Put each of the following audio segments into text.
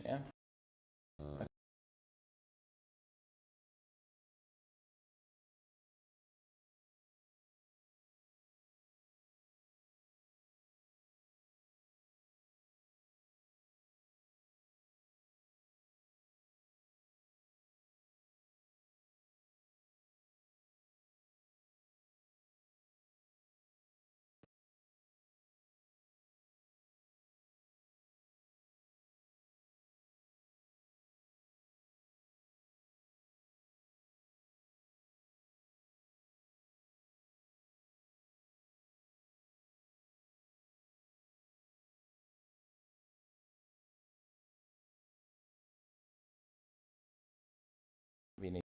Yeah. We need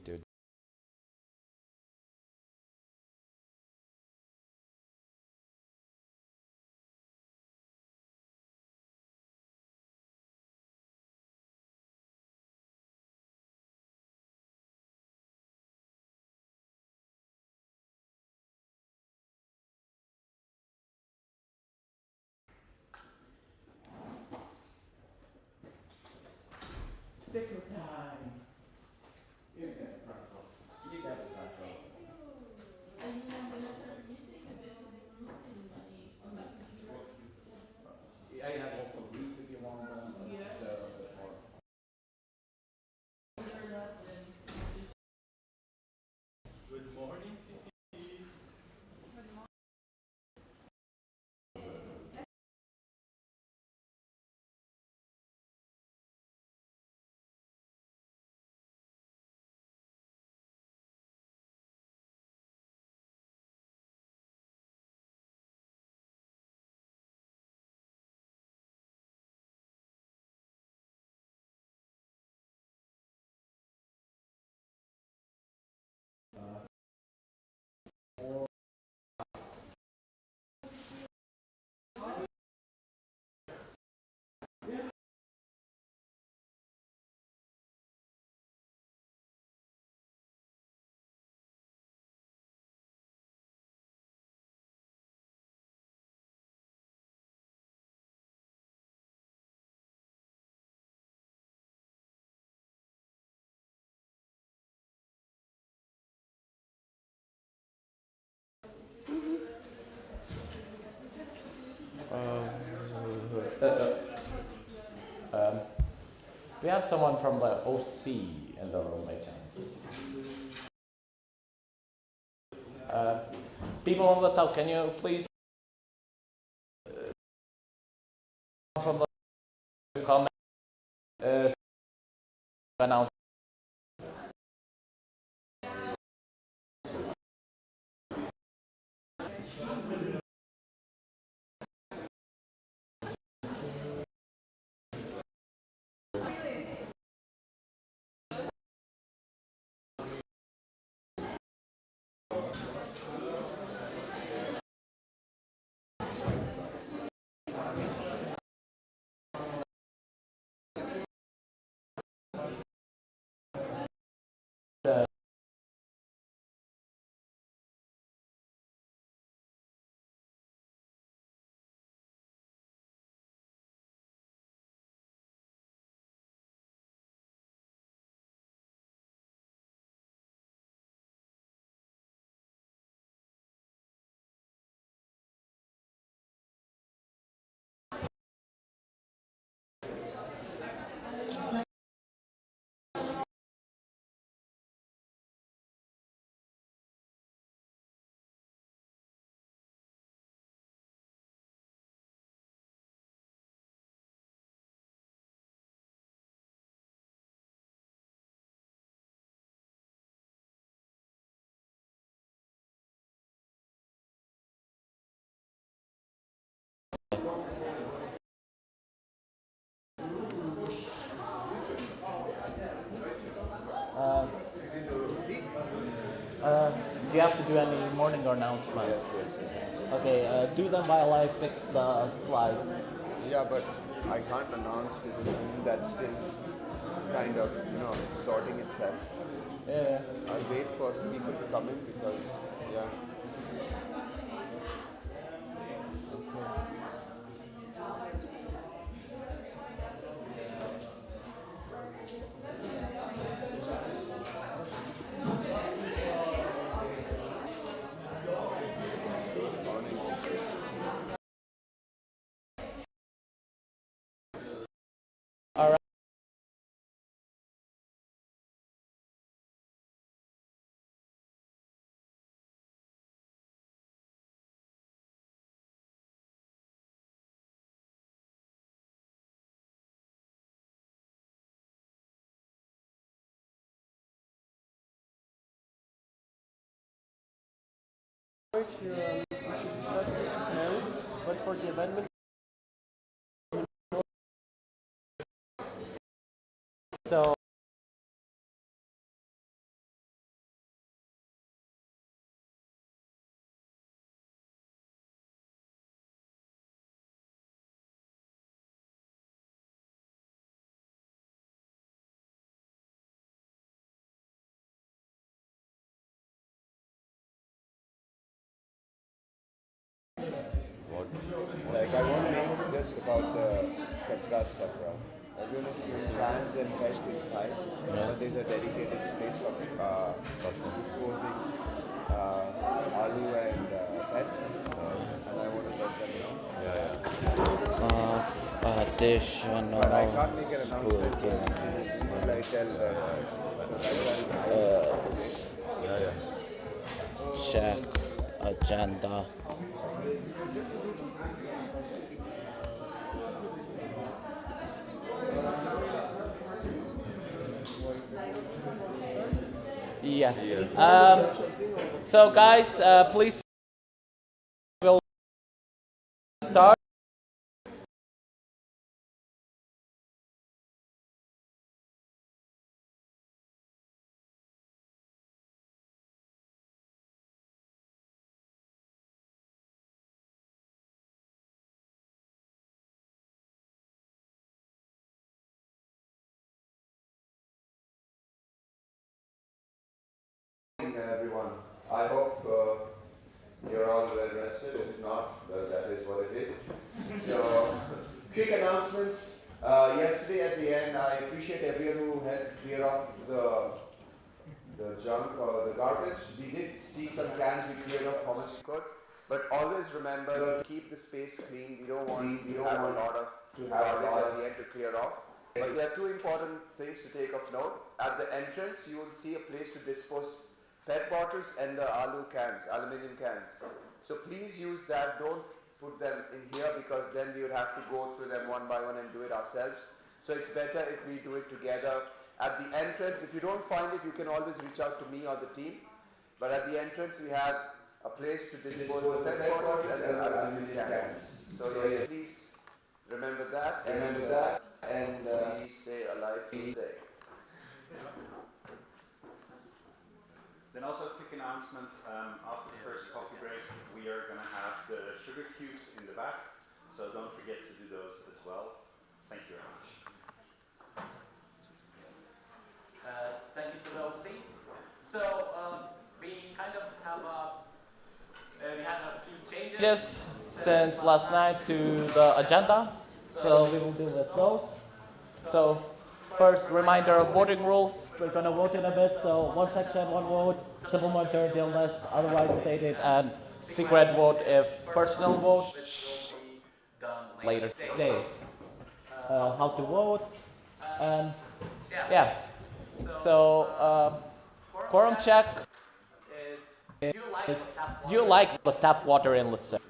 to sticker time. You got the pretzel. You got the pretzel. I mean, I'm gonna start missing a bit of the room in my I have also these if you want them. Yes. Good morning, City. We have someone from the OC in the room, by chance. People on the top, can you please from the comment announce? Do you have to do any morning announcements? Yes. Okay, do them while I fix the slides. Yeah, but I can't announce to the room that's still kind of, sorting itself. Yeah. I'll wait for people to come in because, yeah. Alright. We should discuss this with Mary, but for the amendment, so Like I want to make just about the kachra stuff, right? Everyone is doing cans and pipes inside, but there's a dedicated space for disposing aloo and pet, and I want to let them know. Additional But I can't make an announcement. Will I tell check agenda. Yes. So guys, please will start. Everyone, I hope you're all well rested. If not, well, that is what it is. So, quick announcements. Yesterday at the end, I appreciate everyone who helped clear off the junk or the garbage. We did see some cans we cleared off how much we could. But always remember to keep the space clean. We don't want a lot of garbage at the end to clear off. But there are two important things to take of note. At the entrance, you will see a place to dispose PET bottles and the aluminium cans. So please use that. Don't put them in here because then we would have to go through them one by one and do it ourselves. So it's better if we do it together. At the entrance, if you don't find it, you can always reach out to me or the team. But at the entrance, we have a place to dispose the PET bottles and the aluminium cans. So yes, please remember that. And please stay alive today. Then also a quick announcement, after the first coffee break, we are going to have the sugar cubes in the back, so don't forget to do those as well. Thank you very much. Thank you to the OC. So we kind of have we had a few changes since last night to the agenda. So we will deal with those. So first, reminder of voting rules. We're going to vote in a bit. So one section, one vote, simple majority unless otherwise stated, and secret vote if personal vote, which will be done later today. How to vote, and yeah. So quorum check is, do you like the tap water in Luzern?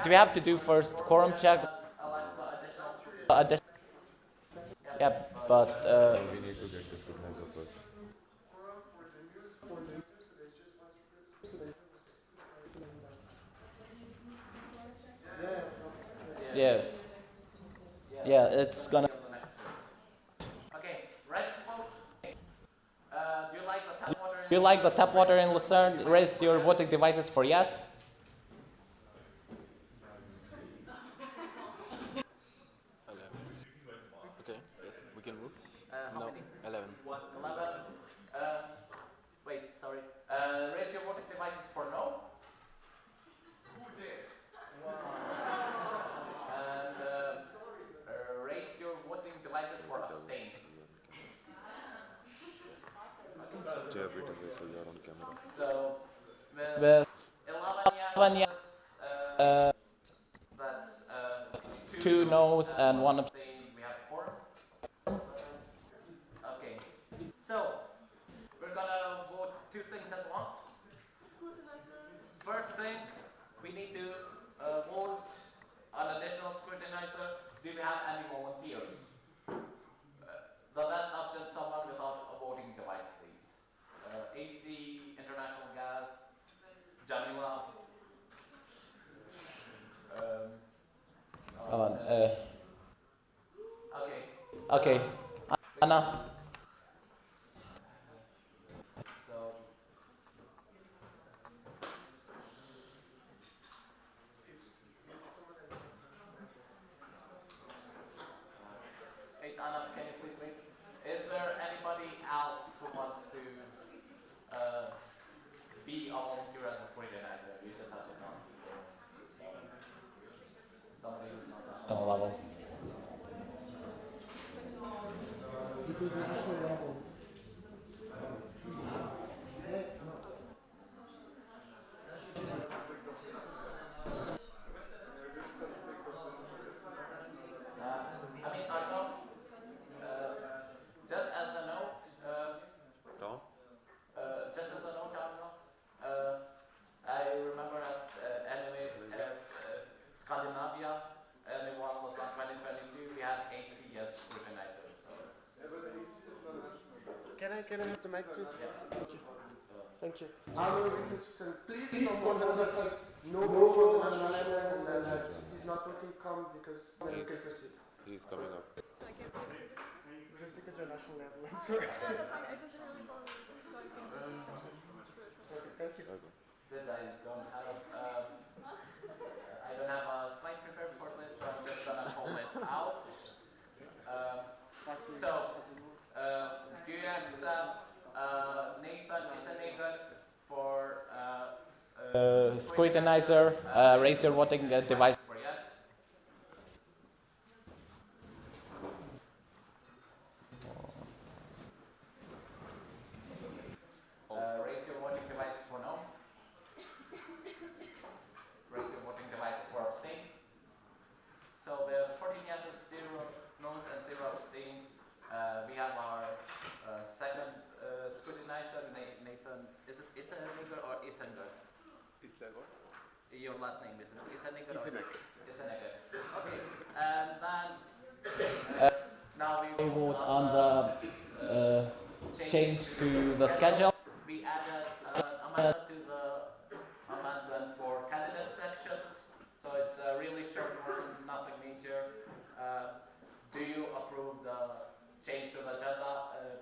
Do we have to do first quorum check? Yeah, but We need to get this recognized first. yeah, it's gonna. Okay, ready to vote? Do you like the tap water in Lucerne? Raise your voting devices for yes. Okay, yes, we can move. How many? 11. 11. Wait, sorry. Raise your voting devices for no. And raise your voting devices for abstain. Stay a bit away so you're on camera. So with 11 yes, that's 2 noes and 1 abstain. We have quorum. Okay. So we're gonna vote 2 things at once. First thing, we need to vote an additional scrutinizer. Do we have any volunteers? The best option, someone without a voting device, please. AC, International Gas, Jamila. Come on. Okay. Okay. Anna. So. Hey, Anna, can you please wait? Is there anybody else who wants to be a volunteer as a scrutinizer? You just have to know people. Somebody who's not national level. I mean, I don't. Just as a note. Tom? Just as a note, I remember at Scandinavia, everyone was on 2022, we had AC as scrutinizer. Can I have the mic, please? Yeah. Thank you. I will listen to please someone that has no vote for the national level and that is not voting come because then you can proceed. He's coming up. Just because you're national level, I'm sorry. I just didn't really follow it, so I can. Okay, thank you. Since I don't have a slide prepared for this, so I'm just gonna hold it out. Do you accept Nathan Isenegger for scrutinizer? Raise your voting device for yes. Raise your voting devices for no. Raise your voting devices for abstain. So there are 14 yeses, 0 noes, and 0 abstains. We have our second scrutinizer, Nathan. Is it Isenegger or Isenegger? Isenegger? Your last name is Isenegger. Isenegger. Isenegger. Okay. And then now we vote on the change to the schedule. We added amendment to the amendment for candidate sections. So it's a really short word, nothing major. Do you approve the change to the agenda?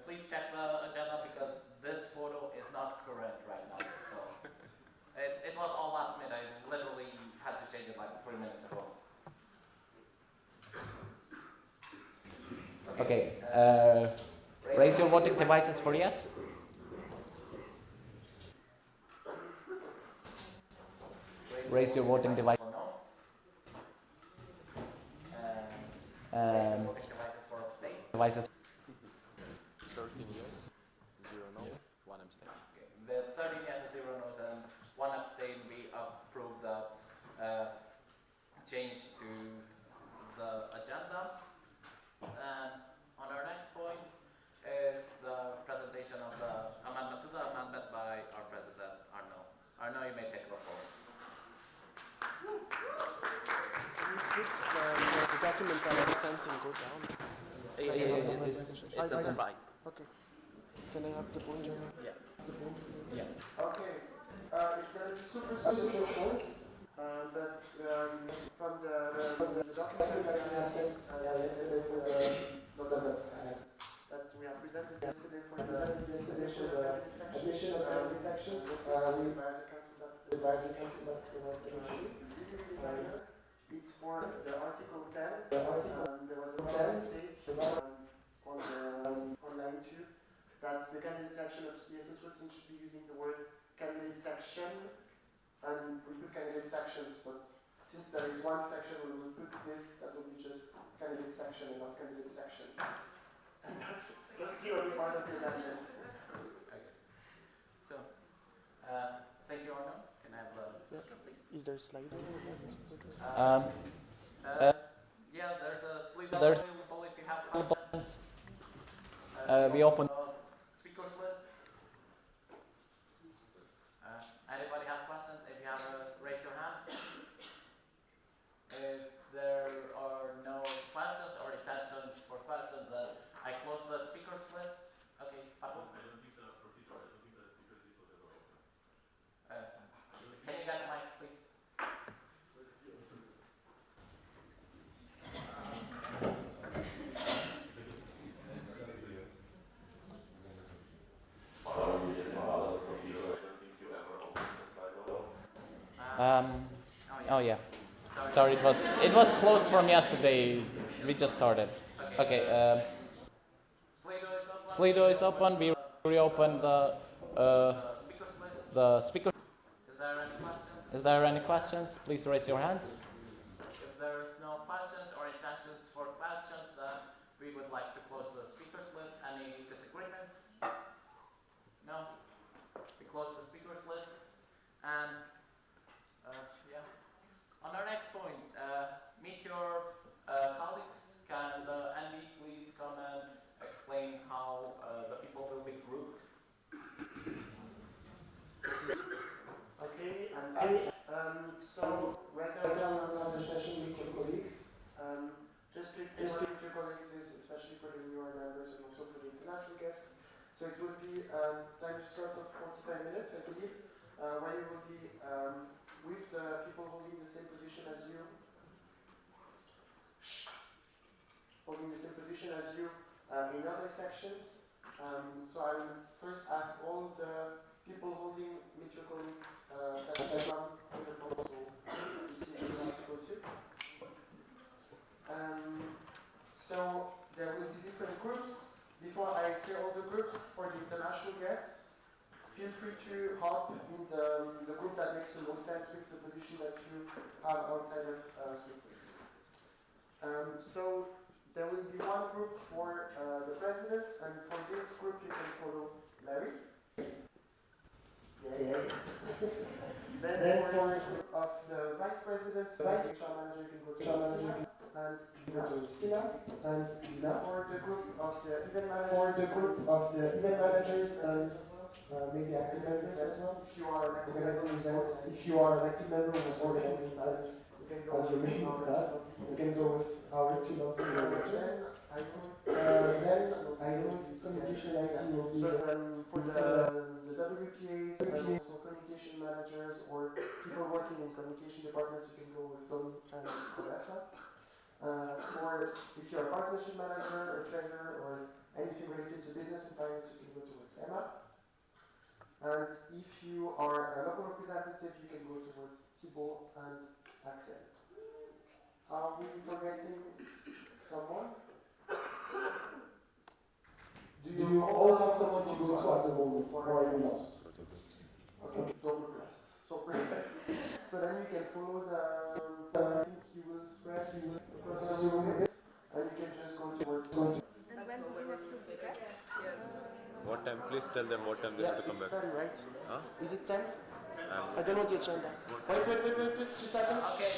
Please check the agenda because this photo is not current right now. So it was all last minute. I literally had to change it like 3 minutes ago. Okay. Raise your voting devices for yes. Raise your voting device for no. And devices for abstain. Devices. 13 yes, 0 no, 1 abstain. Okay. The 13 yes, 0 no's, and 1 abstain. We approve the change to the agenda. And on our next point is the presentation of the amendment to the amendment by our president, Arno. Arno, you may take the floor. Can you put the document I have sent and go down? It's on the slide. Okay. Can I have the pointer? Yeah. Yeah. Okay. It's a super short. But from the document that I sent yesterday for that we have presented yesterday for the addition of candidate sections, the advisory council that was issued. It's for the Article 10. There was a mistake on line 2 that the candidate section of ESN Luzern should be using the word candidate section, and we put candidate sections, but since there is one section where we put this, that will be just candidate section and not candidate sections. And that's the only part of the amendment. Okay. So, thank you, Arno. Can I have the please? Is there a slide? Yeah, yeah, there's a Slido available if you have questions. We open speakers list. Anybody have questions? If you have raise your hand. If there are no questions or intentions for questions, then I close the speakers list. Okay, pardon? I don't think the procedure, I don't think the speakers list was ever open. Can you get the mic, please? Oh yeah. Sorry, it was closed from yesterday. We just started. Okay. Slido is open. We reopened the speaker. Is there any questions? Is there any questions? Please raise your hands. If there's no questions or intentions for questions, then we would like to close the speakers list. Any disagreements? No? We close the speakers list. And yeah. On our next point, meet your colleagues. Can Andy please come and explain how the people will be grouped? Okay, I'm back. So right now we're on the session with your colleagues. Just to explain what your colleagues is, especially for the newer members and also for the international guests. So it will be time to start of 45 minutes, I believe, where you will be with the people holding the same position as you. Holding the same position as you in other sections. So I will first ask all the people holding meet your colleagues section on the proposal to see if you go to. So there will be different groups. Before I say all the groups for the international guests, feel free to hop in the group that makes the most sense with the position that you have outside of Switzerland. So there will be one group for the president, and for this group you can follow Larry. Yeah. Then for the group of the vice presidents, HR manager, you can go to Lucerne, and Stina, and for the group of the event managers, and maybe active members as well. If you are organizing events, if you are an active member who's organizing events, you can go as your main task. You can go with our two local manager. Then I know communication IT will be for the WPAs and also communication managers or people working in communication departments. You can go with Tom and Coletta. For if you're a partnership manager or treasurer or anything related to business and finance, you can go towards Emma. And if you are a local representative, you can go towards Thibault and Axel. Are we forgetting someone? Do you all have someone to go to at the moment, or are you lost? Okay, don't look lost. So perfect. So then you can follow the I think you will spread across the room, and you can just go towards. And when do we have to be back? What time? Please tell them what time they have to come It's back. 10, right? Huh? Is it 10? I don't know the agenda. Wait, 2 seconds. Okay.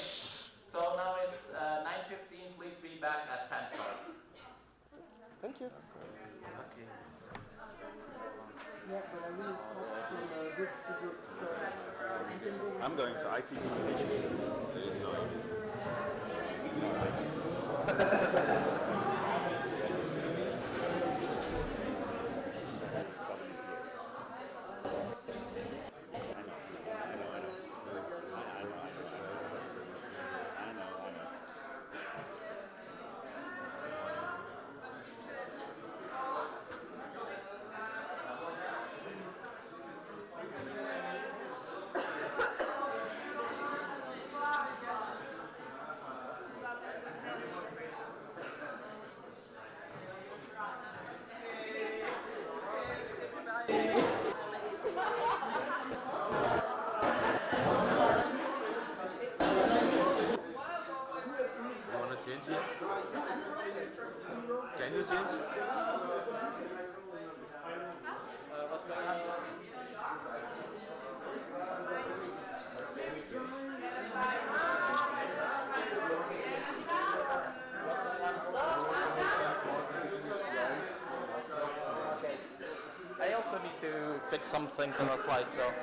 So now it's 9:15. Please be back at 10 sharp. Thank you. Okay. Yeah, but I really want to group to group. So you can go. I'm going to IT communication. There is no change here? Can you change? What's going on? fix some things on the slideshow.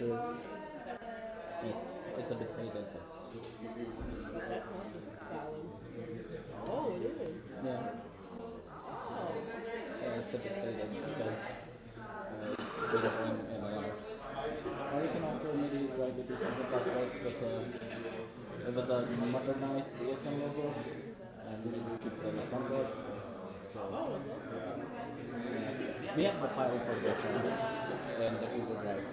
is east. It's a bit faded, but That's not the column. Oh, it is. yeah, Oh. yeah, it's a bit faded because it's a bit of in and out. Or you can also maybe try to do something like this with the modernized ESN logo and we keep the Luzern board. So we have the file for this one and the Google Drive.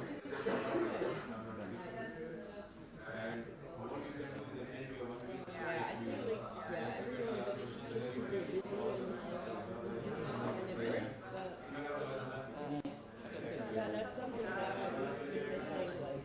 Yeah, I feel like, yeah, everyone gets super busy and it breaks, but that's something that would be missing, like,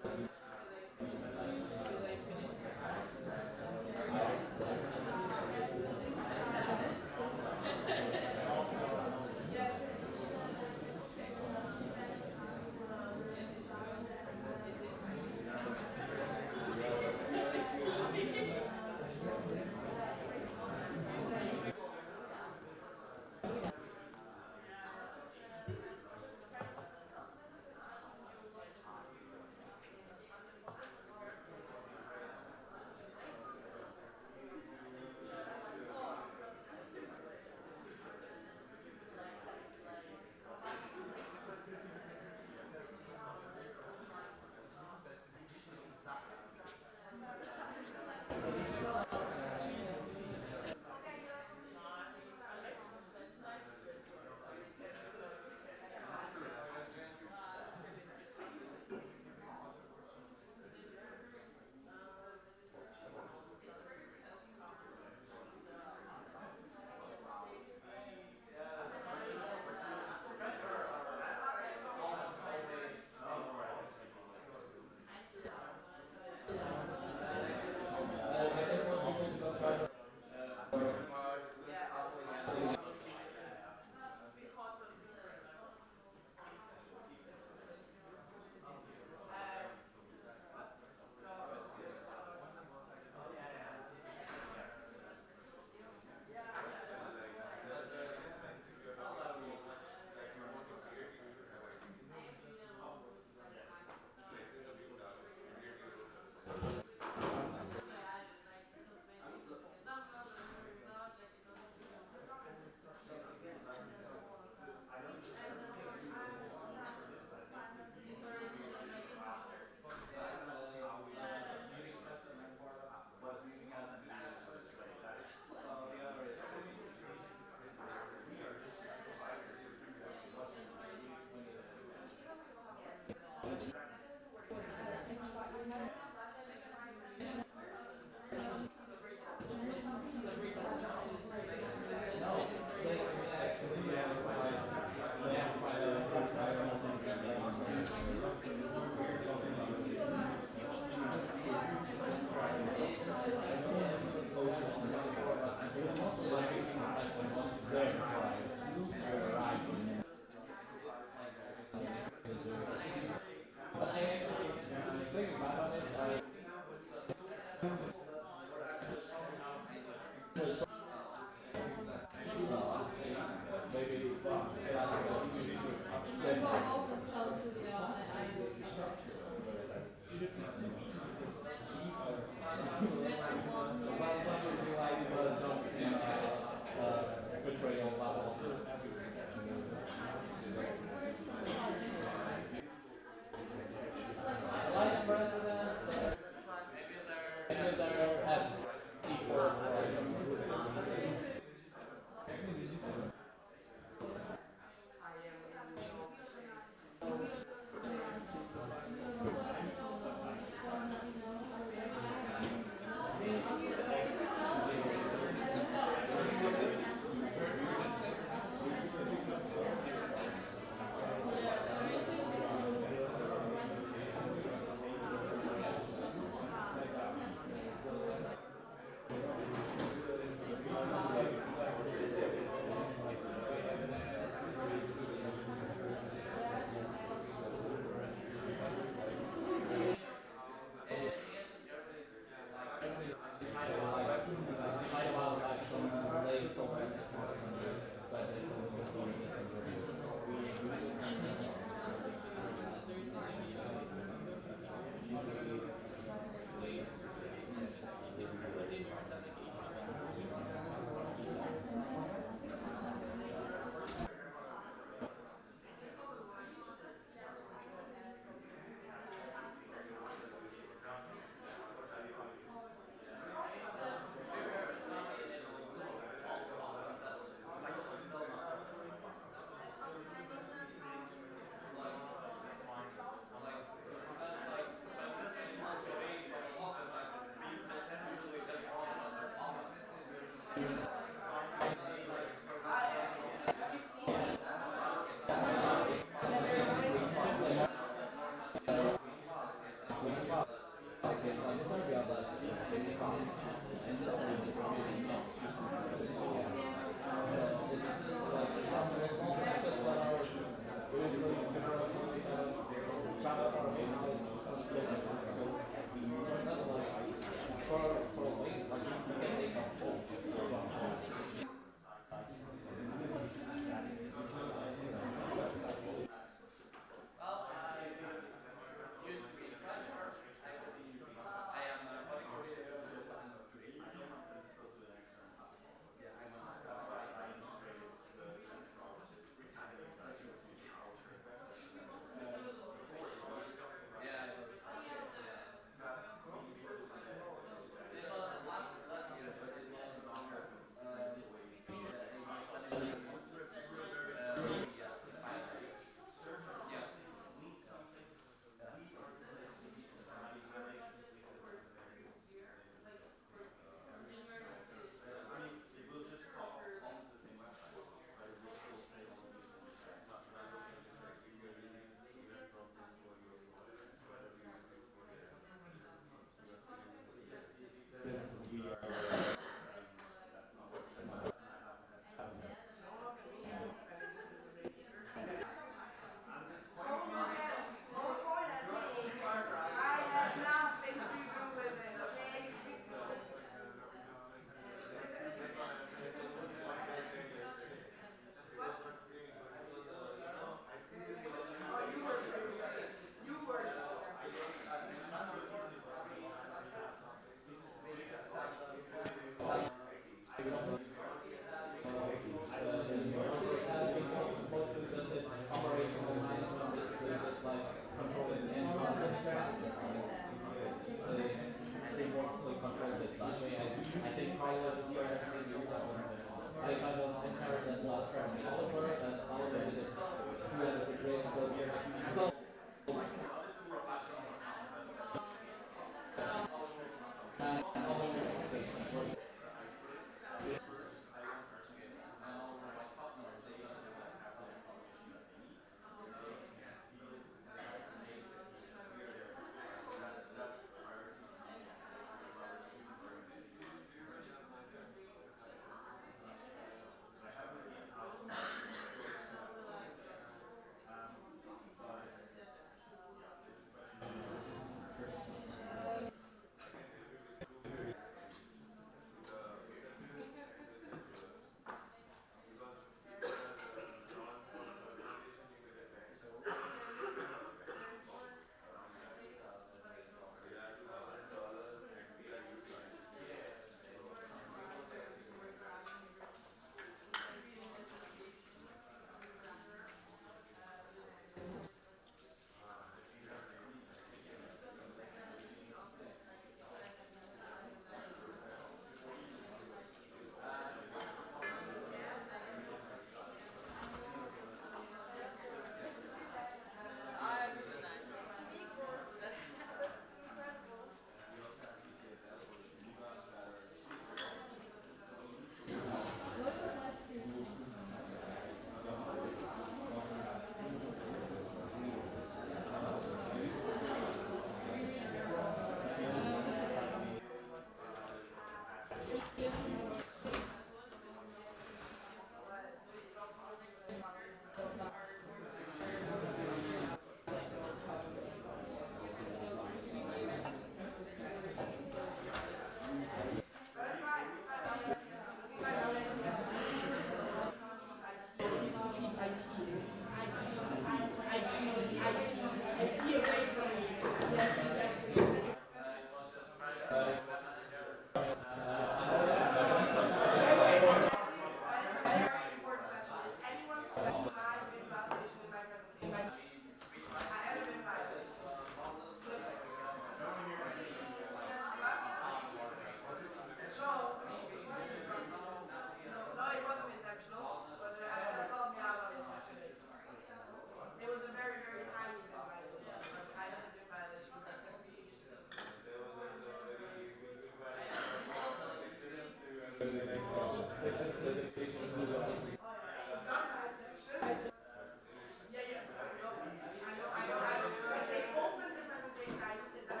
I know, I say open the presentation, I looked at that.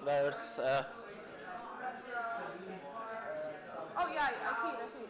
There's Oh yeah, I see it, I see it.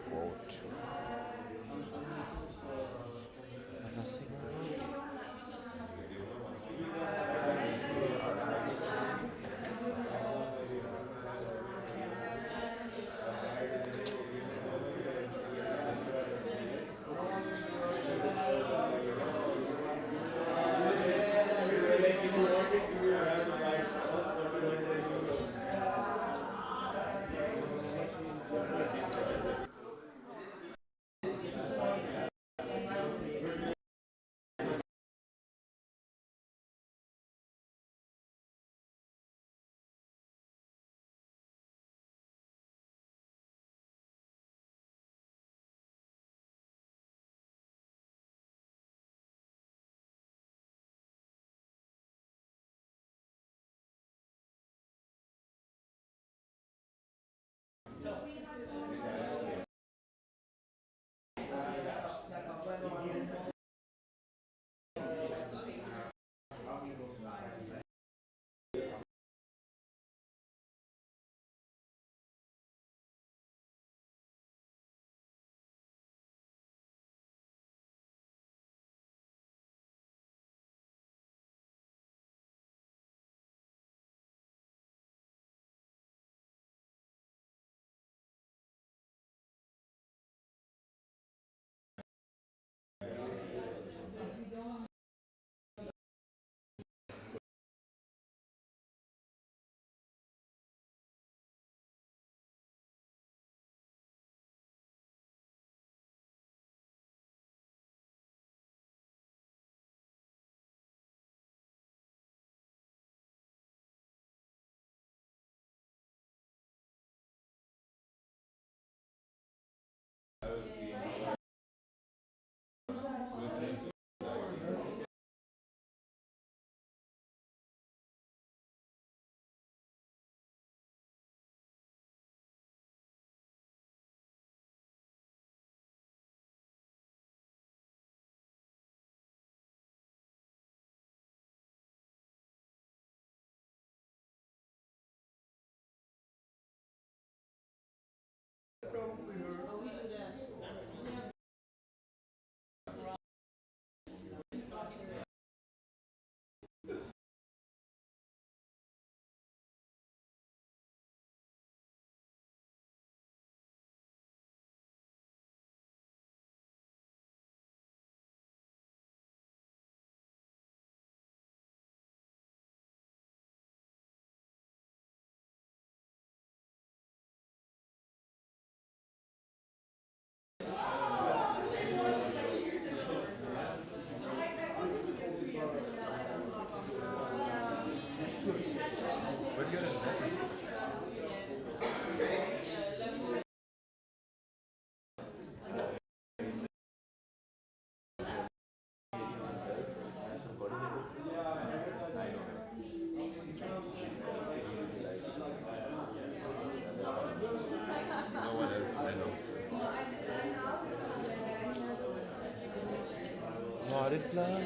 Quote. What is love?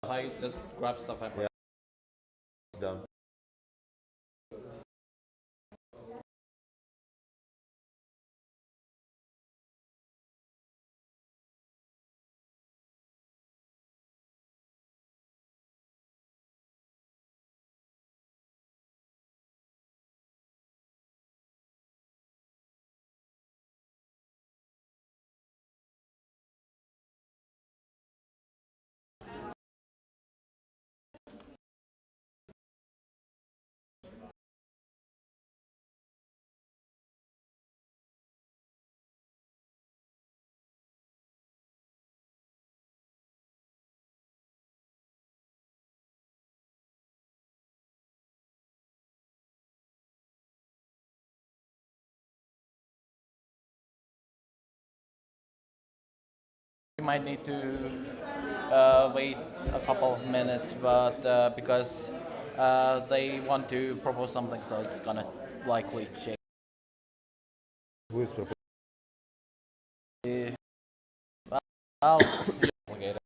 I just grab stuff I put. Done. We might need to wait a couple of minutes, but because they want to propose something, so it's gonna likely change. Who is proposing? Well, complicated.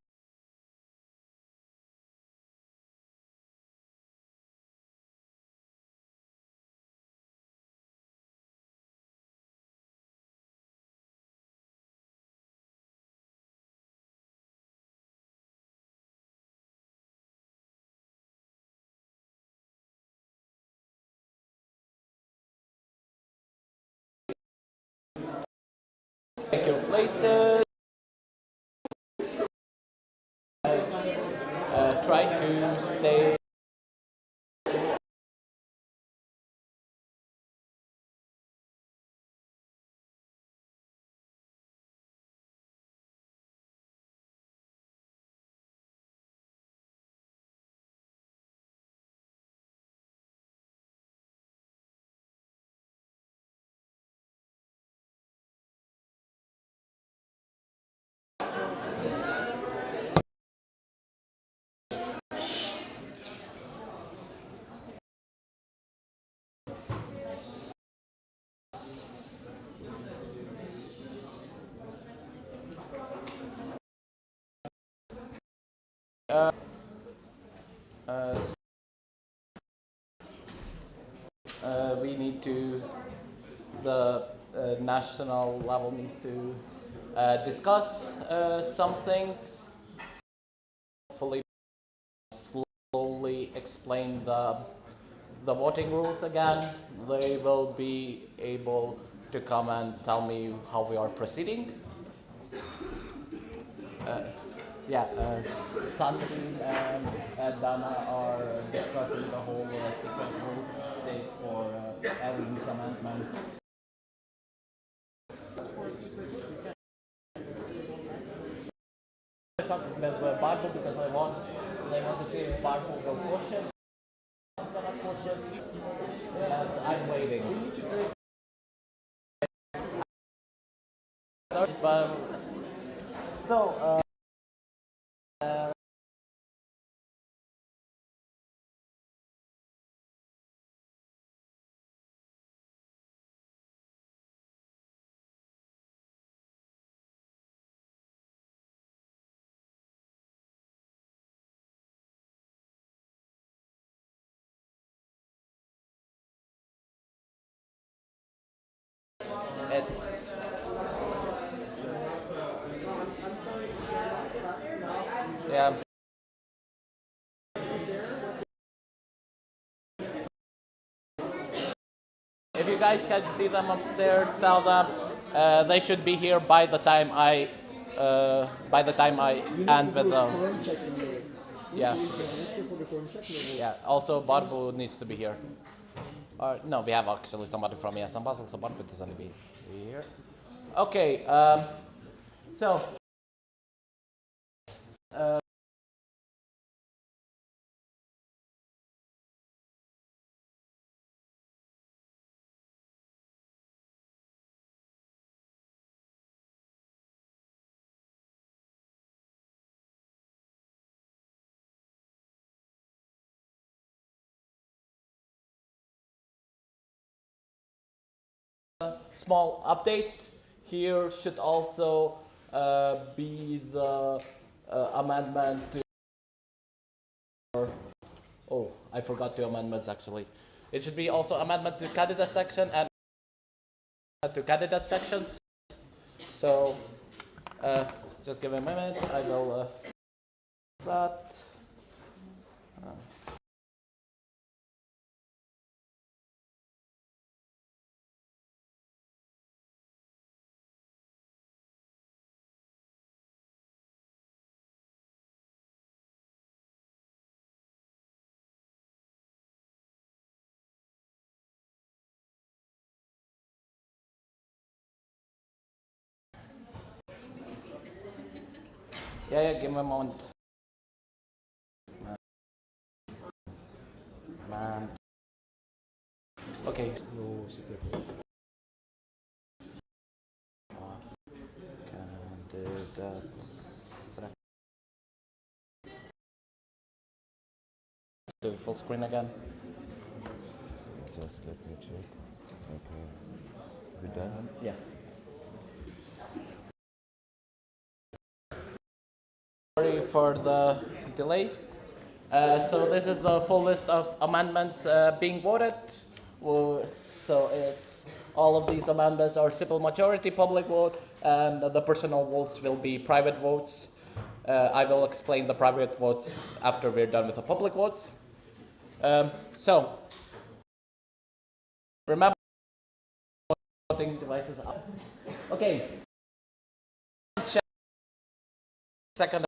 Take your places. Try to stay. We need to, the national level needs to discuss some things. Hopefully, slowly explain the voting rules again. They will be able to come and tell me how we are proceeding. Sandrine and Dana are discussing the whole secret rule thing for adding this amendment. I talked with the Bible because they want to see if Bible will push it. I'm gonna push it, and I'm waiting. But so. It's yeah. If you guys can see them upstairs, tell them they should be here by the time I end with them. Yeah. Yeah. Also, Barbu needs to be here. No, we have actually somebody from ESN Basel, so Barbu doesn't be here. Okay. So. Small update here should also be the amendment to. Oh, I forgot two amendments actually. It should be also amendment to candidate section and to candidate sections. So just give me a moment. I will that. Yeah, give me a moment. Man. Okay. Candidates. to full screen again. Just let me check. Okay. Is it done? Yeah. Sorry for the delay. So this is the full list of amendments being voted. So it's all of these amendments are simple majority public vote, and the personal votes will be private votes. I will explain the private votes after we're done with the public votes. So remember, voting devices up. Okay. Check. Second.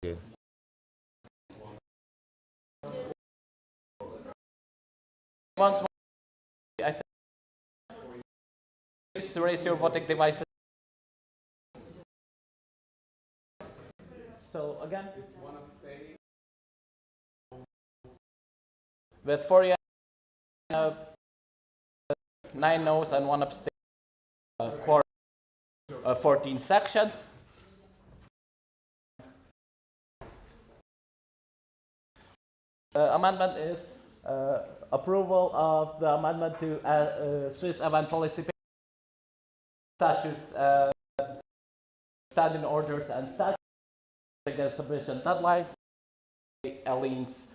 Okay. Once more, I think. Please raise your voting devices. So again, it's one abstain. With 4 yes, 9 noes and 1 abstain. Quorum 14 sections. Amendment is approval of the amendment to Swiss event policy statutes, standing orders and statutes against submission deadlines. Aline's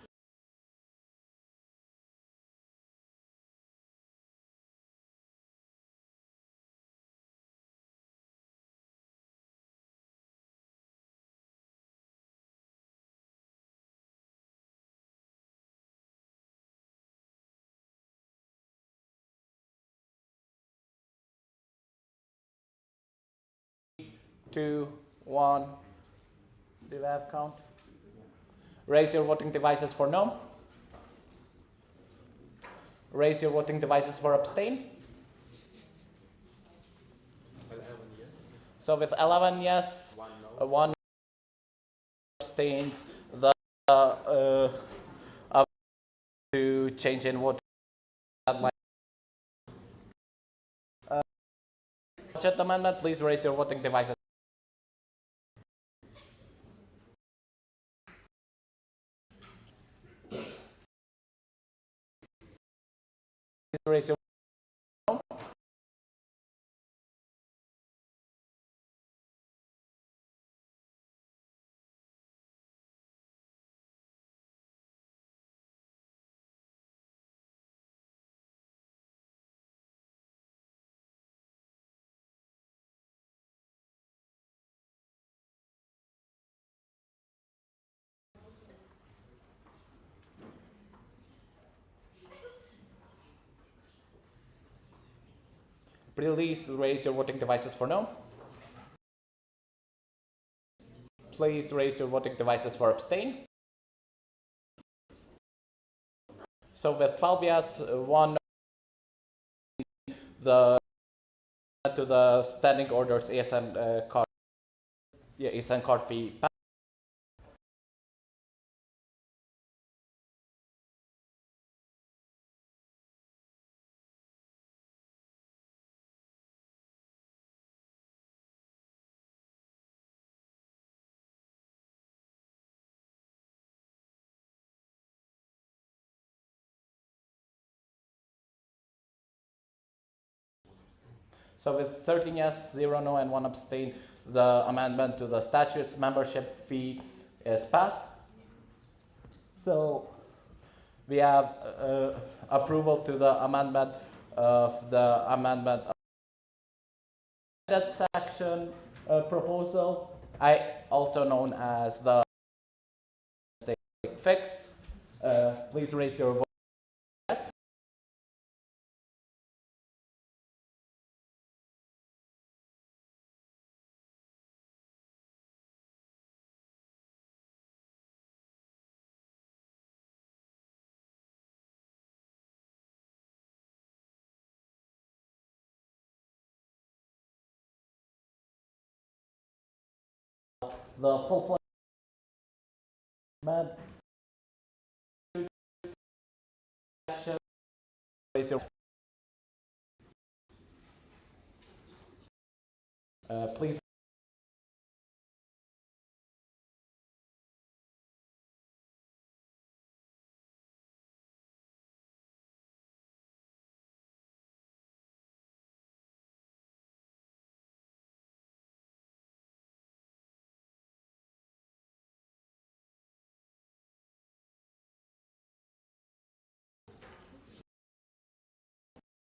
two, one. Do you have count? Raise your voting devices for no. Raise your voting devices for abstain. 11 yes. So with 11 yes, 1 abstains, the to change in voting deadline. Budget amendment, please raise your voting devices. Please raise your Please raise your voting devices for no. Please raise your voting devices for abstain. So with 12 yes, 1 the to the standing orders ESN card, ESN card fee. So with 13 yes, 0 no, and 1 abstain, the amendment to the statutes membership fee is passed. So we have approval to the amendment of the amendment of that section proposal, also known as the fix. Please raise your vote. Yes. the full fledged raise your please.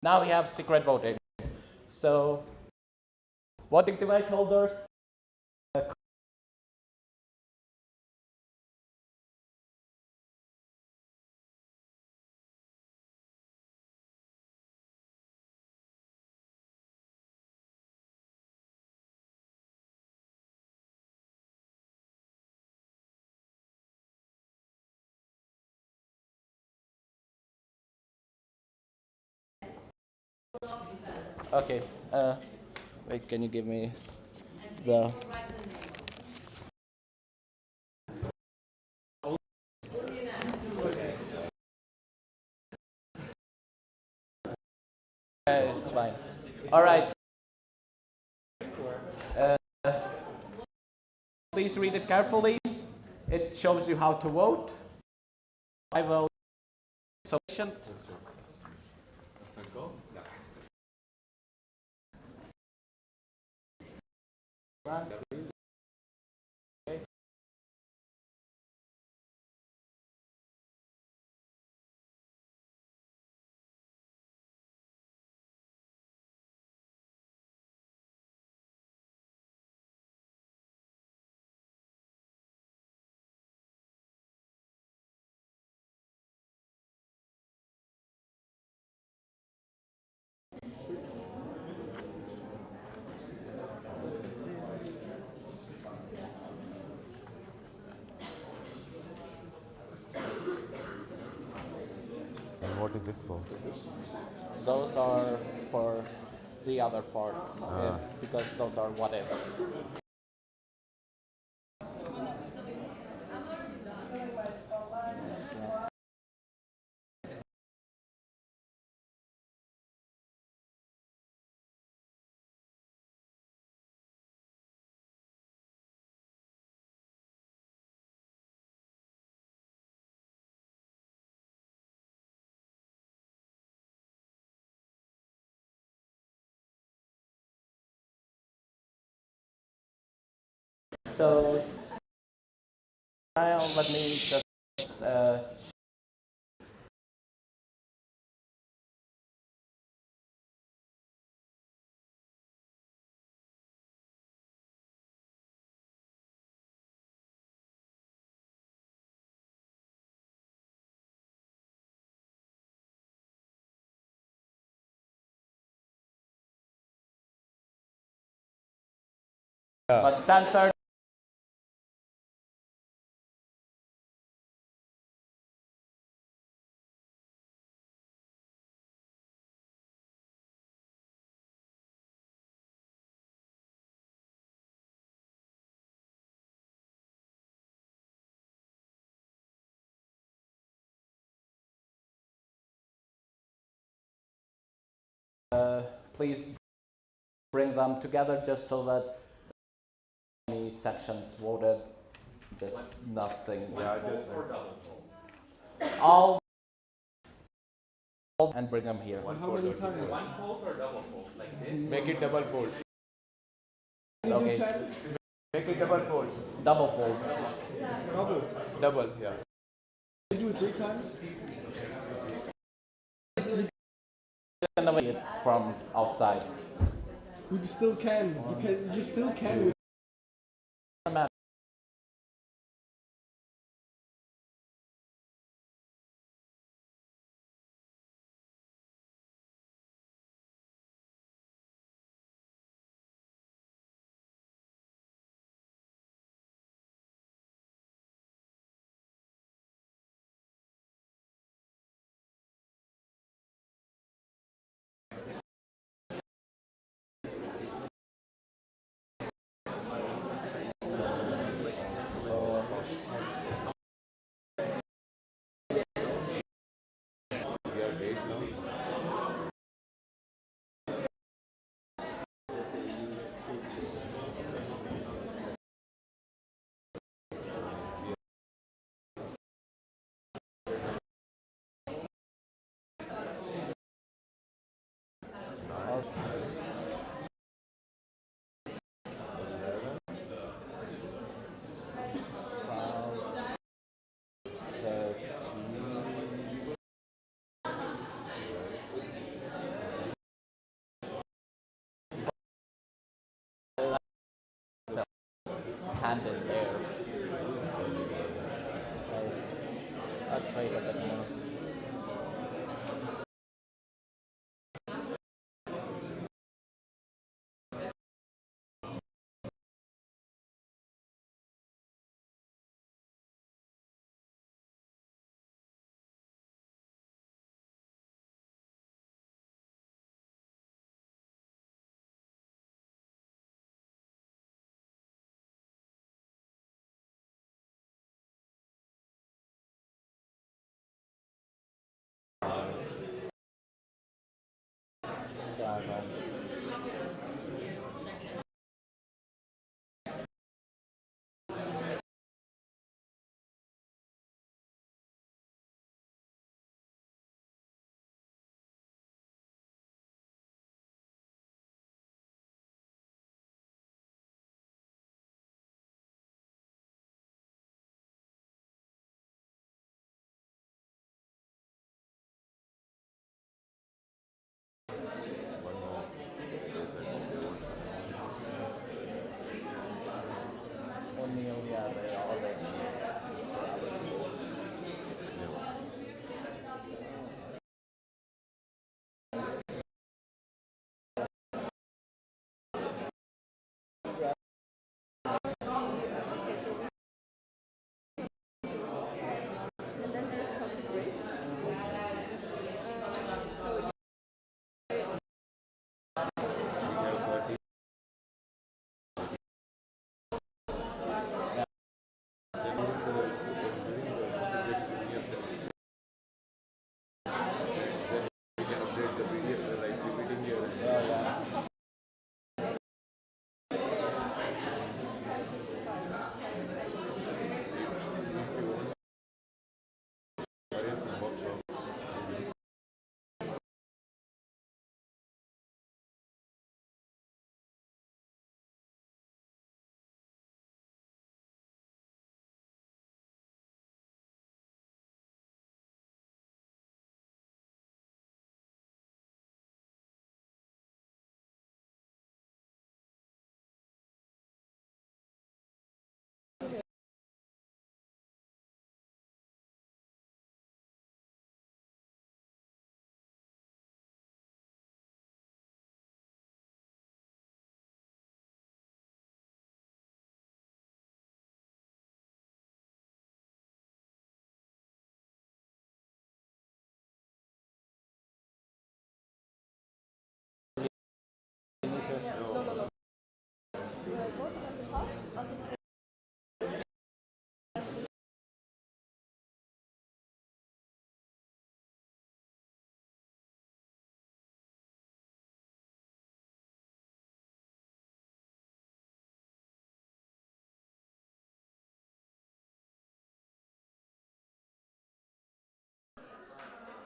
Now we have secret voting. So, voting device holders. Okay. Wait. Can you give me the? It's fine. All right. Please read it carefully. It shows you how to vote. I will. Solution. And what is it for? Those are for the other part, because those are what if. So now let me just but 10:30. Please bring them together just so that any sections voted, just nothing. Yeah, I just All and bring them here. How many times? One fold or double fold? Like this? make it double fold. Okay, Make it double fold. double fold. Double. Double, yeah. You do it 3 times? And away it from outside. You still can. You still can with hand in theirs. So let's wait a bit more.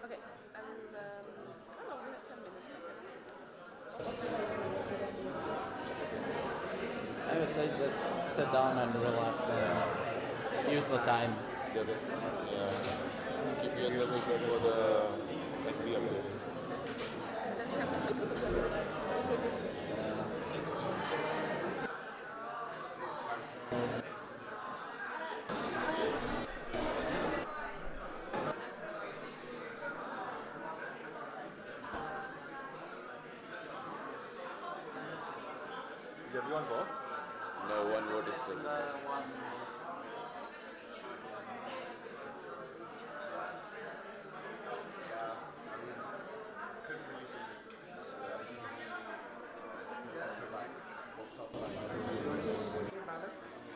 Okay, and oh no, we have 10 minutes. I would say just sit down and relax and use the time. Yeah. Keep yourself equal for the entry of it. Then you have to mix it. Did everyone vote? No, one vote is still.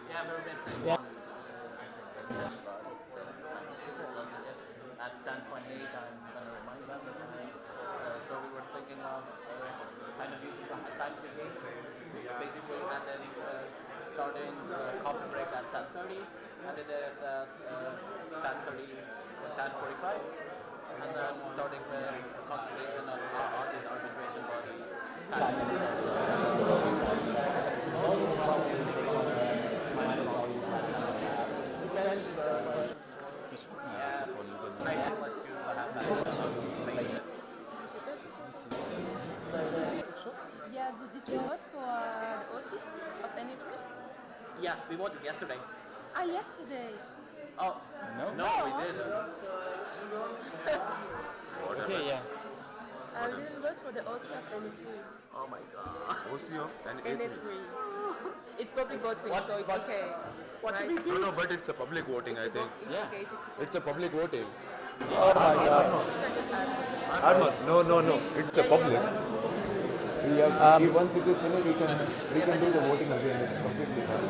Yeah, we're missing Yeah. one. At 10:28, I'm gonna remind them. So we were thinking of kind of using the time brigade, basically, and then starting the coffee break at 10:30, ended it at 10:30, 10:45, and then starting the consultation on all these arbitration bodies. 10 minutes. Il y a des dites notes pour aussi obtenir. Yeah, Yeah, we voted yesterday. Yesterday. Oh, no, we didn't. Okay, yeah. I didn't vote for the OC of NA3. Oh my god. OC of an NA3. It's public voting, What- so it's what- okay. What right? do we do? No, but it's a public voting, I think. It's okay if it's It's a public voting. Oh my god. You can just add. Arman, no. It's a public. Once it is finished, we can do the voting again. It's completely fine.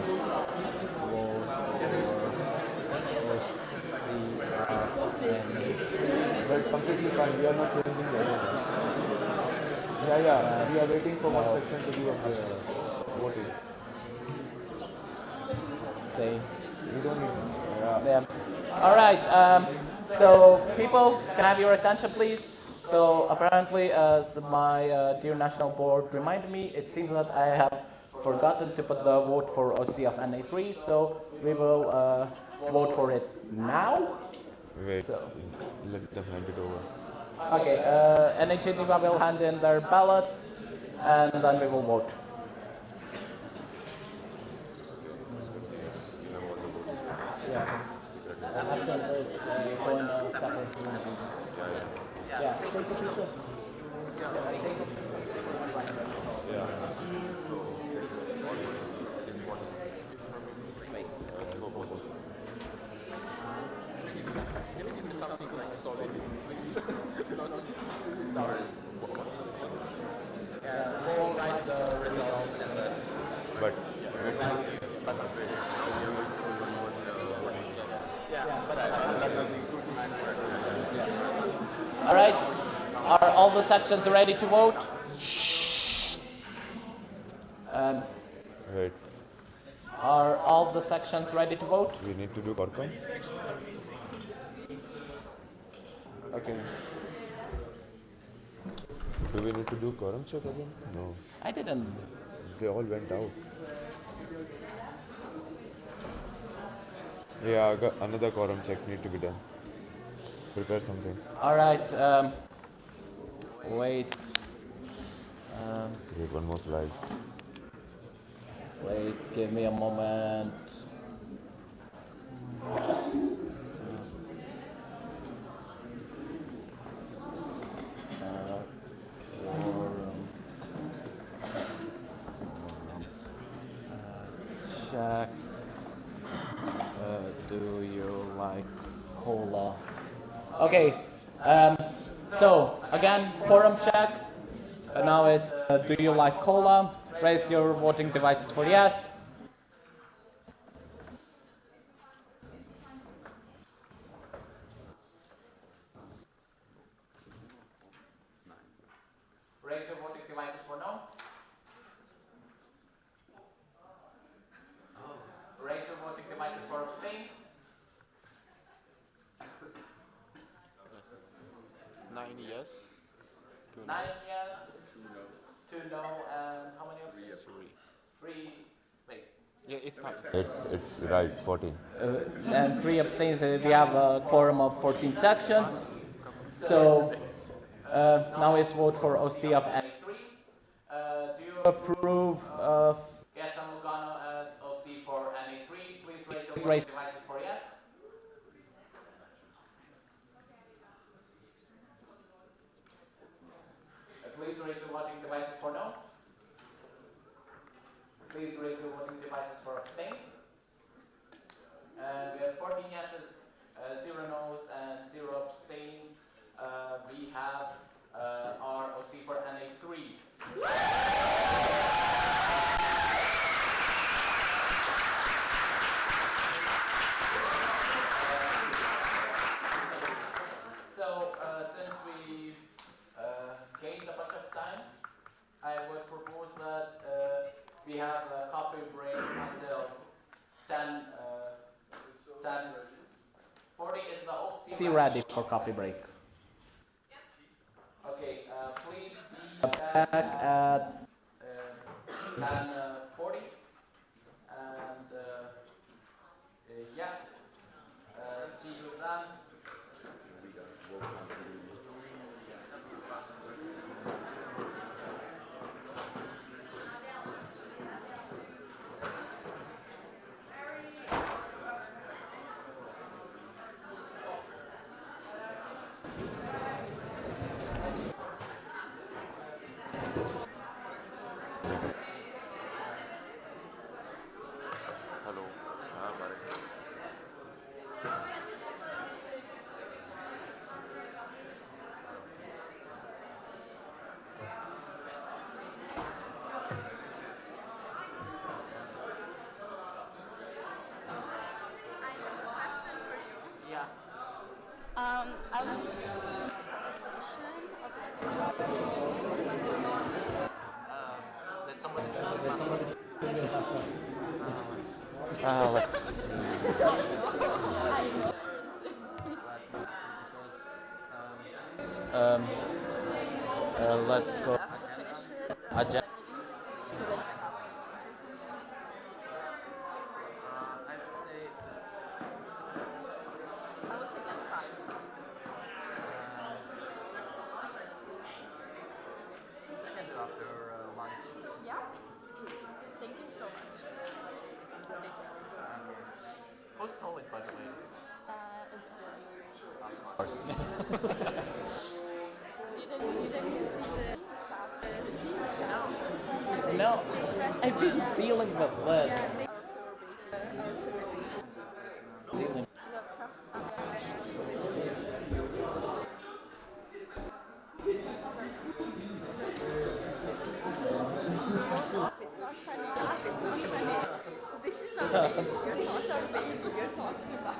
But it's completely fine. We are not changing the agenda. Yeah. We are waiting for one section to do voting. Okay. We don't need. Yeah. All right. So people, can I have your attention, please? So apparently, as my dear national board reminded me, it seems that I have forgotten to put the vote for OC of NA3. So we will vote for it now. Wait, So. let them hand it over. Okay. NA Geneva will hand in their ballot, and then we will vote. Yeah. Something like solid. We'll write the results in this. But All right. Are all the sections ready to vote? wait, Are all the sections ready to vote? we need to do Korkam. Okay. Do we need to do quorum check again? No. I didn't. They all went out. Yeah, another quorum check need to be done. Prepare something. All right. Wait. Wait, one more slide. Wait. Give me a moment. Check. Do you like cola? Okay. So again, quorum check. Now it's do you like cola? Raise your voting devices for yes. Raise your voting devices for no. Raise your voting devices for abstain. 9 yes. 9 yes, 2 no, and how many abstains? 3. Wait. Yeah, it's fine. It's right, 14. And 3 abstains. We have a quorum of 14 sections. So now let's vote for OC of NA3. Do you approve of Yes and Lugano as OC for NA3? Please raise your devices for yes. Please raise your voting devices for no. Please raise your voting devices for abstain. And we have 14 yeses, 0 no's, and 0 abstains. We have our OC for NA3. So, since we gained a bunch of time, I would propose that we have a coffee break until 10:40. Is the OC ready for coffee break? Okay, please be back at 10:40. And yeah, see you then. Let somebody say let's see. Um, let's go. Agenda. I would say I will take like 5 minutes. we can do after lunch. Yeah? Thank you so much. Okay. Who's stole it, by the way? Of course. Didn't you see the chat? No, I've been dealing with this. Dealing. Look, I'm gonna show you. Don't laugh, it's not funny. Laugh, it's not funny. This is our baby. You're not our baby. You're talking about.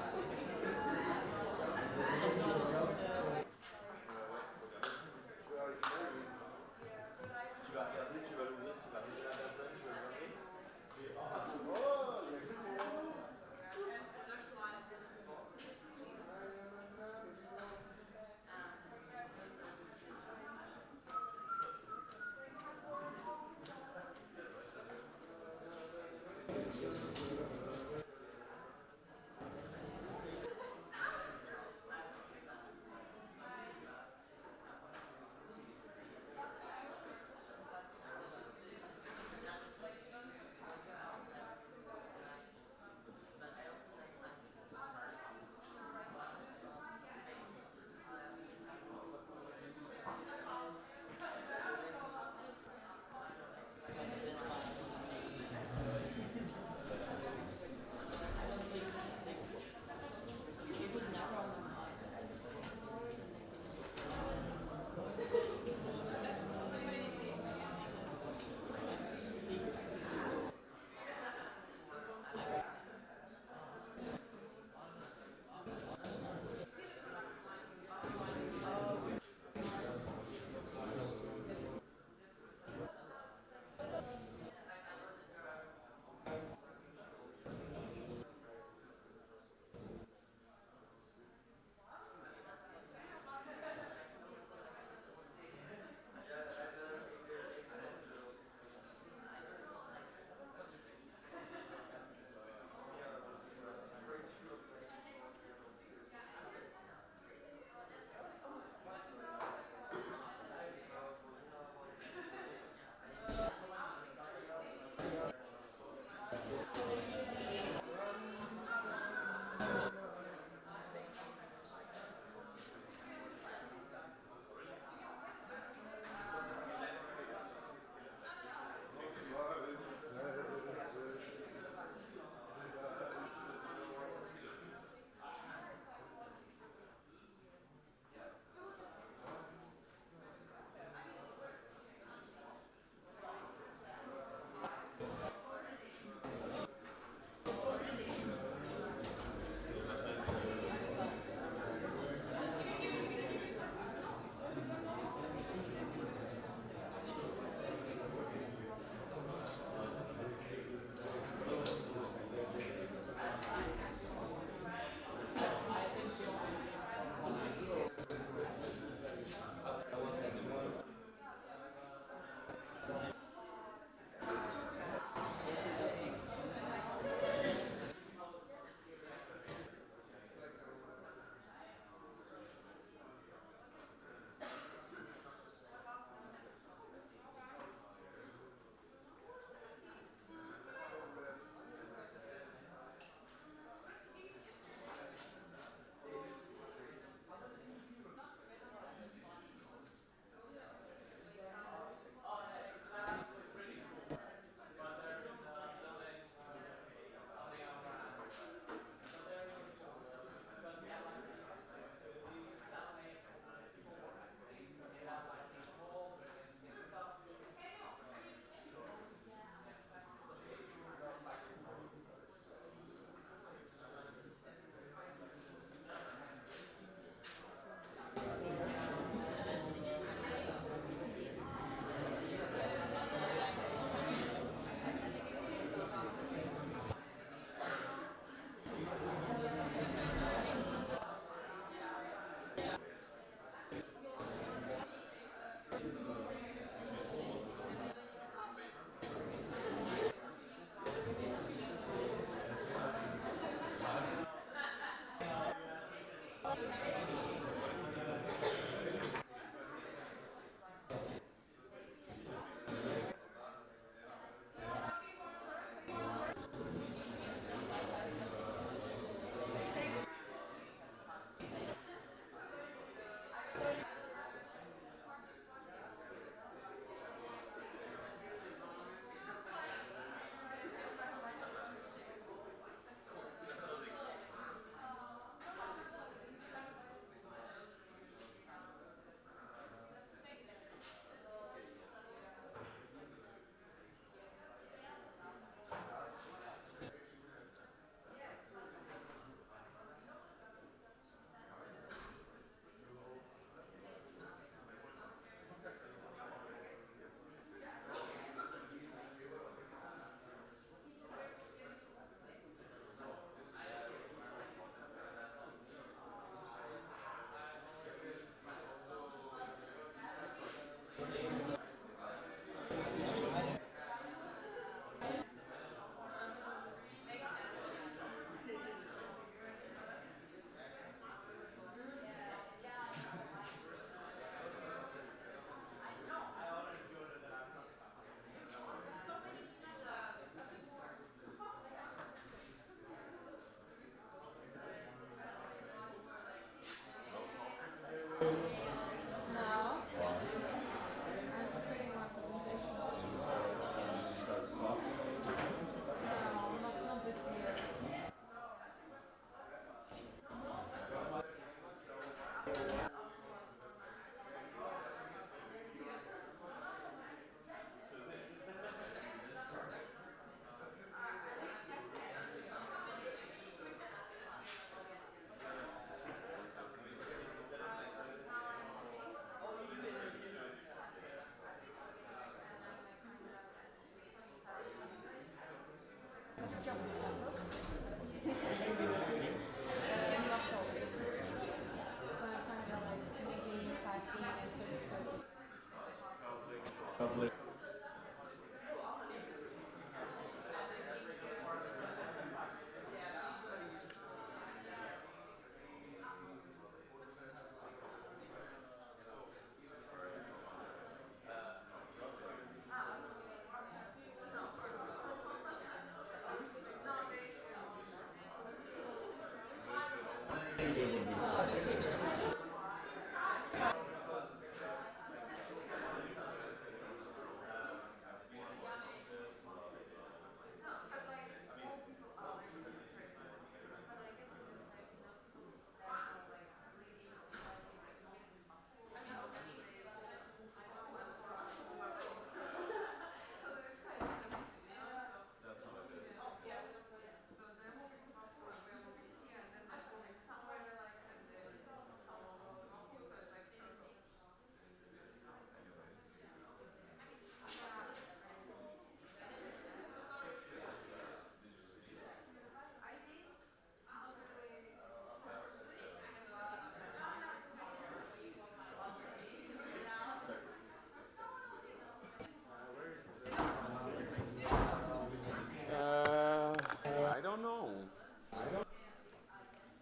I don't know.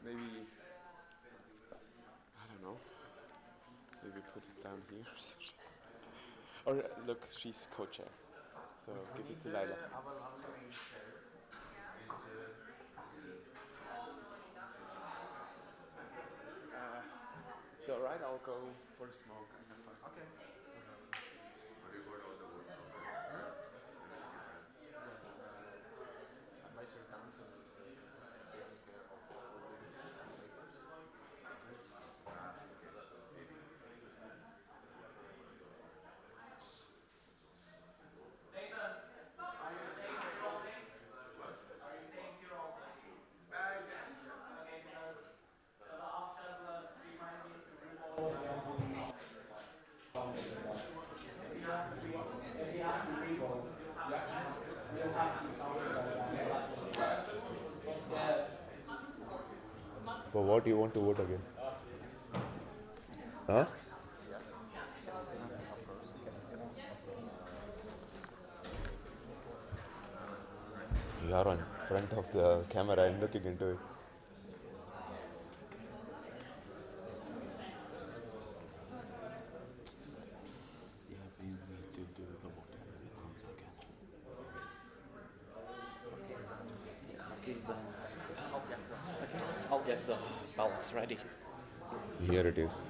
Maybe, I don't know. Maybe put it down here. Or look, she's co-chair. So give it to Laila. So right, I'll go for a smoke and have fun. Okay. My circumstances. For what you want to vote again? Huh? You are on front of the camera. I'm looking into it. Yeah, we need to do the voting once again. Okay, then I'll get the ballots ready. Here it is.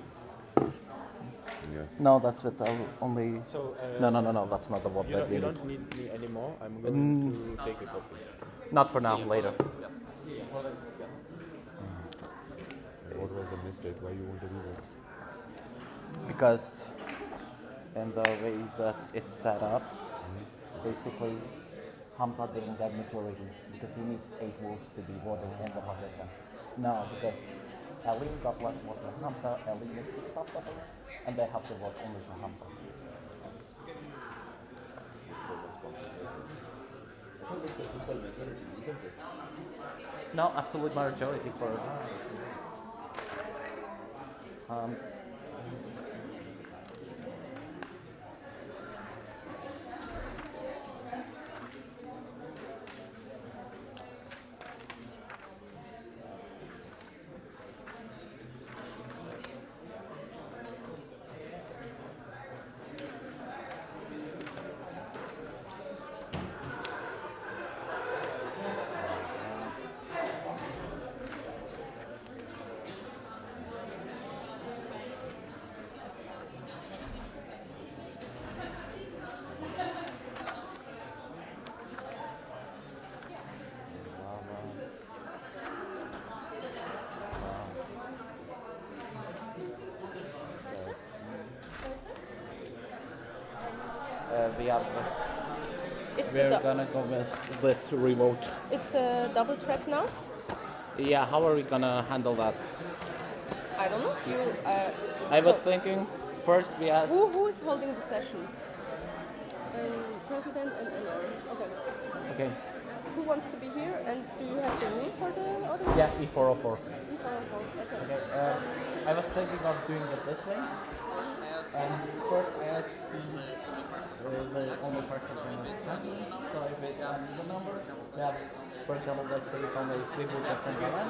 Yeah. No, that's with only. So, No, that's not the vote that we you need. don't need me anymore. I'm going to take a coffee. Not for now, later. What was the mistake? Why you want to do that? Because in the way that it's set up, basically Hamza didn't get majority because he needs 8 votes to be voted in the position. No, because Ali got less votes than Hamza, Ali is kicked off the vote, and they have to vote only for Hamza. It's a simple majority, isn't it? No, absolute majority for we're gonna go with this revote. It's a double track now? Yeah, how are we gonna handle that? I don't know. I was thinking first we ask. Who is holding the sessions? President and NR. Okay. Okay. Who wants to be here? And do you have the rule for the other? Yeah, E404. E404. Okay. Okay. I was thinking of doing it this way. First I asked the only person in the country. So if it's the number, yeah, for example, let's say it's only 3 people from Iran.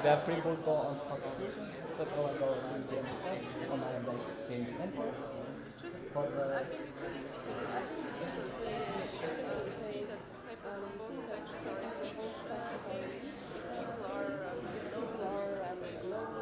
They have 3 people go on constitution, so go and go to the stuff, and then they change info. For the I think it's see that people from both sections are in each. People are alone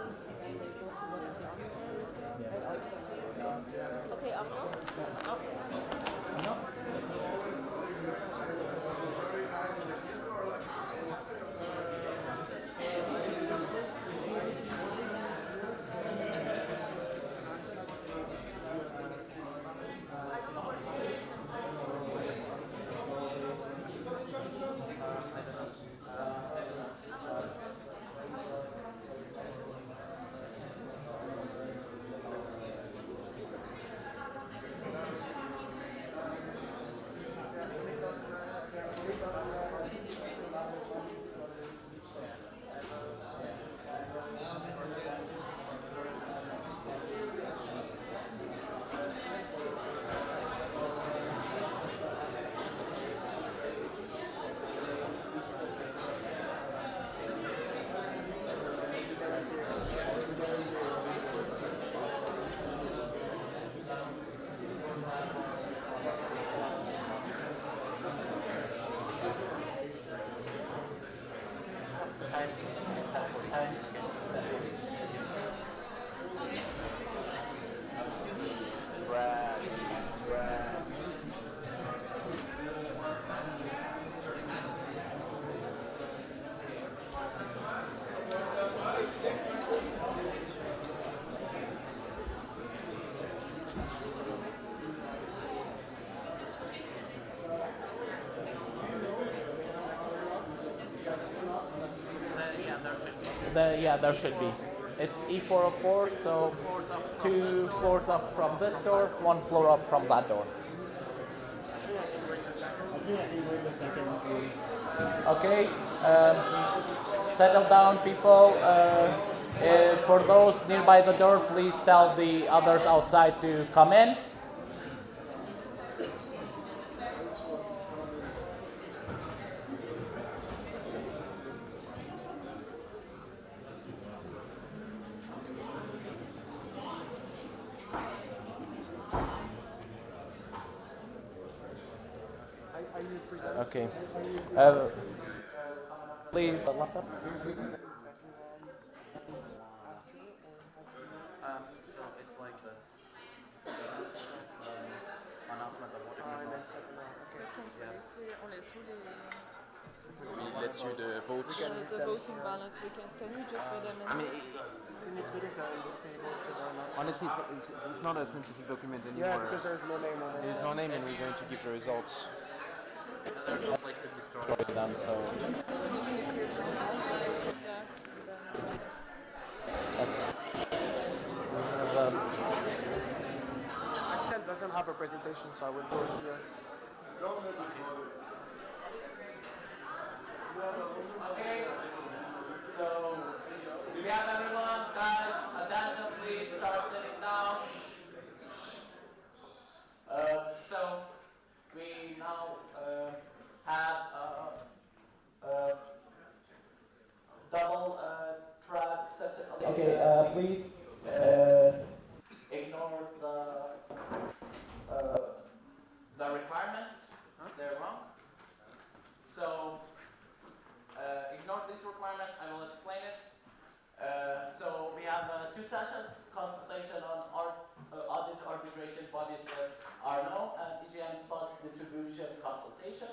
Yeah, there should be. It's E404, so 2 floors up from this door, 1 floor up from that door. Okay, settle down, people. For those nearby the door, please tell the others outside to come in. Okay. Please. So it's like this. Announcement of what it is. On laisse où les... It lets you the vote. The voting balance we can you just put them in? I mean, it's better to in this table so they're not. Honestly, it's not a sensitive document anymore. Yeah, because there's no name on it. There's no name, and we're going to give the results. There's no place to destroy them, so Excel doesn't have a presentation, so I will go here. Okay, so do we have everyone? Guys, attention please, start sitting down. So we now have a double track section. Okay, please ignore the requirements. They're wrong. So ignore these requirements. I will explain it. So we have 2 sessions: consultation on audit arbitration bodies with Arno and EGM spots distribution consultation.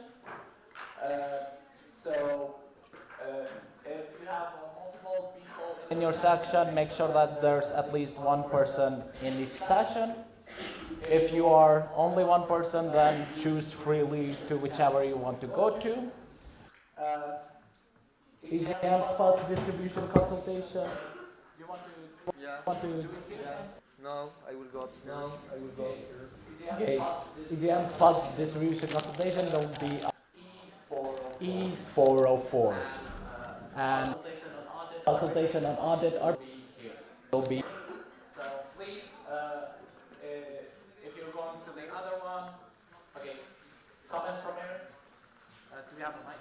If you have multiple people in your section, make sure that there's at least 1 person in each session. If you are only 1 person, then choose freely to whichever you want to go to. EGM spots distribution consultation. You want to? Yeah. No, I will go upstairs. Okay. EGM spots distribution consultation will be E404. And consultation on audit will be. So please, if you're going to the other one, okay, comment from here. Do we have a mic?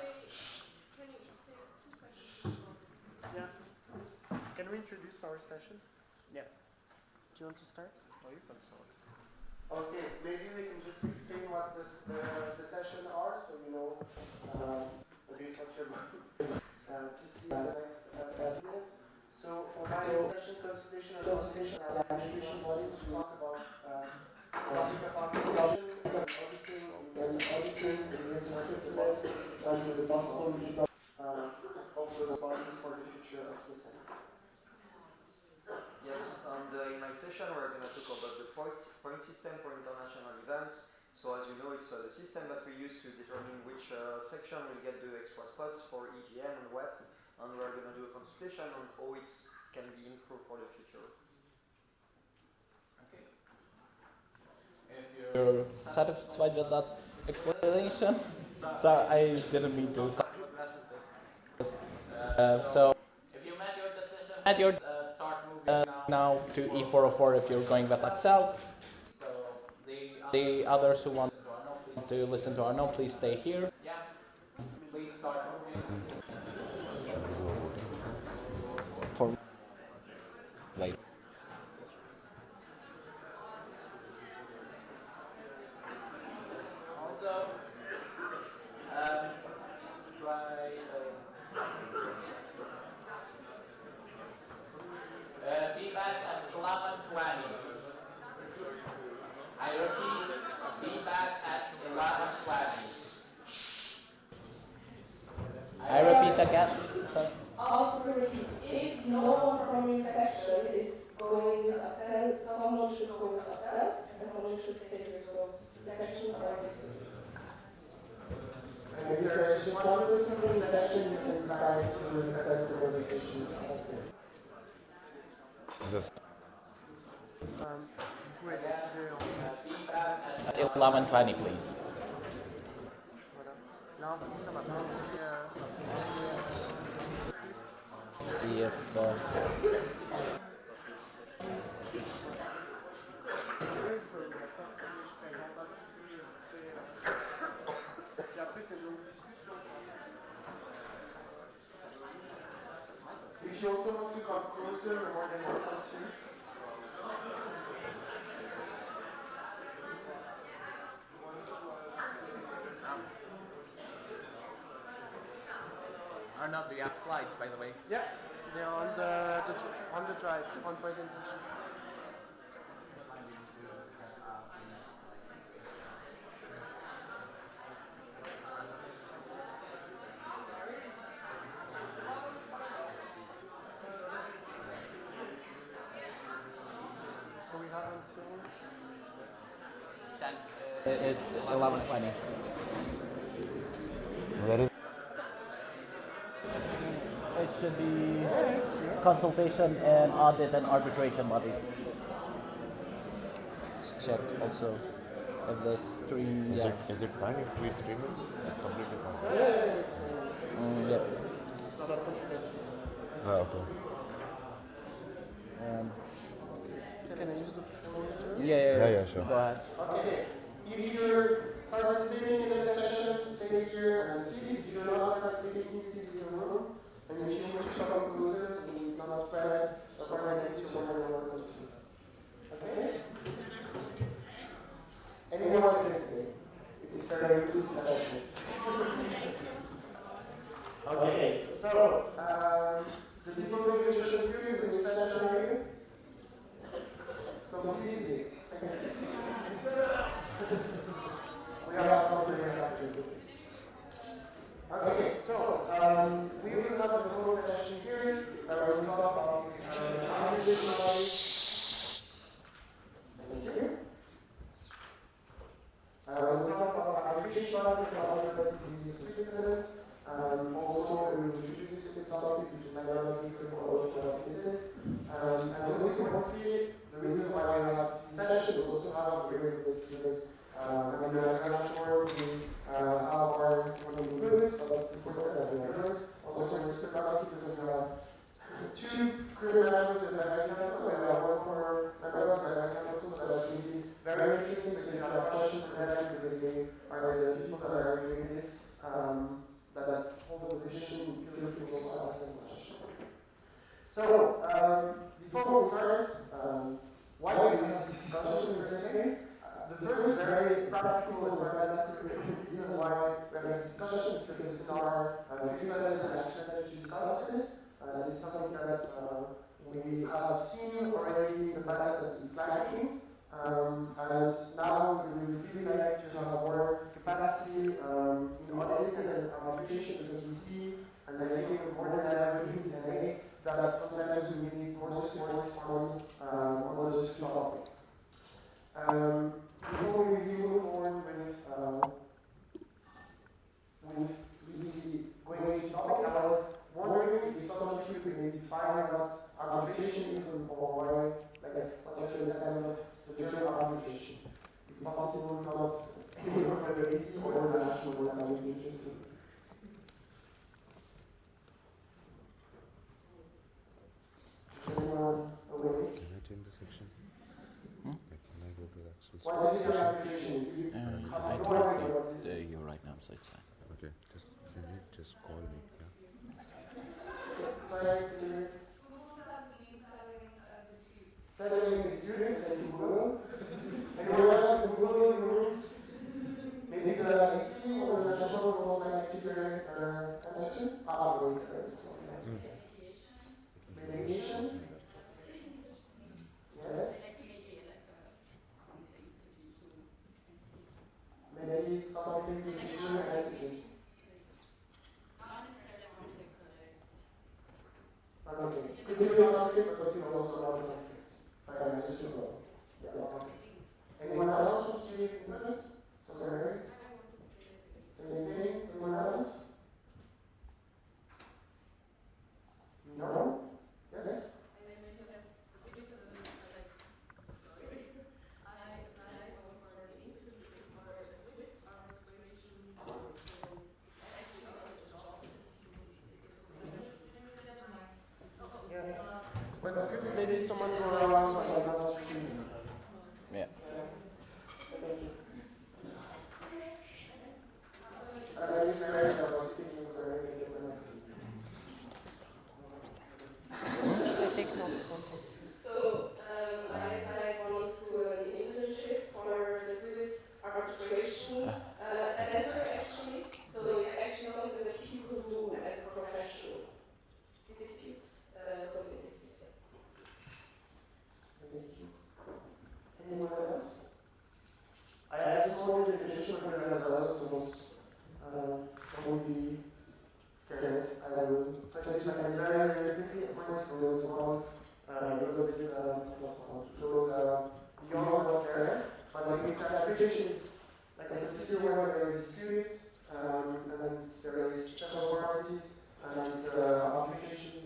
Yeah. Can we introduce our session? Yeah. Do you want to start? Oh, you can start. Okay, maybe we can just explain what the session are, so you know maybe what you're to see in the next minutes. So for my session, consultation and arbitration bodies, we talk about topic of arbitration and auditing in Switzerland and the possible of those bodies for the future of ESN. Yes, and in my session we're going to talk about the point system for international events. So as you know, it's the system that we use to determine which section will get the extra spots for EGM and web, and we're going to do a consultation on how it can be improved for the future. Okay. If you're satisfied with that explanation, so I didn't mean to. So if you met your decision, start moving now to E404 if you're going with Excel. So the others who want to listen to Arno, please stay here. Yeah. Please start moving. For later. Also, try. Be back at 11:20. I repeat, be back at 11:20. I repeat again. Also repeat, if no one from your section is going with Excel, someone should go with Excel and someone should stay here. So the sections are different. if there's just one person from the section, you can decide to send the presentation. Yes. At 11:20, please. See if If you also want to come closer, you're more than welcome to. Or not, do you have slides, by the way? Yeah, they're on the drive, on presentations. So we have until It's 11:20. Where is It should be consultation and audit and arbitration bodies. let's check also if the stream. Yeah. is it fine if we stream it? It's completely fine. Yeah. it's not confidential. Ah, okay. Can I use the monitor? Yeah, Sure. Go ahead. Okay. If you're participating in the session, stay here and see. If you're not participating, please leave the room. And if you need to come closer, so it's not spread, or like this, you're more than welcome to. Okay? Anyone can stay. It's a very inclusive session. Okay, so, the people doing the session here is in stationary. So please, we are complimenting after this. Okay, so we will have a small session here where we will talk about arbitration bodies. Thank you. We'll talk about arbitration bodies and other universities in Switzerland. Also, we will introduce you to the topic, which is minority critical of businesses. And most importantly, the reason why we have this session is also have a very good students. And we are trying to work with our groups, so that's important that we are groups. Also, we're super lucky because we have two career managers at the advisory council, and we have one for members of the advisory council, so that will be very interesting. So you have questions for them because they are the people that are doing this, that hold the position. Feel free to also ask them questions. So, before we start, why do we have this discussion in the first place? The first very practical and pragmatic reason why we have this discussion is because in our newsletter and action that we discussed this. This is something that we have seen already in the past that it's lacking. And now we would really like to have more capacity in auditing and arbitration because we see, and I think more than ever in this day, that sometimes we need more support on those two topics. Before we move forward with going into the topic, I was wondering if some of you could define what arbitration is or why, what's your understanding of the term arbitration. If possible, not anywhere from the AC or the national arbitration system. Is anyone awake? Can I change the section? Can I go to the actual What is your arbitration? You I have no don't idea what know this is. you right now, so it's fine. Okay, can you just call me? Yeah. Sorry, settling dispute, like in Google. Anyone else in Google in the room? Maybe the IC or the national will like to their attention? Wait, this one. Mediation? Yes? Maybe something to two entities. Okay. Could be a topic, but could also not a topic. Financial super. Yeah, okay. Anyone else wants to give input? So, Mary? Same thing? Anyone else? But could maybe someone go around so I don't have to... Yeah. Thank you. I'm afraid I was speaking, so I can get them. So, I applied once to an internship for the Swiss arbitration center, actually. So it's actually something that people do as a professional. Disputes, solving disputes. Thank you. Anyone else? I have a small definition for you as well, so don't be scared. I will try to define very quickly. Of course, it goes beyond what's there. But arbitration is like a procedure where there is dispute, and then there is several parties, and arbitration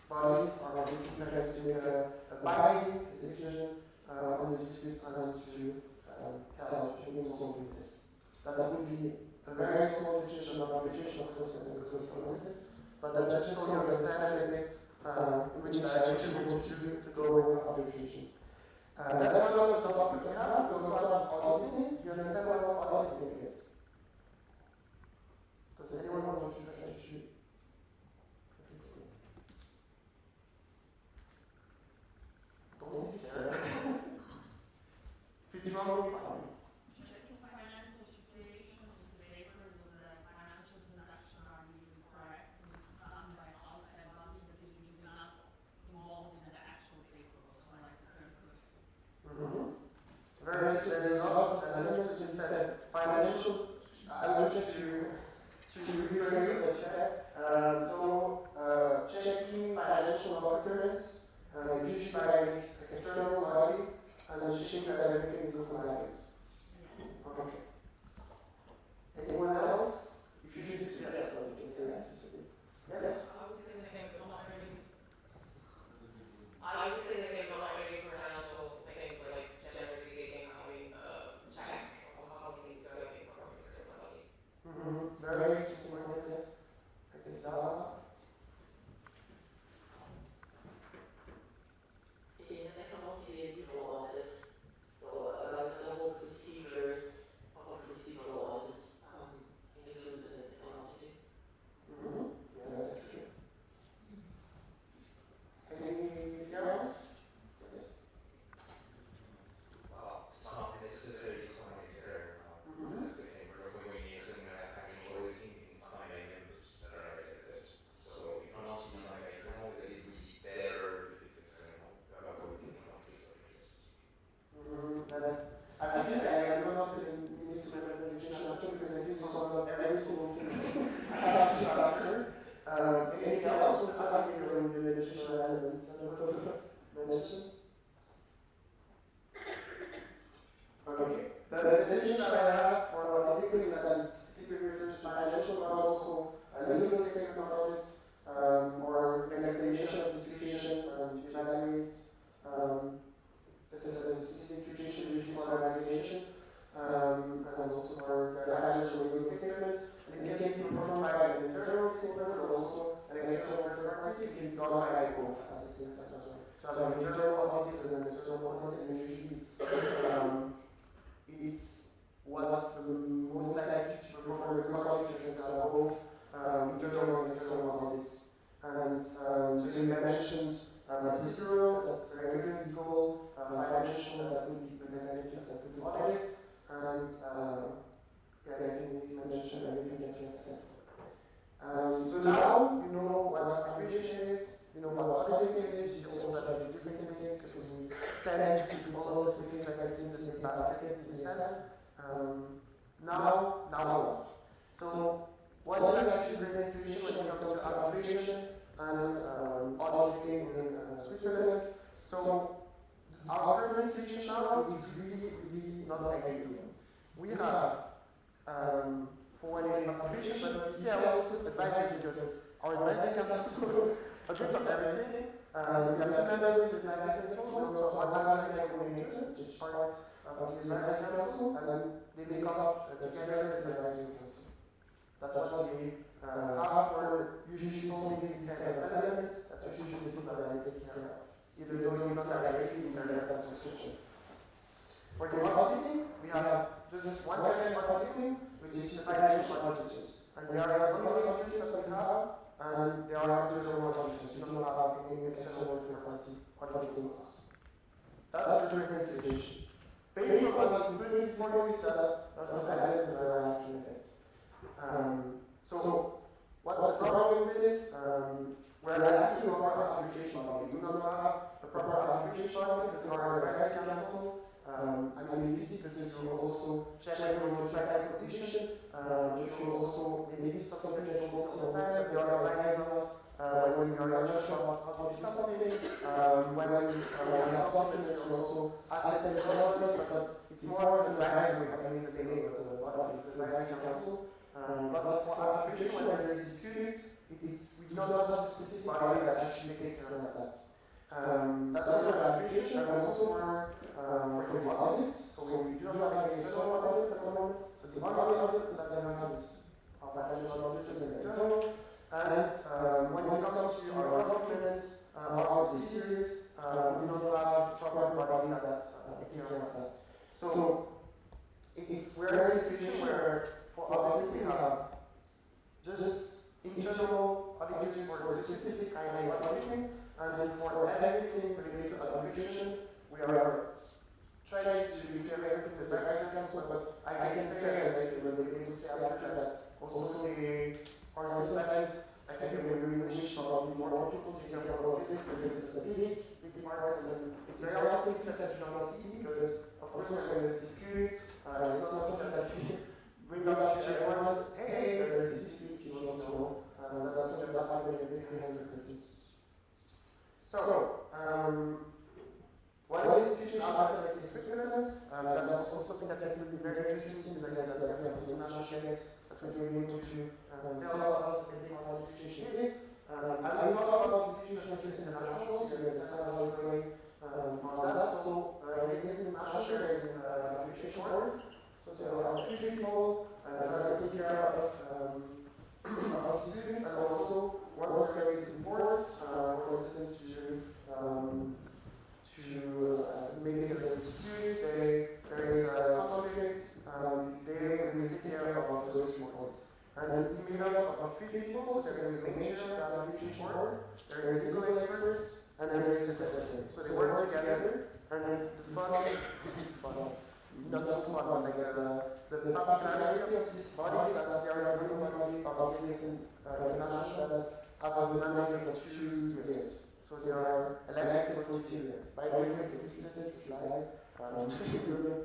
bodies are basically trying to make a binding decision on the dispute and to help in solving this. That would be a very small definition of arbitration, of course, and it goes for this, but that just so you understand a bit in which direction we want to go with arbitration. That's one of the topics we have. We also have auditing. Do you understand what auditing is? Does anyone want to try to explain? Don't be scared. If it's wrong, it's fine. Checking financial situation of the papers of the financial transaction are usually correct and it's done by an outside body that is usually not involved in the actual paper, so like the third person. There's a lot of elements, as you said, financial. I want you to rephrase what you said. Checking financial documents, usually by an external body, and checking that everything is in compliance. Okay. Anyone else? If you choose to yes, well, you can say yes. Yes? I would say the same, but not really. I would say the same, but not really for financial things, but like generally speaking, having a check on how things go from an external body. Very interesting points. Thanks, Zala. Yes, I can also be a legal audit. So about the whole procedures of a procedural audit included in auditing. Yeah, that's true. Anything else? Yes. Well, it's not necessarily something external. That's the thing. Because when you're sitting at financial auditing, it's not many members that are related. So you can also be like internal, that it would be better if it's external. About auditing conflicts of interest. I think I am not need to make a definition of things because I think it's not every single thing I have to after. Anything else? I think you're in the additional elements that I mentioned. Okay. The definition that I have for auditing is that it's typically refers to financial, but also legal statement components or an examination of the situation to evaluate this is a specific situation usually for an organization and also for the financial legal statements. And it can be performed by an internal stakeholder or also an external third party. It can be done by both at the same time as well. So I have an internal audit and an external audit, and usually it's what's the most likely to perform the contributions that are both internal and external audits. And so you mentioned procedural, that's regular legal, financial, that would be the negatives that would be audit, and yeah, I think we mentioned everything that you have said. So now you know what arbitration is, you know what auditing is, you see also that it's different things because we tend to keep all of the things like this in the same basket, as you said. Now what? So what is actually the situation when it comes to arbitration and auditing in Switzerland? So our current situation now is really not ideal. We have for one is arbitration, but you see I also advisory because our advisory council knows a bit of everything. We have two members of the advisory council, we also have one academic coordinator, which is part of the advisory council, and then they make up together the advisory council. That's what we have for usually solving these kind of elements. That's usually the people that I did. taken care of, even though it's not directly in their license restriction. For the auditing, we have just one kind of auditing, which is the financial auditors. And they are the only auditors that we have, and they are internal auditors. We don't have any external third party auditing us. That's the current situation. Based on what we put before you, there are some elements that are lacking in it. So, what's the problem with this? We're lacking a proper arbitration body. We do not have a proper arbitration body because there are advisory council. And you see because you also check your track acquisition, you also maybe something that you won't see all the time, they are advising us when we are not sure how to do something, when we have documents, you also ask them to help us, but it's more of an advisory, I mean, it's the name of the body, it's the advisory council. But for arbitration, when there is a dispute, we do not have a specific body that actually takes care of that. That's also for arbitration and also for the audit. So we do not have an external audit at the moment. So the only audit that we have is our financial auditors and internal. And when it comes to our documents, our procedures, we do not have proper bodies that take care of that. So we're in a situation where for auditing we have just internal auditors for specific kind of auditing. And for everything related to arbitration, we are trying to declare everything to the advisory council, but I can say, and I will be able to say after that, also they are sometimes, I think they will really wish probably more people to care about this, because it's a big part, and it's very often things that you don't see, because of course when there's a dispute, it's not something that you bring up to everyone, hey, there's a dispute, you don't know, that's something that happened in the big behind the curtains. So, one institution outside of Switzerland, that's also something that will be very interesting because I said that we have some international guests that will be able to tell us anything what the situation is. I will talk about the situation of international, so you understand how it's going on that. So, in this international, there is an arbitration board. So there are three people that are taking care of disputes, and also once there is support, for instance, to maybe there's a dispute, there is a conflict, they will take care of those reports. And it's made up of three people, so there is the main chair of the arbitration board, there is the legal experts, and then there is the secretary. So they work together, and then the fun, not so fun, but like the particularity of this body is that they are the only body of ESN international that have a mandate for 2 years. So they are elected for 2 years. By the way, if you listen to July,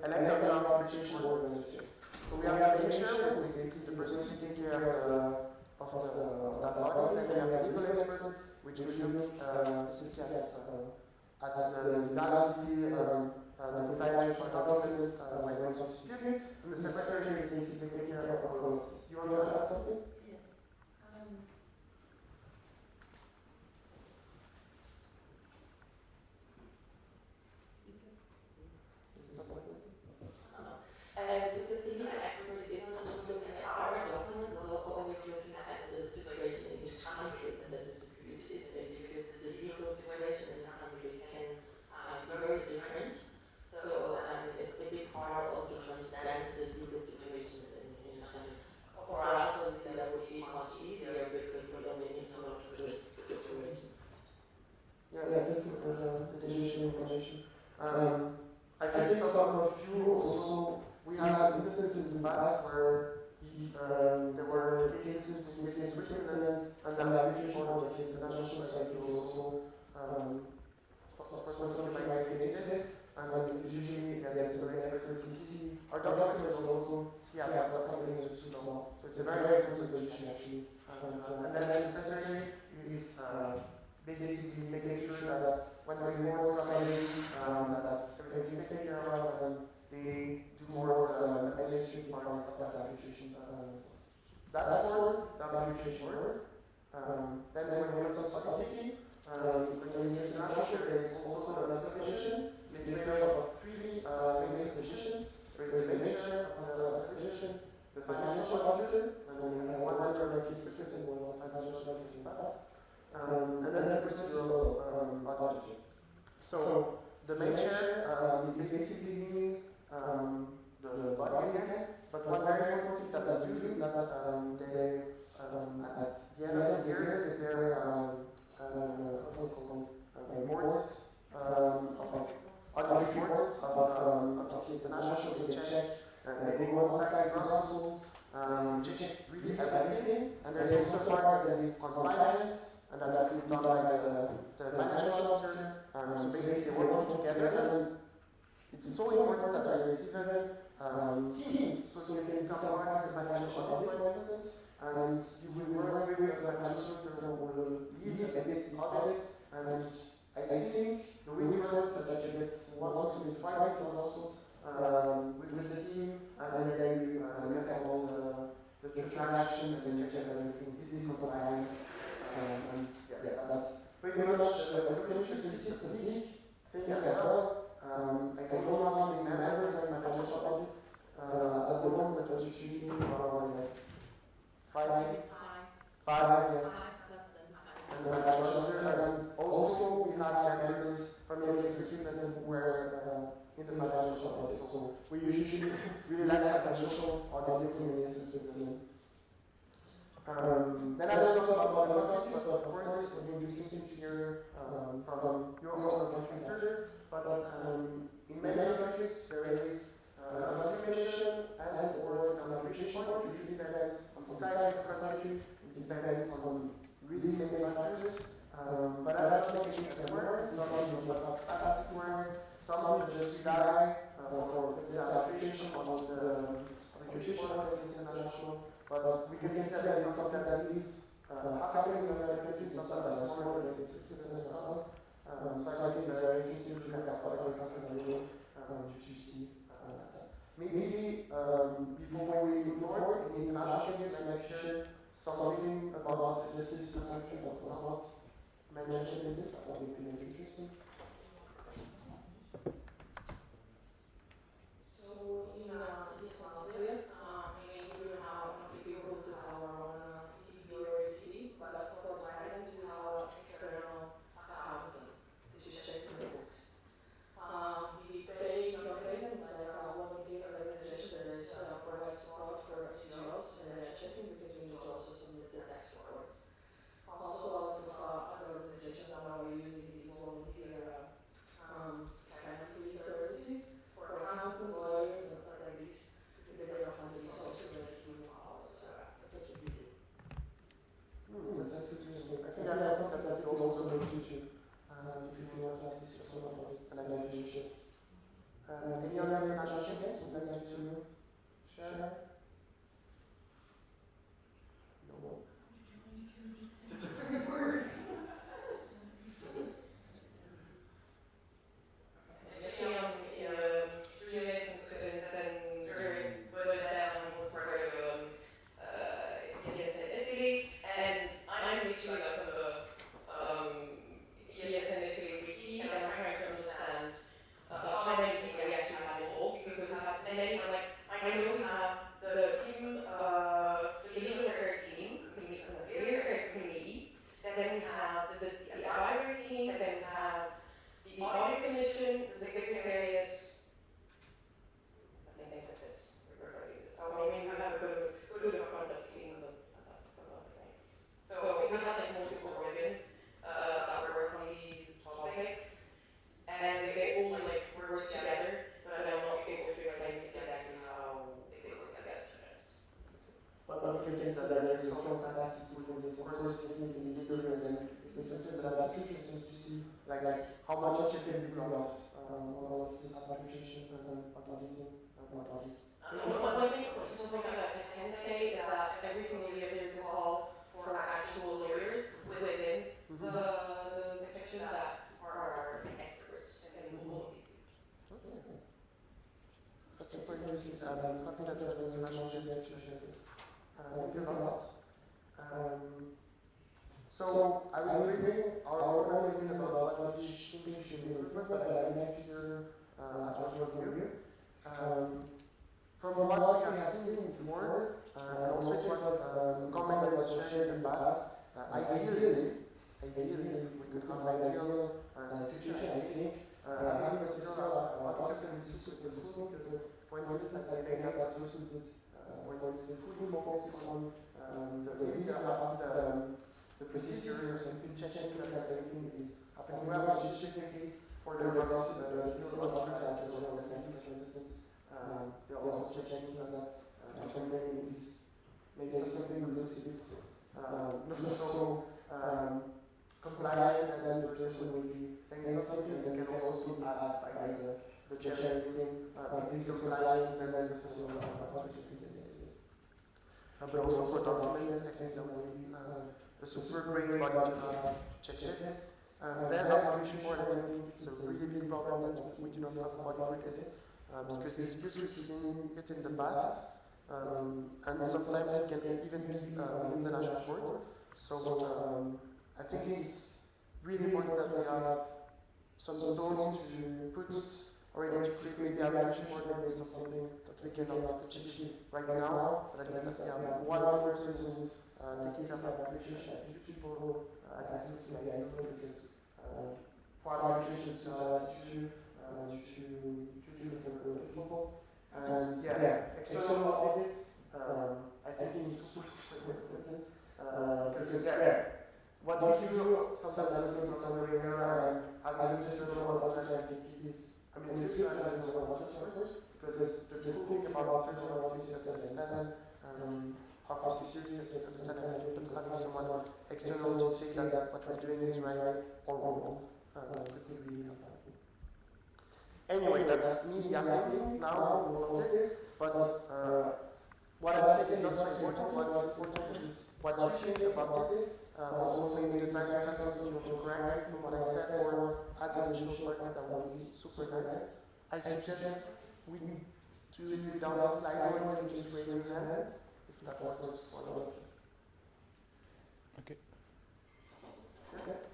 elected the arbitration board this year. So we have the main chair, who is basically the person taking care of that body. Then we have the legal expert, which will look specifically at the legality, the compliance with documents when it comes to disputes. And the secretary is basically taking care of all of this. You want to add something? Yes. Because the legal expert is not just looking at our documents, it's also always looking at the situation in each country that the dispute is in, because the legal situation in the countries can be very different. So it's a big part also to understand the legal situations in each country. For us, obviously, that would be much easier because we only need to know the situation. Yeah, thank you for the additional information. I think some of you also, we had instances in the past where there were cases within Switzerland and the arbitration board of the International Society was also for something like this, and usually as the legal expert we see our documents will also see what's happening in Swiss law. So it's a very important position actually. And then the secretary is basically making sure that when the reports come in, that everything is taken care of, and they do more of the administrative part of that arbitration. That's for the arbitration board. Then when it comes to auditing, when there is international, there is also another position. It's made up of three main positions. There is the main chair of the position, the financial auditor, and then we have one member that is Switzerland was a financial auditor in the past. And then the procedural budget. So the main chair is basically doing the body again, but one very important thing that they do is that they, at the end of the year, they prepare what's it called? Reports, audit reports of the international, so they check, they go on site in Brussels, check really everything, and there's also a part that is on finance, and that will be done by the financial auditor. So basically they work all together, and it's so important that there is even teams, so you can become part of the financial audit, for instance, and you will work with the financial auditor who will lead this audit, and I think the way it works is that you get once or twice in Brussels with the team, and then you look at all the transactions and check everything is in compliance. And yeah, that's pretty much the commission sits a big thing as well. I don't know how many members are in financial audit at the moment, but it's usually around like five, yeah. And the financial auditor, and also we had members from ESN Switzerland who were in the financial audit. So we usually really like financial auditing in ESN Switzerland. Then I will talk about other countries, but of course it's interesting to hear from your own country further. But in many countries there is a commission and or an arbitration court. It really depends on the size of the country. It depends on really many factors. But that's not the case everywhere. Some you have capacity work, some you just rely for let's say arbitration on the arbitration court, let's say international. But we can see that it's something that is happening in other countries, some that are smaller, let's say Switzerland as well. So I think it's very interesting to look at what other countries are doing to see that. Maybe before we move forward, in the international case, I might share something about the specific country that was not mentioned in this. That would be interesting. So in this Latvia, we have people to our own EBRC, but for the items we have external accountant to just check the books. We pay non-payments like one big organization that is provide support for NGOs and they're checking because we need to also submit the tax reports. Also a lot of other organizations are now using these volunteer kind of free services for accountants, lawyers and stuff like this. They don't have the resources that they do now, so that's what we do. That's interesting. I think that's something that you also look into if you want to assist or someone else and I think you should. Any other international cases you'd like to share? No. How much it can be brought about this arbitration and auditing and audits. One thing I can say is that every single year there's a call for actual lawyers within the section that are experts in all of these things. That's super interesting. I'm happy that you have international guests to share this. Thank you a lot. So I will bring our own opinion about what we think should be improved, but I'd like to hear as well from you. From what we have seen before, and also it was a comment that was shared in the past, ideally, if we could have an ideal situation, I think having procedural architecture is super useful because, for instance, at the data person did, for instance, fully focus on the procedures or simply checking that everything is happening well, which is the case for the procedural architecture, for instance. They're also checking that something is maybe something looks not so compliant, and then the person will be saying something, and they can also be asked by the chair team, is it compliant, and then the person will automatically say this. But also for documents, I think that will be a super great body to have to check this. Then application board, I think it's a really big problem that we do not have a body for this, because disputes we've seen it in the past, and sometimes it can even be within the national court. So I think it's really important that we have some stones to put already to create maybe arbitration board, maybe something that we cannot achieve right now, but at least that we have one person who's taking care of arbitration, and two people at least with the idea, because for arbitration to have issue two different people. And yeah, external audits, I think is super important, because what we do sometimes we talk on the regular, and having this external auditors, I think is, I mean, it's good to have internal auditors, because the cool thing about internal auditors is that they understand our procedures, they understand everything, but having someone external to say that what we're doing is right or wrong could be really helpful. Anyway, that's me yapping now with all of this, but what I'm saying is not so important. What's important is what you think about this. Also, maybe the advice you have something you want to correct from what I said, or add additional parts that would be super nice. I suggest we do it without the slide, or you can just raise your hand if that works for all of you. Okay. Yes?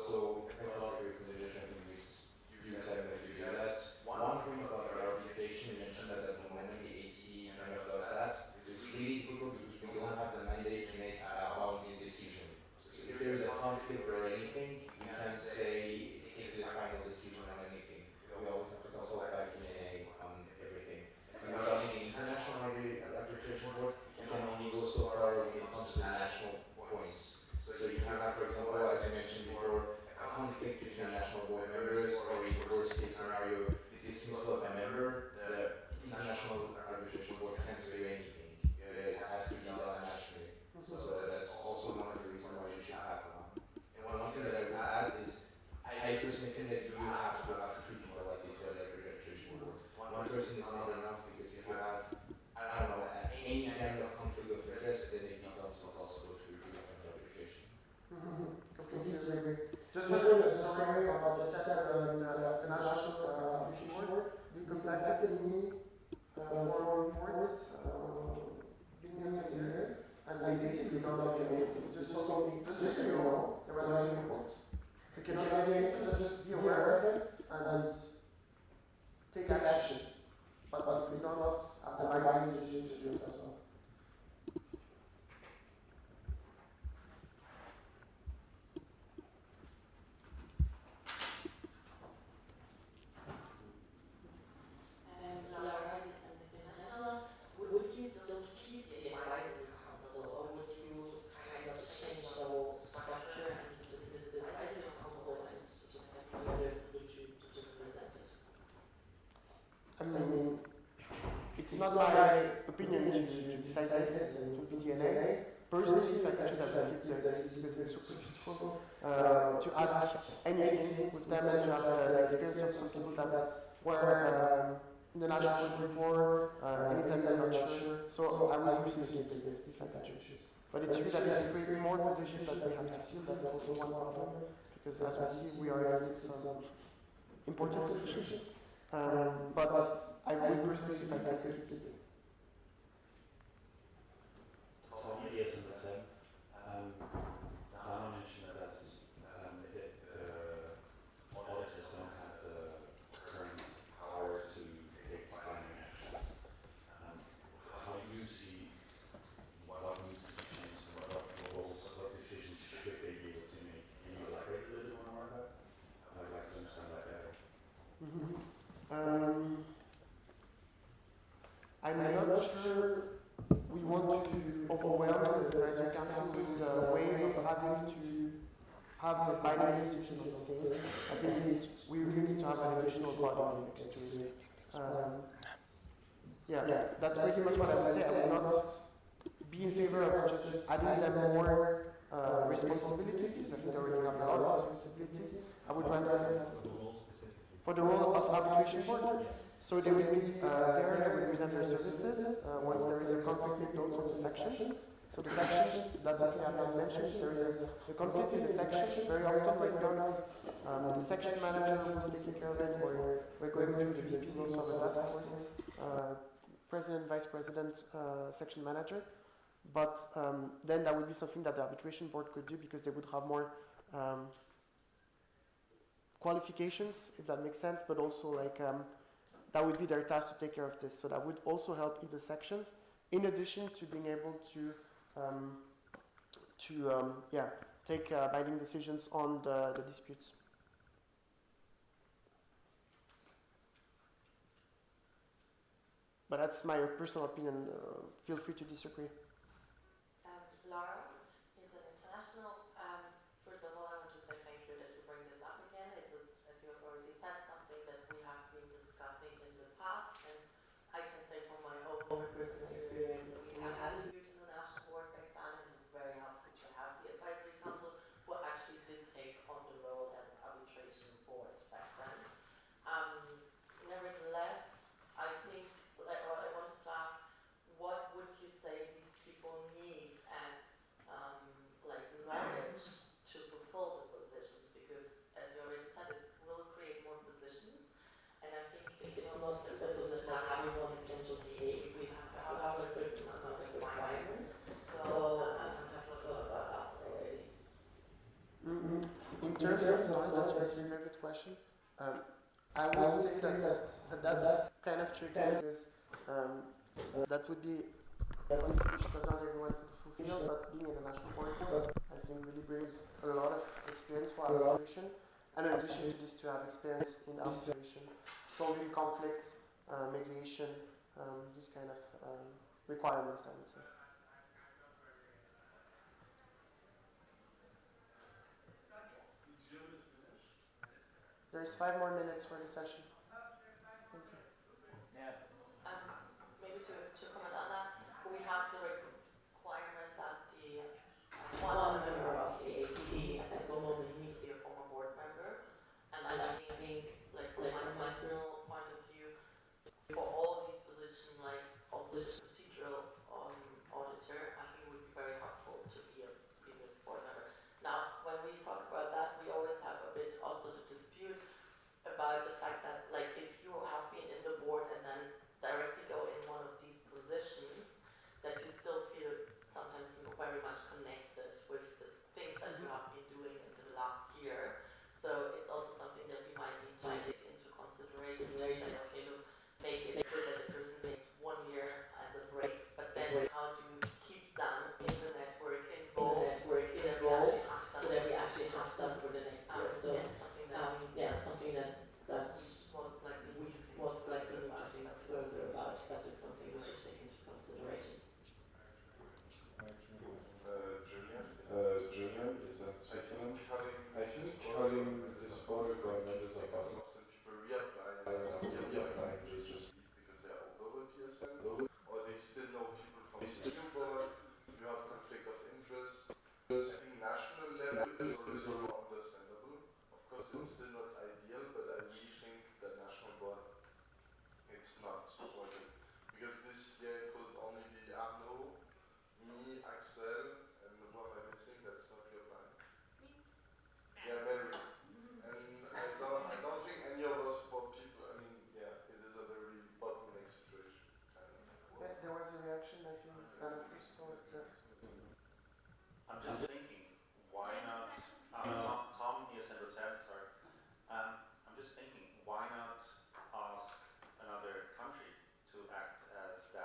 So thanks a lot for your presentation. I think it's you time that you do that. One thing about the arbitration, you mentioned that at the moment the AC kind of does that. It's really difficult because we don't have the mandate to make a binding decision. So if there is a conflict or anything, you can't say take the final decision on anything. We always have to consult back ENA on everything. And regarding the international arbitration board, you can only go so far when it comes to the national points. So you can have, for example, as you mentioned before, a conflict between national board members, or in the worst case scenario, dismissal of a member. The international arbitration board can't do anything. It has to be done nationally. So that's also one of the reasons why you should have one. And one thing that I would add is, I personally think that you have to have three people like this for the arbitration board. One person is not enough, because if you have, I don't know, any kind of conflict of interest, then it becomes impossible to do an arbitration. Completely agree. Just to tell you a story about the National Arbitration Board, they contacted me for reports beginning of the year, and basically they don't do anything. Just told me, just so you know, there was no report. They cannot do anything, just be aware of it and take actions. But we don't have the binding decision to do it as well. Would you still keep the advisory council, or would you kind of change the whole structure and just dismiss the advisory council and just have the others, would you just present it? I mean, it's not my opinion to decide this in PTNA. Personally, if I could choose, I would keep the exit because it's super useful to ask anything with them and to have the experience of some people that were in the national board before, anytime they're not sure. So I would personally keep it if I could choose. But it's true that it creates more position that we have to fill. That's also one problem, because as we see, we are missing some important positions. But I would personally, if I could, keep it. ESN, Dana mentioned that if auditors don't have the current power to take binding actions, how do you sure we want to overwhelm the advisory council with the wave of having to have a binding decision on things. I think we really need to have an additional body next to it. Yeah, that's pretty much what I would say. I would not be in favor of just adding them more responsibilities, because I think they already have a lot of responsibilities. I would rather have this. For the role of arbitration board, so they would be there, they would present their services. Once there is a conflict, maybe also in the sections. So the sections, that's something I've not mentioned. If there is a conflict in the section, very often right now it's the section manager who's taking care of it, or we're going through the VP, we also have a task force, president, vice president, section manager. But then that would be something that the arbitration board could do, because they would have more qualifications, if that makes sense, but also like that would be their task to take care of this. So that would also help in the sections, in addition to being able to take binding decisions on the disputes. But that's my personal opinion. Feel free to disagree. Laura is an international. First of all, I want to say thank you that you bring this up again. This is, as you have already said, something that we have been discussing in the past, and I can say from my own personal experience that we have had a dispute in the national board back then, and it was very helpful to have the advisory council who actually did take on the role as arbitration board back then. Nevertheless, I think, I wanted to ask, what would you say these people need as knowledge to fulfill the positions? Because as you already said, it will create more positions, and I think it's not the position that everyone can just say we have a certain amount of requirements. So I have not thought about that already. In terms of time, that's a very good question. I would say that's kind of tricky, because that would be qualifications that not everyone could fulfill, but being in a national board, I think really brings a lot of experience for arbitration, and in addition to this, to have experience in arbitration, solving conflicts, mediation, these kind of requirements, I would say. There's 5 more minutes for the session. Thank you. Yeah. Maybe to comment on that, we have the requirement that the one member of the AC at the moment needs to be a former board member, and I think, like from my personal point of view, for all these positions, like also the procedural auditor, I think it would be very helpful to be a previous board member. Now, when we talk about that, we always have a bit also the dispute about the fact that, like, if you have been in the board and then directly go in one of these positions, that you still feel sometimes very much connected with the things that you have been doing in the last year. So it's also something that we might need to take into consideration. Say, okay, look, maybe it's good that the person takes 1 year as a break, but then how do you keep them in the network, involved, so that we actually have stuff for the next year. So something that most likely we need to think further about, but it's something we should take into consideration. Julian is in Switzerland. I think cutting this border government is about often people reapplying just because they are over with ESN, or they still know people from the EU board. You have conflict of interest. I think national level is already more understandable. Of course, it's still not ideal, but I really think that national board, it's not worth it. Because this year it could only be Arnaud, me, Axel, and who am I missing? That's not your plan. Yeah, Mary. And I don't think any of us for people, I mean, yeah, it is a very bottleneck situation, kind of. Yeah, there was a reaction, I think, kind of towards the... I'm just thinking, why not, Tom, ESN Luzern, sorry. I'm just thinking, why not ask another country to act as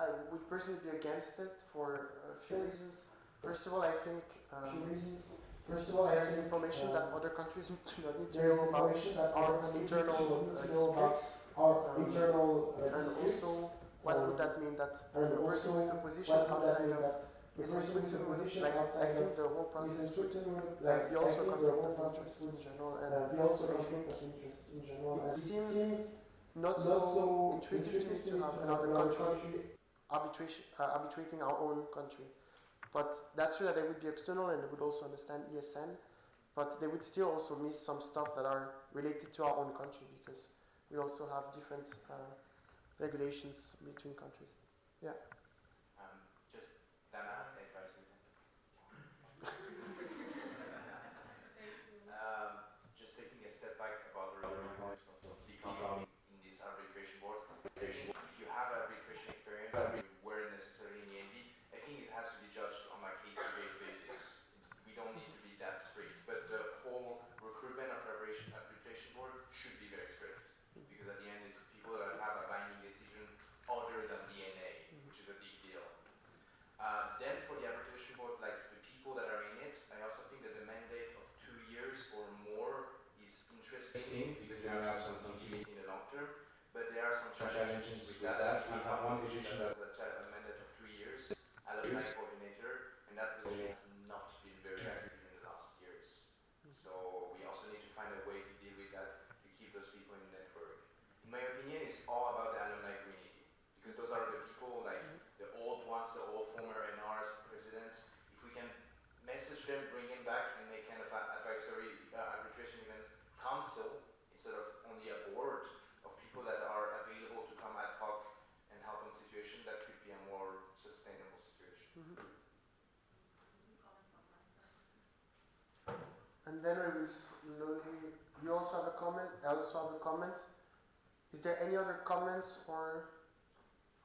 I would personally be against it for a few reasons. First of all, I think there's information that other countries do not need to know about our internal disputes. And also, what would that mean? That a person with a position outside of ESN Switzerland would, like, I think the whole process would be also a conflict of interest in general. And I think it seems not so intuitive to me to have another country arbitrating our own country. But that's true that they would be external and they would also understand ESN, but they would still also miss some stuff that are related to our own country because we also have different regulations between countries. Yeah. Just danach etwas. Just taking a step back about the requirements of becoming in this arbitration board. If you have arbitration experience, you weren't necessarily in the NB, I think it has to be judged on a case-to-case basis. We don't need to be that strict, but the whole recruitment of arbitration board should be very strict because at the end it's people that have a binding decision other than DNA, which is a big deal. Then for the arbitration board, like the people that are in it, I also think that the mandate of 2 years or more is interesting because you have some continuity in the long term, but there are some challenges with that. We have one position that has a mandate of 3 years, alumni coordinator, and that position has not been very active in the last years. So we also need to find a way to deal with that to keep those people in the network. In my opinion, it's all about the alumni community because those are the people like the old ones, the old former NRs, presidents. If we can message them, bring them back, and make kind of an advisory arbitration even council instead of only a board of people that are available to come ad hoc and help in situation, that could be a more sustainable situation. And then I will slowly. You also have a comment. I also have a comment. Is there any other comments or?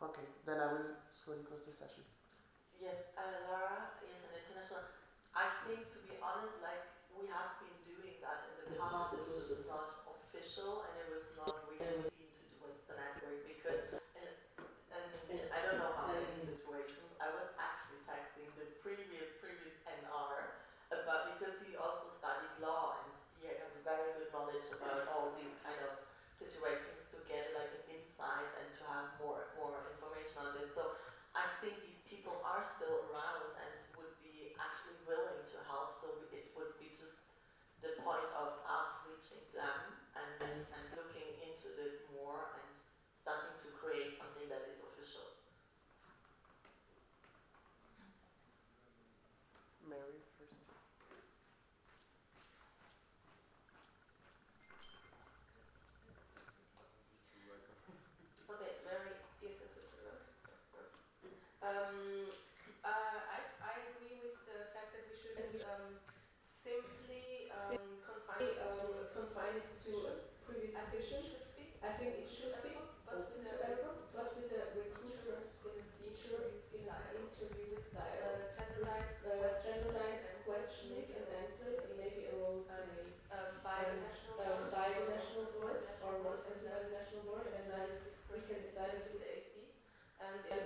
Okay, then I will slowly close the session. Yes, Laura is an international. I think, to be honest, like we have been doing that in the past. It was not official and it was not really seen to do with the network because, and I don't know how many situations I was actually texting the previous NR about because he also studied law and he has very good knowledge about all these kind of situations to get like an insight and to have more information on this. So I think these people are still around and would be actually willing to help. So it would be just the point of us reaching them and looking into this more and starting to create something that is official. Mary first. Okay, Mary, ESN Switzerland. I agree with the fact that we shouldn't simply confine it to a previous position. I think it should be, but with the recruitment procedure, interviews, standardized questions and answers, and maybe a role play by the national board or one from the national board, and then we can decide if it's AC, and we can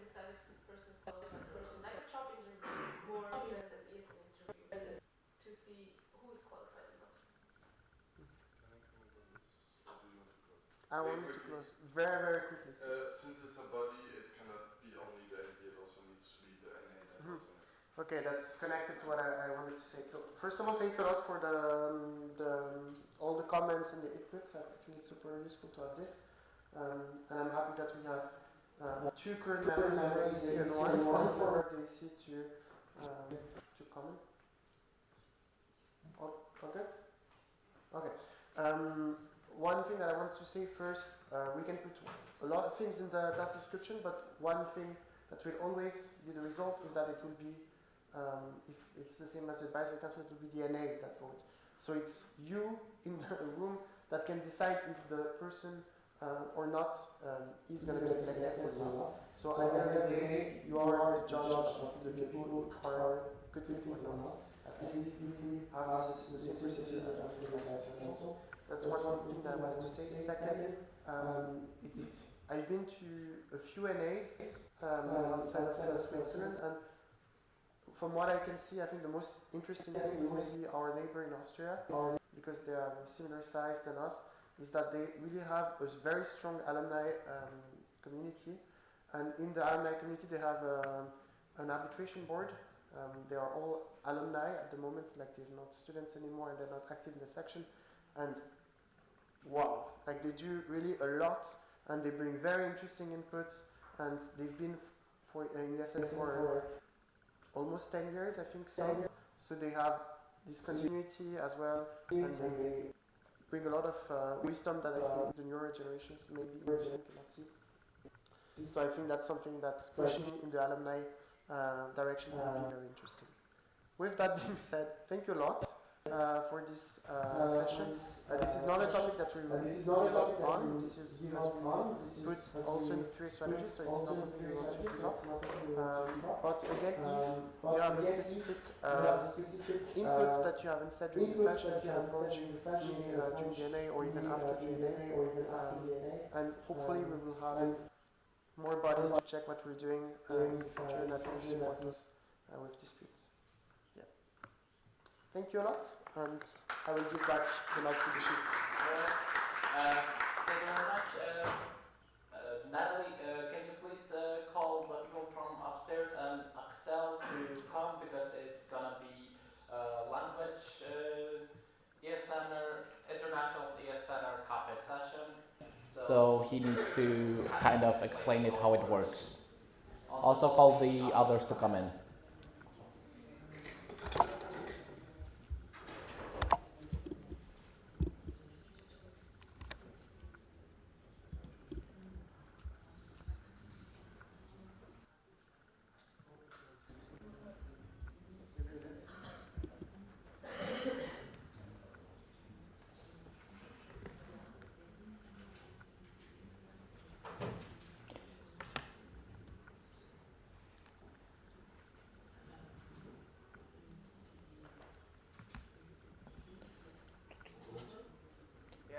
decide if this person is qualified or not. Like a job interview more than an ESN interview, to see who is qualified or not. I want you to close very, very quickly. Since it's a body, it cannot be only the NB, it also needs to be the NA that goes in it. Okay, that's connected to what I wanted to say. So first of all, thank you a lot for all the comments and the inputs. I think it's super useful to have this. And I'm happy that we have 2 current members of the AC and one for the AC to comment. Okay? Okay. One thing that I wanted to say first, we can put a lot of things in the task description, but one thing that will always be the result is that it will be, if it's the same as the advisory council, it will be DNA that vote. So it's you in the room that can decide if the person or not is going to get elected or not. So at the end of the day, you are the judge of the people who are good with it or not. At least if we have the same perception as well. That's one thing that I wanted to say. Second, I I've been to a few NAs outside of Switzerland, and from what I can see, I think the most interesting thing is maybe our neighbor in Austria, because they are similar size than us, is that they really have a very strong alumni community, and in the alumni community they have an arbitration board. They are all alumni at the moment, like they're not students anymore and they're not active in the section, and wow, like they do really a lot, and they bring very interesting inputs, and they've been in ESN for almost 10 years, I think so. So they have this continuity as well, and they bring a lot of wisdom that I think the newer generations maybe cannot see. So I think that's something that's pushing in the alumni direction will be very interesting. With that being said, thank you a lot for this session. This is not a topic that we will give up on. This is because we put also in 3 strategies, so it's not something we want to give up. But again, if you have a specific input that you haven't said during the session, you can approach me during the NA or even after the NA. And hopefully we will have more bodies to check what we're doing in the future and that will support us with disputes. Yeah. Thank you a lot, and I will give back the mic to the sheep. Thank you very much. Natalie, can you please call the people from upstairs and Axel to come, because it's gonna be language ESN International ESN cafe session. So he needs to kind of explain it how it works. Also call the others to come in.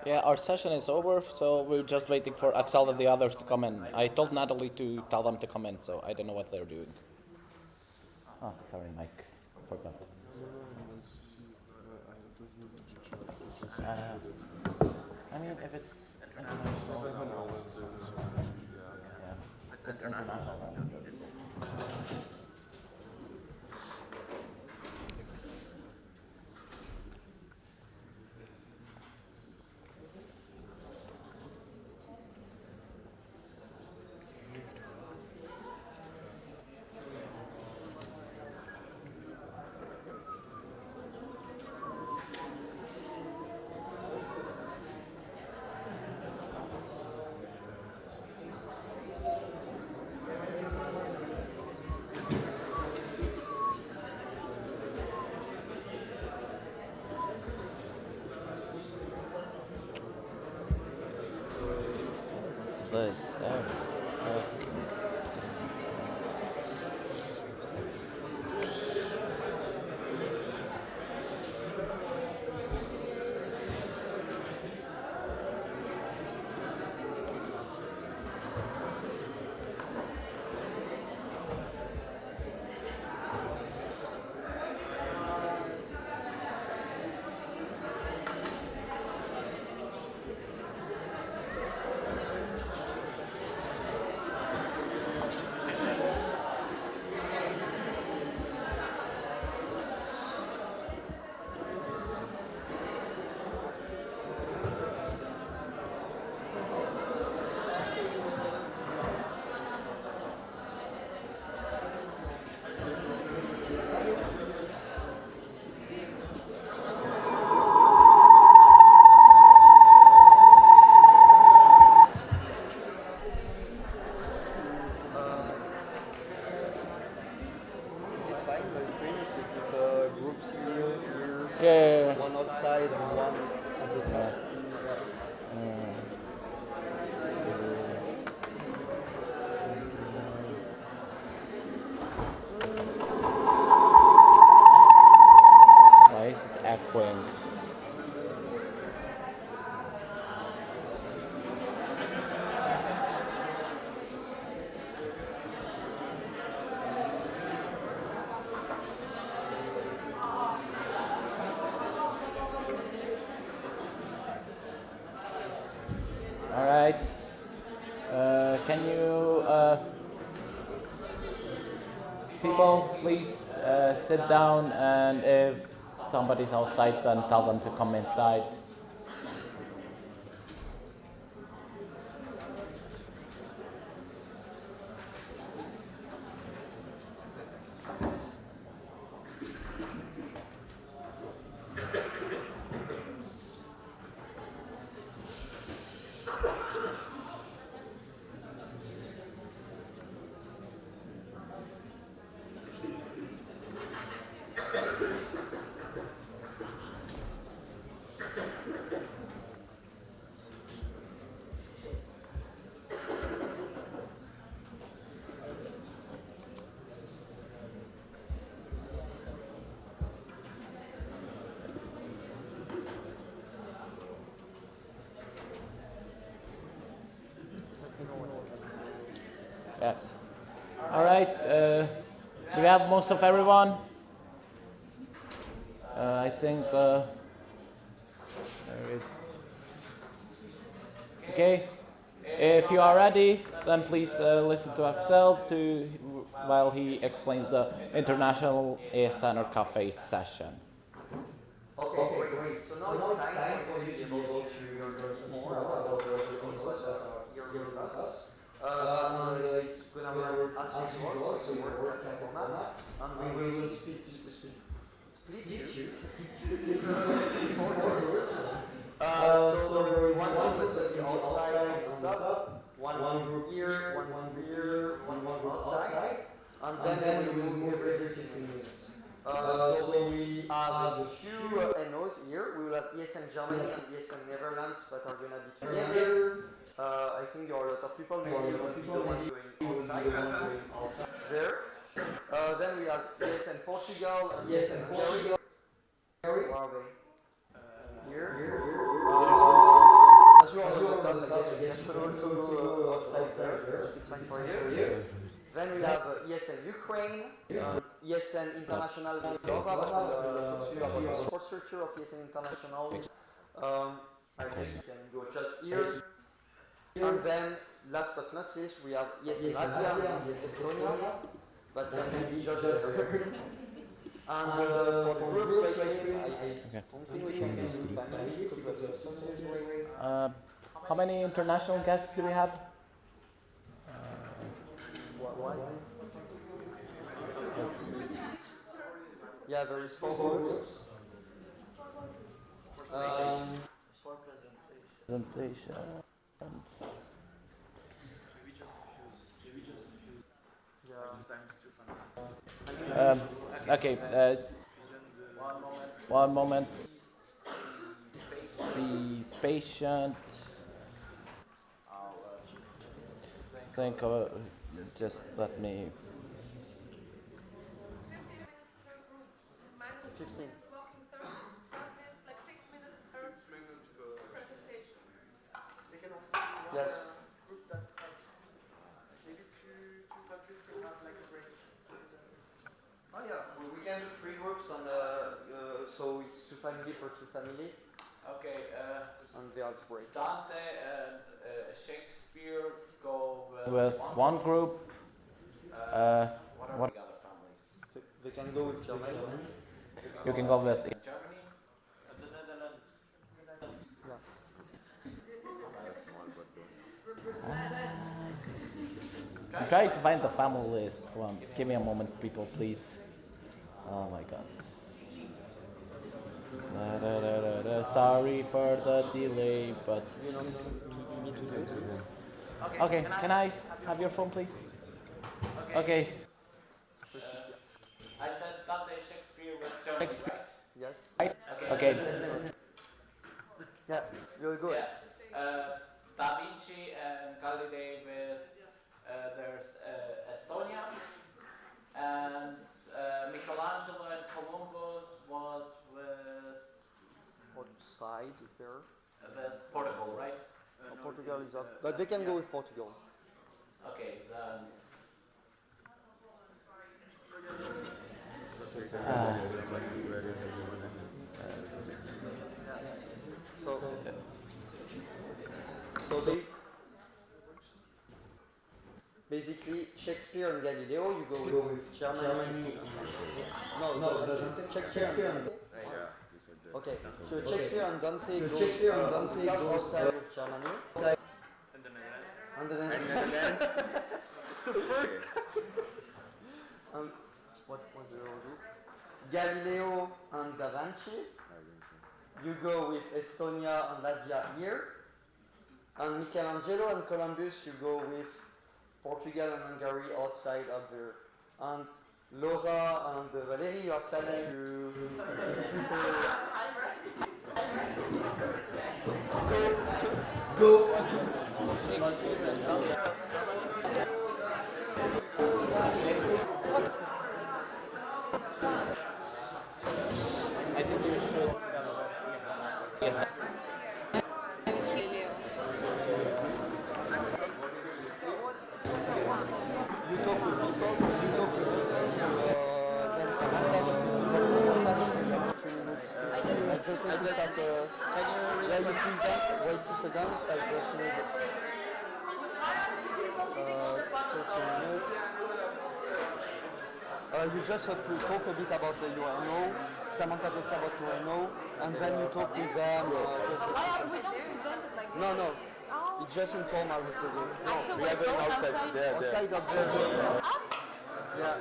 Yeah, our session is over, so we're just waiting for Axel and the others to come in. I told Natalie to tell them to come in, so I don't know what they're doing. Oh, sorry, Mike. Forgot. I mean, if it's international, yeah, it's international. This. Yeah. One outside and one at the top. Why is it echoing? people, please sit down, and if somebody's outside, then tell them to come inside. Yeah. All right. Do we have most of everyone? I think there is. Okay. If you are ready, then please listen to Axel while he explains the International ESN or Cafe session. Okay, great. So now it's time for you to be able to learn a bit more about those that are here with us. And it's going to run as usual, so we work at the format. And we will split you. So there will be one group that will be outside on the top, one group here, one here, one outside, and then we will move every 15 minutes. So we have a few NOs here. We will have ESN Germany and ESN Netherlands that are going to be together. I think there are a lot of people, maybe you will be the one going outside. There. Then we have ESN Portugal and ESN Hungary. Where are they? Here. As you are on the top, I guess we can also go outside there. It's fine for you. Then we have ESN Ukraine, ESN International with Nova, that will talk to you about the support structure of ESN International. I guess you can go just here. And then, last but not least, we have ESN Latvia and ESN Estonia, that can be just there. And for the groups right here, I don't think we can use families because we have 6 families going. How many international guests do we have? Why? Yeah, there is 4 groups. Presentation. Okay. One moment. Be patient. Think of it. Just let me. 15. Yes. Maybe two countries can have like a break. Oh yeah, we can do 3 groups and so it's 2 family per 2 family. Okay. And they have break. Dante and Shakespeare go with one group. What are the other families? They can go with Germany. You can go with Germany. The Netherlands. I'm trying to find the family list. Hold on. Give me a moment, people, please. Oh my god. Sorry for the delay, but... Okay, can I have your phone, please? Okay. I said Dante Shakespeare with Germany, right? Yes. Right? Okay. Yeah, you're good. Yeah. Da Vinci and Galilei with there's Estonia, and Michelangelo and Columbus was with outside there. With Portugal, right? Portugal is up, but they can go with Portugal. Okay, then. So basically Shakespeare and Galileo, you go with Germany. No, Shakespeare and Dante. Okay, so Shakespeare and Dante go outside of Germany. And the Netherlands. To first. What was the other? Galileo and Da Vinci. You go with Estonia and Latvia here. And Michelangelo and Columbus, you go with Portugal and Hungary outside of there. And Laura and Valerie, you have time to go. I think you should. Yes. You talk with people, you talk with us, then Samantha, I just need to start, yeah, you present, wait 2 seconds, I just need 30 minutes. You just have to talk a bit about UNO, Samantha talks about UNO, and then you talk with them. Just We don't present it like no, no. It's just informal with the group. No, so we we're are going going outside. outside? Outside of the... Yeah.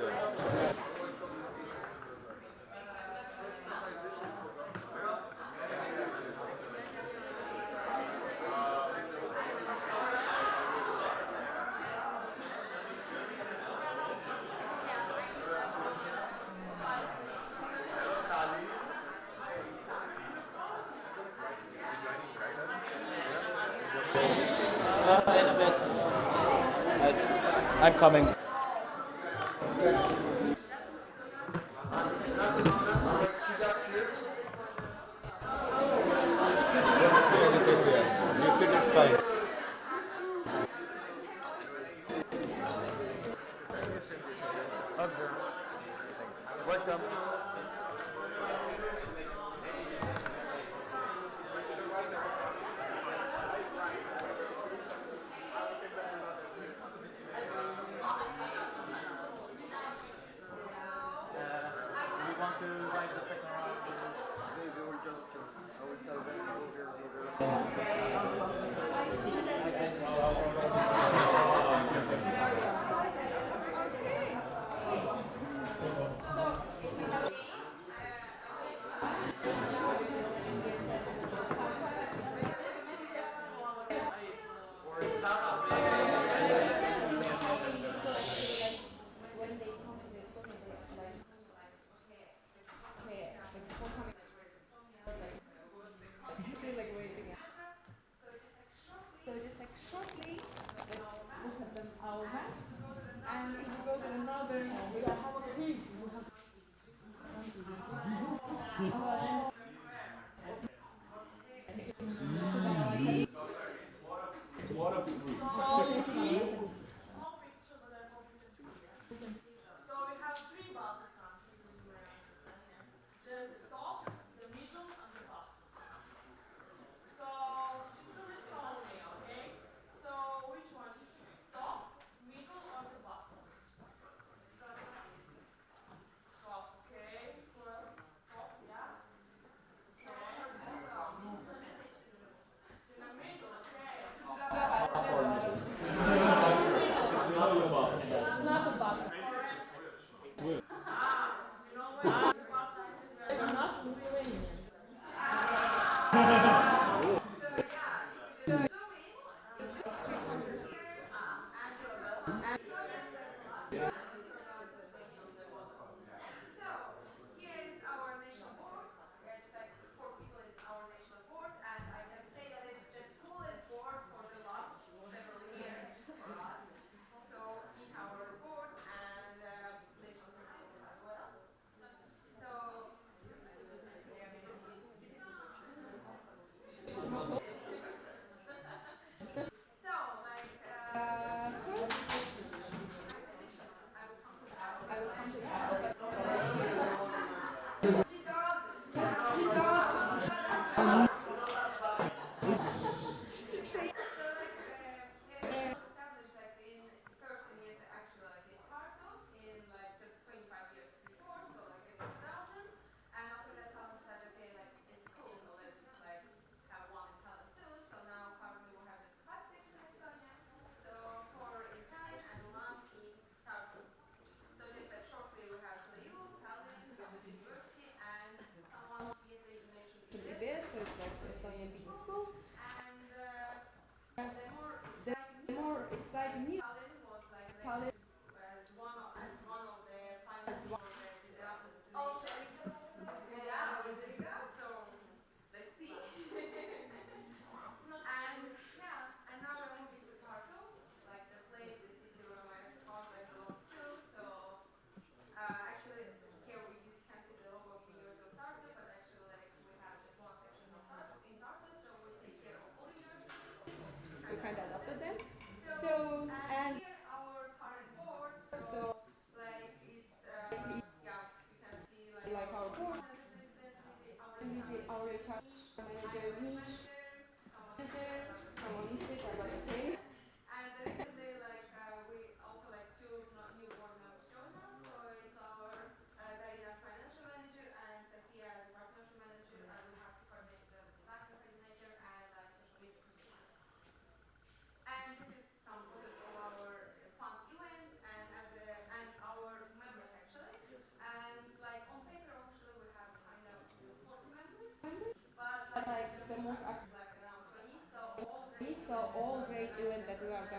In a bit. I'm coming. You said it's fine. Welcome. We want to write the second round. They will just, I will tell them to go here.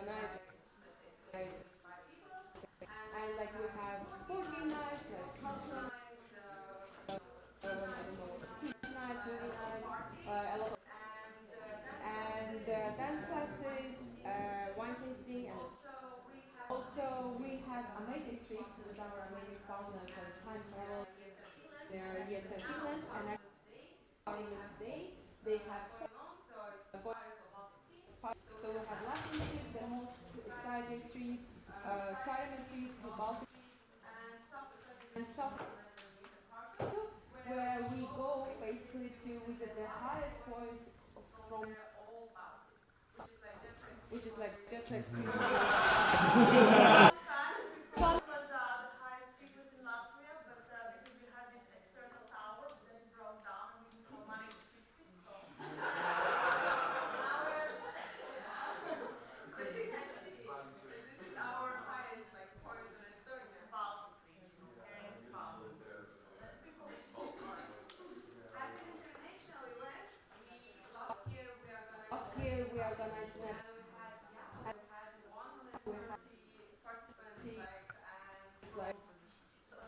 organize and like we have board game nights, like cultural nights, I don't know, kids nights, movie nights, a lot of and dance classes, wine tasting, and also we have amazing trips with our amazing partners and time travel. They are ESN Finland, and actually during the days they have so we have Lucerne trip, the most exciting trip, Siren trip, Baltic and South where we go basically to visit the highest point from which is like just like was the highest peak was in Latvia, but because we had this external tower, but then it broke down and we didn't have money to fix it, so. So you can see, this is our highest like point in Estonia. Baltic region, okay? Baltic. At an international event, last year we organized an like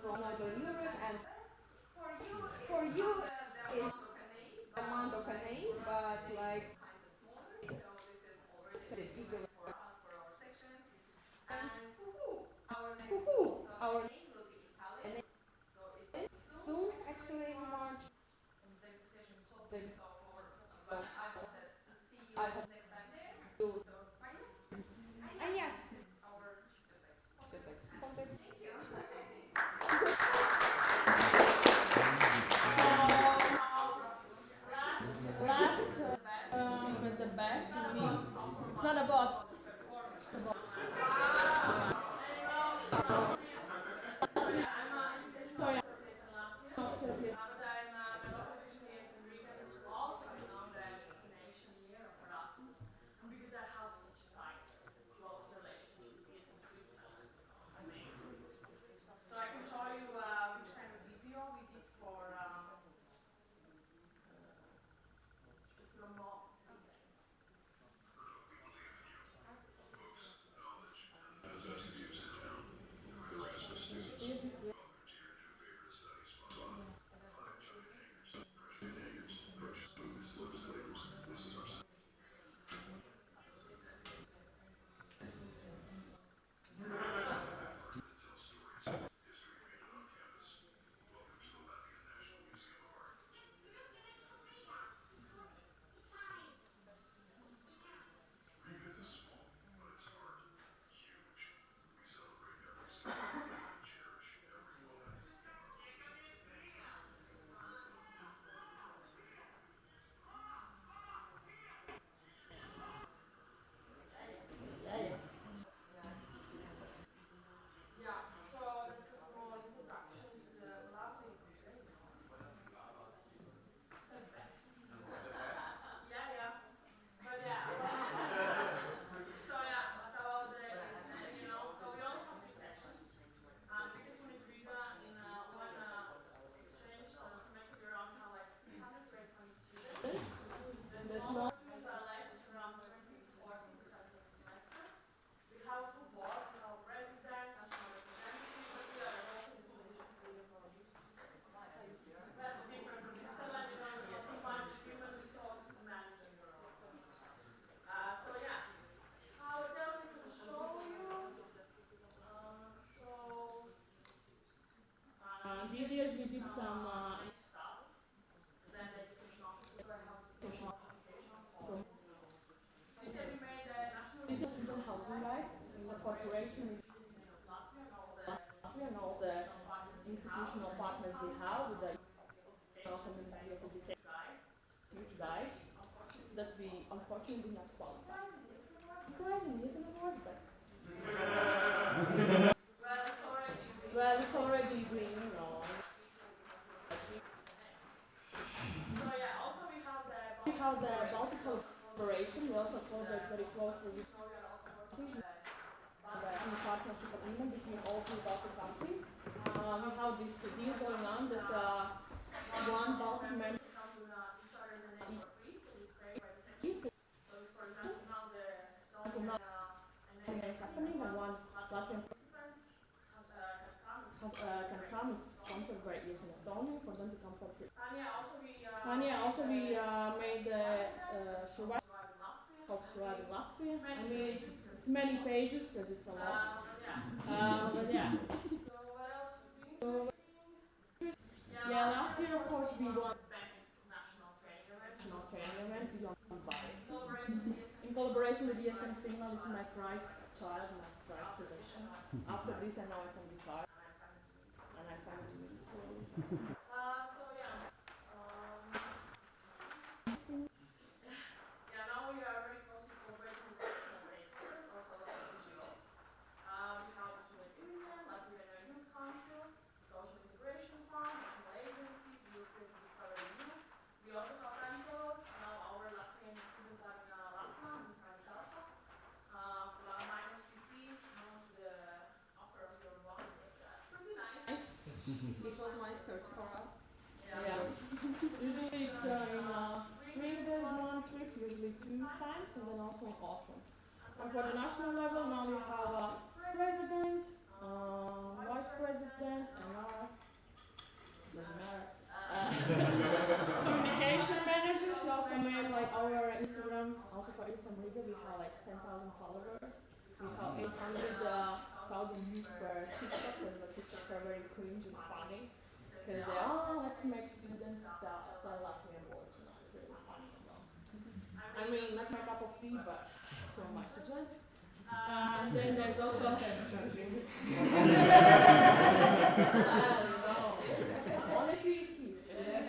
from Northern Europe, and for you it's the amount of a name, but like the bigger and our name soon actually in March. I hope to and yes, just like context. Last, but the best, you mean? It's not about. Sorry. But I'm my local position is in Riga, and it's also known the destination year of Erasmus, and because I have such tight, close relationship is in Switzerland, amazing. So I can show you which kind of video we did for to promote. Yeah, so that's a small introduction to the lovely Riga, you know. The best. Yeah, yeah. But yeah, so yeah, what about the ESN, you know? So we only have 3 sessions. The biggest one is Riga in one exchange semester we around have like 600 to 800 students. The smaller ones are less, it's around 20 to 40 depends on the semester. We have full board, we have president, national representative, but we are also in the position to be that's different from Switzerland, you know, you have too much human resources to manage on your own. So yeah, what else I can show you? These years we did some nice stuff. Then the education officer, so I have to do notification for. This year we made a national student housing guide in the corporation Latvia and all the institutional partners we have with the Ministry of Education huge guide that we unfortunately did not qualify. Surprising, isn't it word, but well, it's already green, you know. So yeah, also we have the Baltic Corporation. We also collaborate very closely with the partnership agreement between all 3 Baltic countries. We have this deal going on that one Baltic member So for example, now the Estonian can come. It's sponsored by ESN Estonia for them to come for free. And yeah, also we made survival called Survive in Latvia. I mean, it's many pages because it's a lot. But yeah. So what else would be interesting? Yeah, last year of course we won best national training event. We won in collaboration with ESN Signal. It's my prize child, my prize possession. After this I know I can retire. And I can do it slowly. So yeah. Yeah, now we are very closely collaborating with national papers, also lots of NGOs. We have the Students' Union, Latvian Youth Council, Social Integration Fund, national agencies, European Discovery Union. We also have time fellows. Now our Latvian students are in Lapland, in Salisbury. Minus 15, known to the upper of your body. Pretty nice. This was my search for us. Yeah. Usually it's in spring there's one trip, usually 2 times, and then also in autumn. And for the national level, now we have a president, vice president, and doesn't matter. Communication manager. She also made like our Instagram, also for Instagram Liga, we have like 10,000 followers. We have 800,000 views per TikTok, because the TikToks are very cringe and funny. Because they let's make students stuff that Latvian words, it's really funny. I mean, not my cup of tea, but who am I to judge? And then there's also honesty is key. That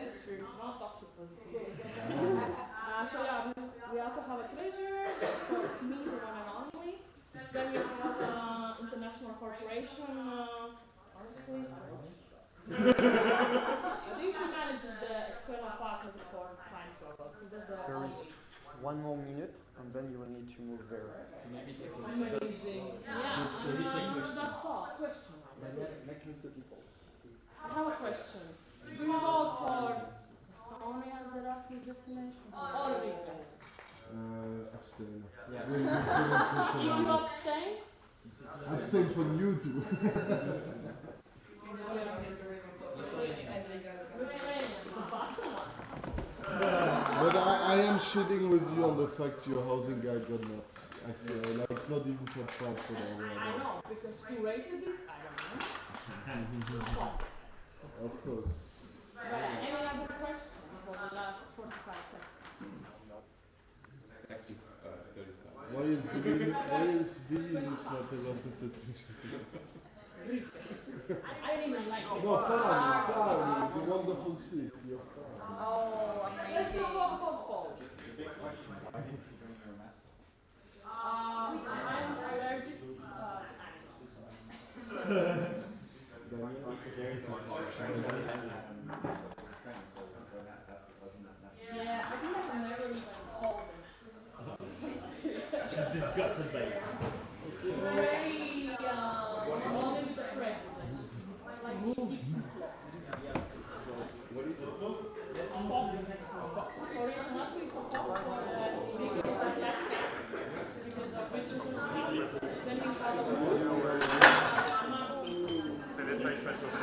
is true. Not toxic positivity. So yeah, we also have a treasurer, of course me, the one and only. Then we have international corporation. Honestly, I don't know. I think she manages the external partners for time travel. There is 1 more minute, and then you will need to move there. Amazing. Yeah, that's all. Question. Make the people. I have a question. Do you vote for Estonia as the last destination? Or Riga? Abstain. If you abstain? Abstain from you two. But I am shitting with you on the fact your housing guide got nuts. Actually, like not even top 5 for that one. I know, because who raised it? I don't know. Of course. Any other questions for the last 45 seconds? Why is Vilnius not the last destination? I didn't even like it. No, Prague, the wonderful city of Prague. Oh, amazing. Let's talk about Poland. The big question is why did you bring your mask? I'm allergic to animals. Yeah, I think I can never even hold it. She's disgusted by it. Very, only with the president. Like, what is it? it's a box. For it's not with a box, because of that, because of which then we have So let's try first of all.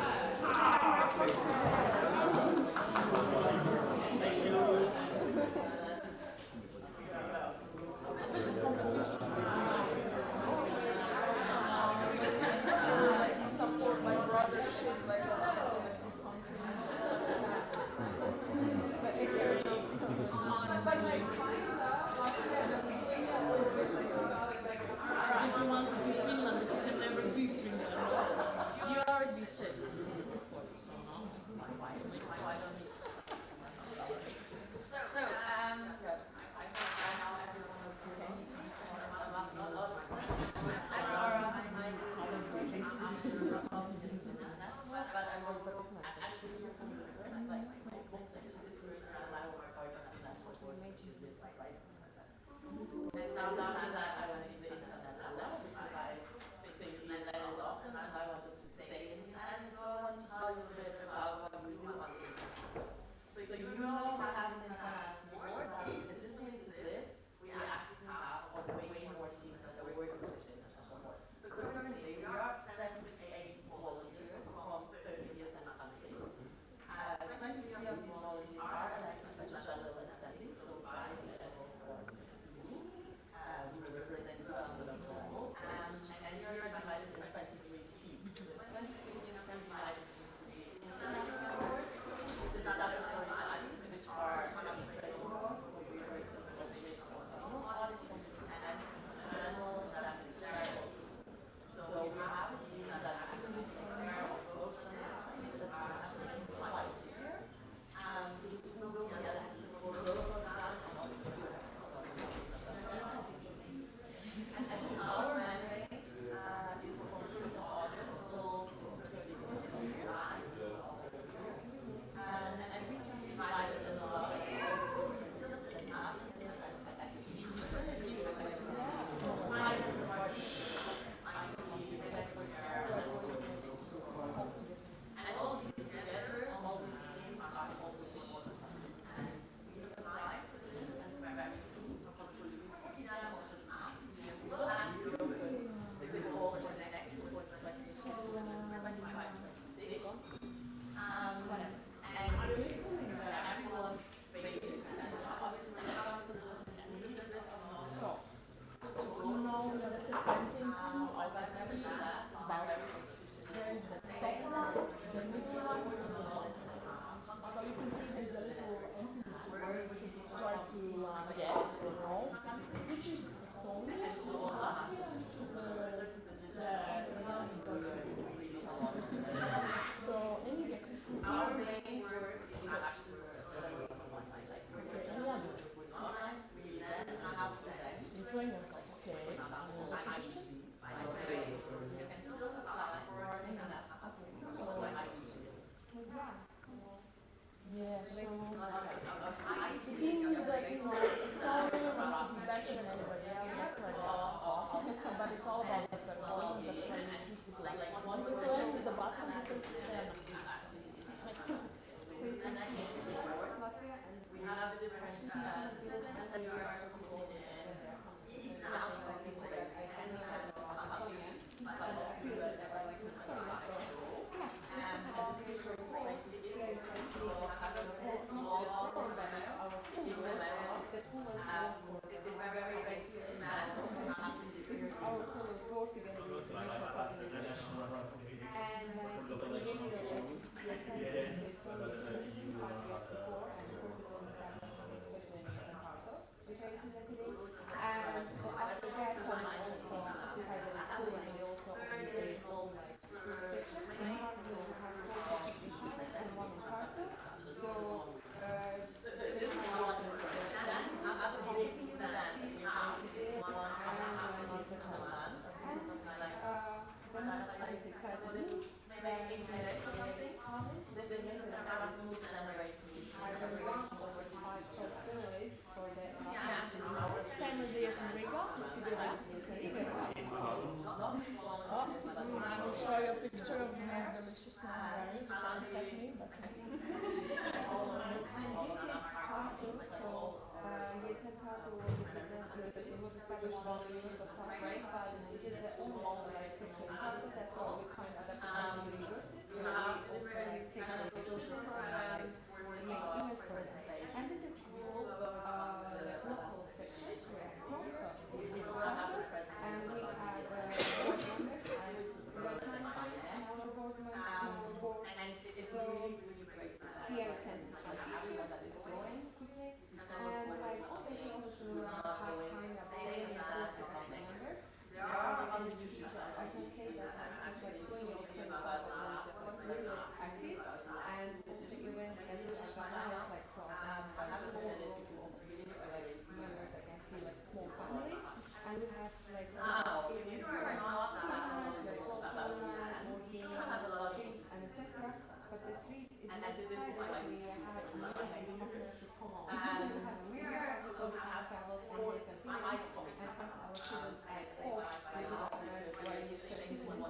outside the loop, then college, this is I went over 5 short days for the same as the ESN Riga to do that. ESN Riga. I will show you a picture of the most delicious strawberries. You can't accept me, but and this is Tartu, so ESN Tartu was represented, it was established by the University of Tartu, but it is the only like section in Tartu, that's why we find adapted to the universities. So we also take the social programs, we make events for it. And this is called local section, where I'm from, so it's in Tartu, and we have board members and Lucerne and our board members, and it's really great. Here you can see some pictures that is drawing quickly, and like all the information have kind of staying as board members. There are other students, I can say that I'm like 20 or 25 of them just like really active, and all the events and do as well, like so I have like small group of like members, I can see like small family, and we have like events like trips and etc. But the trips is not decided, we have amazing partnership common. We are because we have travels and this and things, and our students at all, we do organize why you say so,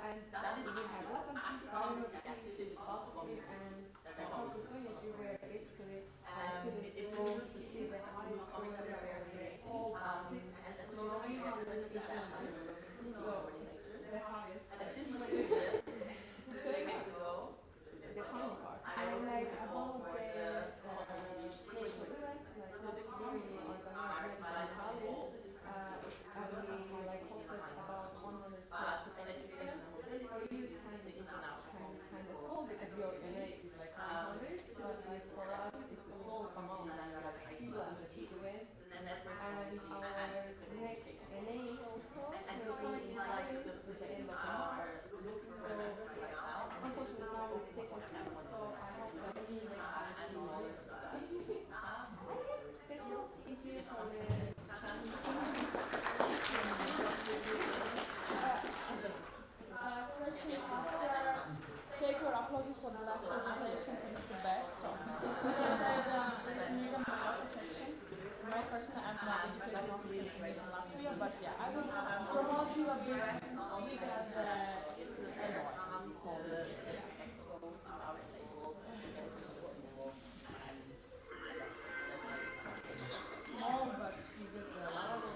and we have weapon science, philosophy, and psychology everywhere. Basically, students go to see the high school where they all classes, and the really months. So the highest. The funny part. And like about the spiritual events, like this year we organized medical college, and we like hosted about 100 participants. So you kind of sold because your NA is like 100, but for us it's the whole amount that we like feel and the big event. And our next NA also will be in like with the end of March. So unfortunately now we take on campus, so I hope that we next time see you. That's all. Thank you for the take your applause for the last presentation and the best. So, as I said, my personal I'm not educated in Latvia, but yeah, I will promote you a bit because small, but you get a lot of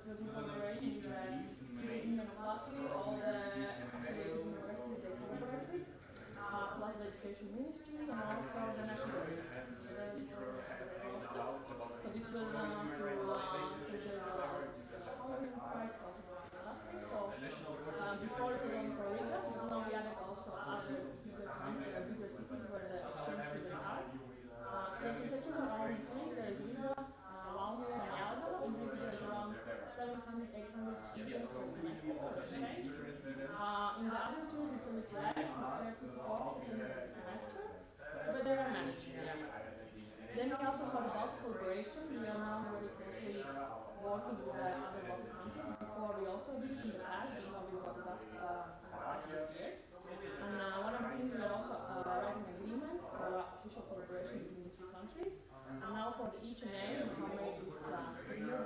was in collaboration with the European University, all the affiliated universities they collaborated, plus the Education Ministry and also the National So this was to preserve the housing price of so before it was only for Riga, now we added also other bigger cities where the exchange students are. For instance, I chose around 3, there is Riga, Valmiera and Jelgava, and Riga there's around 700, 800 students per semester for exchange. In the other two it's a bit less, it's 30 to 40 per semester, but they are managed. Then we also have about collaboration. We are now very closely working with the other Baltic countries. Before we also did it in the past, and now we brought it up this year. And one of the things we are also writing an agreement for official collaboration between the two countries. And now for the each NA, we have made this renewal.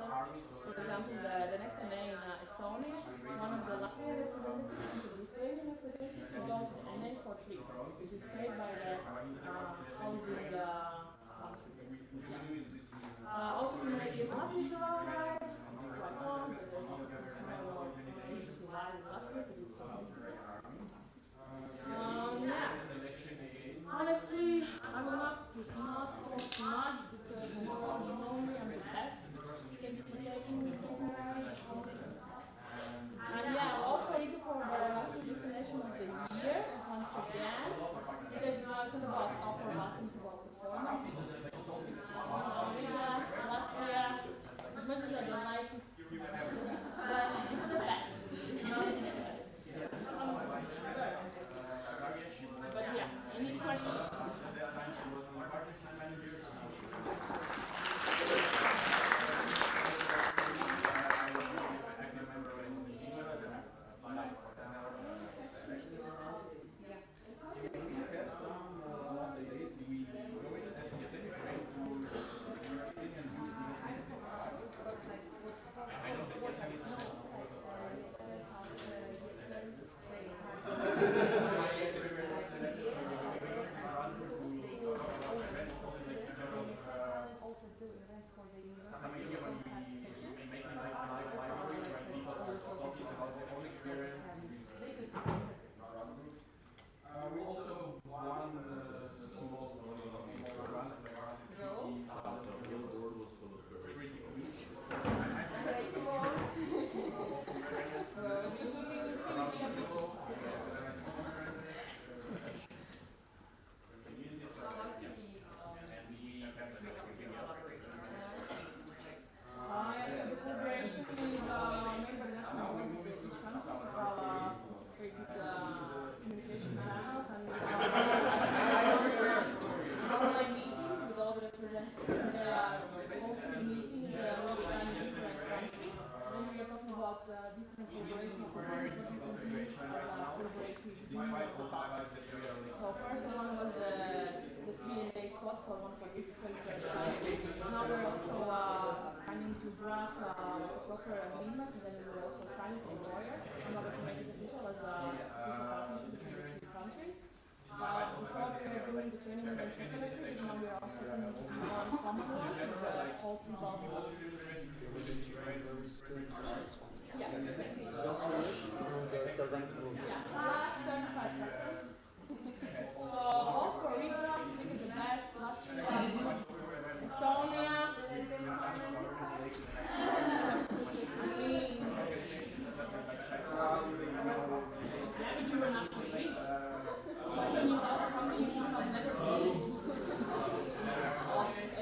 For example, the next NA in Estonia, one of the Latvian representatives and the Lithuanian representative will go to the NA for free, which is paid by the housing also we made this Latvian ride, it's quite long, but there's also to ride in Latvia because it's so difficult. Yeah. Honestly, I will not talk too much because you know me, I'm the best. And yeah, also looking for the last destination of the year, once again, because it's not about upper buttons about performance. Latvia, as much as I don't like it, but it's the best. But yeah, any questions? So first one was the 3-day spot for one participant. Now we're also planning to draft a proper agreement, and then we'll also sign it with a lawyer in order to make it official as a partnership between the two countries. Before we were doing the training and then separately, now we are also going to do one common one with all three Baltic countries. Yeah. Last 35 seconds. So all for Riga, the best, Latvia, Estonia, haven't you run up to Riga? But when you have something you have never seen.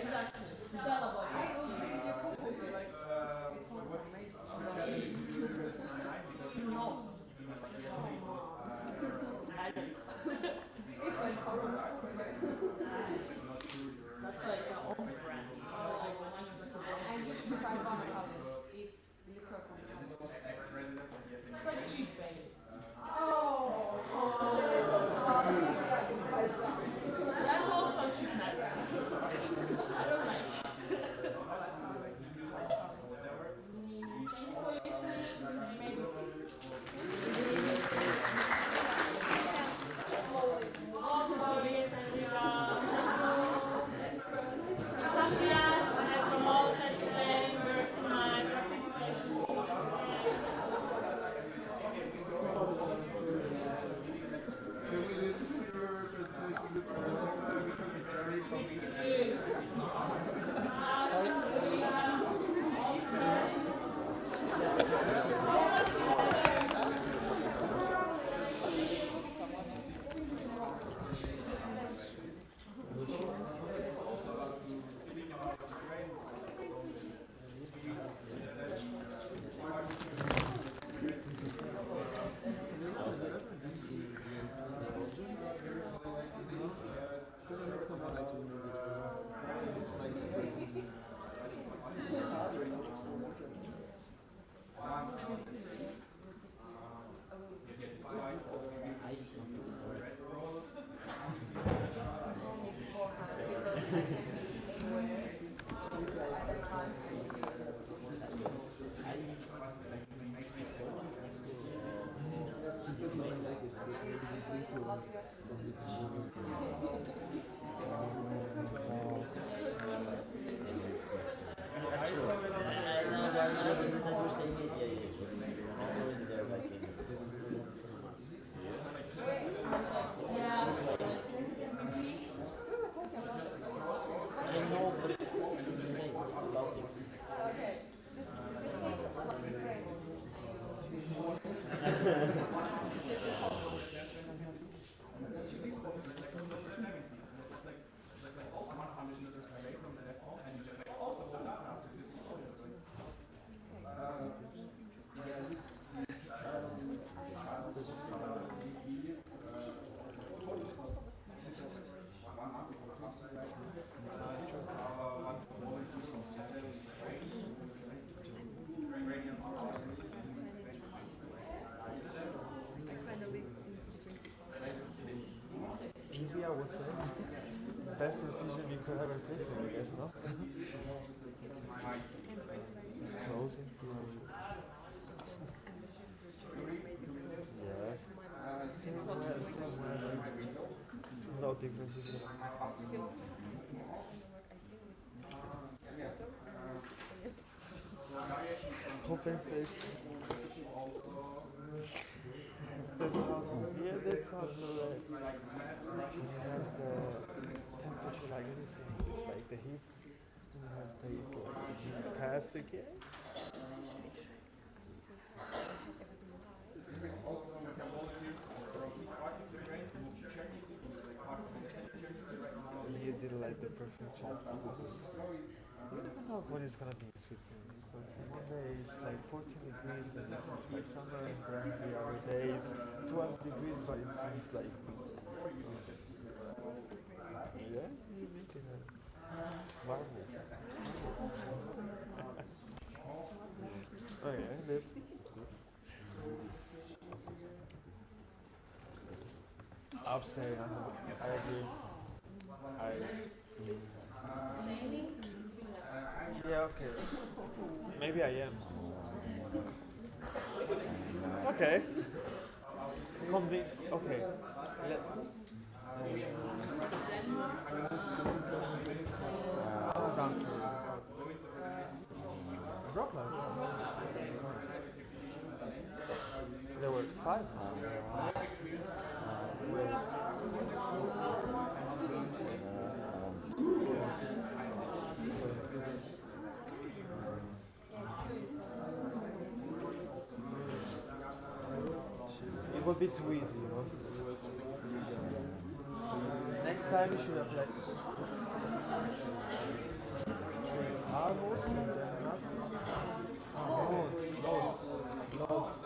Exactly. Tell about it. Best decision you could ever take, I guess, no? Closing period. Yeah. No differences. Compensation. That's how, yeah, that's how correct. You have the temperature like it is in English, like the heat. You have the heat past again. You did like the perfect chance. You never know what it's gonna be in Switzerland because one day it's like 14 degrees and it seems like summer, and then the other day it's 12 degrees but it seems like winter. Yeah, you're making a smart move. Oh yeah, that. Upstairs, I agree. Yeah, okay. Maybe I am. Okay. Convince. Okay. Downstairs. Brooklyn. There were 5. It would be too easy, you know. Next time you should have like almost and then not. Loads.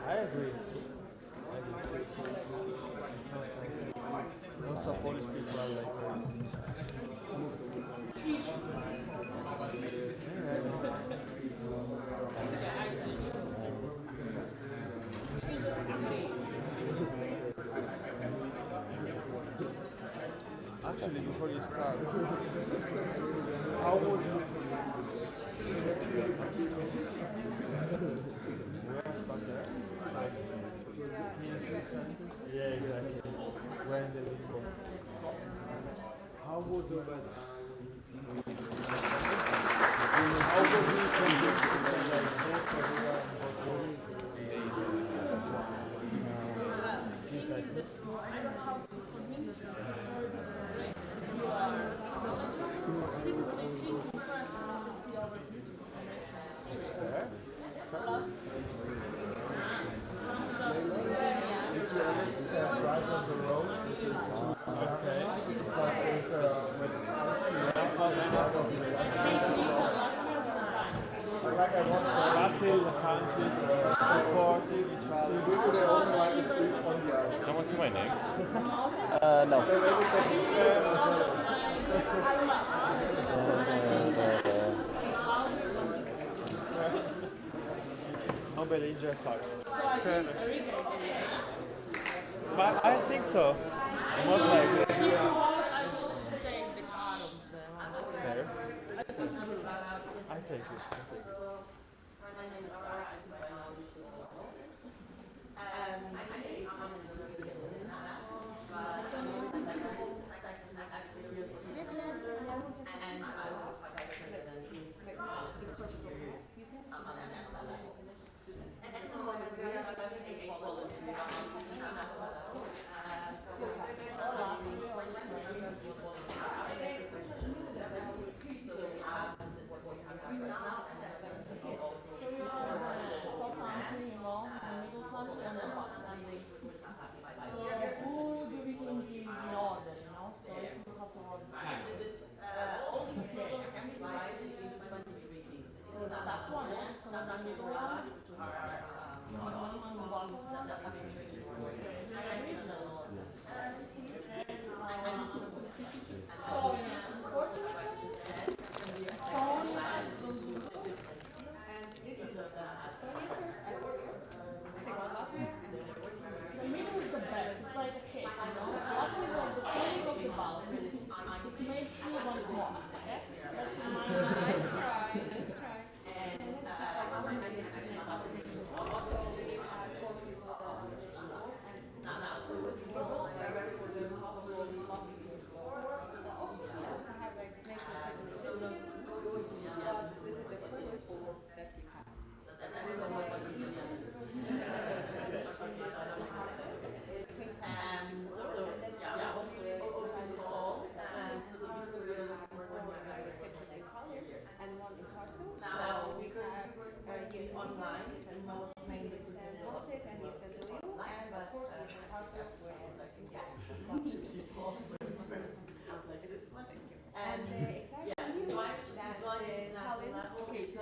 I agree. Most of Polish people are like Actually, before you start, how would you yeah, exactly. Where in the Lisbon. How would you drive on the road to okay. It's like there's like I want Brazil countries supporting each other. They only like to sleep on the other. Someone see my name? No. Nobody injured sucks. But I think so. Most likely. Fair. I take it. My name is Sarah. I think by now you should know. I hate international, but actually really and I was vice president in 2 years on a national level. And at the moment we are studying equality on international level. So we have what we have right now, and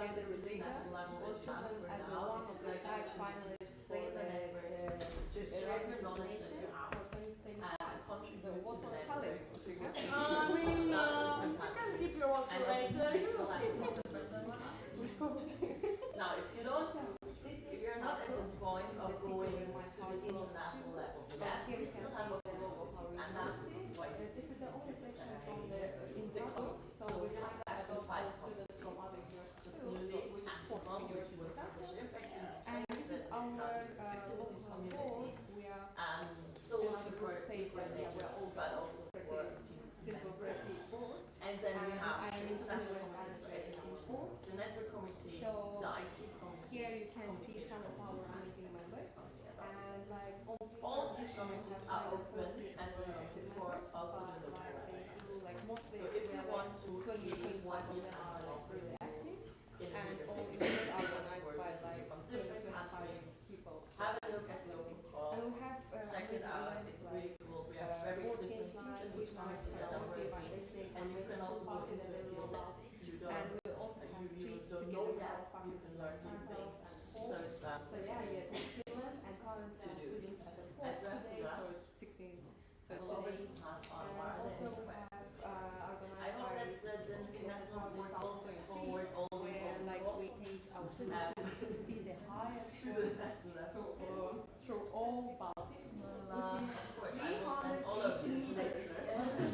together with Riga, was chosen as one of the 5 finalists for the Erasmus destination for 2025. So what for Khaled? Riga? I mean, you can keep your work later. Now, if you don't, if you're not at this point of going to the international level, we still have a logo and that's what this is the only section from the intro, so we have actually 5 students from other universities too, which is 4 universities. And this is our local board. We are still looking for say that we are all pretty simple, pretty board. And then we have the international Committee for Education, the Network Committee, so the IT Committee. Here you can see some of our amazing members, and like all of these committees are open and for also the local. like mostly So if you want to see what is are like really active, and all events are organized by like different 25 countries, people. have a look at the local call. And we have check it out. It's really cool. We have very board different games teams like in which each are committee that are working, and you can also go into the field that you don't. and we also have trips don't together know with yet. our You partners can learn new things. So it's So yeah, yes, in Finland and current to do. students at the As course well today, as so it's 16. So I it's already today. passed on And one also we request. have I organized hope by that the international board will forward all where like we take our students to see the highest to the national level. through all Baltics, which is I will send all of this later.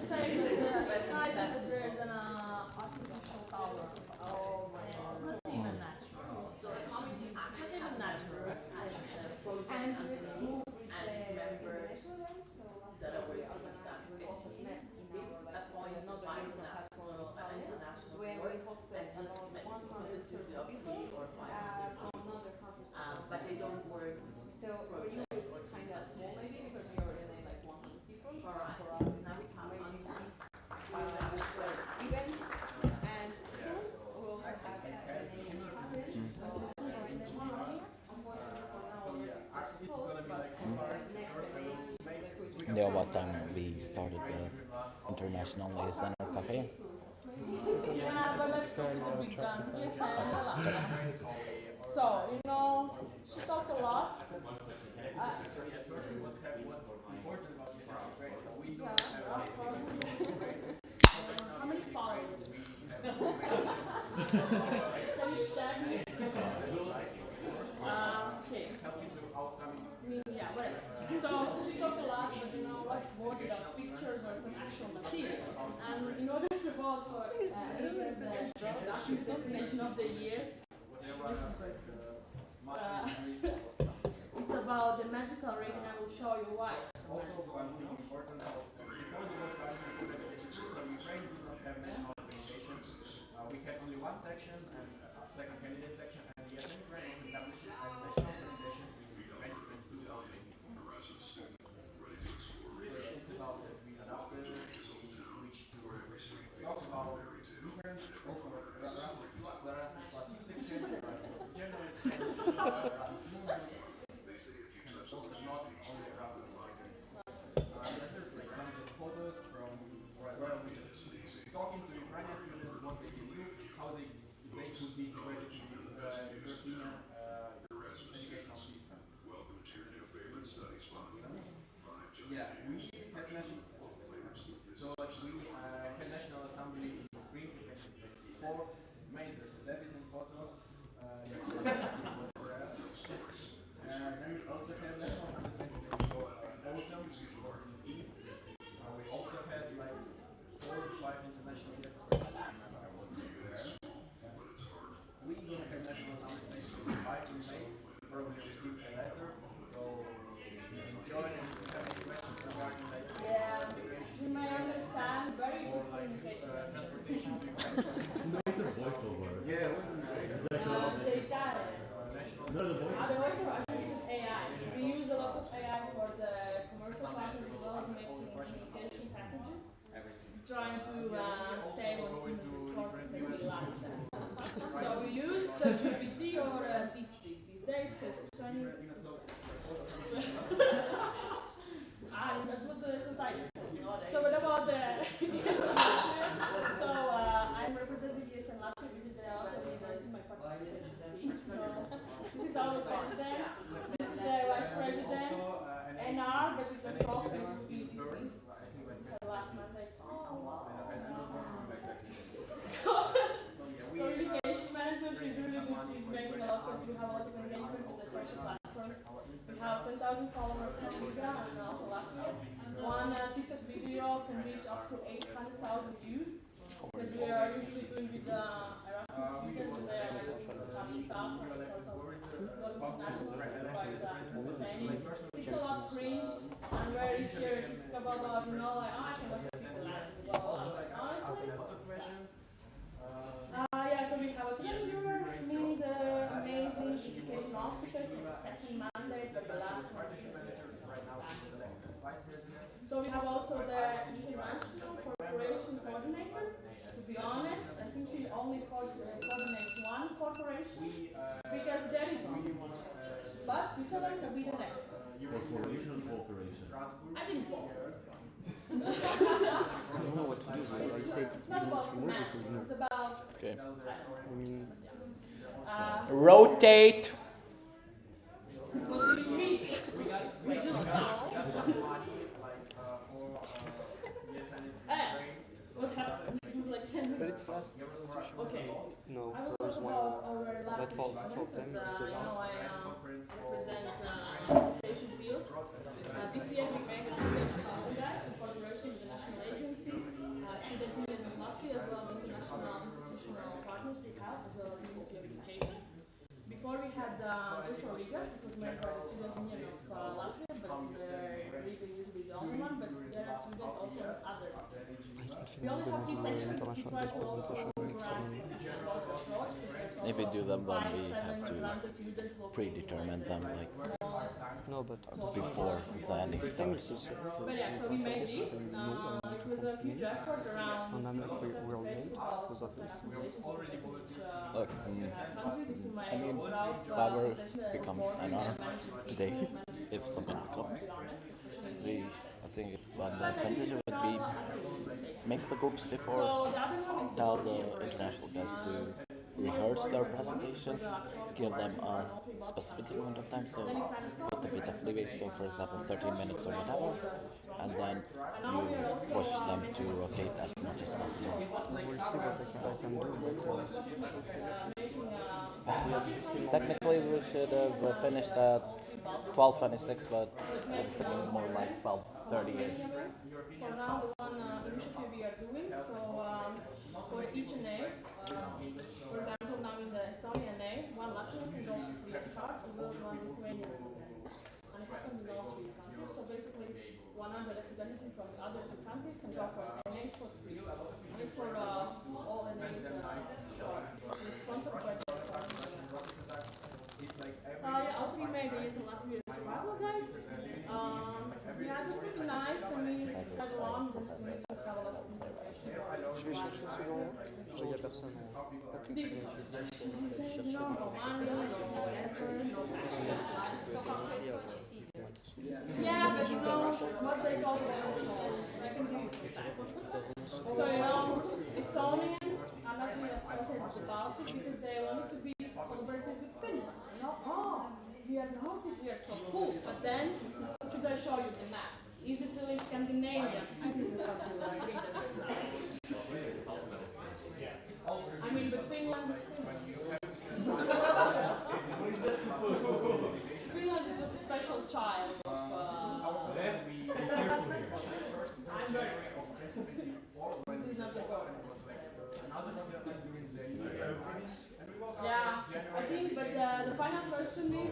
Say that it's not that there's an artificial tower. Oh my god. Not even natural. So a committee actually has members as a project and and with members international events, so last that are year we working with that organized, we also committee met in is our like appointed another by the international national and international where board we hosted that just about 130 constitute of people 3 or 5 from other countries. but they don't work. So for you it's kind of small maybe because you're already like 100 people. Alright, For us now we pass on maybe to even and soon we also have a name package. So unfortunately for now we're closed, but next day like we Yeah, what time we started with International ESN Cafe? Yeah, but let's So, be try done. to Yes, tell so, you know, she talked a lot. How many followers? Can you tell me? Okay. Yeah, whatever. So she talked a lot, but you know, what's more without pictures or some actual material. And in order to vote for the destination of the year, it's about the magical ring, and I will show you why. Also, one thing important, before the vote was so Ukraine did not have national organization. We had only one section and a second candidate section, and the ESN Ukraine was established as national organization in 2022. It's about that we adopted, we switched to talk about different, also Erasmus plus youth exchange, Erasmus general exchange, Erasmus movement, and also not only Erasmus. There's like some just photos from where we just talking to Ukrainian students what they can do, how they could be integrated to the European educational system. Yeah, we had national. So like we had National Assembly in spring 2024. Amazing. So that is in photo. Then we also had National Assembly 2024 autumn, which was in Kyiv. We also had like 4 or 5 international guests. I remember I wasn't there. We gonna have National Assembly 2025 in May. Probably received a letter. So enjoy and have any questions regarding like You may understand very good communication. transportation. Yeah, wasn't They got it. The voiceover actually is AI. We use a lot of AI for the commercial classes as well as making communication packages. Trying to say what kind of resources that we like. So we use the GPT or DeepSeek these days. That's what the society says. So what about the ESN Latvia? So I'm representing ESN Latvia because they are also reimbursing my participation. our president. This is the vice president. NR, but we can talk to EDCs. Last Monday. Communication management, she's really good. She's making a lot because we have a lot of engagement with the social platforms. We have 10,000 followers from Riga and also Latvia. One TikTok video can reach up to 800,000 views. Because we are usually doing with the Erasmus students, they are like coming staff, and it also goes international, quite entertaining. It's a lot cringe, and where if you think about, you know, like, oh, I cannot speak the language, blah, blah, blah. Like, honestly, yeah, so we have a treasurer, me, the amazing education officer for the second mandate, but the last one is so we have also the international corporation coordinator. To be honest, I think she only coordinates one corporation because there is one. But Switzerland will be the next. Corporation. I didn't walk. I don't know what to do. I say It's not about semantics, it's about. Okay. I mean, Rotate. What do you mean? We just know. What happens? It was like 10 minutes. but it's fast. Okay. No, I will there's talk one about hour. our last But for performance, them, it's the you know, last. I represent education field. This year we made a student calendar in collaboration with the national agency, student union in Latvia, as well as international institutional partners we have, as well as Ministry of Education. Before we had just for Riga, it was made by the student union of Latvia, but Riga used to be the only one, but there are students also in others. We only have three sections, which is quite a lot of If we do them, then we have to predetermine them like No, but before the ending starts. But yeah, so we made this. It was a huge effort around. And I'm like, we're all late because of this. Look, I mean, whoever becomes NR today, if something becomes, I think the transition would be make the groups before, tell the international guys to rehearse their presentations, give them a specific amount of time, so put a bit of leeway, so for example 13 minutes or whatever, and then you push them to rotate as much as possible. We'll see what I can do, Technically we should have finished at 12:26, but we're putting more like 12:30ish. For now, the one initiative we are doing, so for each NA, for example, now in the Estonian NA, one Latvian can go free of charge, as well as one Lithuanian representative. And it happens in all three countries, so basically one other representative from the other two countries can go for NAs for free. And it's for all NAs short. It's sponsored by the yeah, also we made this Latvian survival guide. Yeah, it was pretty nice. I mean, it's quite long. This we have a lot of information. Je vais chercher souvent. Il n'y a personne. Yeah, but you know what they call I can give you some. So you know, Estonians are not really associated with the Baltics because they wanted to be collaborative with Finland. You know, oh, we are Nordic, we are so cool. But then, should I show you the map? Is it really Scandinavian? I think it's something like I mean, but Finland is Finland is just a special child of I'm very this is not the goal. Yeah, I think, but the final question is,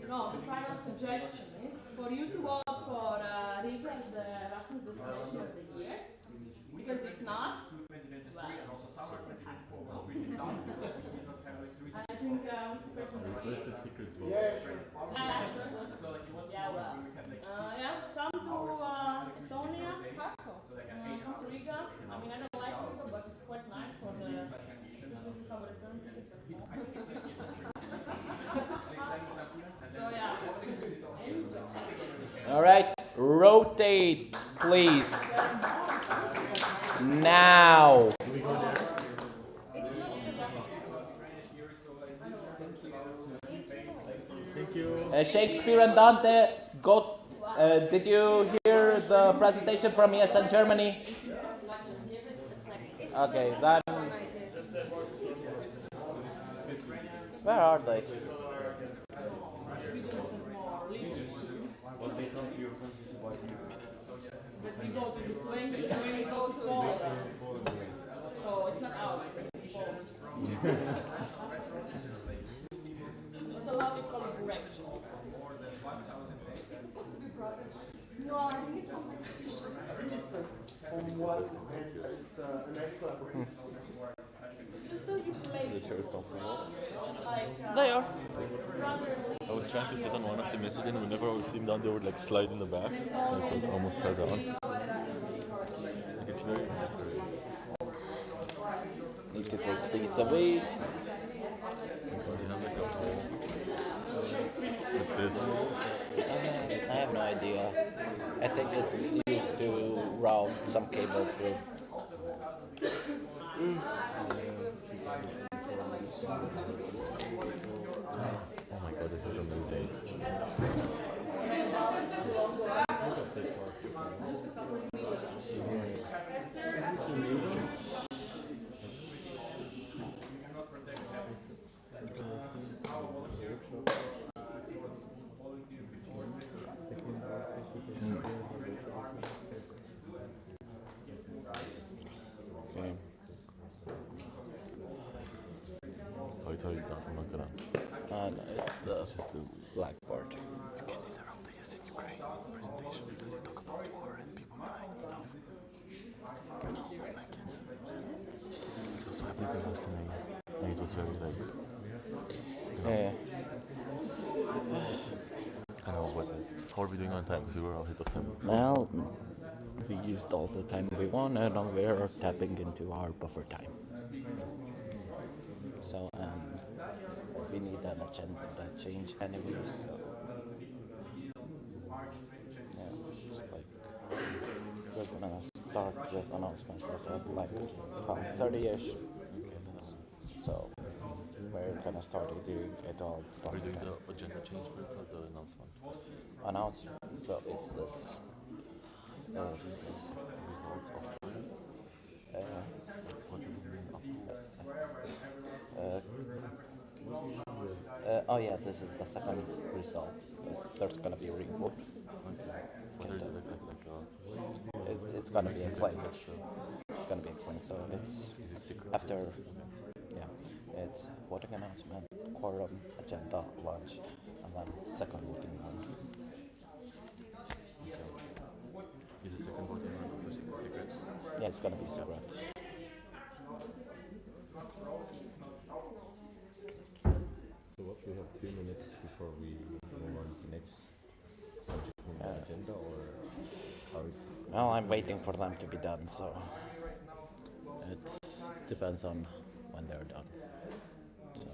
no, the final suggestion is for you to vote for Riga as the Erasmus destination of the year, because if not, well, I think what's the person Where's the secret vote? Yeah, well, yeah, come to Estonia, come to Riga. I mean, I don't like Riga, but it's quite nice for the to have a return visit. So yeah. All right, rotate, please. Now. Shakespeare and Dante, go. Did you hear the presentation from ESN Germany? Okay, then. Where are they? We go to Lithuania, we go to Poland. So it's not out. But allow me collaboration. It's supposed to be project. No, I think it's competition. I think it's homework and it's a nice collaboration. Just that you play. The chairs comfortable. Like, They are. I was trying to sit on one of them yesterday, and whenever I was sitting down, they would like slide in the back. I could almost fell down. Like it's very slippery. Need to take these away. What's this? I have no idea. I think it's used to route some cable through. Oh my god, this is amazing. Okay. Oh, it's already done. I'm not gonna. No, it's This is just the blackboard. I can't interrupt the ESN Ukraine presentation because they talk about war and people dying and stuff. You know, like it also happened the last time and it was very like, you know. Yeah. I know, but how are we doing on time? Because we were ahead of time. Well, we used all the time we want, and now we're tapping into our buffer time. So, we need an agenda change anyway, so. Yeah, just like, we're gonna start with announcements at like 12:30ish. So, we're gonna start doing it all. Are we doing the agenda change first or the announcement first? Announcement. So it's this. Results of what does it mean? Oh yeah, this is the second result. There's gonna be a report. What are they It's gonna be explained. It's gonna be explained. So it's Is it secret? after. Yeah, it's voting announcement, quorum, agenda, lunch, and then second voting round. Is the second voting round also secret? Yeah, it's gonna be secret. So what, we have 2 minutes before we move on to the next subject on the agenda, or are we... Well, I'm waiting for them to be done, so it depends on when they're done. So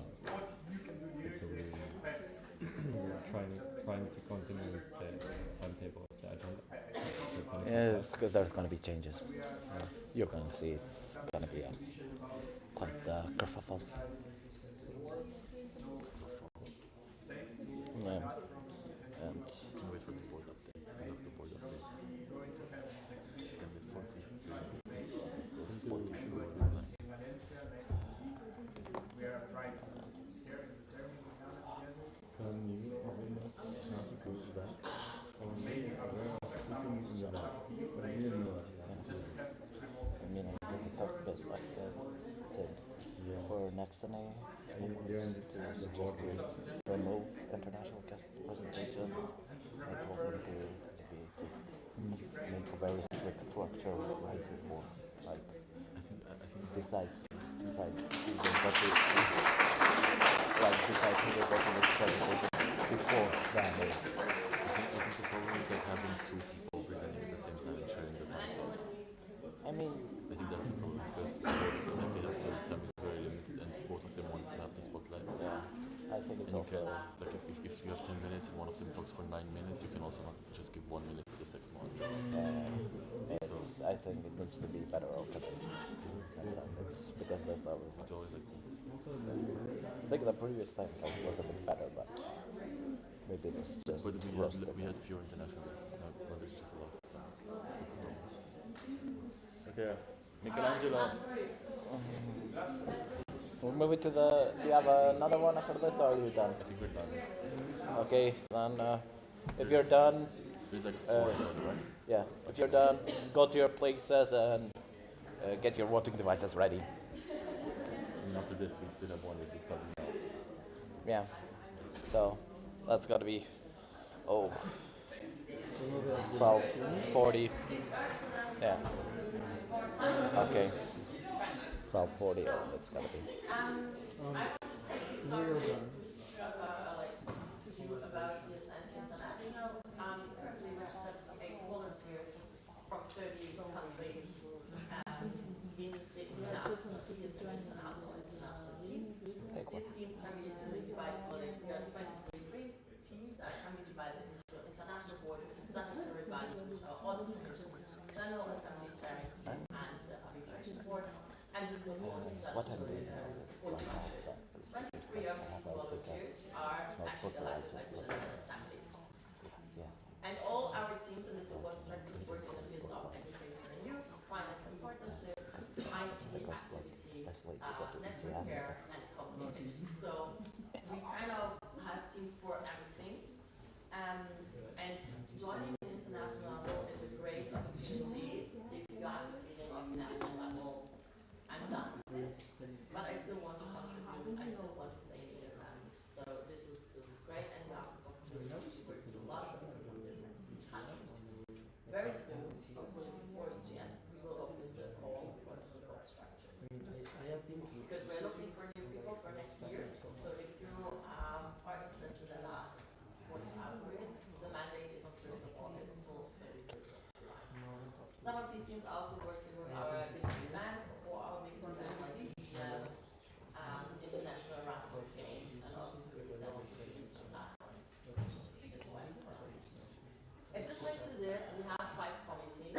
we're trying to continue with the timetable of the agenda. yeah, it's good. There's gonna be changes. You're gonna see it's gonna be quite kerfuffle. Yeah. And Can wait for the board updates. I love the board updates. Then with 40. for next day, I want to suggest to remove international guest presentations. I told him to be just make a very strict structure right before, like decide who will go to this presentation before that day. I think the problem is like having 2 people presenting at the same time and sharing the time slot. I mean, I think that's the problem because the time is very limited and both of them want to have the spotlight. Yeah, I think it's and you also... can, like if you have 10 minutes and one of them talks for 9 minutes, you can also not just give 1 minute to the second one. I think it needs to be better organized next time, because there's no... It's always like... I think the previous time was a bit better, but Maybe it's just But rusted. we had fewer international guests. Now there's just a lot. That's normal. Okay, Michelangelo. We're moving to the. Do you have another one after this, or are you done? I think we're done. Okay, then if you're done. There's like 4 of them, right? Yeah, if you're done, go to your places and get your voting devices ready. And after this, we still have one that is starting now. Yeah, so that's gotta be 12:40. Yeah. Okay. 12:40. That's gotta be. To you about ESN International. Currently we have 78 volunteers from 30 countries in the international teams. These teams can be divided, there are 23 teams that can be divided into international board, statutory bodies, which are all the general assembly chairing and the arbitration board, and the support statutory support structures. 23 of these volunteers are actually elected by the General Assembly. And all our teams in the support structures work in the fields of education and youth, finance and partnership, IT activities, network care, and communication. So we kind of have teams for everything. And joining the international level is a great opportunity if you have the feeling of national level, I'm done with it, but I still want to contribute, I still want to stay in ESN. So this is great, and you have the possibility to work with a lot of people from different countries. Very soon, hopefully before EGN, we will open the call for the support structures. Because we're looking for new people for next year, so if you are interested in that, want to have for it, the mandate is on 1st of August until 31st of July. Some of these teams are also working with our biggest event, or our biggest event like the International Erasmus Games, and also that also doing some platforms as well. And just like to this, we have 5 committees.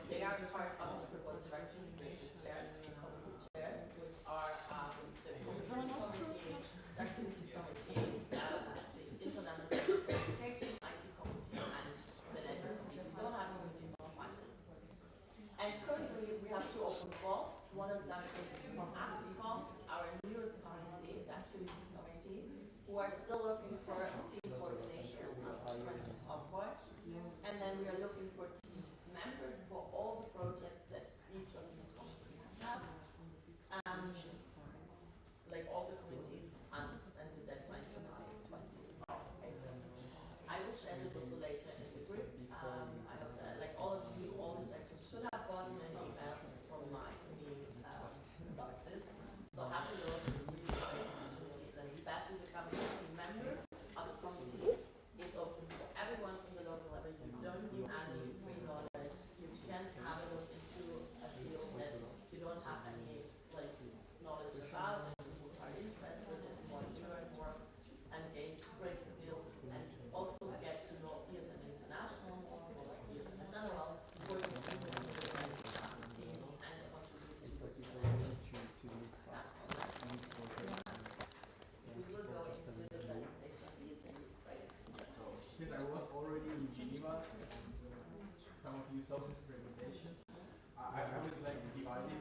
They are part of the support structures, the chairs, some of the chairs, which are the committee, the activities committee, the international communication, IT committee, and the network committee. We don't have a committee for finance. And currently we have 2 open calls. One of them is from Acticom, our newest committee, the activities committee, who are still looking for team coordinators of course. And then we are looking for team members for all the projects that each of these committees have. Like all the committees and the deadline to now is 20th of April. I will share this also later in the group. I hope that like all of you, all the sections should have gotten an email from me about this. So have a look, it's really great opportunity, and especially becoming a team member of the committee is open for everyone from the local level. You don't need any free knowledge. You can have a look into a field that you don't have any like knowledge about, and you are interested in want to learn more and gain great skills, and also get to know ESN International more, or like ESN in general, working with different teams and contribute to the we will go into the presentation of ESN Ukraine. Since I was already in Geneva, some of you saw this presentation, I would like to divide it.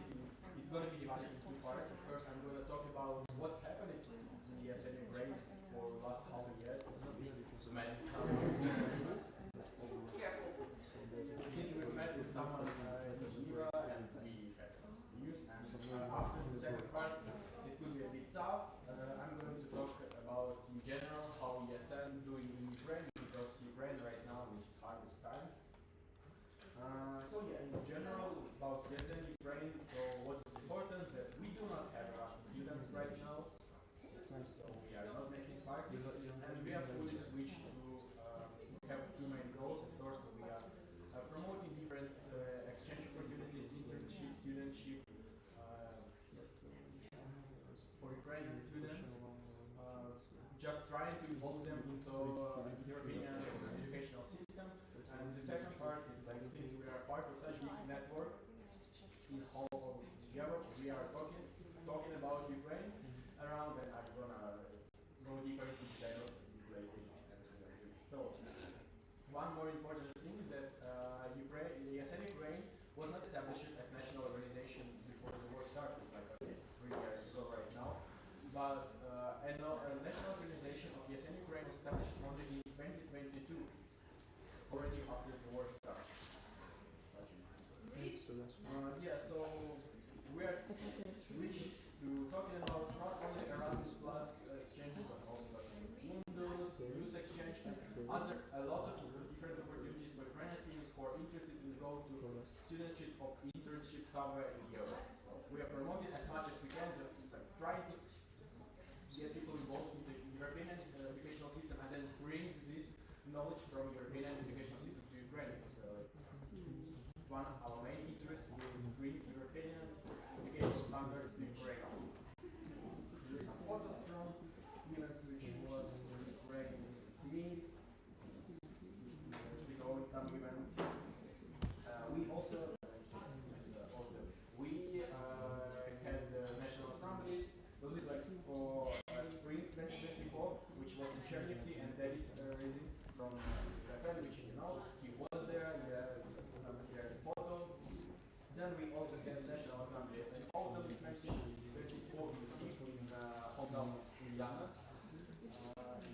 It's going to be divided in 2 parts. First, I'm going to talk about what happened to ESN Ukraine for the last half a year. It's not really too many. Since we met with someone in Geneva and we had some news, and after the second part, it could be a bit tough. I'm going to talk about in general how ESN doing in Ukraine, because Ukraine right now is hardest time. So yeah, in general about ESN Ukraine, so what is important that we do not have Erasmus students right now, so we are not making parties, and we have fully switched to have 2 main goals. First, we are promoting different exchange opportunities, internship, studentship for Ukrainian students, just trying to involve them into European educational system. And the second part is like, since we are part of such big network in whole of Europe, we are talking about Ukraine around, and I'm gonna go deeper into details. It'd be great if you understand one more important thing is that Ukraine, the ESN Ukraine was not established as national organization before the war started, like 3 years ago right now. But a national organization of ESN Ukraine was established only in 2022, already after the war started. Yeah, so we are switched to talking about not only Erasmus Plus exchanges, but also like Mundus, Youth Exchange, and a lot of different opportunities for foreign students who are interested in go to studentship or internship somewhere in Europe. So we are promoting as much as we can, just like trying to get people involved in the European educational system and then bring this knowledge from European educational system to Ukraine, because it's one of our main interests to bring European educational standards to Ukraine. There is some photos from events which was Ukraine teams. We go with some events. We also had national assemblies. So this is like for spring 2024, which was in Chernivtsi, and David Rizin from Rafael, which you know, he was there. Some here photo. Then we also had national assembly in autumn 2024 in hometown Ljubljana.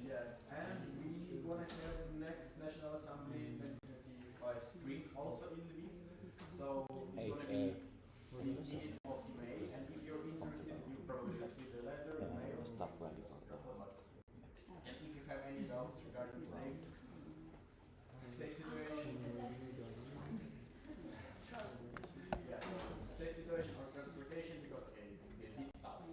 Yes, and we gonna have next national assembly 2025 spring also in Lviv. So it's gonna be beginning of May, and if you're interested, you probably receive the letter, mail, stuff ready for and if you have any doubts regarding safe situation, yeah, safe situation or transportation, because okay, it can be a bit tough.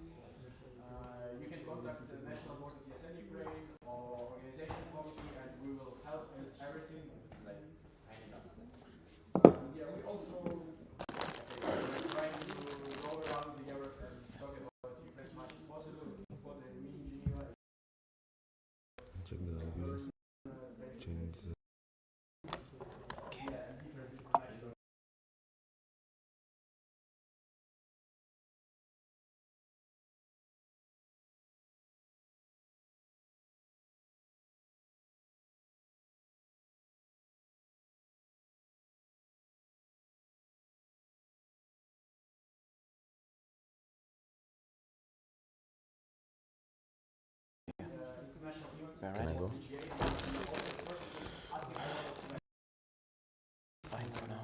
You can contact the National Board of ESN Ukraine or organization committee, and we will help with everything, like any doubt. Yeah, we also trying to go around Europe and talk about Ukraine as much as possible. Support the in Geneva. Check the videos. Change the Yeah, and different international. International events. Can I go? Fine for now.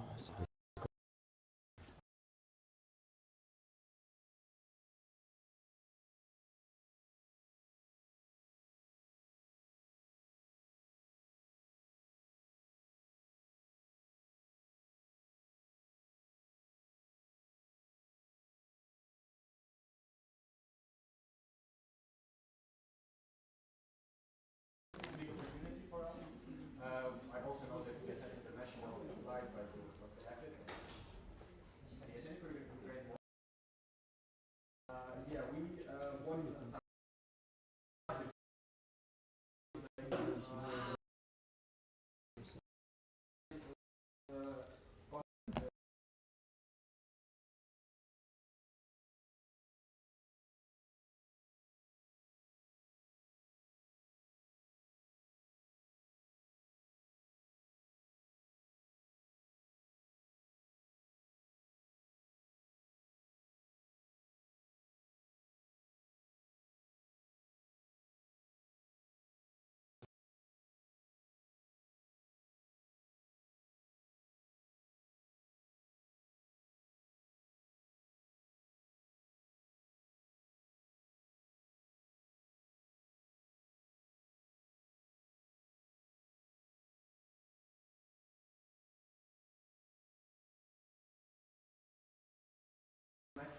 Big opportunity for us. I also know that ESN International applies, but it was not selected. And ESN Ukraine won. Yeah, we won some.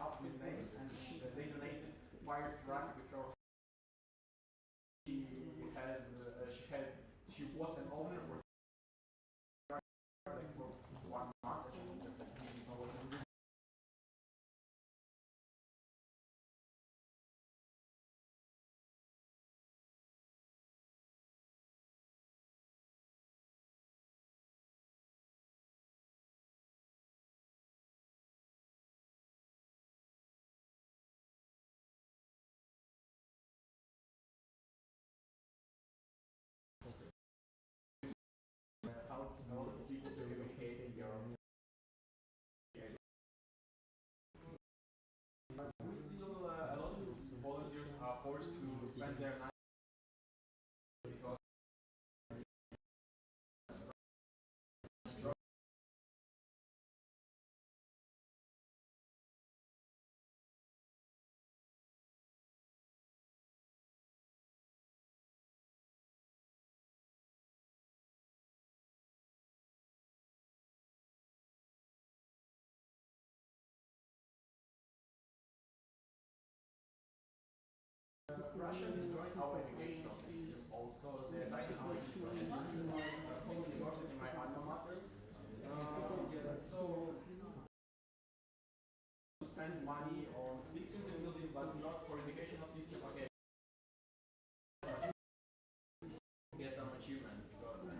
Up with names, and they donated fire truck because she was an owner for like for 1 month. forced to spend their night because Russia destroyed our educational system. Also, they attacked our university, my alma mater. So, spend money on fixing the building, but not for educational system. Okay, get some achievement because.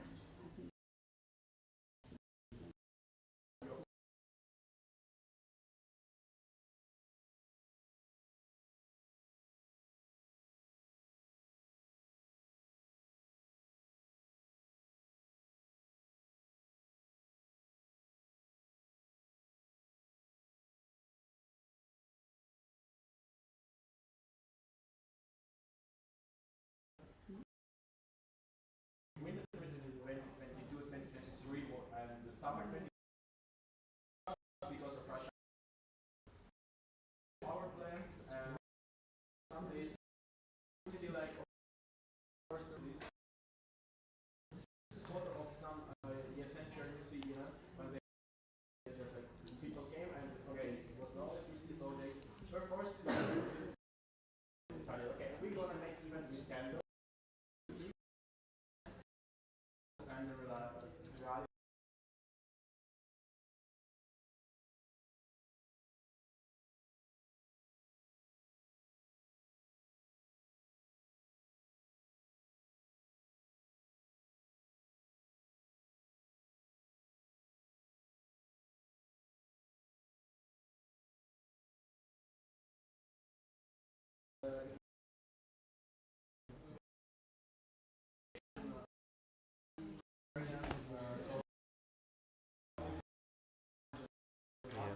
Winter 2022, 2023, and the summer 20 because of Russia. Power plants and some days city like first this is photo of some ESN charity, you know, when they just like people came and okay, it was no electricity, so they were forced to decided, okay, we're gonna make even this candle and the reality.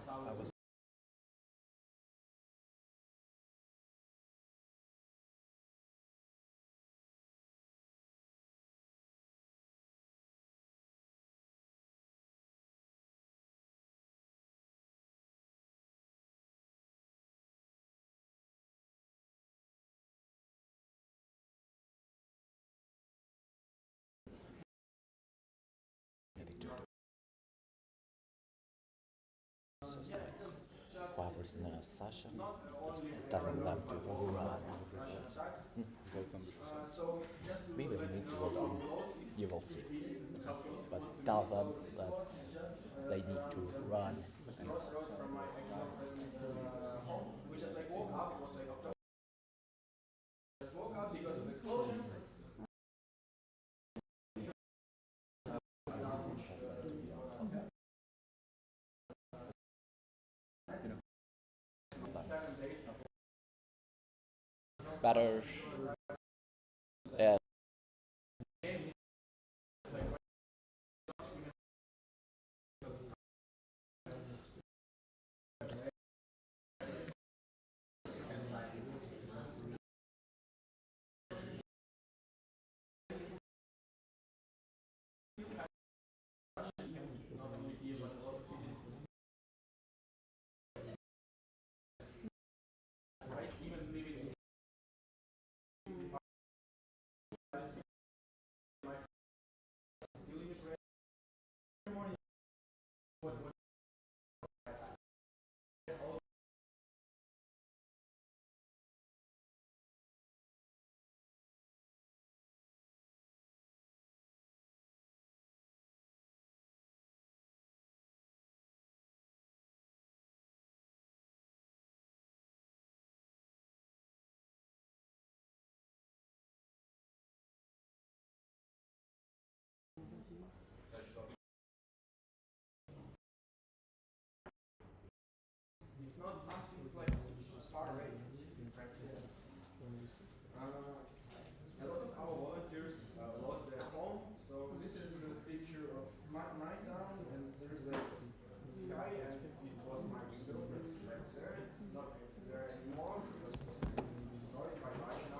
I was whoever's in a session, telling them to run maybe we need to work on, you will see, but tell them that they need to run and From my home, we just like woke up, it was like October. Just woke up because of explosion. better. Yeah. It's not something like far away in practice. A lot of our volunteers lost their home, so this is a picture of my town, and there's the sky, and it was my window that's right there. It's not there anymore because it was destroyed by Russia.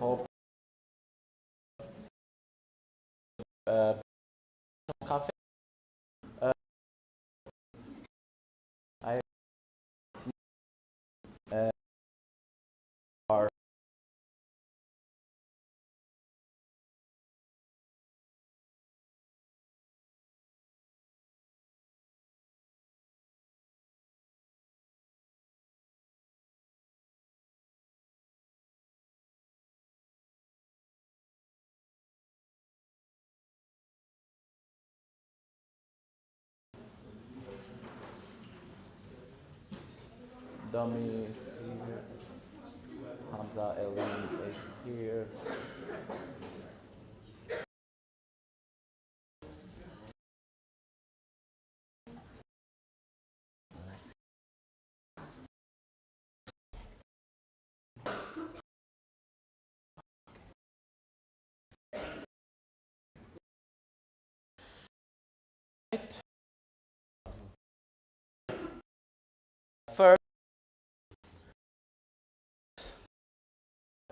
Hope cafe. I are Dummy is here. Hamza Elvin is here. First,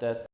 that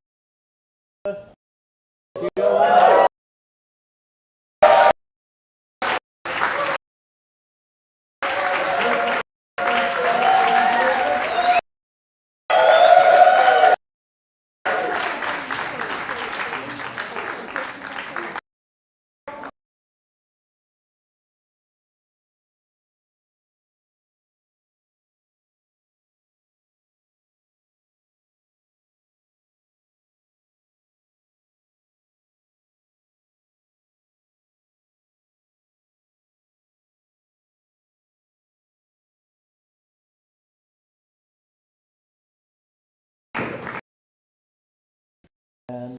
and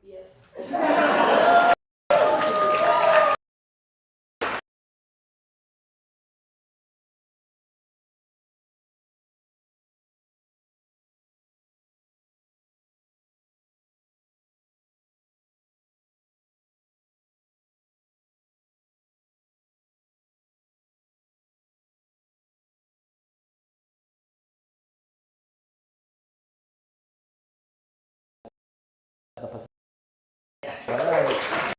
Yes. Alright.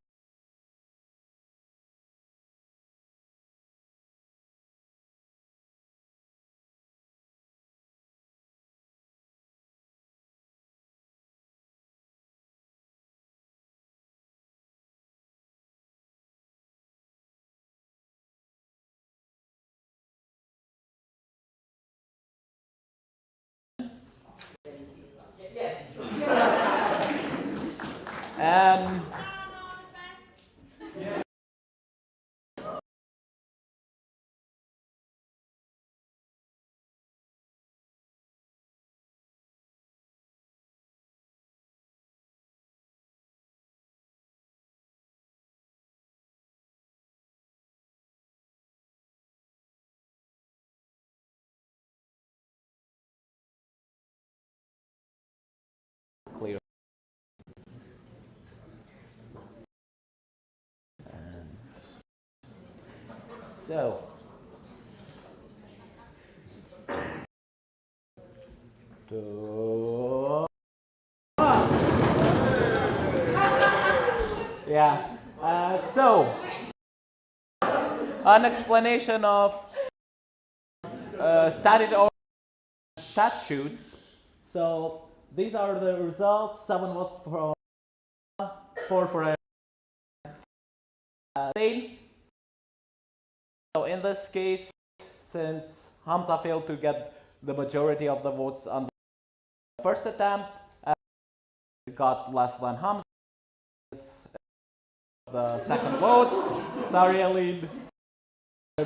And So, yeah. So, an explanation of stated or statutes. So these are the results. 7 votes for 4 for Spain. So in this case, since Hamza failed to get the majority of the votes on the first attempt, got less than Hamza. The second vote. Sorry, Alid.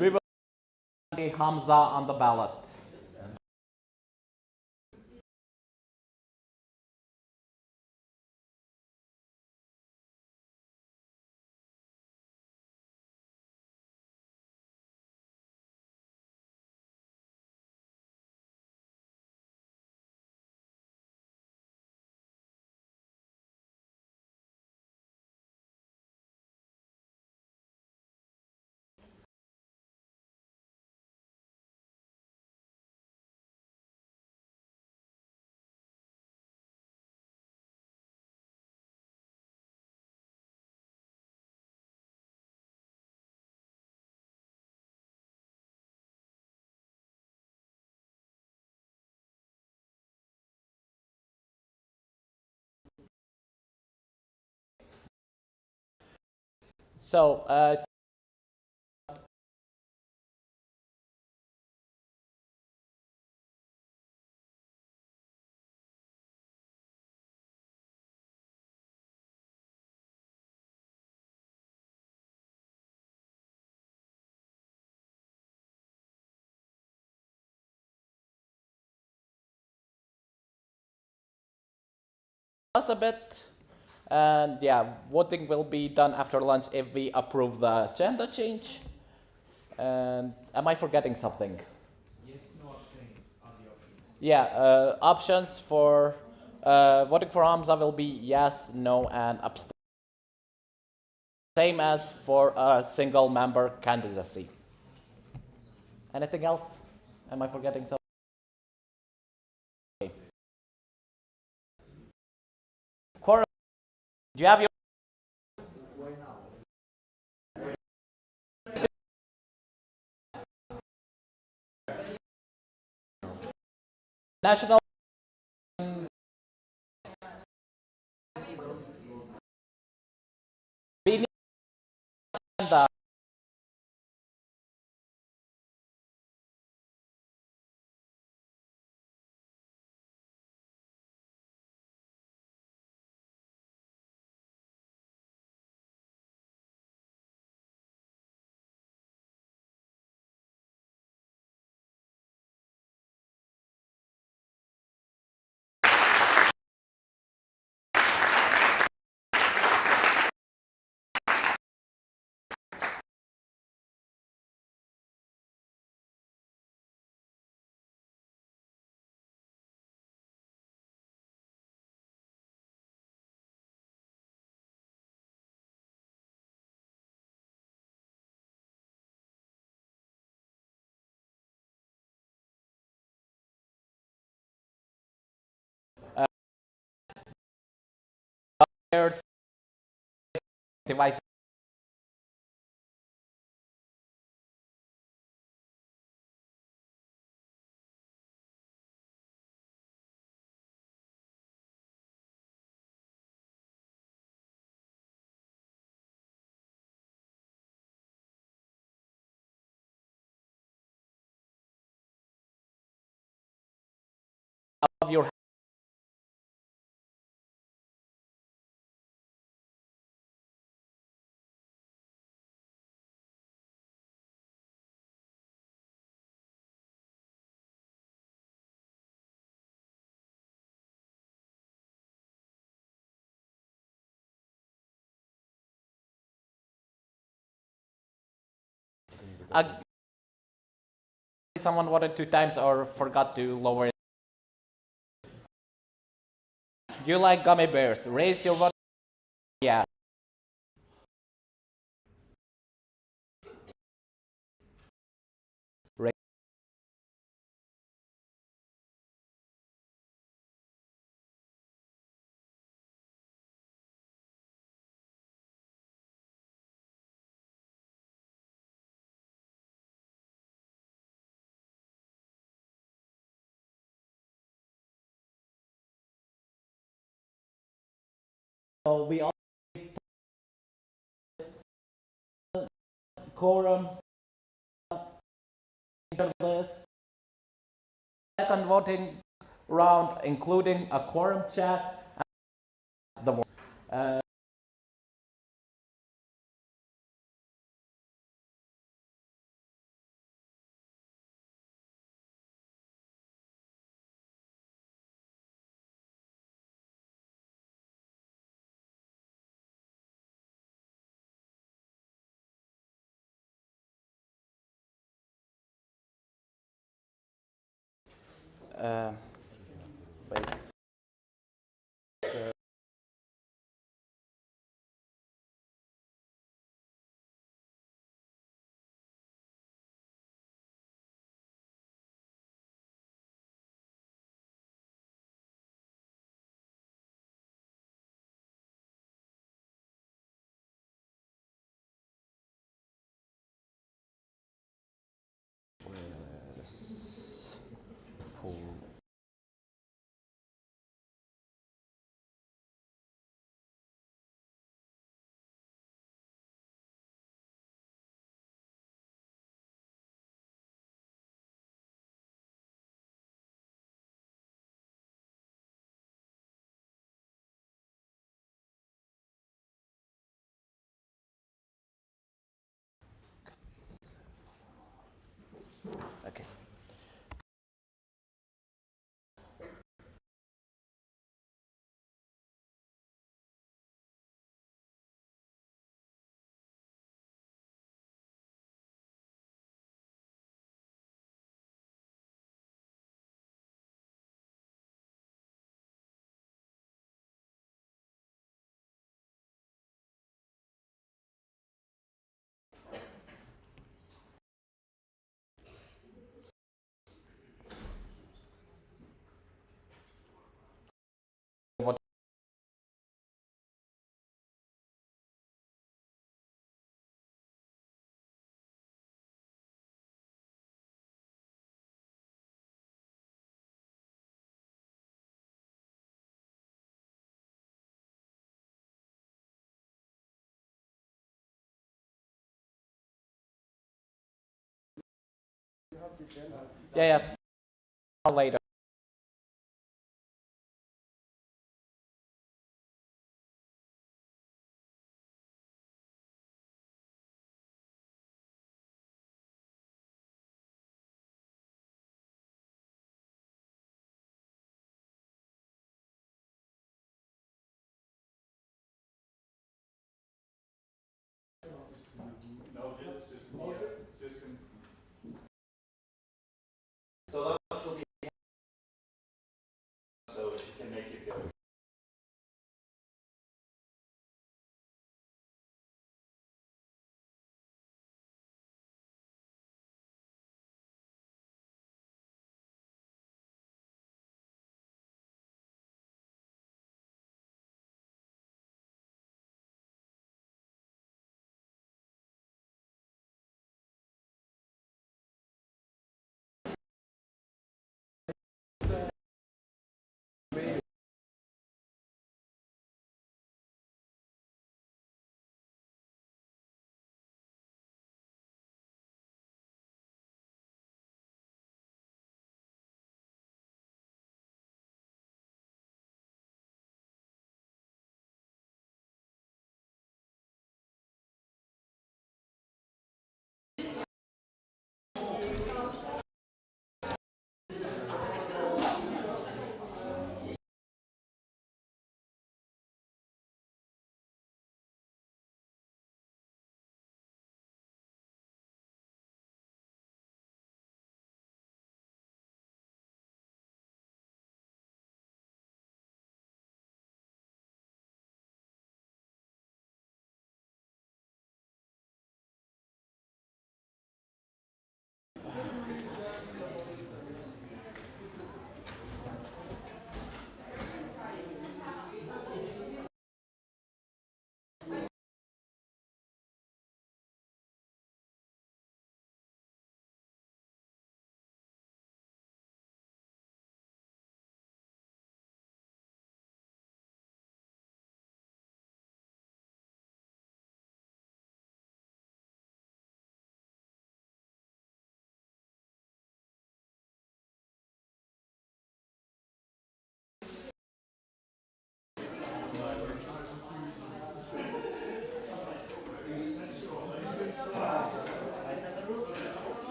We will see Hamza on the ballot. So it's a bit, and yeah, voting will be done after lunch if we approve the agenda change. And am I forgetting something? Yes, no, abstain are the options. Yeah, options for voting for Hamza will be yes, no, and abstain. Same as for a single member candidacy. Anything else? Am I forgetting something? Okay. Quorum, do you have your national we need agenda? Device. Of your someone voted 2 times or forgot to lower it. You like gummy bears? Raise your vote. Yeah. So we all quorum list. Second voting round, including a quorum check. The wait. Okay. Yeah, yeah. Later. No, just So lunch will be so you can make it go.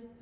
Did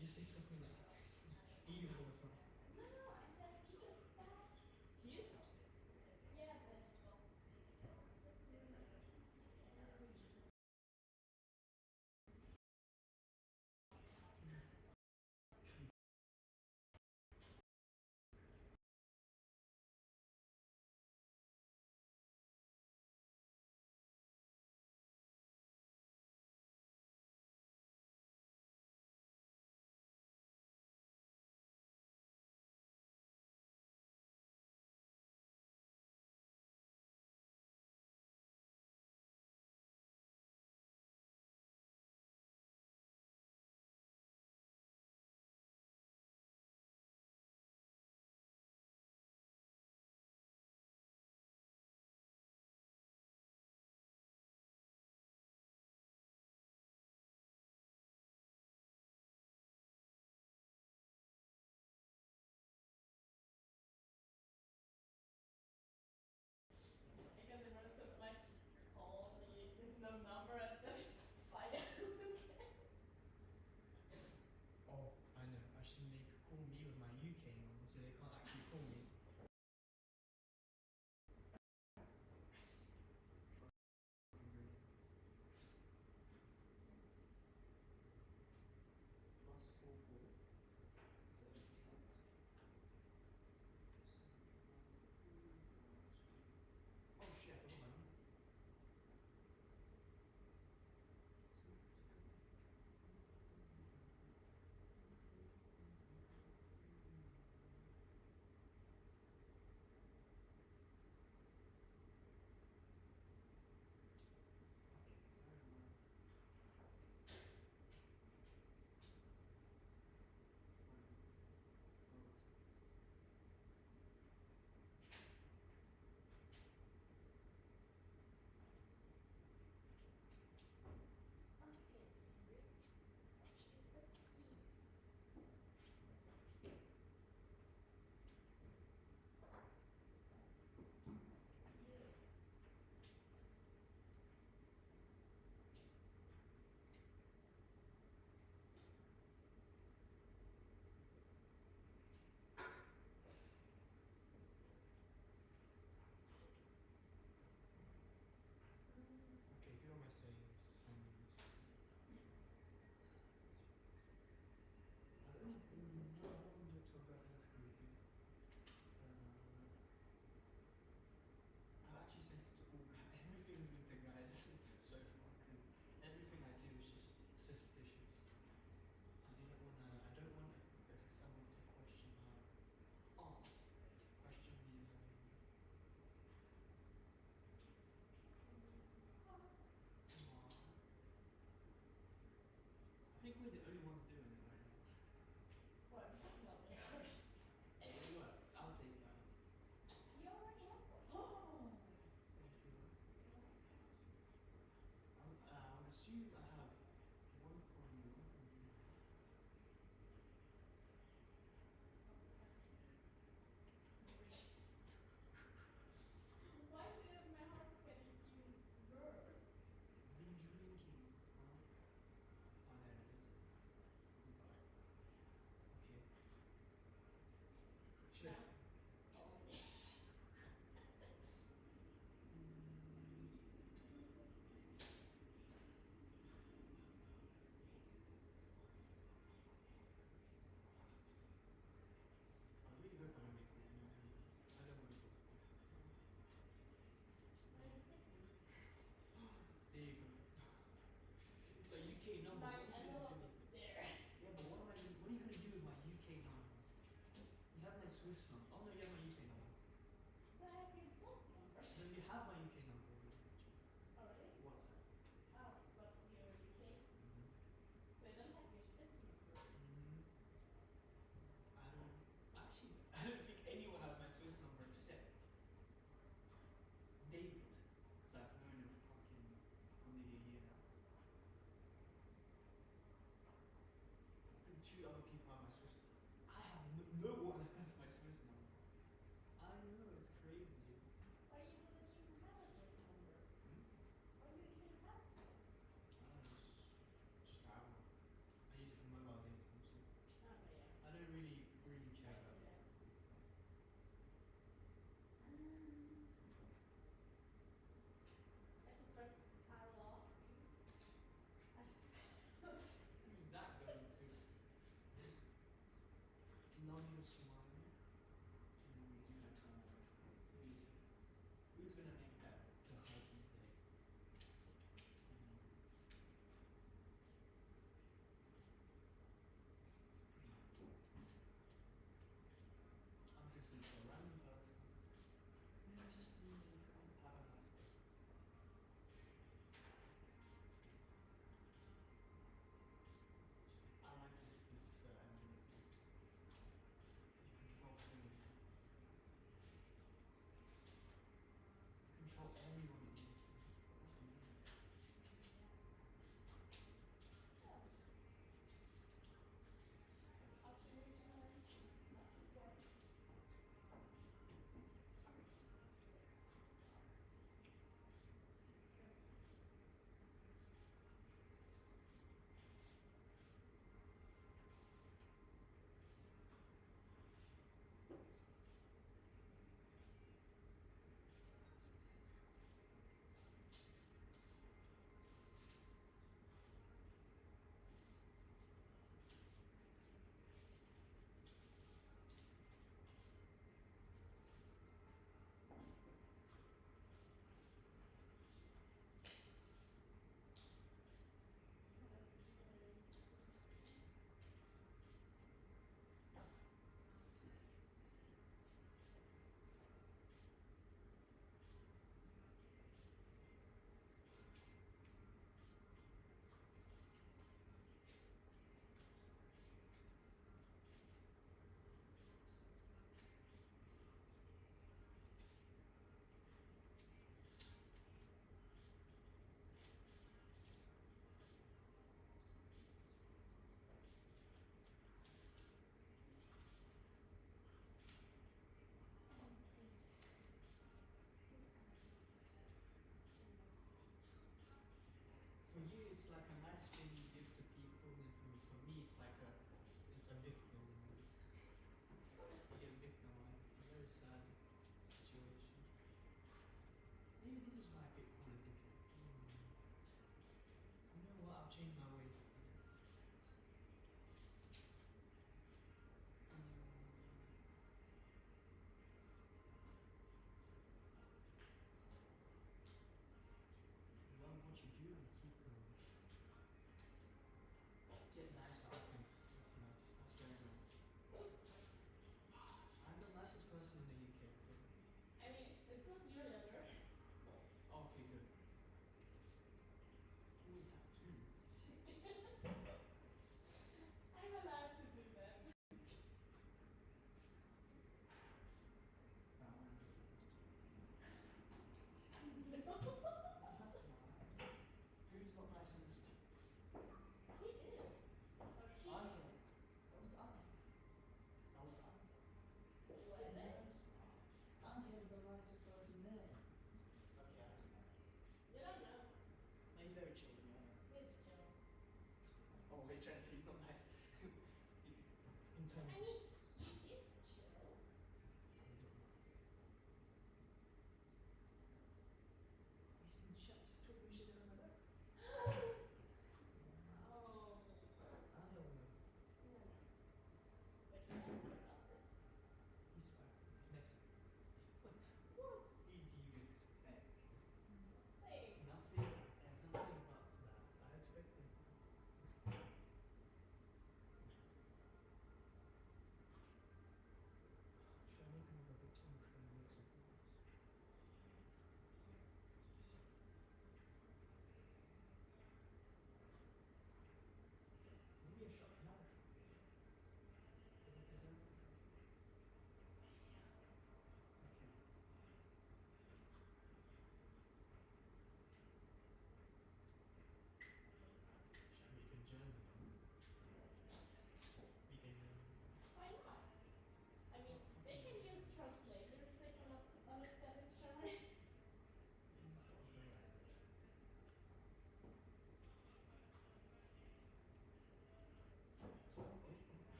you say something like evil or something? He is upset. we're the only ones doing it right now. Well, this is not very hard. Hey, it works. I'll take that. You already have one. Oh! Thank you. I would assume I have one from you, one from you. Why did my heart's getting even worse? Be drinking, huh? Oh, there it is. You got it. Okay. Cheers. Oh. I really hope I don't get caught. No, I don't want to get caught. Are you kidding? There you go. It's my UK number. My What are you gonna envelope do? is there. Yeah, but what are you gonna do with my UK number? You have my Swiss number. Oh no, you have my UK number. So I have your both numbers. So you have my UK number already. Oh, really? WhatsApp. Oh, but you're UK. So I don't have your Swiss number. I don't actually. I don't think anyone has my Swiss number except David, because I've known him for nearly a year now. And two other people have my Swiss number. I have no one has my Swiss number. I know, it's crazy. Why you wouldn't even have a Swiss number? Why do you even have one? I don't know, just have one. I use it for mobile data mostly. Oh, yeah. I don't really care about it. I just heard Allah. Who's that going to? Love your smile. Who's gonna make that the person's day? I'm just looking for a random person. Yeah, just have a nice day. I like this you control so many people. You control everyone in this. That's amazing. For you, it's like a nice thing you give to people, and for me, it's like it's a victim. You get victimized. It's a very sad situation. Maybe this is why I pick politically. You know what? I've changed my ways. Love what you do and keep going.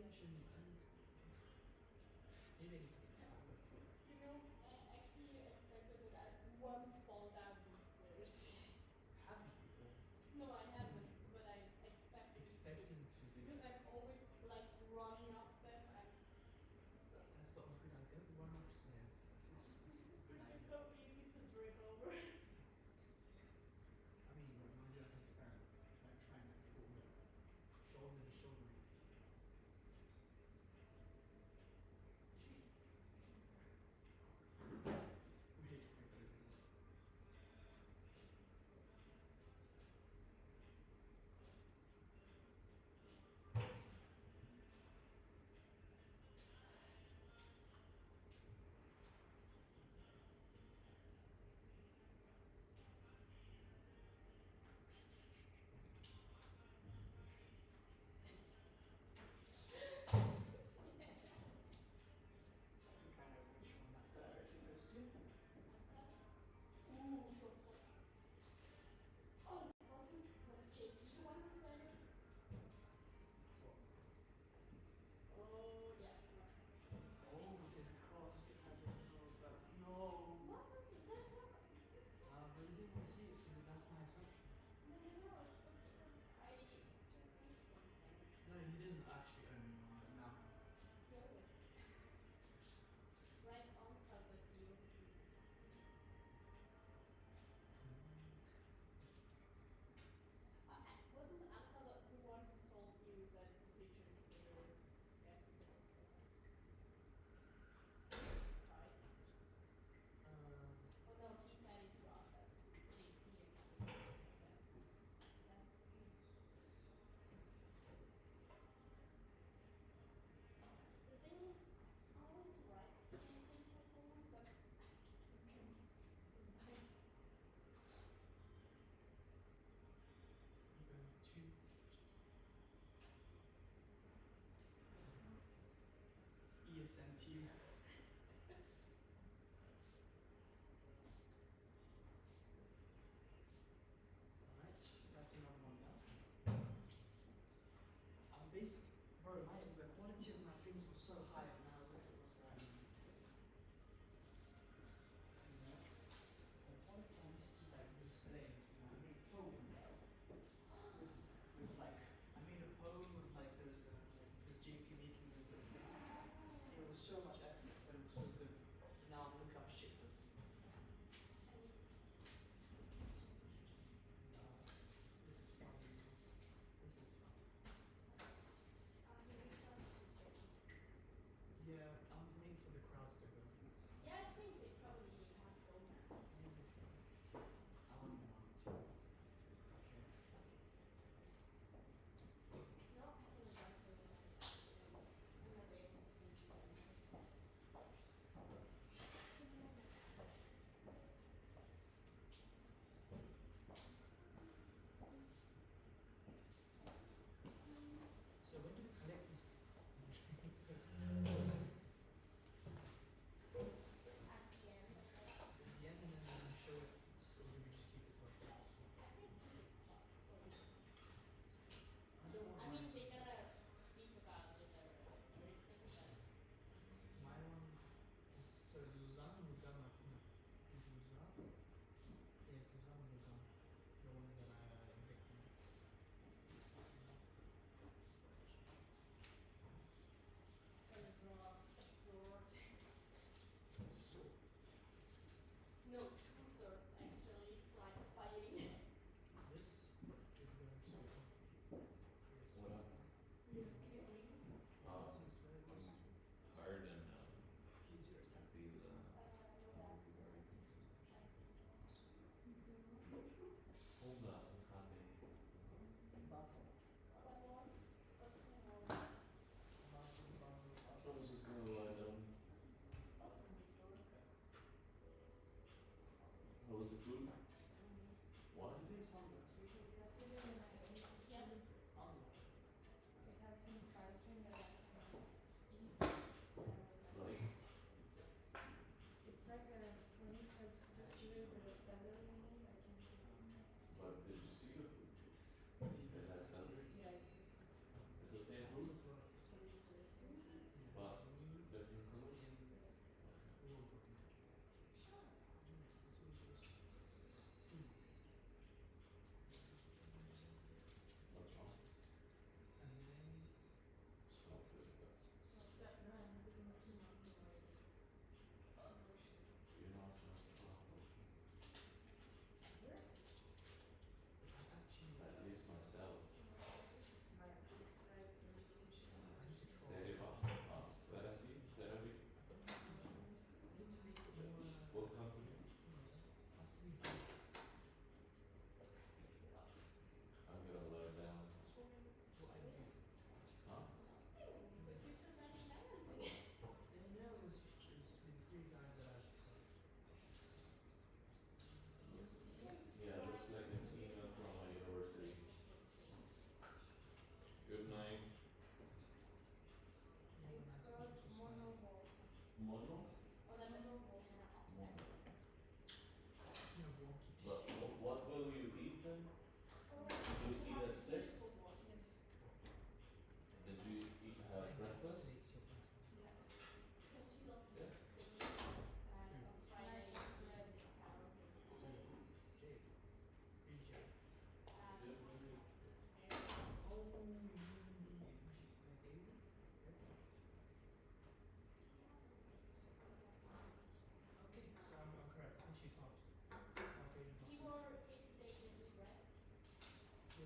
attention and maybe I need to get better. You know, I actually expected that I once fall down these stairs. Have you? Or No, I haven't, but I expected expecting to do because that? I'm always like running up them and stuff. That's what I'm afraid I don't run upstairs. But they're so easy to trip over. I mean, you want to do like an experiment? Try and like fall shoulder to shoulder. Wait, wait. I think I know which one that direction goes to. Ooh, so funny. Oh, was JP the one who said this? What? Oh, yeah. Oh, it is crossed. I don't know about. No. What was it? There's no. But you didn't see it, so that's my assumption. No, it was because I just did something. No, he didn't actually own one, but now. No. Right on top that he was listening to. Wasn't Anka the one who told you that the pictures were bad because of the price? Oh no, he said it to JP actually. That's the thing is, I want to write something for someone, but I can't decide. You own two pictures. ESN team. Alright, that's another one now. I'm basically, bro, the quality of my things was so high, and now look at what's going on. You know, the quality I used to like display, you know, I made poems with like, I made a poem with like those, with JP making those little things. It was so much effort, but it was so good. Now look how shit it is. This is fun. This is fun. Yeah, I'm waiting for the crowds to go. Yeah, I think they probably have gone now. Maybe. I want more cheese. Okay. No, I can advance for the night. I'm not able to do this. So when do we collect these post-its? At the end. At the end and then we're gonna show it, or do we just keep it to ourselves? I think I don't want I mean, mine they to- gotta speak about it or everything, but My one is so Luzerne, Lugano, I think. Is Luzerne? Yes, Luzerne, Lugano. The ones that I picked. gonna draw a sword. Sword. No, two swords actually. It's like fighting. This is going to. What up? You're kidding. I'm tired and Easier. I feel very hold up, Kade. I was just gonna lie down. How was the food? Why is he hungry? Yeah. It had some spice ring that I Like, It's like a, when it has just a little bit of celery in it, I can but did you see the food? It has celery. Yeah, it's It's the same food? basically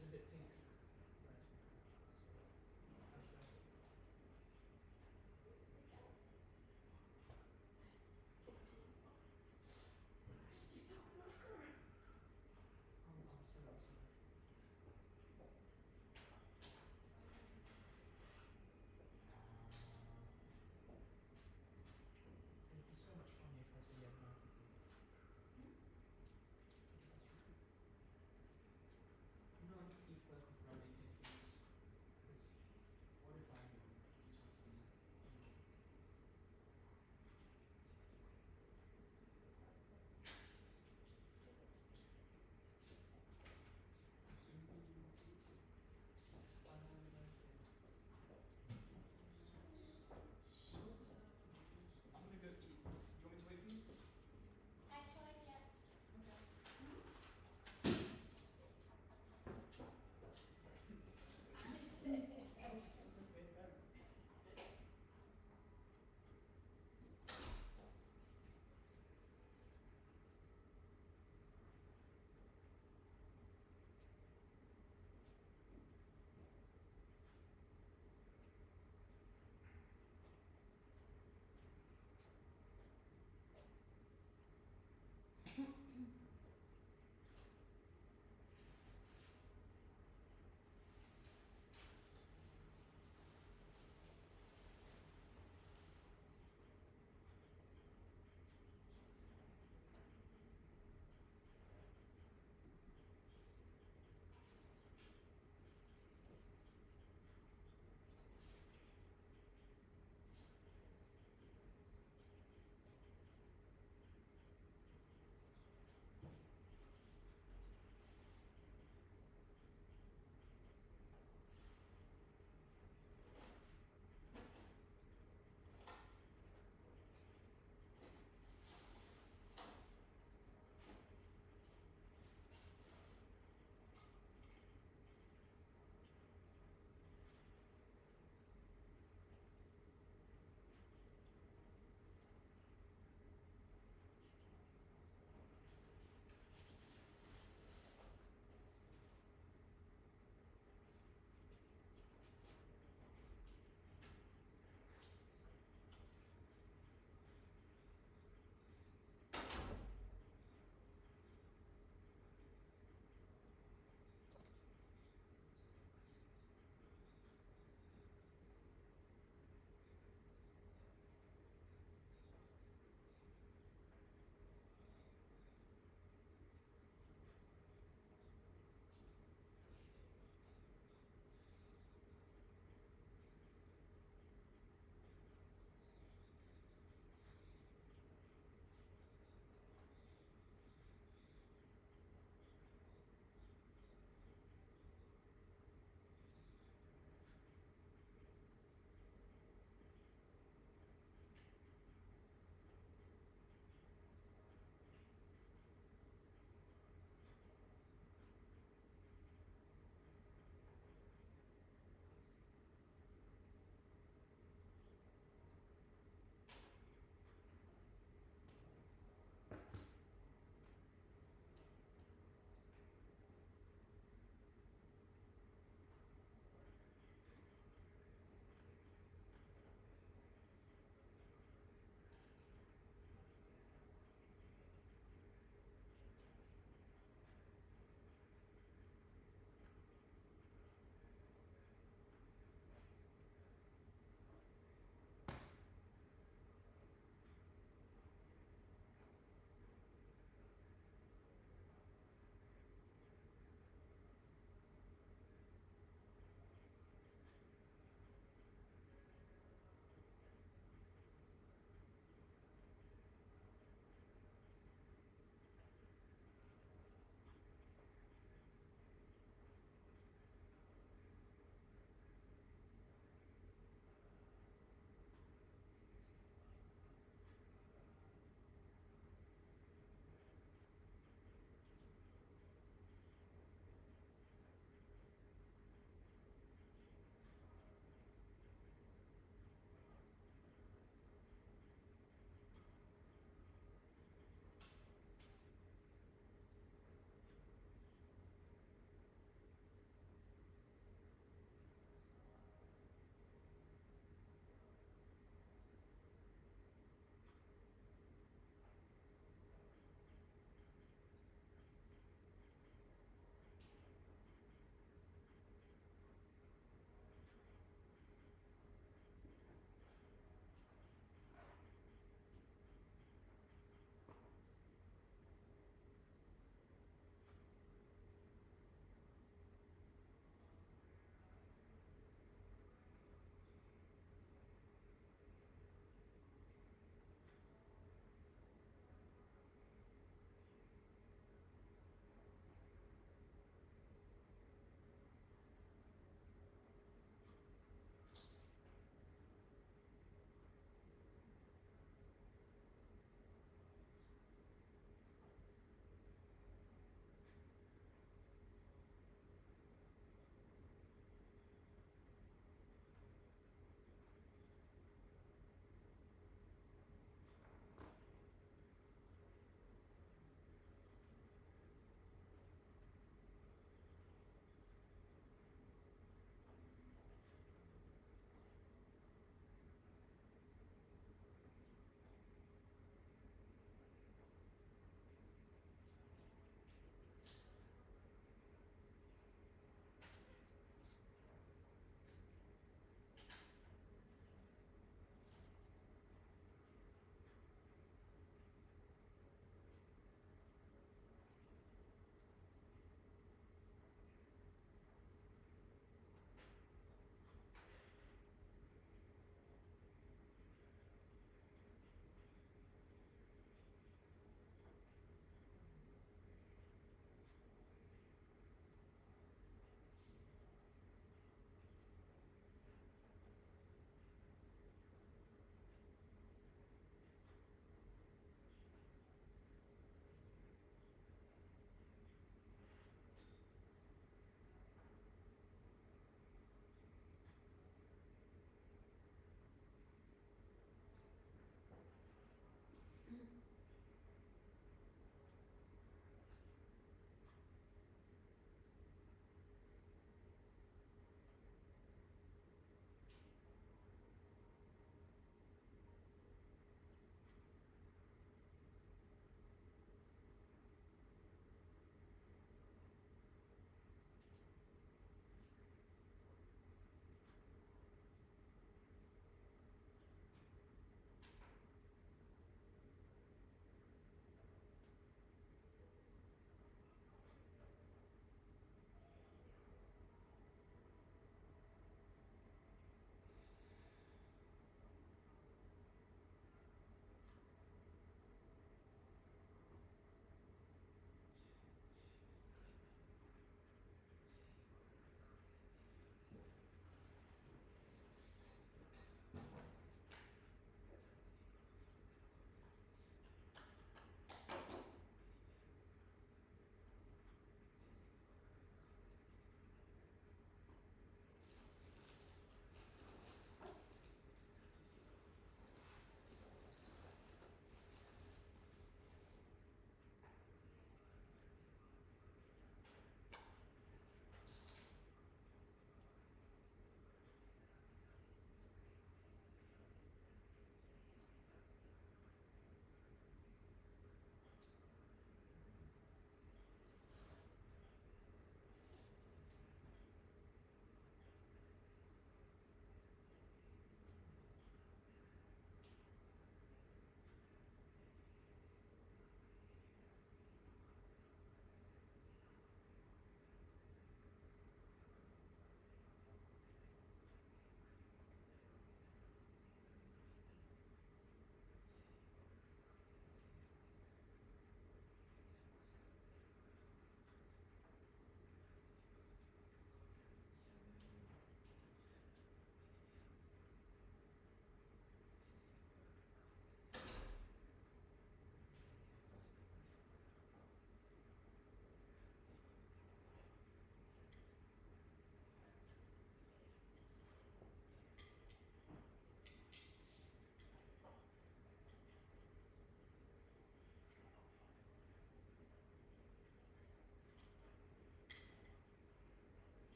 is a bit pink. It'd be so much fun if I said yeah, no, no, it's Eva.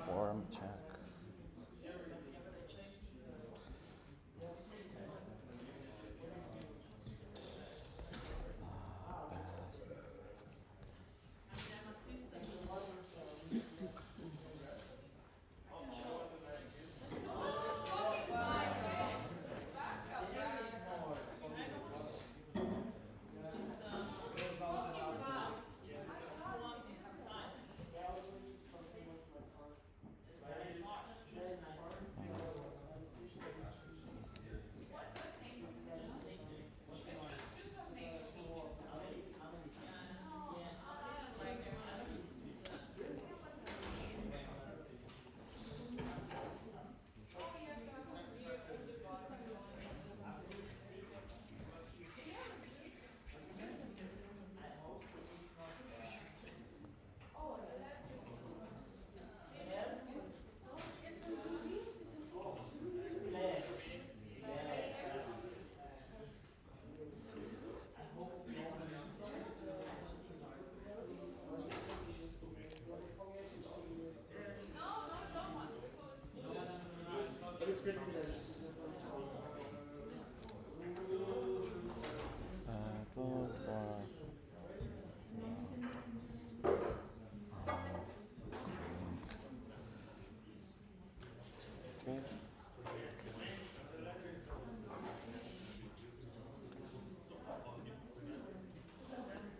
Form check.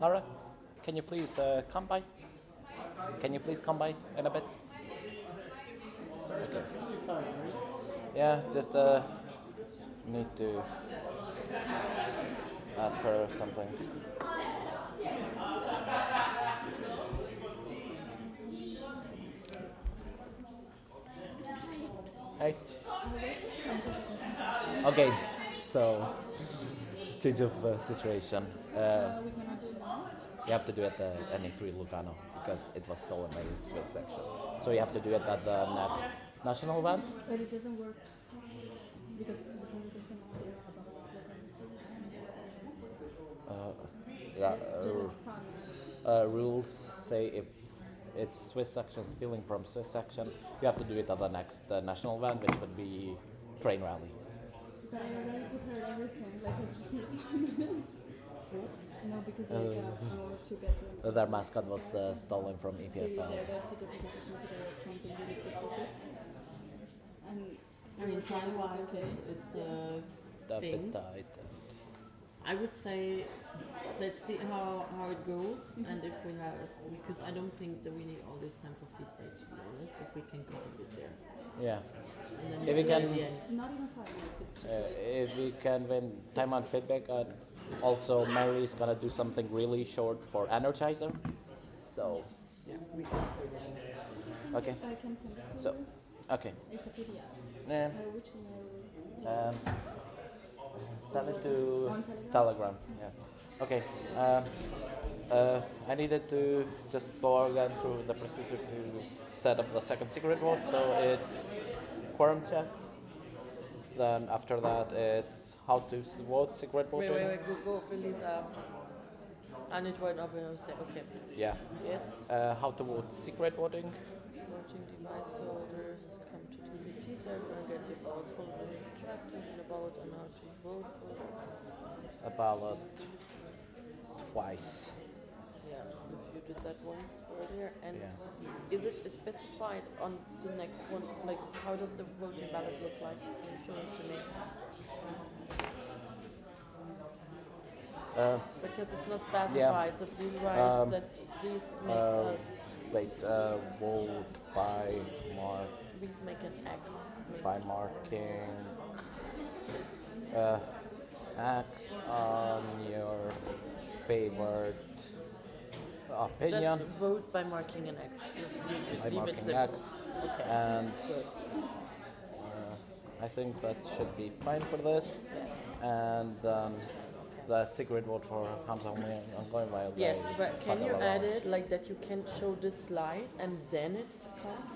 Laura, can you please come by? Can you please come by in a bit? Okay. Yeah, just need to ask her something. Hey. Okay, so change of situation. You have to do it at NA3 Lugano because it was stolen by the Swiss section. So you have to do it at the next national event. But it doesn't work because it doesn't rules say if it's Swiss section stealing from Swiss section, you have to do it at the next national event, which would be train rally. But I already prepared everything, like no, because I got more to get them. Their mascot was stolen from EPFL. There's a documentation today of something really specific. And I mean, time-wise, it's a thing. I would say, let's see how it goes, and if we have, because I don't think that we need all this time for feedback, to be honest, if we can cut it there. Yeah. And then If we can, Not even 5 minutes. It's just if we can win time on feedback, and also Mary is gonna do something really short for Energizer. So. Yeah, we can. Okay. I can send it to So. you. Okay. It's a PDF. Yeah. Which email? Send it to On Telegram. Yeah. Okay. I needed to just go again through the procedure to set up the second secret vote. So it's quorum check. Then after that, it's how to vote secret voting. Wait, go, please. I need to write up and I'll say, okay. Yeah. Yes. How to vote secret voting. Voting device holders come to the city table and get the ballots full of instructions about on how to vote for A ballot twice. Yeah, if you did that once earlier. And is it specified on the next one? Like, how does the voting ballot look like? Can you show it to me? Because it's not specified, so please write that. Please make vote by mark. Please make an X. By marking X on your favorite opinion. Just vote by marking an X. Just leave it simple. X. Okay. And good. I think that should be fine for this. Yes. And the secret vote for Hamza I'm going by. Yes, but can you add it like that? You can show the slide and then it comes.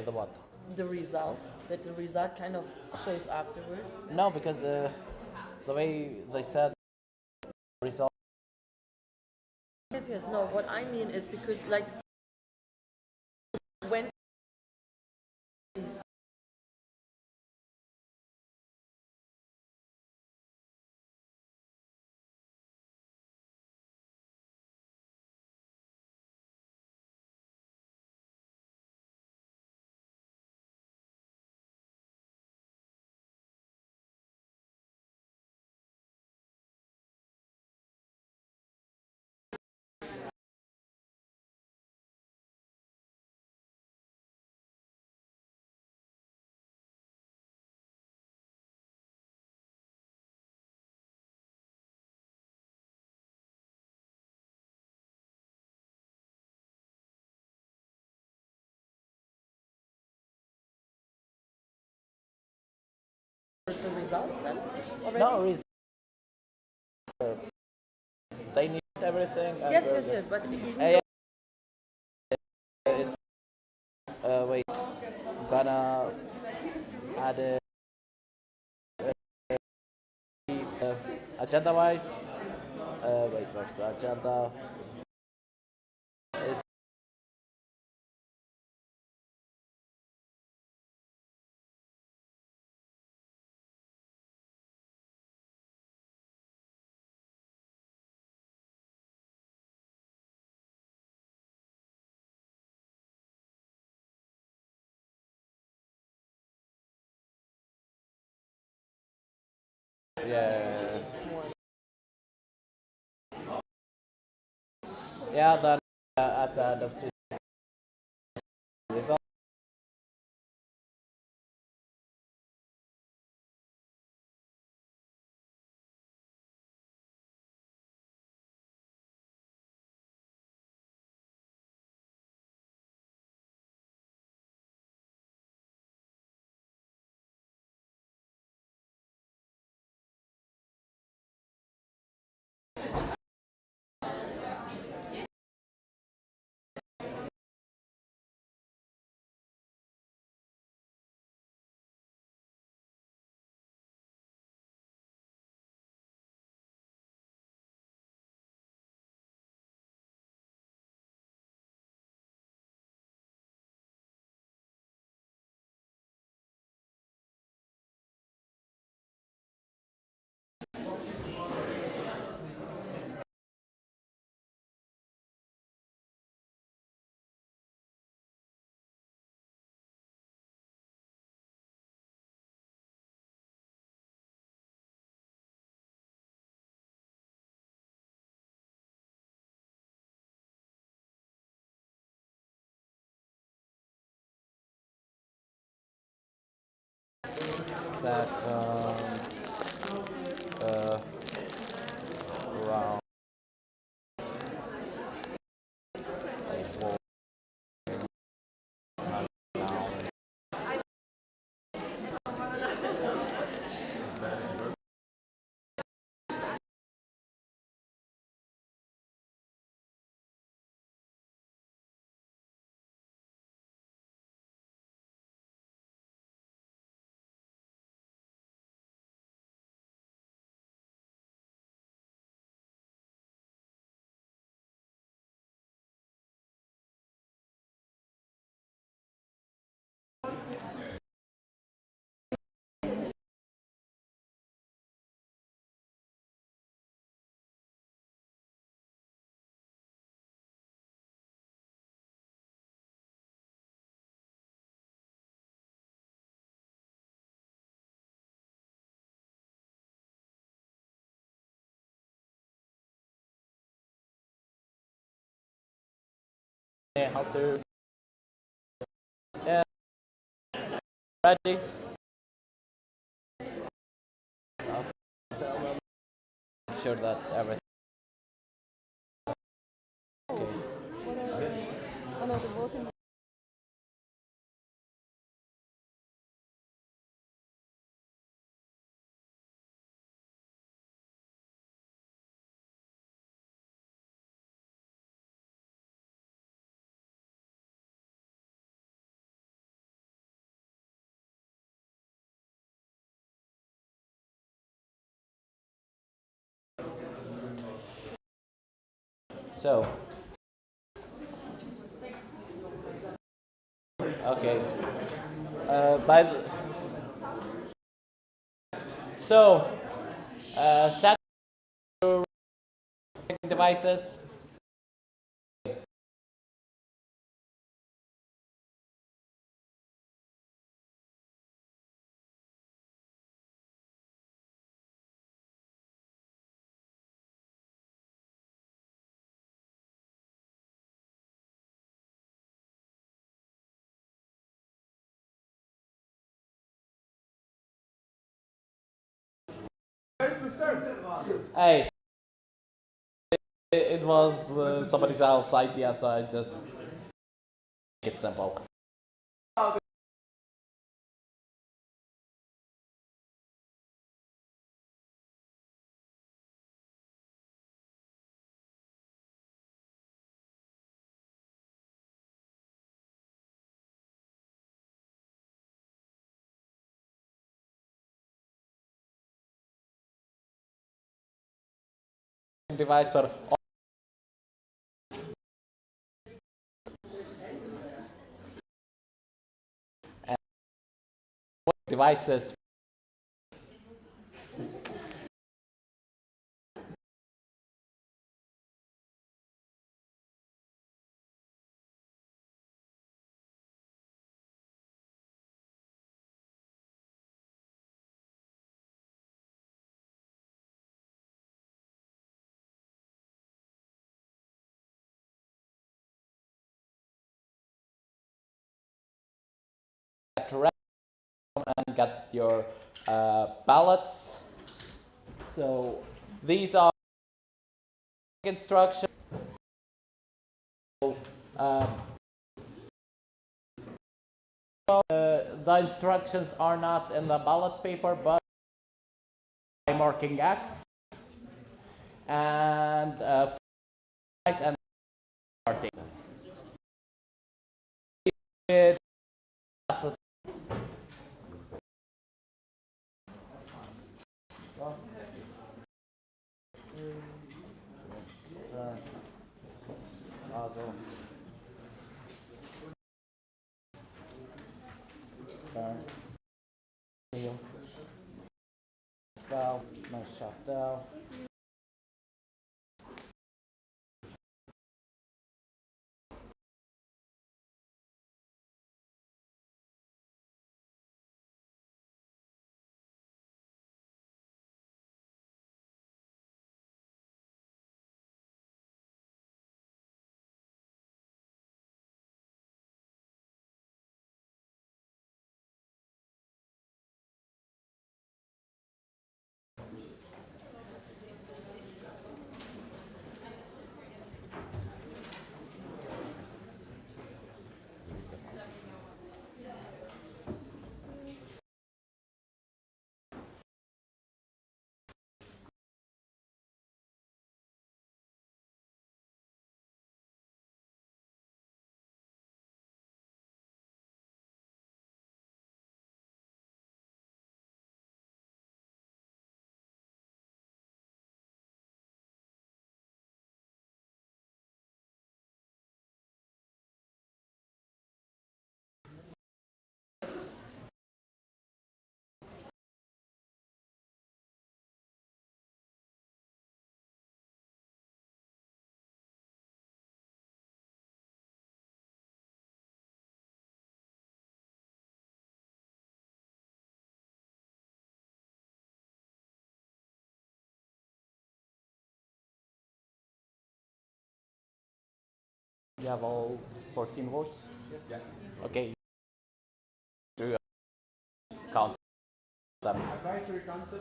The what? The result. That the result kind of shows afterwards. No, because the way they said result. Yes. No, what I mean is because like when the results then already? No, they need everything. Yes, but it's wait, gonna add it agenda wise. Wait, where's the agenda? Yeah, then at the end of the result. Second round. How to ready? Sure that everything. What are the voting? So, okay. By the, so, set your devices. Where's the circle? Hey, it was somebody else's idea, so I just make it simple. Device for and devices. And get your ballots. So these are instructions. Uh, the instructions are not in the ballot paper, but by marking X and and party. It nice shot down. You have all 14 votes? Yes. Okay. Do you count them? Advisory Council,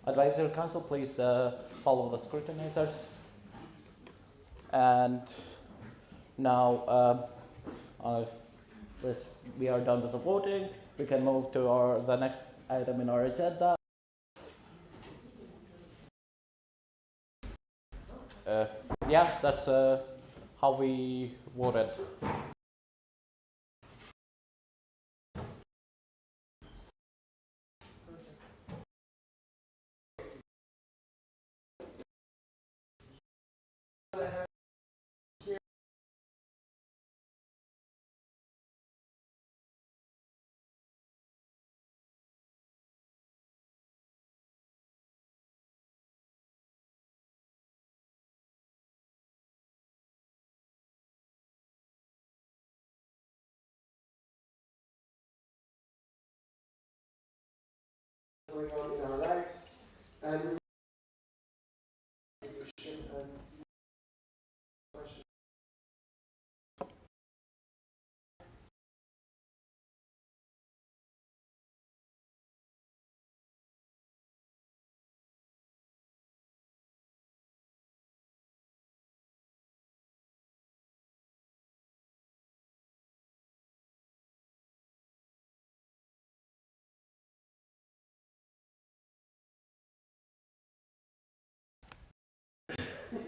Advisory Council, please follow the scrutinizers. And now we are done with the voting. We can move to the next item in our agenda. Yeah, that's how we voted. going on in our lives, and position and question.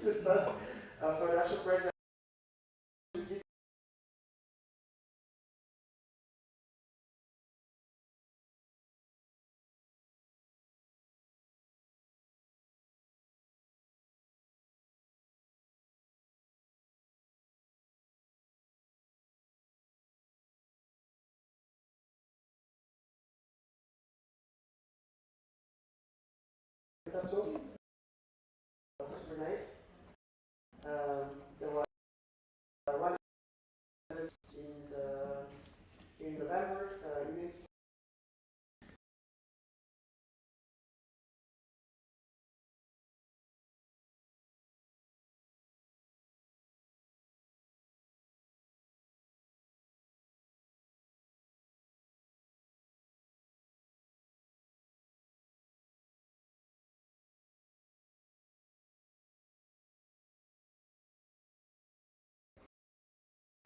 Discuss financial president. That's super nice. There was one in November, units.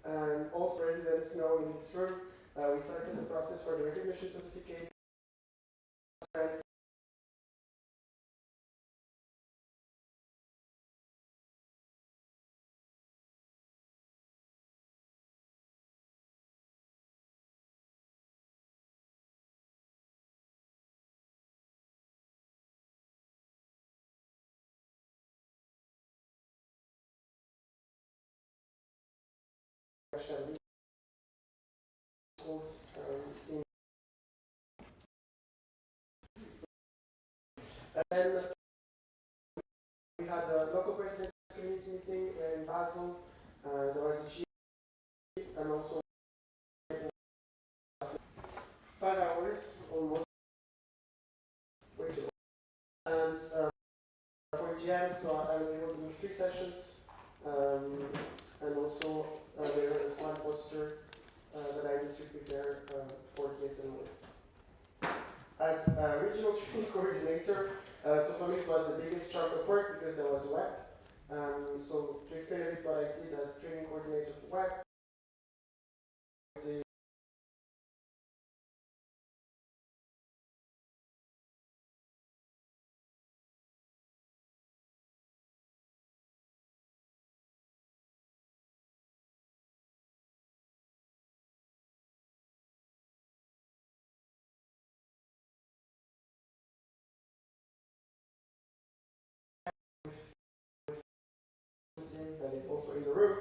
And also residents know in this room, we started the process for the recognition certificate. Schools and then we had a local president's community meeting in Basel. There was a G and also 5 hours almost. And for GM, so I will be holding 3 sessions, and also there is one poster that I need to prepare for the ESN awards. As a regional training coordinator, so for me it was the biggest chunk of work because there was web. So to explain a bit what I did as training coordinator for web, that is also in the room.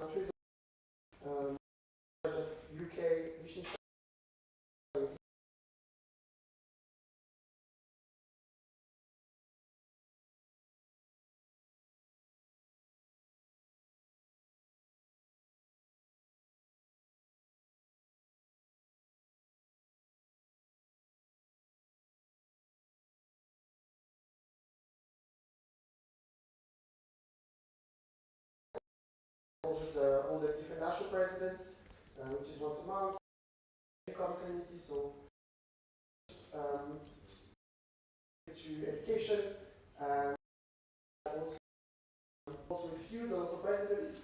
countries. UK, Liechtenstein. All the different national presidents, which is once a month. Income community, so to education, and also with you, the local presidents.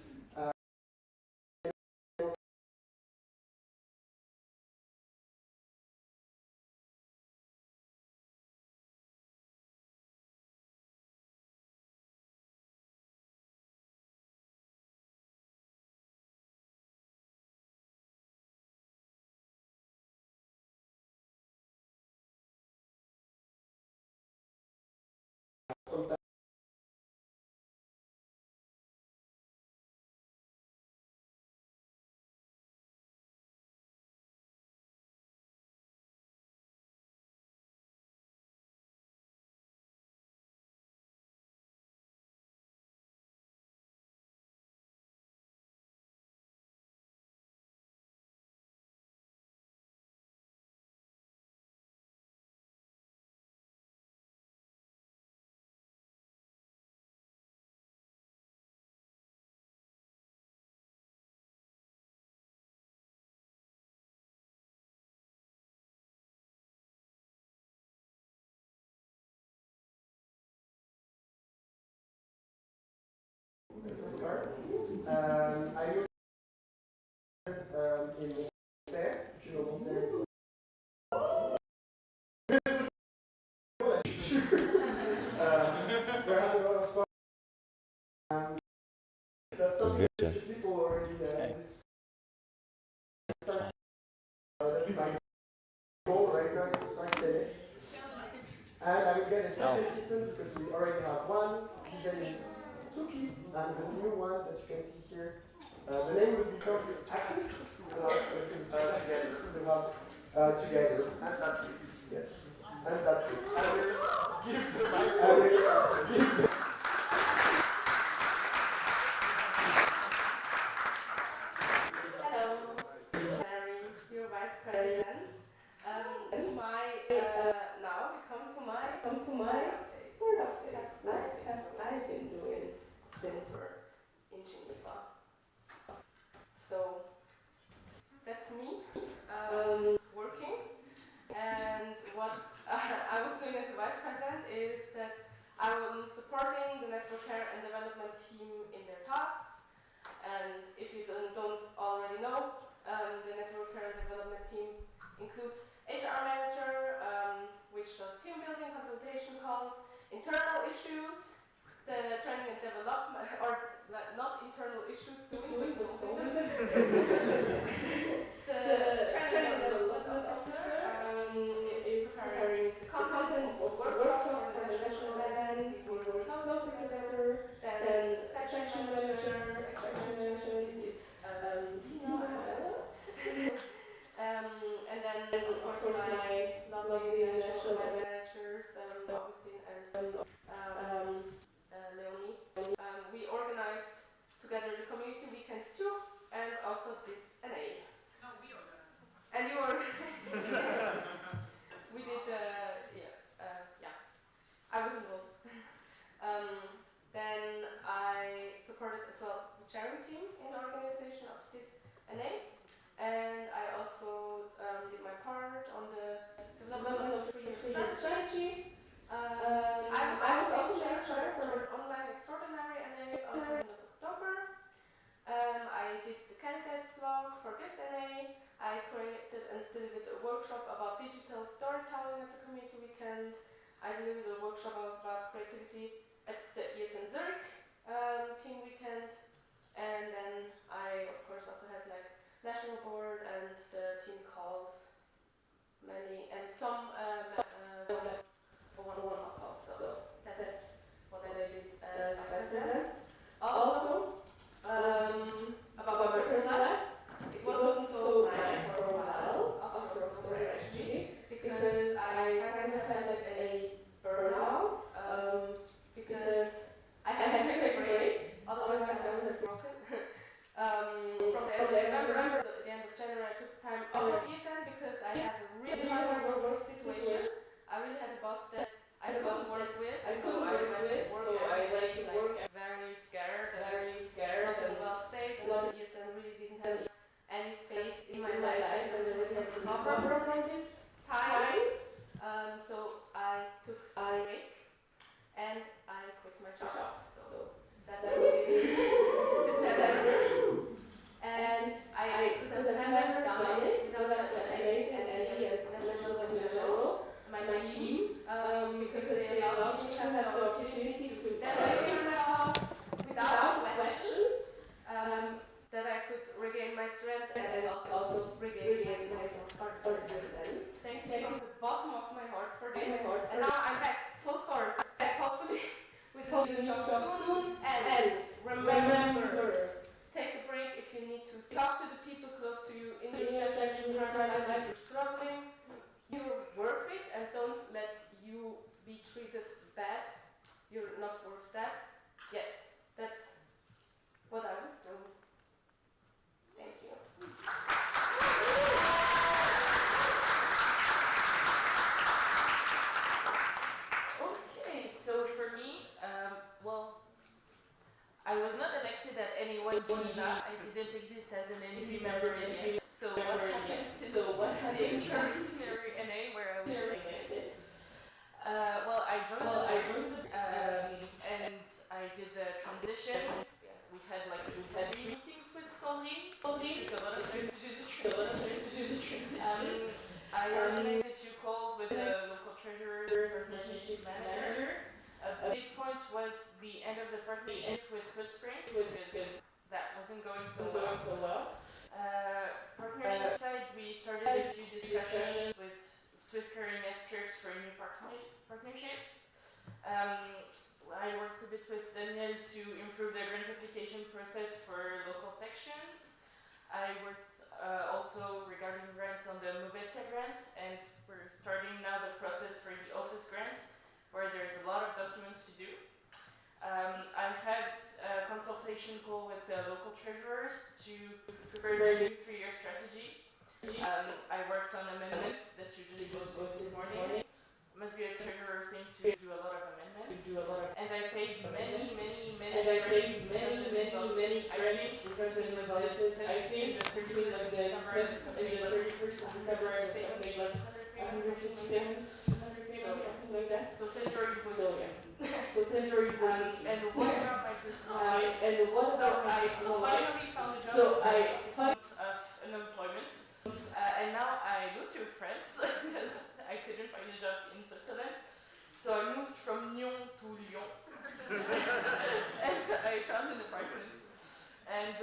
Sometimes I live in Luzern, if you know Luzern. We're having a lot of fun. That's something that people already this. That's my goal right now is to start tennis. And I will get a second kitten because we already have one. His name is Tsuki, and the new one that you can see here. The name will become Act. So together. And that's it. Yes. And that's it. I will give the mic to Hello, Mary, your vice president. Now we come to my sort of what have I been doing since in Geneva. So that's me working, and what I was doing as a vice president is that I was supporting the network care and development team in their tasks. And if you don't already know, the network care and development team includes HR manager, which does team building, consultation calls, internal issues, the training and development, or not internal issues doing, but solving them. The training and development officer is preparing the content of workshops for the national events. We work closely together. Then section manager is and then of course my lovely national managers, Augustine and Leonie. We organized together the community weekend too, and also this NA. No, we organized. And you organized. We did, I was involved. Then I supported as well the charity team in the organization of this NA, and I also did my part on the development of the 3-year strategy. I was also in charge for an online extraordinary NA on the 7th of October. I did the candidates blog for this NA. I created and delivered a workshop about digital storytelling at the community weekend. I delivered a workshop about creativity at the ESN Zurich team weekend. And then I, of course, also had like national board and the team calls, many, and some one-off calls. So that's what I did as president. Also, remember at the end of January I took time off of ESN because I had a really hard work situation. I really had a boss that I couldn't work with, so I went to work very scared not in well state, and ESN really didn't have any space in my life and I really had to cover for this time. So I took a break and I quit my job. So that's really December. And I could have never done it without amazing Andy and National in general, my team, because they allowed me to have the opportunity to dedicate myself without question, that I could regain my strength and also regain my confidence. Thank you from the bottom of my heart for this. And now I'm back full force, hopefully with a new job soon. And remember, take a break if you need to. Talk to the people close to you in your section, private life. If you're struggling, you're worth it, and don't let you be treated bad. You're not worth that. Yes, that's what I was doing. Thank you. Okay, so for me, well, I was not elected at any one Geneva. I didn't exist as an NV member yet. So what happened since the extraordinary NA where I was elected? Well, I joined the group and I did the transition. We had like 3 meetings with Solly. It took a lot of time to do the transition. I organized a few calls with the local treasurer, partnership manager. A big point was the end of the partnership with Footspring because that wasn't going so well. Partnership side, we started a few discussions with Swiss Carrying strips for new partnerships. I worked a bit with Daniel to improve the grant application process for local sections. I worked also regarding grants on the Movetia grant, and we're starting now the process for the office grants, where there's a lot of documents to do. I had a consultation call with the local treasurers to prepare the new 3-year strategy. I worked on amendments that you just voted this morning. It must be a treasurer thing to do a lot of amendments. And I paid many grants between the 31st of December and the 31st of December, I think made like 150 payments, something like that. So Century was and what about my personal life? So I finally found a job after 6 months of unemployment. And now I moved to France because I couldn't find a job in Switzerland. So I moved from Nyon to Lyon. And I found an apartment. And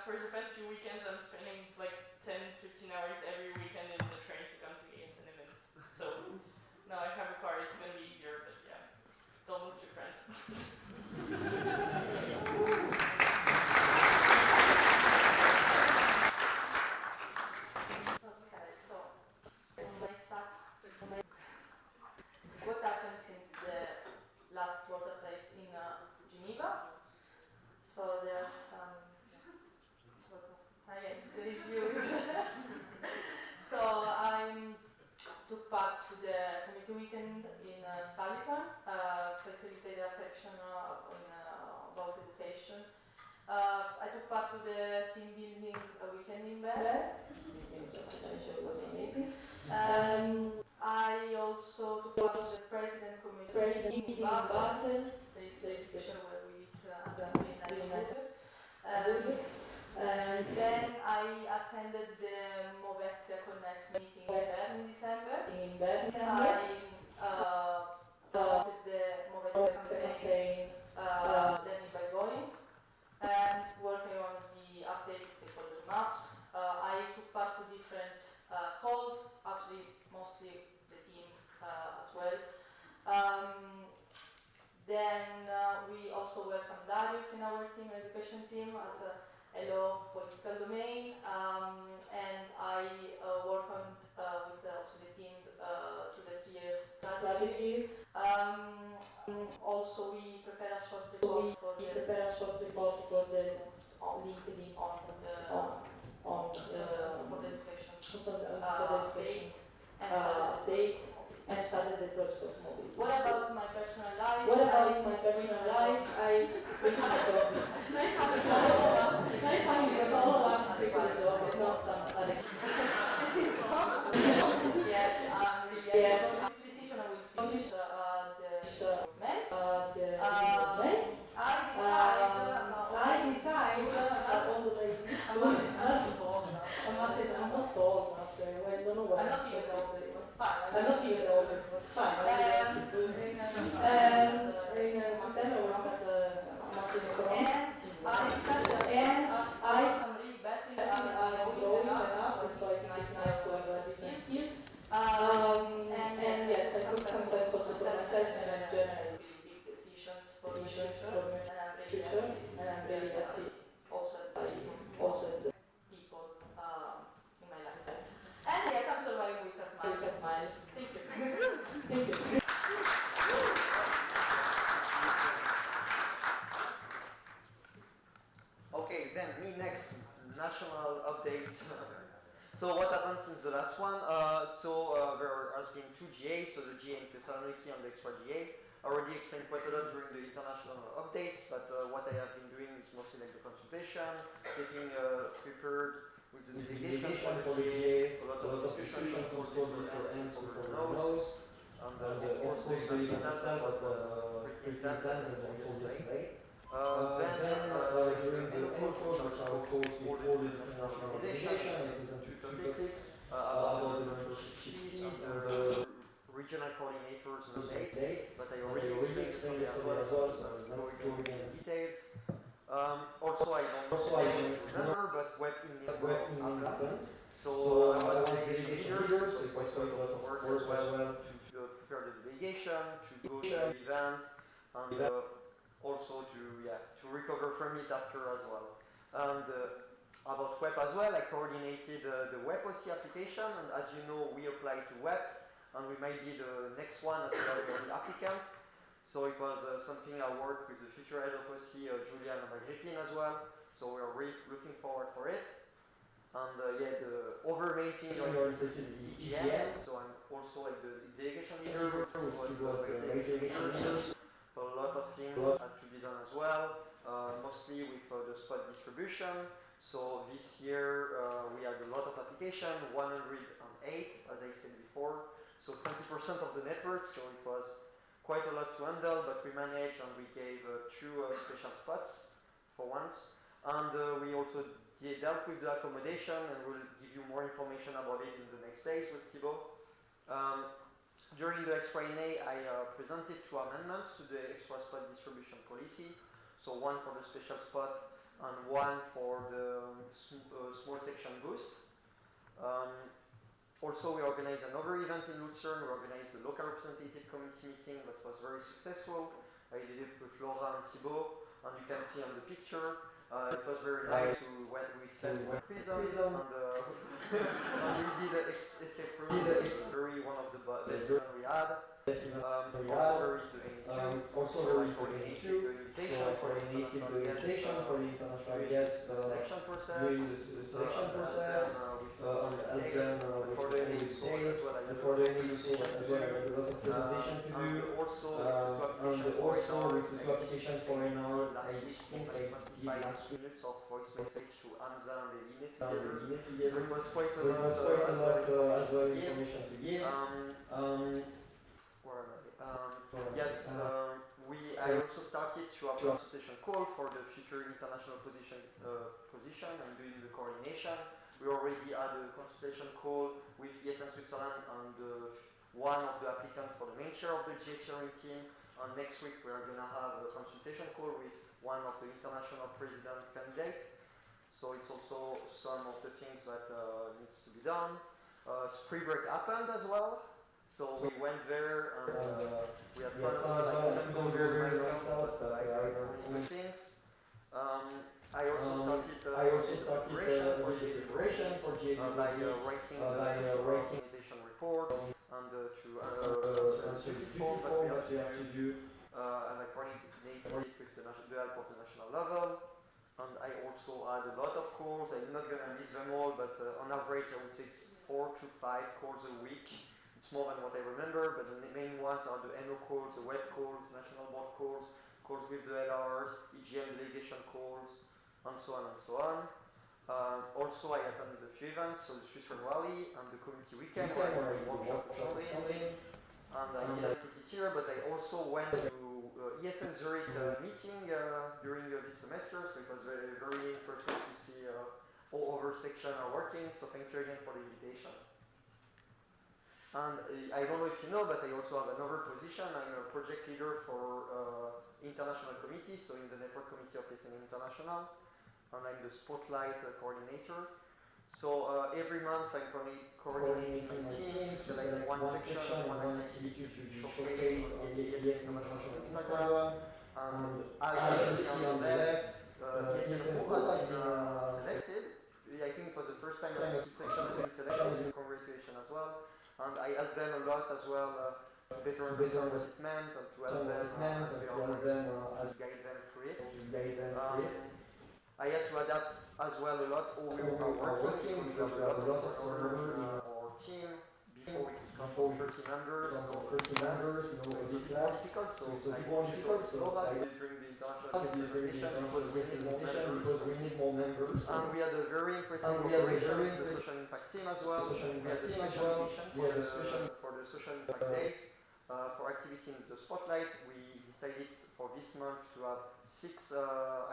for the past few weekends I'm spending like 10-15 hours every weekend in the train to come to ESN events. So now I have a car, it's gonna be easier, but yeah. Don't move to France. Okay, so what happened since the last board update in Geneva? So there's some sort of reviews. So I took part to the committee weekend in Stallicon, facilitated a section about education. I took part to the team building weekend in Bed. It was amazing. I also took part to the president committee meeting in Basel. There is a picture where we meet and then I attended the Movetia Connect meeting in Bern in December. I started the Movetia campaign learning by going and working on the updated stakeholder maps. I took part to different calls, actually mostly the team as well. Then we also welcomed Darius in our team, education team, as a hello political domain, and I work on with also the team to the 3-year strategy. Also, we prepare a short report for the next LinkedIn on date and started the project of mobile. What about my personal life? What about my personal life? I quit my job. Nice having you all of us quit the job. It's not some other. Yes, Yes. this decision I will finish the May. I decide on the day. I'm not sold after. Well, I don't know what. I'm not even old, it's fine. I'm not even old, it's fine. In September, we have and I some really bad things growing enough, and so I think it's nice to have different skills. And yes, I took some time also for myself and I'm generally big decisions for the decisions future, for and I'm the really future, happy. and I'm very happy. Also, Also, the people in my life. And yes, I'm surviving with a smile. with a smile. Thank you. Thank you. Okay, then me next, national updates. So what happened since the last one? There has been 2 GAs, so the GA in Thessaloniki and the extra GA. I already explained quite a lot during the international updates, but what I have been doing is mostly like the consultation, getting prepared with the delegation for the GA, a lot of discussion for the nose, and of course the event itself was pretty intense as I told yesterday. Then during the end calls, which are calls for the international organization, I presented 2 topics about the membership fees and the regional coordinators mandate, but I already explained yesterday as well, so I will not go again in details. Also, I don't remember, but web in happened. So I was a delegation leader, so it was quite a lot of work as well to prepare the delegation, to go to the event, and also to recover from it after as well. And about web as well, I coordinated the web OC application, and as you know, we applied to web, and we might be the next one as well the applicant. So it was something I worked with the future head of OC, Julian and Agrippine as well. So we are really looking forward for it. And the other main thing I is the EGM. So I'm also like the delegation leader, a lot of things had to be done as well, mostly with the spot distribution. So this year we had a lot of application, 108 as I said before, so 20% of the network, so it was quite a lot to handle, but we managed and we gave 2 special spots for once. And we also dealt with the accommodation, and we'll give you more information about it in the next days with Thibaut. During the extra NA, I presented 2 amendments to the extra spot distribution policy. So one for the special spot and one for the small section boost. Also, we organized another event in Luzern. We organized the local representative committee meeting that was very successful. I did it with Laura and Thibaut, and you can see on the picture. It was very nice. We sat in the prison and we did an escape room. It's very one of the best ones we had. Also there is the NA2. Also there is the NA2. The invitation for the international guests. The selection process. And then for the NA2 as well, I had a lot of presentation to do. And also with the application for NR, last week, I did 5 minutes of voice message to Anza and Eline together. So it was quite a lot as well information to give. Where am I? Yes, I also started to have a consultation call for the future international position and doing the coordination. We already had a consultation call with ESN Switzerland and one of the applicants for the main chair of the GA chairing team. And next week we are going to have a consultation call with one of the international president candidates. So it's also some of the things that needs to be done. Spring break happened as well. So we went there and we had fun. I couldn't go there myself, but I learned new things. I also started preparation for GA by writing the organization report and to answer the form that we have to do, and I coordinated it with the help of the national level. And I also had had a lot of calls. I'm not going to list them all, but on average, I would say it's 4 to 5 calls a week. It's more than what I remember, but the main ones are the NO calls, the web calls, national board calls, calls with the LRs, EGM delegation calls, and so on and so on. Also, I attended a few events, so the Lucerne Rally and the Community Weekend, where I did a workshop with Chandler. And I didn't put it here, but I also went to ESN Zurich meeting during this semester, so it was very, very interesting to see all other sections are working, so thank you again for the invitation. And I don't know if you know, but I also have another position. I'm a project leader for international committees, so in the network committee of ESN International, and I'm the spotlight coordinator. So every month I'm coordinating my team to select one section, one activity to showcase on the ESN International Instagram. And as you see on the left, ESN who has been selected. I think it was the first time that this section has been selected, so congratulations as well. And I helped them a lot as well to better understand what it meant and to help them as they are working, to guide them through it. I had to adapt as well a lot how we are working because we have a lot of turnover in our team. Before we could count 30 members, it's a bit more difficult, so I wanted to explore that during the international presentation because we need more members. And we had a very interesting cooperation with the social impact team as well. We had a special edition for the social impact days. For activity in the spotlight, we decided for this month to have 6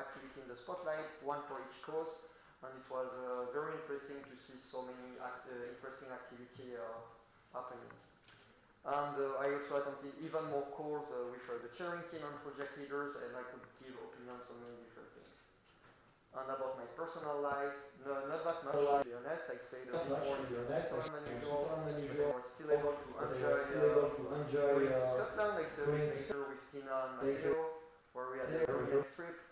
activities in the spotlight, 1 for each cause, and it was very interesting to see so many interesting activities happening. And I also attended even more calls with the chairing team and project leaders, and I could give opinions on many different things. And about my personal life, not that much to be honest. I stayed a bit more in Switzerland than usual, but I was still able to enjoy going to Scotland. I stayed a bit later with Tina and Matteo, where we had a very nice trip.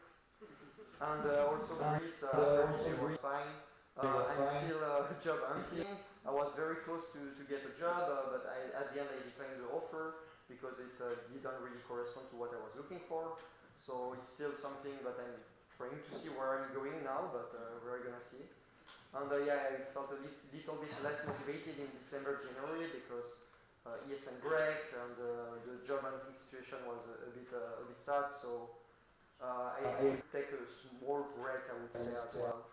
And also Greece, everything was fine. I'm still job hunting. I was very close to get a job, but at the end I declined the offer because it didn't really correspond to what I was looking for. So it's still something that I'm trying to see where I'm going now, but we're gonna see. And yeah, I felt a little bit less motivated in December, January because ESN break and the job hunting situation was a bit sad. So I could take a small break, I would say as well.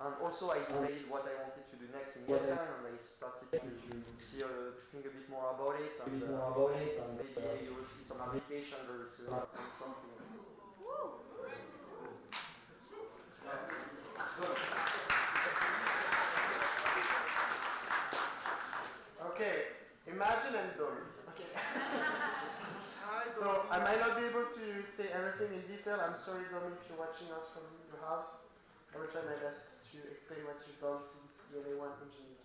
And also I decided what I wanted to do next in ESN, and I started to think a bit more about it, and maybe you will see some application very soon and something. Okay, imagine I'm done. Okay. So I might not be able to say everything in detail. I'm sorry, Dom, if you're watching us from your house. I will try my best to explain what you've done since the LA1 in Geneva.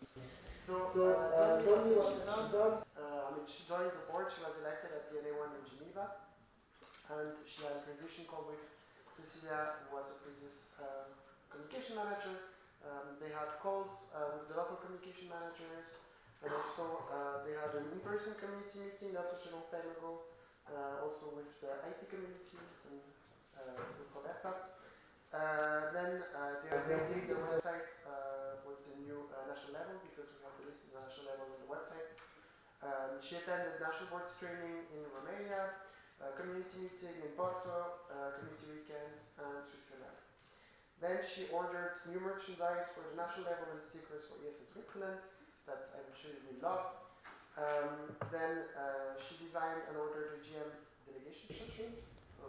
So Dom, what she's done? She joined the board. She was elected at the LA1 in Geneva, and she had a transition call with Cecilia, who was the previous communication manager. They had calls with the local communication managers, and also they had an in-person community meeting not such a long time ago, also with the IT community and with Roberta. Then they are updating the website with the new national level because we have to list the national level on the website. She attended national boards training in Romania, community meeting in Porto, community weekend, and Switzerland. Then she ordered new merchandise for the national level and stickers for ESN Switzerland that I'm sure you will love. Then she designed and ordered a GM delegation sheet.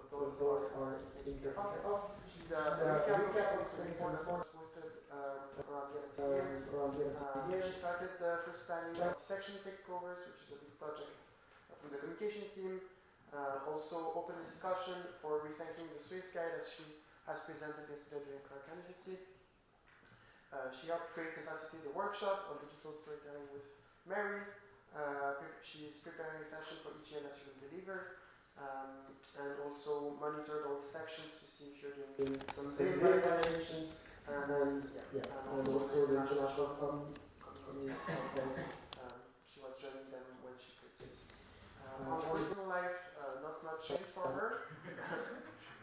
So those are taken care of. The recap of the report was posted around the end of the year. She started the first planning of section takeovers, which is a big project from the communication team. Also opened a discussion for rethinking the Swiss guide as she has presented yesterday during her candidacy. She helped create and facilitate the workshop on digital storytelling with Mary. She is preparing a session for EGN that she will deliver. And also monitored all the sections to see if you're doing some violations, and also the international community councils. She was joining them when she could. On personal life, not much changed for her.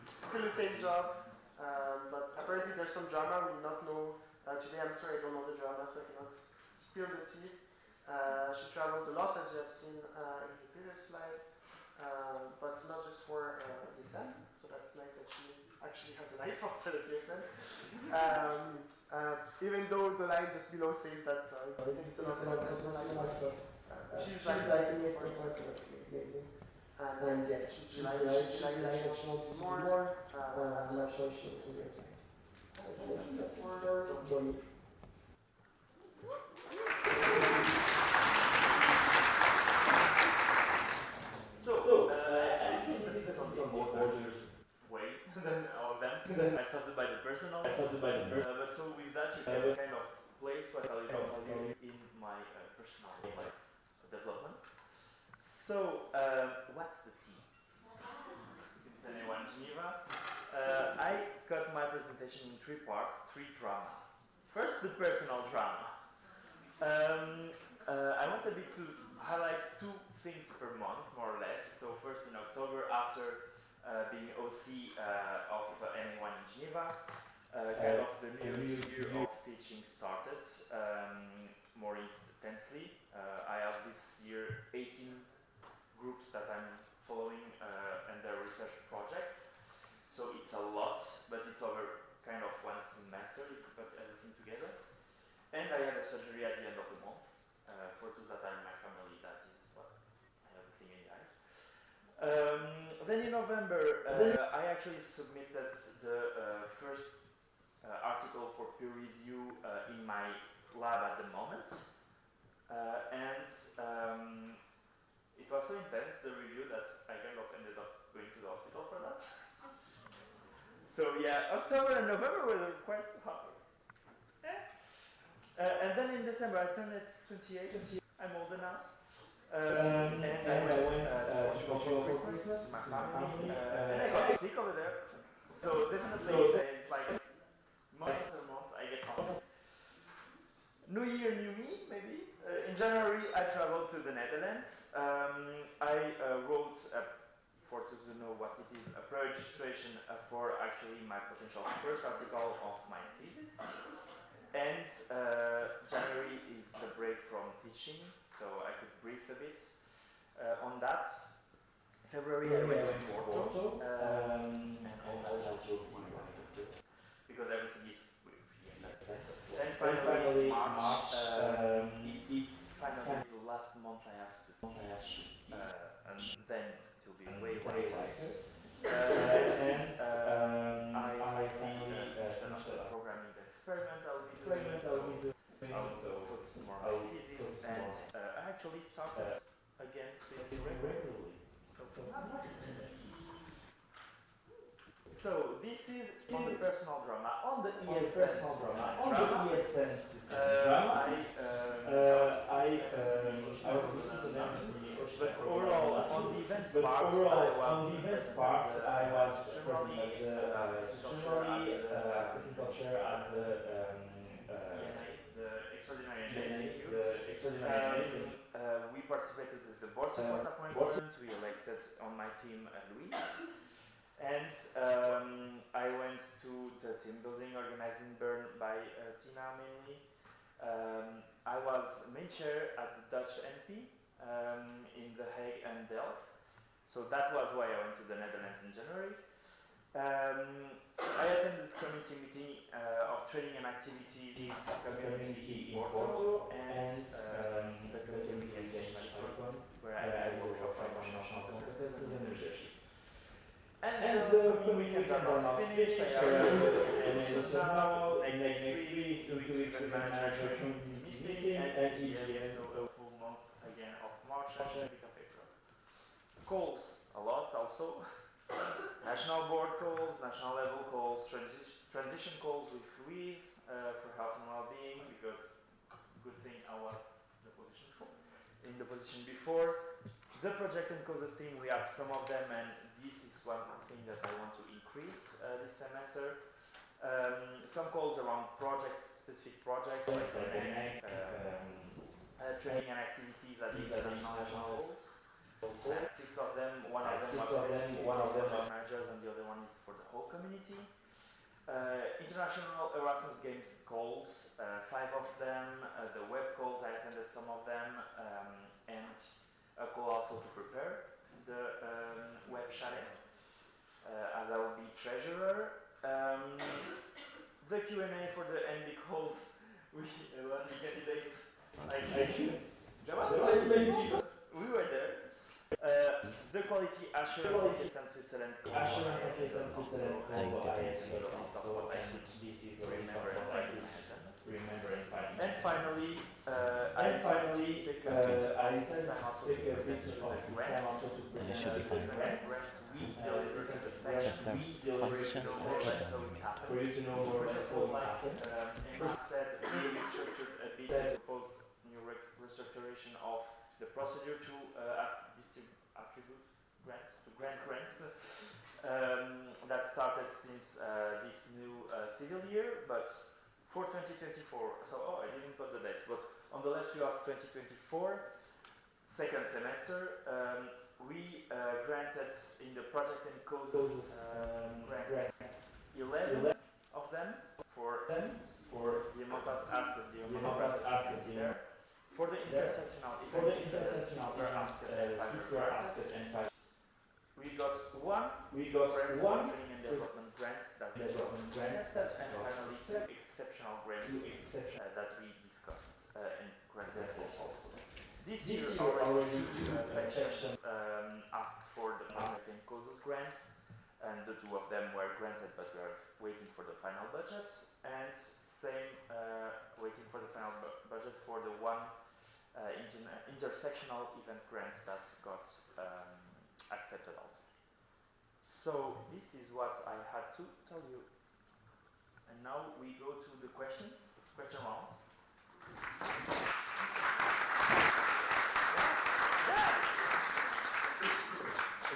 Still the same job, but apparently there's some drama, we do not know. Today, I'm sorry, I don't know the drama, so I cannot spill the tea. She traveled a lot, as you have seen in the previous slide, but not just for ESN, so that's nice that she actually has a life outside of ESN. Even though the line just below says that it takes a lot of life, she's like writing it for us, so it's amazing. And yeah, she's realized that she wants to do more, I'm not sure she was really excited. That's it for Tony. So, I think this on the orders way than all of them. I started by the personal. But so with that, you can kind of place what I'll do in my personal life development. So, what's the tea? Since anyone Geneva, I cut my presentation in 3 parts, 3 drama. First, the personal drama. I want a bit to highlight 2 things per month, more or less. So first in October, after being OC of NA1 in Geneva, kind of the new year of teaching started more intensely. I have this year 18 groups that I'm following and their research projects. So it's a lot, but it's over kind of 1 semester if you put everything together. And I had a surgery at the end of the month. For those that are in my family, that is what I have a thing in the eye. Then in November, I actually submitted the first article for peer review in my lab at the moment. And it was so intense, the review, that I kind of ended up going to the hospital for that. So yeah, October and November were quite hard. And then in December, I turned 28. I'm older now. And I went to Portugal for Christmas with my family. And I got sick over there. So definitely, it's like month after month, I get something. New year, new me, maybe. In January, I traveled to the Netherlands. I wrote, for those who know what it is, a pre-registration for actually my potential first article of my thesis. And January is the break from teaching, so I could brief a bit on that. February I went to Porto, and all that will see what it is, because everything is with ESN. And finally March, it's finally the last month I have to teach, and then it will be way later. I finally finished the programming experiment I'll be doing, so focus more on my thesis, and I actually started again swimming regularly. So this is on the personal drama. On the ESN drama, I was but overall, on the events part, I was present at the student chair at the extraordinary. We participated with the board support appointment. We elected on my team Louise. And I went to the team building organized in Bern by Tina mainly. I was main chair at the Dutch NP in The Hague and Delft. So that was why I went to the Netherlands in January. I attended the community meeting of training and activities community in Porto and the community engagement where I had a workshop on emotional competences and leadership. And the coming weekends are not finished. I have now, next week, 2 weeks event manager community meeting, and EGM, so a full month again of March and a bit of April. Calls, a lot also. National board calls, national level calls, transition calls with Louise for health and well-being, because good thing I was in the position before. The project and causes team, we had some of them, and this is one thing that I want to increase this semester. Some calls around projects, specific projects, like training and activities at the international levels. 6 of them, one of them was project managers and the other one is for the whole community. International Erasmus Games calls, 5 of them, the web calls, I attended some of them, and a call also to prepare the web chalet, as I will be treasurer. The Q&A for the NB calls, we want the candidates. There was many people. We were there. The quality assurance of ESN Switzerland. And finally, I take this time also to present you the grants. It should be fine. Grants we deliver to the section. If there's questions, I'll put them in the For you to know more, that's all like Emma said, we restructured a bit and proposed new restructuration of the procedure to attribute grants, to grant grants. That started since this new civil year, but for 2024, so I didn't put the dates, but on the left you have 2024, second semester, we granted in the project and causes grants 11 of them for the amount of asked, the amount of asked is there. For the intersectional events, 6 were asked and 5 were granted. We got one training and development grants that we got accepted, and finally 2 exceptional grants that we discussed and granted also. This year already 2 sections asked for the project and causes grants, and the 2 of them were granted, but we are waiting for the final budget, and same waiting for the final budget for the one intersectional event grant that got accepted also. So this is what I had to tell you. And now we go to the question rounds.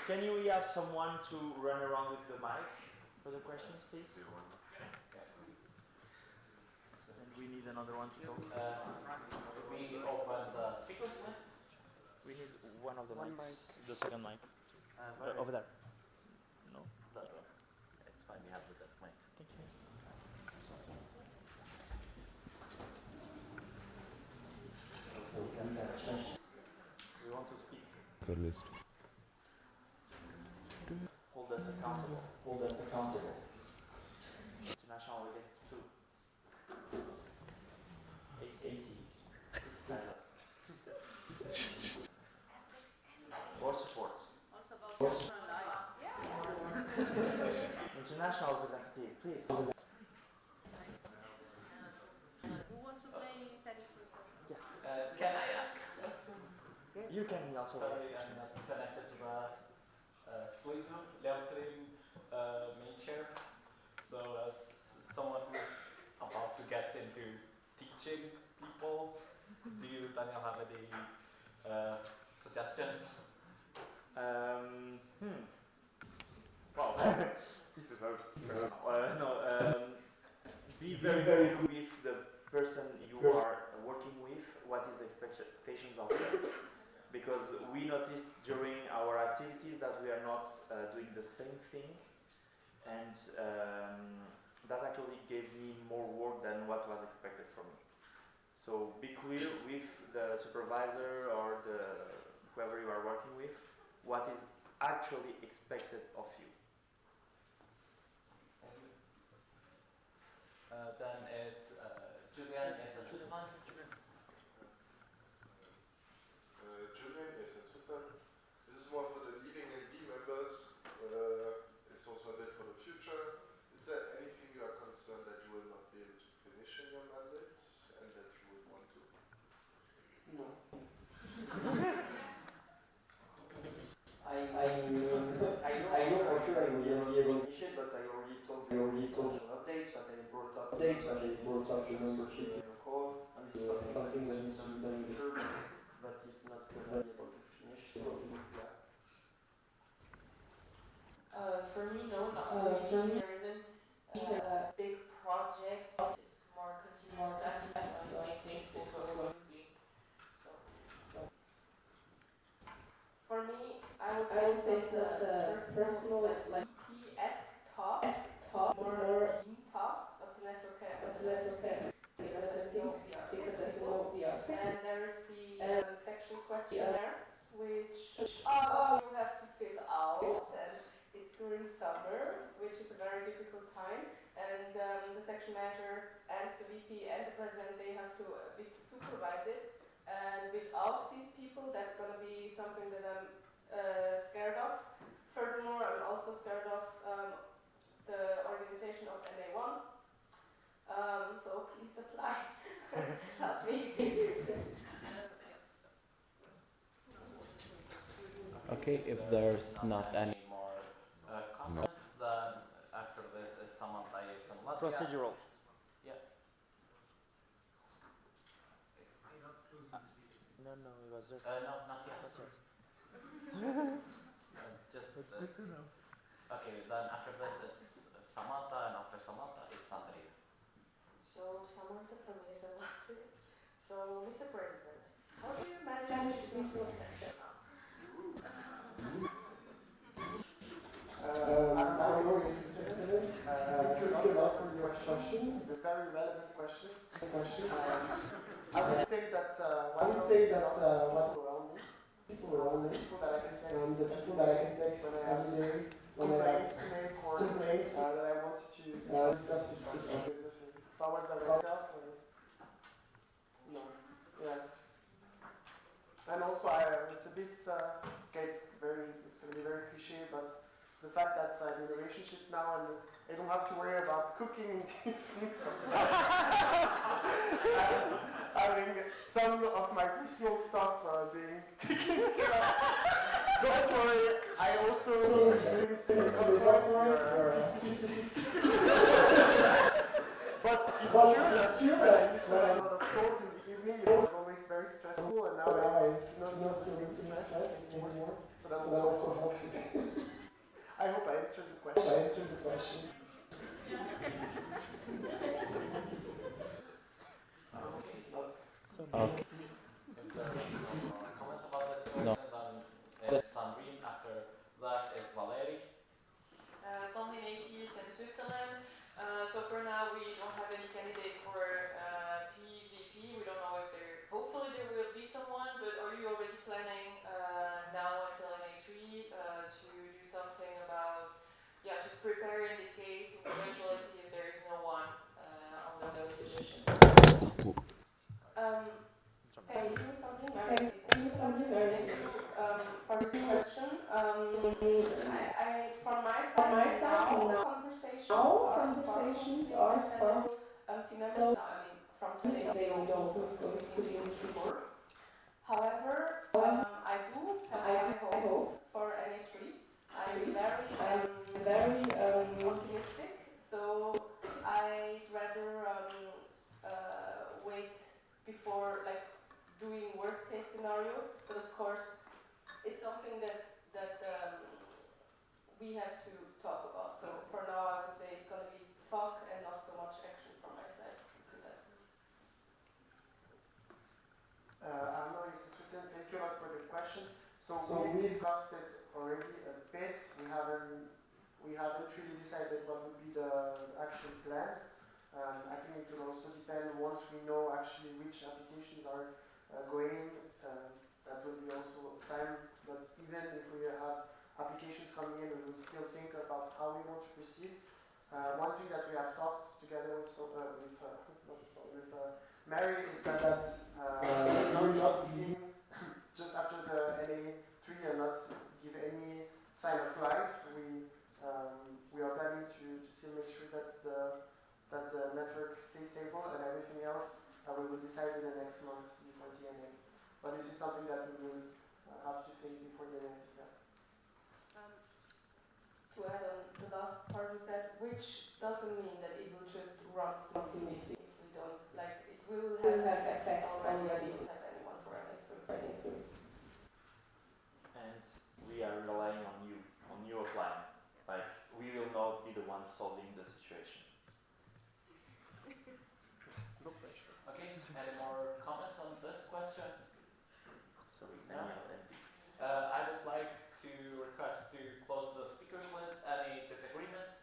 Can we have someone to run around with the mic for the questions, please? And we need another one to talk. We open the speakers list. We need one of the mics, the second mic. Over there. No? It's fine, we have the desk mic. Thank you. We want to speak. Good list. Hold us accountable. Hold us accountable. International guests too. AC. Criticize us. Or supports. International representative, please. Who wants to play tennis with us? Yes. Can I ask? You can also ask Sorry, I'm questions. connected to the Lucerne main chair. So as someone who's about to get into teaching people, do you, Daniel, have any suggestions? Wow, this is very personal. Be very good with the person you are working with. What is the expectations of them? Because we noticed during our activities that we are not doing the same thing, and that actually gave me more work than what was expected from me. So be clear with the supervisor or whoever you are working with, what is actually expected of you. Then it's Julian is a Switzerland. Julian is in Switzerland. This is more for the leaving NB members. It's also a bit for the future. Is there anything you are concerned that you will not be able to finish in your mandate and that you would want to? No. I know for sure I will be able to finish it, but I already told you updates, but I brought up the membership in a call, and it's something that needs to be done in the future, but it's not going to be able to finish. So, yeah. For me, no, not really. There isn't a big project. It's more continuous access to make things that go smoothly. For me, I would say it's a personal, like, PS talk, more team administration manager and the VP and the president, they have to a bit supervise it. And without these people, that's going to be something that I'm scared of. Furthermore, I'm also scared of the organization of NA1. So please apply. Help me. Okay, if there's not any more comments, then after this is Samantha and Latvia. Procedural. Yeah. No, it was just. No, not yet. Not yet. Just. Okay, then after this is Samantha, and after Samantha is Sandrine. So, Samantha from ESN. So, Mr. President, how do you manage this business section? I'm going to thank you a lot for your question. It's a very relevant question. I would say that what people around me, people that I can text every day, complaints to make or complaints that I want to discuss with people. If I was by myself, no, yeah. And also, it's a bit, okay, it's going to be very cliche, but the fact that I'm in a relationship now and I don't have to worry about cooking and eating sometimes. And having some of my personal stuff being taken care of. Don't worry, I also experience things But it's true that when I got calls in the evening, it was always very stressful, and now I do not feel the same stress anymore. So that also helps. I hope I answered the question. Okay. If there are no comments about this question, then it's Sandrine. After that is Valerie. Something ACs in Switzerland. So for now, we don't have any candidate for PVP. We don't know if there. Hopefully, there will be someone. But are you already planning now until NA3 to do something about, to prepare in the case in eventuality if there is no one on those positions? Can you do something, Mary? For this question, from my side now, conversations are sparkling. Team members now, I mean, from today they will go to the before. However, I do have high hopes for NA3. I'm very optimistic, so I'd rather wait before doing worst case scenario, but of course it's something that we have to talk about. So for now I would say it's going to be talk and not so much action from my side to that. Arno is Switzerland. Thank you a lot for the question. So we discussed it already a bit. We haven't really decided what would be the action plan. I think it will also depend once we know actually which applications are going. That will be also time. But even if we have applications coming in, we will still think about how we want to proceed. One thing that we have talked together with Mary is that not being just after the NA3 and not give any sign of life. We are planning to still make sure that the network stays stable and everything else we will decide in the next month before the NA. But this is something that we will have to think before the NA. To add on the last part we said, which doesn't mean that it will just run smoothly if we don't, it will have effects already. We don't have anyone for NA3. And we are relying on your plan. We will not be the ones solving the situation. No pressure. Okay, any more comments on this question? Sorry, No? I would like to request to close the speakers list. Any disagreements?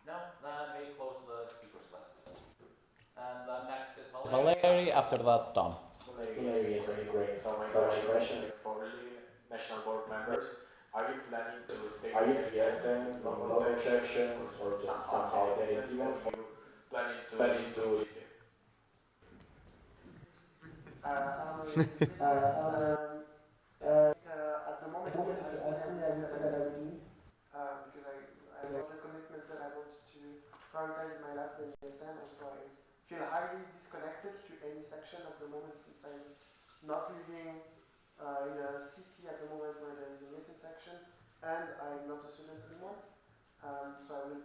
No? Then we close the speakers list. And next is Valerie, after that Tom. Valerie is great. So my question for national board members, are you planning to stay with ESN, local sections or just somehow get implements? Planning to At the moment, if you ask me, I would say that I would leave because I have other commitment that I want to prioritize in my life than ESN, and so I feel highly disconnected to any section at the moment since I'm not living in a city at the moment where there is an ESN section, and I'm not a student anymore. So I will,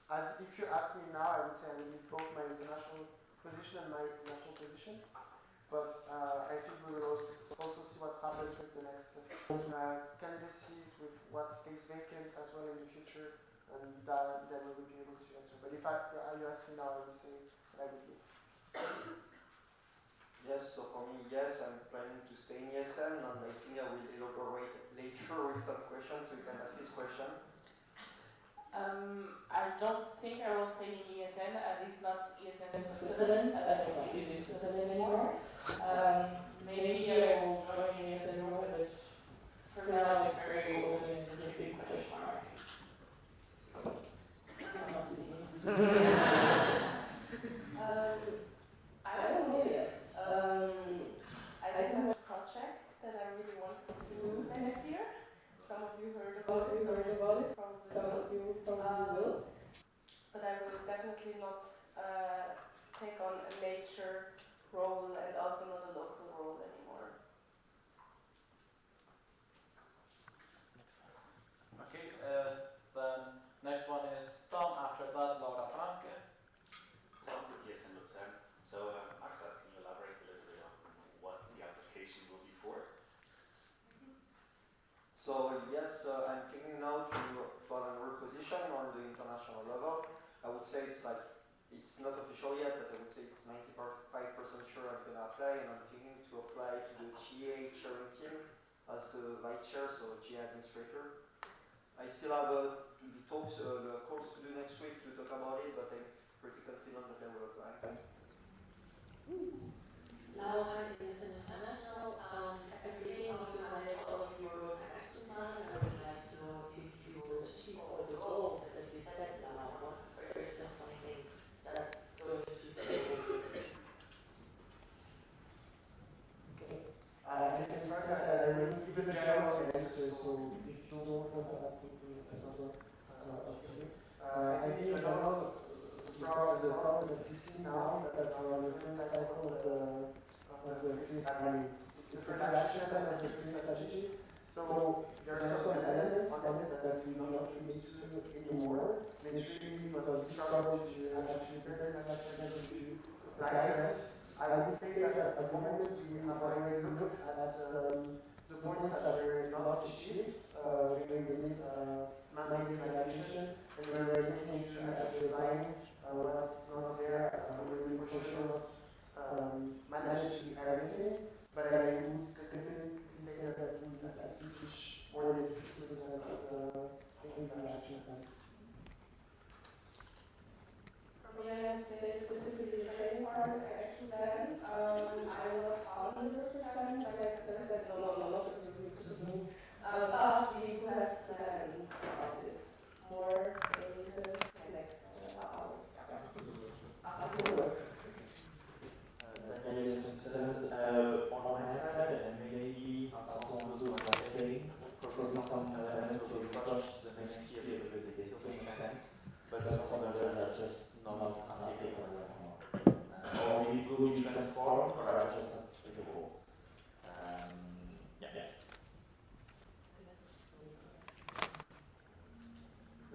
as if you ask me now, I would say I will leave both my international position and my national position. But I think we will also see what happens with the next candidacies, with what stays vacant as well in the future, and then we will be able to answer. But if you ask me now, I would say that I would leave. Yes, so for me, yes, I'm planning to stay in ESN, and I think I will elaborate later with some questions, so you can ask this question. I don't think I will stay in ESN, at least not ESN Switzerland, as I don't live in Switzerland anymore. Maybe I will join ESN Rome, but for now it's very open and a big question mark. I don't know yet. I do have a project that I really want to do next year. Some of you heard about it, some of you probably will. But I will definitely not take on a major role and also not a local role anymore. Okay, then next one is Tom, after that Laura Franke. Tom with ESN Luzern. So Axel, can you elaborate a little bit on what the application will be for? So yes, I'm thinking now to have another position on the international level. I would say it's not official yet, but I would say it's 95% sure I'm going to apply, and I'm thinking to apply to the GA chairing team as the vice chair, so GA administrator. I still have calls to do next week to talk about it, but I'm pretty confident that I will apply. Laura is international. At the beginning of the night, all of your action plan, I would like to know if you achieve all the goals that we set now, or is there something that's going to stay with you? Okay. I can start that. I will give a general answer, so if you don't want to add something, that's also up to you. I think in general, the problem that we see now is that we're on the first cycle of the it's the production of the clean strategy. So there are some elements on it that we don't really do anymore. And it's really because of the struggle to actually bring this action to flag them. I would say that at the moment we have already looked at the points that were not achieved during the mandate evaluation, and we're looking at the line what's not there. We're for sure not manage to do everything, but I would definitely say that we at least reach more than 50% of the things in the action plan. From me, I have to say specifically the training part of the action plan. I will not 100%, like I said, that no, not the review to me. But we do have plans about this more in the next hours. On my side, and maybe also on those who are staying, probably some elements will be pushed to the next year because they still make sense, but some others are just not applicable anymore. Or maybe will be transformed or are just not applicable. Yeah.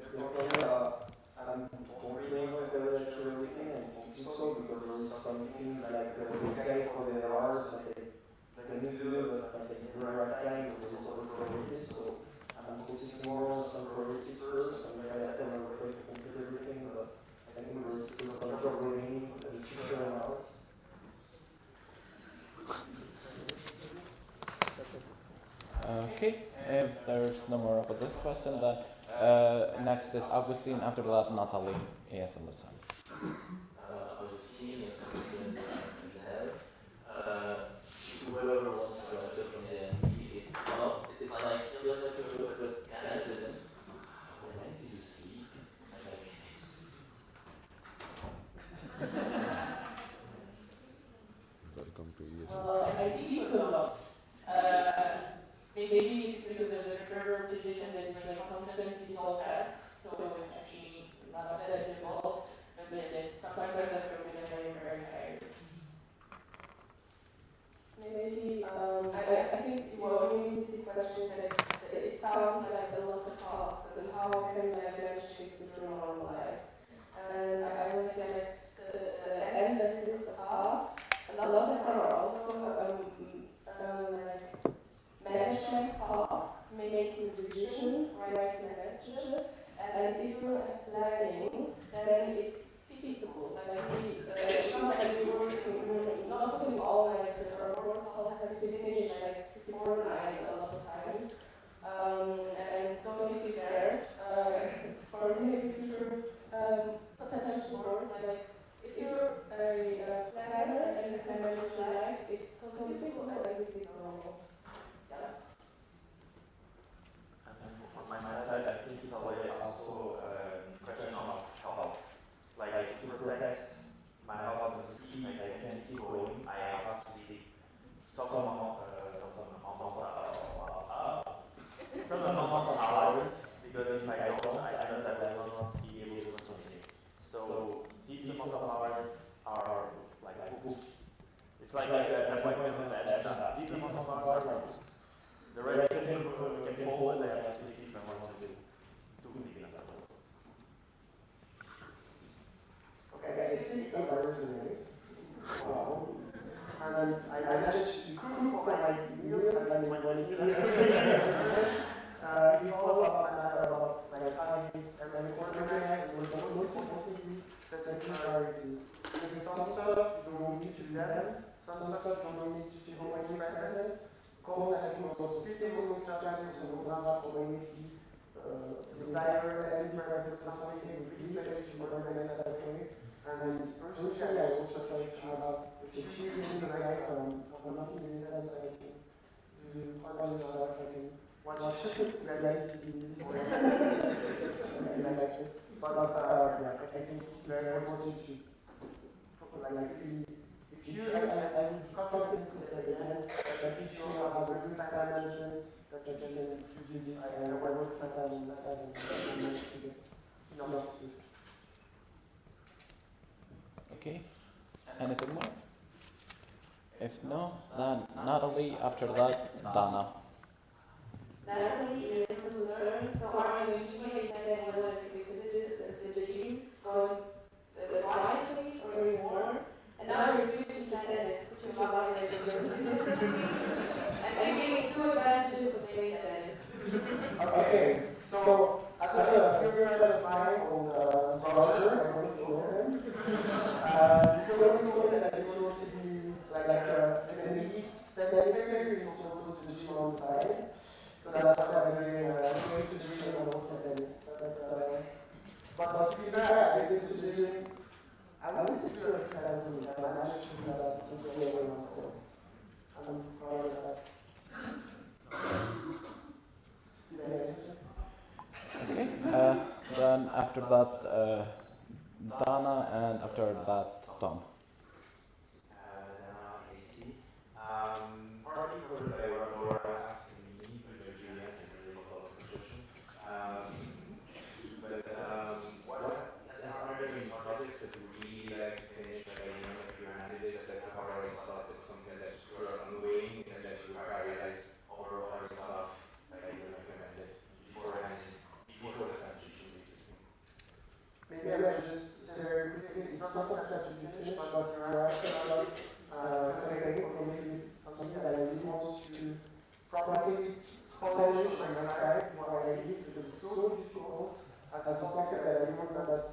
I don't really know if I will actually everything, and I don't think so, because there is some things like they pay for the hours that they need to do, but they can do the right time because it's other priorities. So I'm focusing more on some priorities first, and if I have them, I'll try to complete everything, but I think there's still some job remaining for the future and hours. Okay, if there's no more about this question, then next is Augustine, after that Natalie, ESN Luzern. Augustine is something whoever wants to answer from the NP it's like feels like a little bit candidatism. When NP is asleep, and if you are planning, then it's feasible. Like it's not like we're not putting all like the protocols have to finish like before 9 a lot of times. And don't be scared. For maybe future potential boards, like if you're a planner and you can manage your life, it's totally feasible and it's normal. Yeah. And on my side, I think it's also a question of health. Like to protect my health and to see if I can keep going, I have to sleep some amount of hours, because if I don't, I know that I will not be able to continue. So these amount of hours are like booked. It's like an appointment with the agenda. These amount of hours are booked. The rest can fall, and I have to sleep if I want to do things afterwards. Okay, I see 8 hours a day. Wow. And I managed to cook for my meals and when it's it's all about like habits and organize with the most importantly setting priorities. Because some stuff you don't need to do them, some stuff you don't need to do when it's present. Cosa che tu posso scrivere con il caso sono brava come si retire and present something really better to organize that way. And personally, I also try to have a few things a night I'm not in the sense I can do other stuff, I can watch reality TV or something like this. But yeah, I think it's very important to if you, I would confidently say again that if you have a good time management, that you can do this and work time on the side and manage to get enough sleep. Okay, anything more? If no, then Natalie, after that, Dana. Natalie is from Luzern, so I'm going to be said whether it exists at the gym going twice a week or even more. And now we're switching to tennis to evaluate the consistency and give me 2 advantages of playing tennis. Okay, so as a good friend of mine called Roger, I don't know if you know him, he always told me that if you want to be like an elite tennis player, you need to also go to the gym on the side. So that's what I'm doing, going to the gym and also tennis. But to be fair, I go to the gym, I went to do it 3 times a week. I managed to do that since day one, so I'm proud of that. Did I answer? Okay, then after that, Dana, and after that, Tom. Dana, AC. Partly because I were asking me, but Julian and really close construction. But are there any projects that you really like to finish, like if you're an candidate that cover yourself, it's something that you're ongoing and that you prioritize over other stuff that you recommended beforehand, before the transition basically? Maybe I might just say very quickly, it's not something that you finish, but your aspect plus connecting, or maybe it's something that I really want to properly polish on my side before I leave, because it's so difficult as a talker that I remember that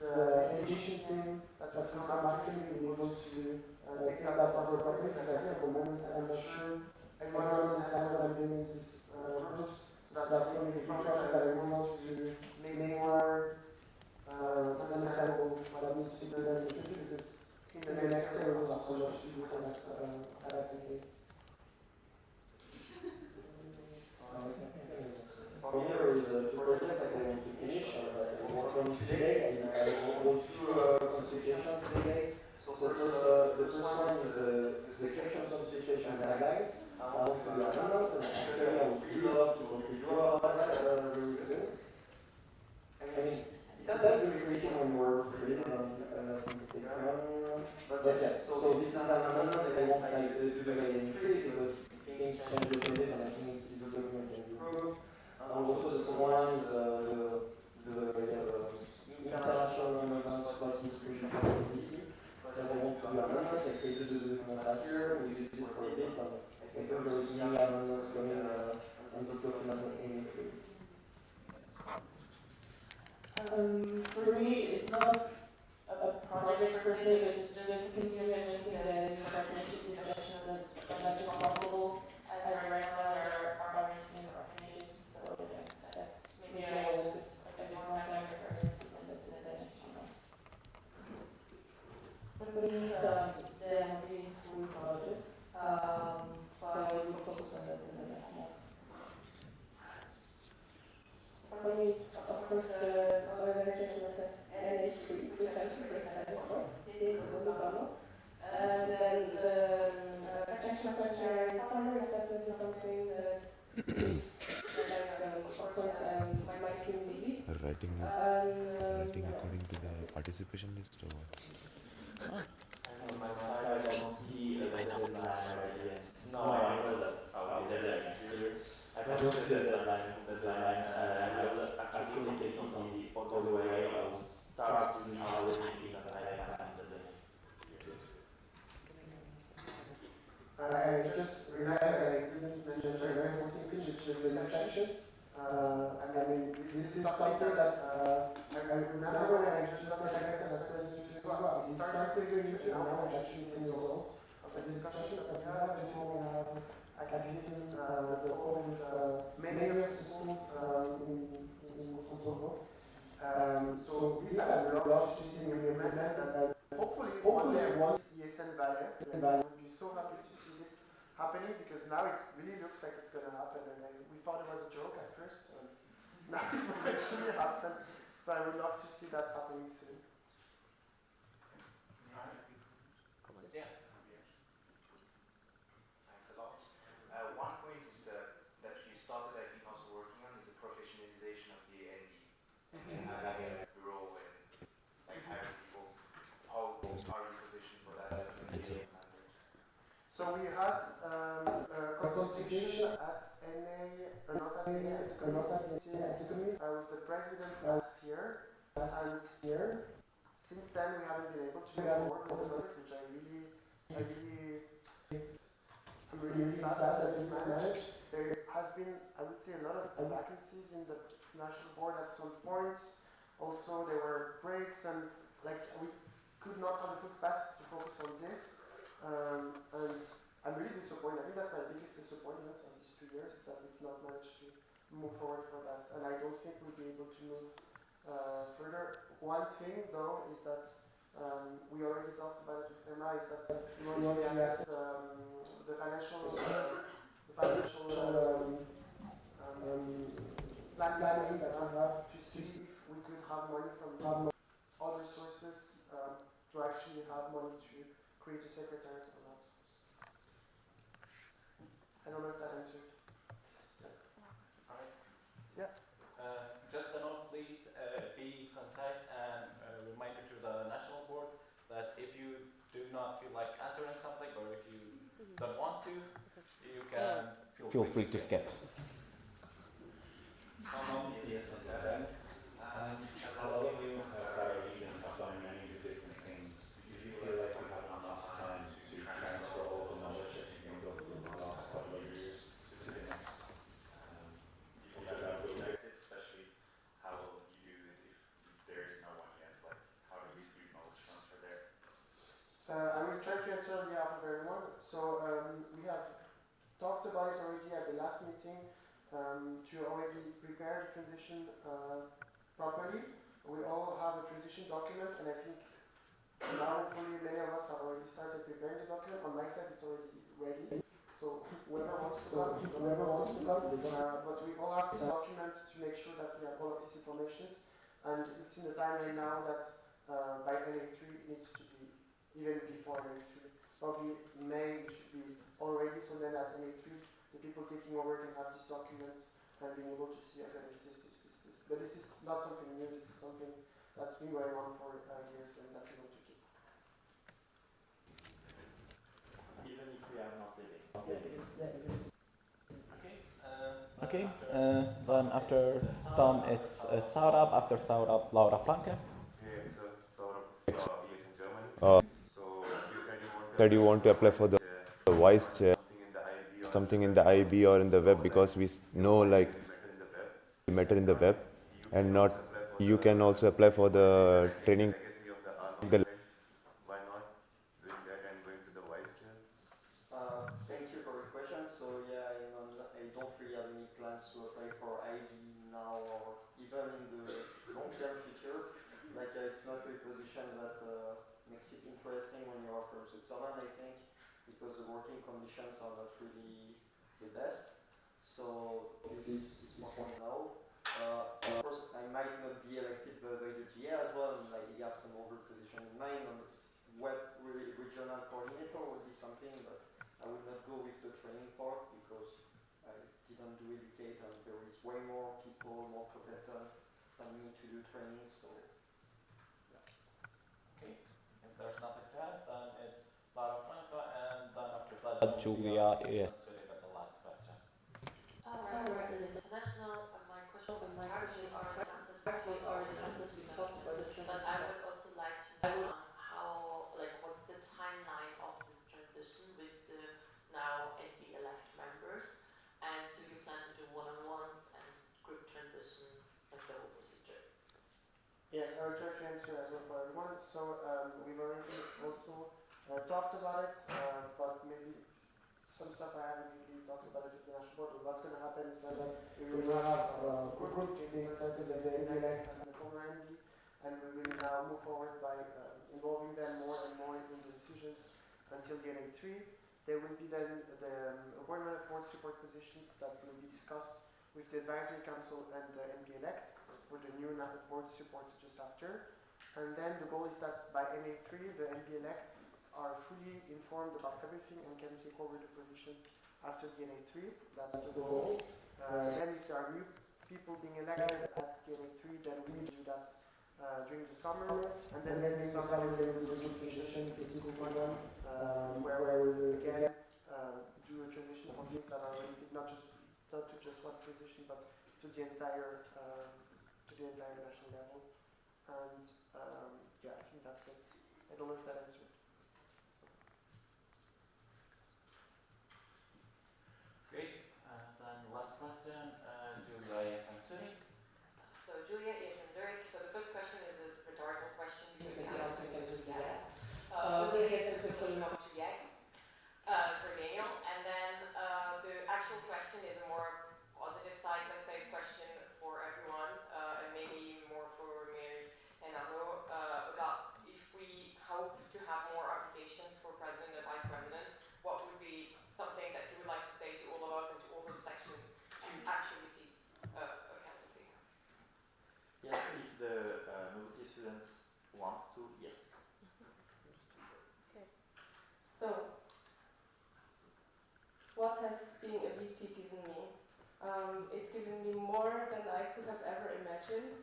the education team that will come after me will be able to take that over properly, because I think at the moment I'm not sure everyone understands what I'm doing in this course. So that's going to be a project that I really want to make more understandable what I need to do in the future, because in the next year we'll have so much to do for that activity. For me, there is a project that I want to finish, that I work on today, and I will do 2 consultations today. So first, the first one is the section consultation guidelines. I want to do amendments, and actually I would really love to draw about that very soon. I mean, it has been creating when we're creating on but yeah, so this is an amendment that I want to do the increase because things change a little bit and I think this document can improve. Also the second one is the international amendments plus distribution of ETC. That I want to do amendments. I created the document last year, we used it for a bit, and I think there is new amendments coming on this document in April. For me, it's not a project per se, but it's just continuing the new partnership discussions as much as possible. As right now, there are in organizations, so yeah, that's maybe I will put a bit more time and effort into this in the next few months. But these, these school projects, so I will focus on that in the next month. For me, it's of course the organization of the NH3, which I'm super excited for, and then the section questionnaire in summer is definitely something that of course my team lead. Writing according to the participation list or what? On my side, I don't see a deadline right yet. No, I know that I'll be there next year. I don't see a deadline. I will actually take it all the way. I will start doing all the things that I can in the next year. I just realized that I didn't mention a very important thing, which is the sections. I mean, this is something that I remember when I just started as 22 years ago. We started doing it, and now we're actually seeing the results of the discussions that we have. And we have academic, the whole with many of the schools in Kosovo. So these are a lot of systems implemented, and hopefully one day once ESN Valley, I would be so happy to see this happening, because now it really looks like it's going to happen, and we thought it was a joke at first, and now it will actually happen. So I would love to see that happening soon. Yes. Thanks a lot. One point is that you started, I think, also working on is the professionalization of the ND. The role in hiring people. How are you positioned for that? So we had a consultation at NA, not at NA, with the president last year, and since then we haven't been able to move forward with the project, which I'm really sad that we managed. There has been, I would say, a lot of vacancies in the national board at some points. Also, there were breaks, and we could not have a full capacity to focus on this. And I'm really disappointed. I think that's my biggest disappointment of these 2 years, is that we've not managed to move forward for that. And I don't think we'll be able to move further. One thing, though, is that we already talked about it with Emma, is that we want to assess the financial planning that we have, to see if we could have money from other sources to actually have money to create a secretariat or not. I don't know if that answered. Alright. Yeah. Just a note, please, be concise and reminder to the national board that if you do not feel like answering something, or if you don't want to, you can feel free to skip. As all of you have already done many different things, do you feel like you have enough time to transfer all the knowledge that you've gained over the last couple of years to the next? Especially how will you do it if there is no one yet? Like, how do you do knowledge transfer there? I will try to answer on behalf of everyone. So we have talked about it already at the last meeting, to already prepare the transition properly. We all have a transition document, and I think now hopefully many of us have already started preparing the document. On my side, it's already ready. So whoever wants to come, but we all have this document to make sure that we have all of these informations, and it's in the timeline now that by NA3 it needs to be, even before NA3, probably May it should be already, so then at NA3 the people taking over can have this document and being able to see, okay, this. But this is not something new, this is something that's been going on for years and that we want to keep. Even if we are not living. Okay, then after Tom it's Saurabh, after Saurabh Laura Franke. Hey, it's Saurabh, ESN Germany. So you said you want to apply for the vice chair, something in the IB or in the web, because we know like matter in the web and not you can also apply for the training. Legacy of the army. Why not doing that and going to the vice chair? Thank you for your question. So yeah, I don't really have any plans to apply for IB now or even in the long-term future. Like it's not a position that makes it interesting when you are from Switzerland, I think, because the working conditions are not really the best. So this is for now. Of course, I might not be elected by the GA as well, and like I have some other position in mind. On the web regional coordinator would be something, but I would not go with the training part because I didn't do educate, and there is way more people more competent than me to do training. So yeah. Okay. If there's nothing to add, then it's Lara Franca, and then after that, Julia is the last question. Alright, international, my questions already answered. We talked about the transition. But I would also like to know how, like, what's the timeline of this transition with the now NB elect members, and do you plan to do one-on-ones and group transition as the whole procedure? Yes, I will try to answer as well for everyone. So we've already also talked about it, but maybe some stuff I haven't really talked about it with the national board. But what's going to happen is that we will have a group being started at the NB and the former NB, and we will now move forward by involving them more and more in the decisions until the NA3. There will be then the appointment of board support positions that will be discussed with the advisory council and the NB elect for the new board support just after. And then the goal is that by NA3, the NB elect are fully informed about everything and can take over the position after the NA3. That's the goal. Then if there are new people being elected at the NA3, then we will do that during the summer. And then in the summer, there will be a transition, physical one, where we will again do a transition from things that are related not to just one position, but to the entire national level. And yeah, I think that's it. I don't know if that answered. Great. And then last question, Julia ESN Zurich. So Julia ESN Zurich. So the first question is a rhetorical question because the answer is yes. Julia ESN Zurich to YAG for Daniel. And then the actual question is a more positive side, let's say, question for everyone, and maybe more for Mary and Arnaud, about if we hope to have more applications for president and vice president, what would be something that you would like to say to all of us and to all those sections to actually see a candidacy? Yes, if the novelty students want to, yes. Okay. So, what has being a VP given me? It's given me more than I could have ever imagined.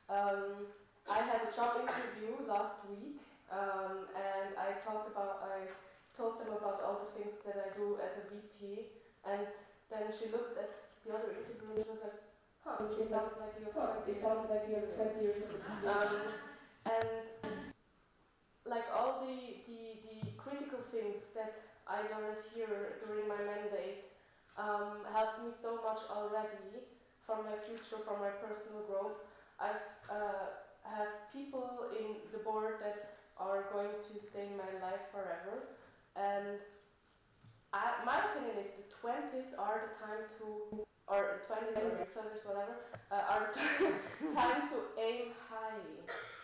I had a job interview last week, and I told them about all the things that I do as a VP, and then she looked at the other interview and she was like, huh, it sounds like you have 20 years of experience. And like all the critical things that I learned here during my mandate helped me so much already for my future, for my personal growth. I have people in the board that are going to stay in my life forever, and my opinion is the 20s are the time to, or the 20s or the 30s, whatever, are the time to aim high.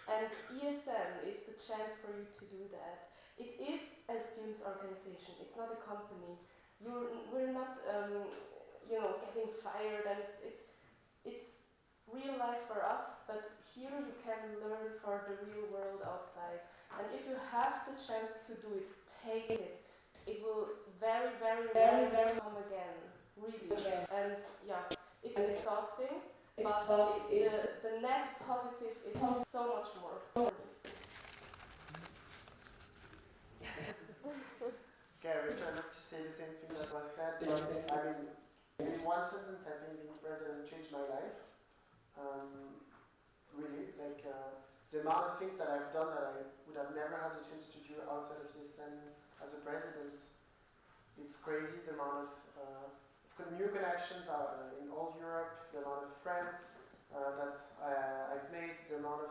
And ESN is the chance for you to do that. It is a students' organization. It's not a company. We're not, getting fired, and it's real life for us. But here you can learn for the real world outside. And if you have the chance to do it, take it. It will very, very, very, very come again. Really. And yeah, it's exhausting. But the net positive is so much more for me. Okay, I will try not to say the same thing that was said. I mean, in one sentence, I think being president changed my life. Really, like the amount of things that I've done that I would have never had the chance to do outside of ESN as a president. It's crazy, the amount of new connections in all Europe, the amount of friends, that I've made, the amount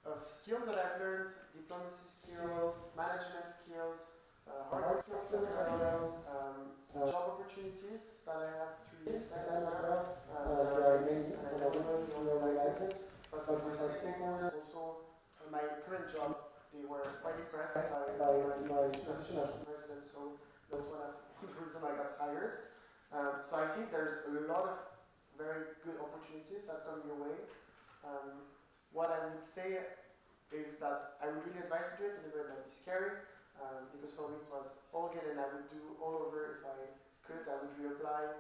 of skills that I've learned, diplomacy skills, management skills, hard skills as well, job opportunities that I have through ESN as well. There are many, and I don't know if you realize it, but with my stakeholders also, my current job, they were quite impressed by my position as president, so that's one of the reasons I got hired. So I think there's a lot of very good opportunities that come your way. What I would say is that I would really advise to do it, and it might be scary, because for me it was all good and I would do all over if I could. I would reapply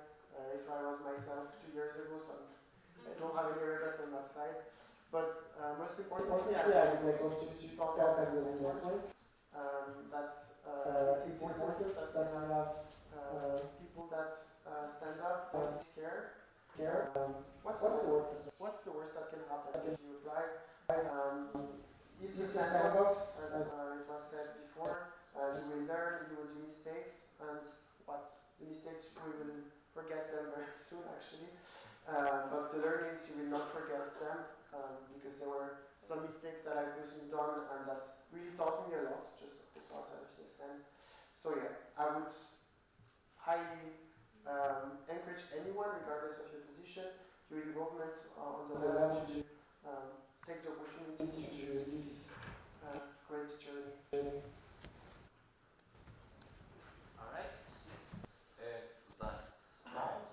if I was myself 2 years ago, so I don't have any regret on that side. But most importantly, I would like also to talk as an network. That it's important that we have people that stand up, don't scare. What's the worst that can happen if you apply? It's a sandbox, as it was said before. You will learn, you will do mistakes, and the mistakes we will forget them very soon actually. But the learnings you will not forget them, because there were some mistakes that I've personally done and that really taught me a lot, just outside of ESN. So yeah, I would highly encourage anyone, regardless of your position, your involvement on the level to take the opportunity to do this great journey. Alright, if that's all,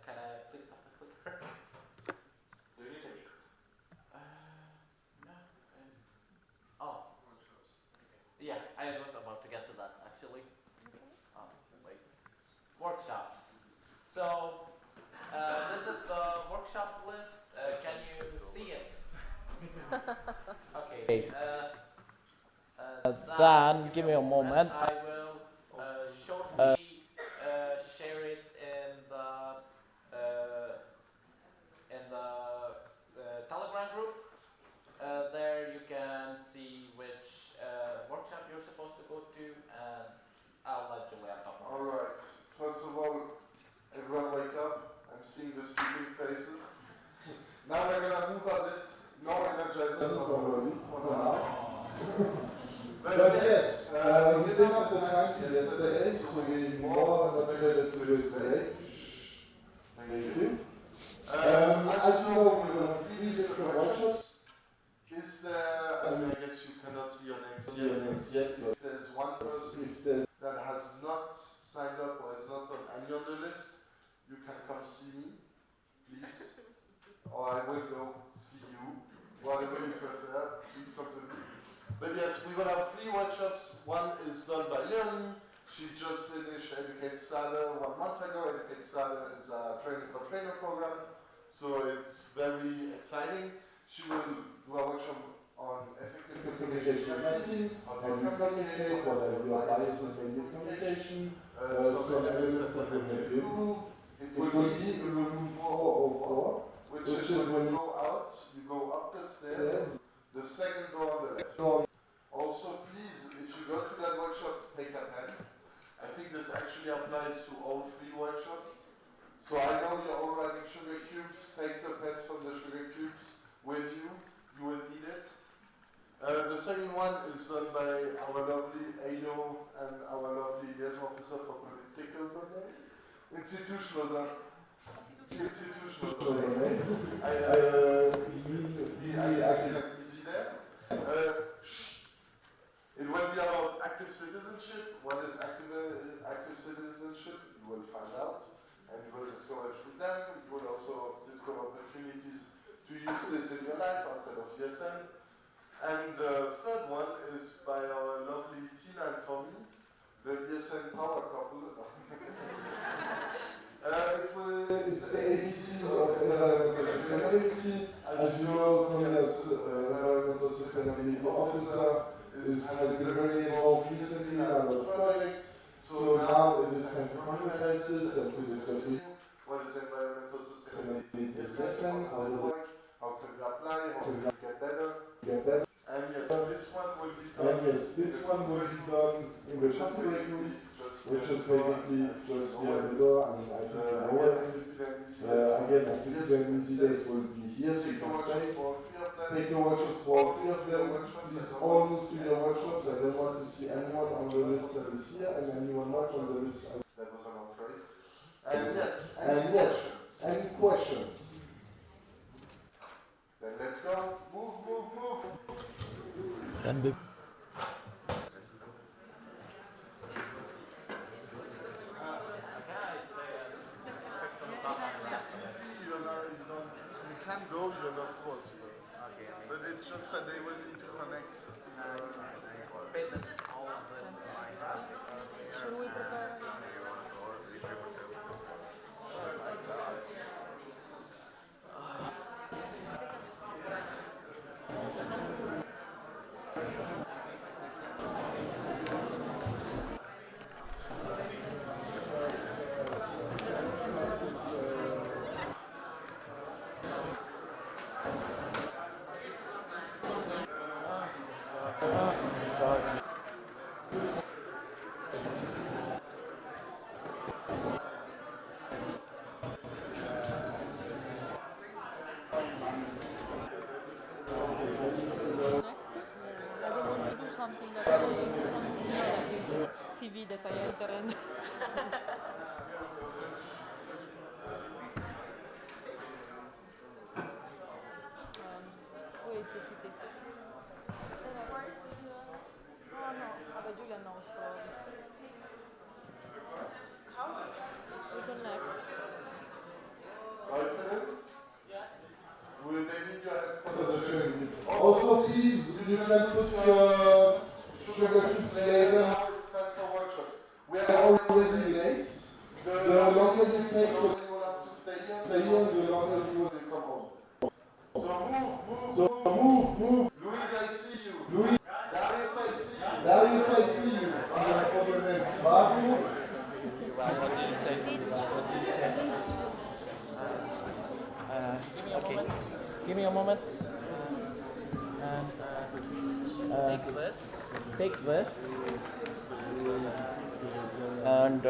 can I please have the clicker? Do you need a mic? No. Oh. Yeah, I was about to get to that actually. Wait. Workshops. So, this is the workshop list. Can you see it? Okay. Then give me a moment. I will shortly share it in the Telegram group. There you can see which workshop you're supposed to go to, and I'll let Julian talk about it. Alright, first of all, everyone wake up. I'm seeing the sleeping faces. Now we're gonna move a bit. No energizers already. But yes, we didn't have the time yesterday, so we more motivated to do it today. Thank you. As you know, we're going to have 3 different workshops. Is there, I mean, I guess you cannot see your names yet, but if there's one person that has not signed up or is not on any on the list, you can come see me, please. Or I will go see you, whatever you prefer, please come to me. But yes, we will have 3 workshops. One is done by Leonie. She just finished Educate Starter 1 month ago. Educate Starter is a training for trainer program, so it's very exciting. She will do a workshop on effective communication strategy, how to communicate, what are your biases in your communication, some elements that will help you improve. It will be in room 404, which is when you go out, you go up the stairs, the second door on the left. Also, please, if you go to that workshop, take a pen. I think this actually applies to all 3 workshops. So I know you're all writing sugar cubes. Take the pens from the sugar cubes with you. You will need it. The second one is done by our lovely Ayo and our lovely liaison officer for political domain. Institutional domain. I can easy there. It will be about active citizenship. What is active citizenship? You will find out, and you will discover it through them. You will also discover opportunities to use this in your life outside of ESN. And the third one is by our lovely Tina and Tommy, the ESN power couple. It's the ABCs of environmental sustainability. As you know, Tommy as environmental sustainability officer has been very involved recently in our projects. So now it is time to concretize this and to discuss with you. What is environmental sustainability in ESN? How does it work? How can we apply? How can we get better? And yes, this one will be done in the copyright group. Just which is basically just here the door. I mean, I think you know where it is. Again, I think the easy days will be here, so you can stay. Take your workshops for 3 of them. These all new studio workshops. I don't want to see anyone on the list that is here and anyone not on the list. That was a long phrase. And yes, any questions? Then let's go. Move. Run, babe. You can go, you're not forced. But it's just that they will need to connect. Should we prepare? Something that I CV that I enter and where is the city? Oh no, Julia knows probably. How? We connect. Will they need your help for the journey? Also, please, you can put your sugar cubes later. Now it's time for workshops. We are already late. The longer you take, the longer you will have to stay here, the longer you will come home. So move. Louise, I see you. Darius, I see you. For the next Babu. What do you say? Give me a moment. Take this. And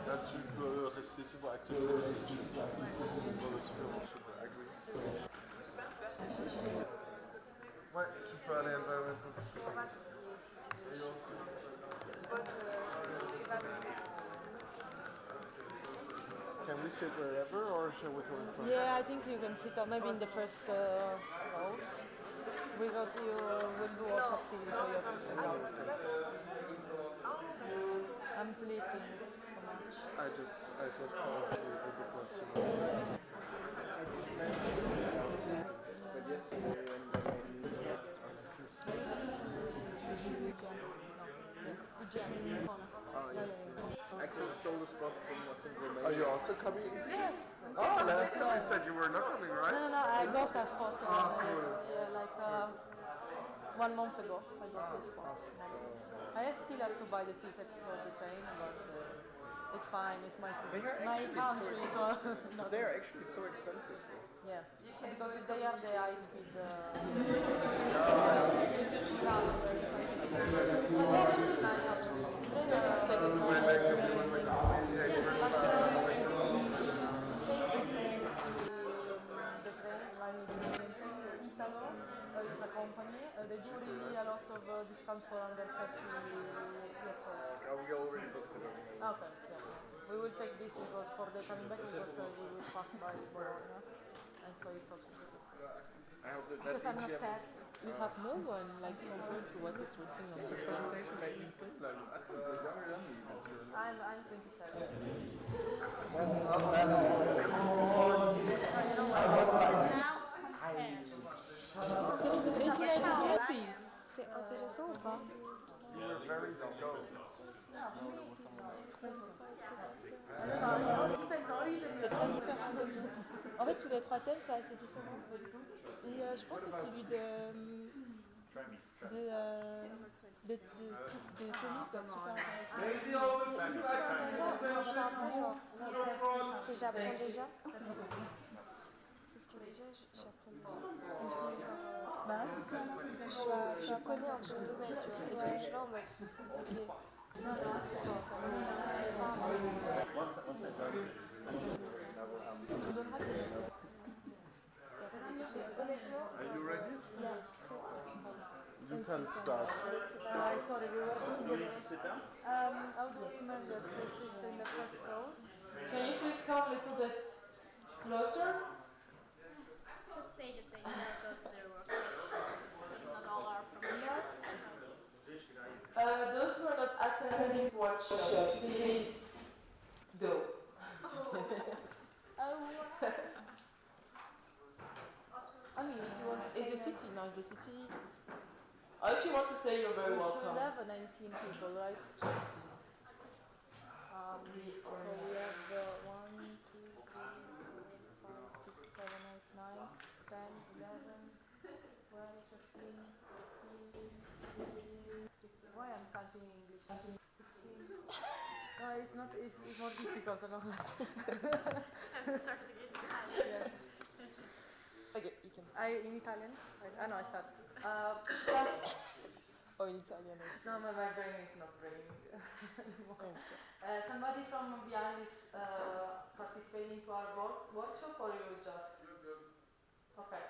Là, tu peux rester ici pour Active Services. Dans le supermarché de Agri. Ouais, tu peux aller environmental security. Can we sit wherever or shall we go in front? Yeah, I think you can sit maybe in the first row because you will do also activity, so you have to sit down. I'm sleeping so much. I just fell asleep with the question. But yesterday Oh yes. Axel stole the spot from I think Romania. Are you also coming? Yes. Oh, last time you said you were not coming, right? No, I got a spot. Cool. Yeah, like 1 month ago, I got this spot. I still have to buy the tickets for the train, but it's fine. It's my country. They are actually so expensive, though. Yeah, because they have the high-speed is a company. They do really a lot of discounts for under 30 years old. We already booked it. Okay, yeah. We will take this because for the coming back because we will pass by Bologna, and so it's also good. I hope that Because I'm not fat. You have no one like compared to what is written on the presentation made me think like younger than me. I'm 27. Ça veut dire étudiante. C'est intéressant ou pas? Very slow. C'est très différent des autres. En fait, tous les 3 thèmes, c'est assez différent. Et je pense que celui de de tenue peut être super intéressant. Maybe over C'est 25% super intéressant, moi je sens après genre, no fraud. ce que j'apprends déjà. C'est ce que déjà j'apprends déjà. Et du coup, genre, je connais un peu le domaine, tu vois. Et du coup, je suis là en mode, ok. Honnêtement, Are you ready? yeah. You can start. Sorry, we were. Do you need to sit down? How do we remember to sit in the first rows? Can you please come a little bit closer? Just say that they never go to their workshops because not all are from here. Those who are not attending this workshop, please go. I mean, if you want, is the city now? Is the city? Or if you want to say you're very welcome. We should have 19 people, right? So we have 1, 2, 3, 4, 5, 6, 7, 8, 9, 10, 11, 12, 13, 14, 15. Why I'm counting in English? 16. No, it's not. It's more difficult. I don't know. Have to start again in Italian. Yes. Okay, you can. In Italian? Right. No, I start. Oh, in Italian. No, my brain is not braining anymore. Somebody from behind is participating to our workshop, or you just? Okay.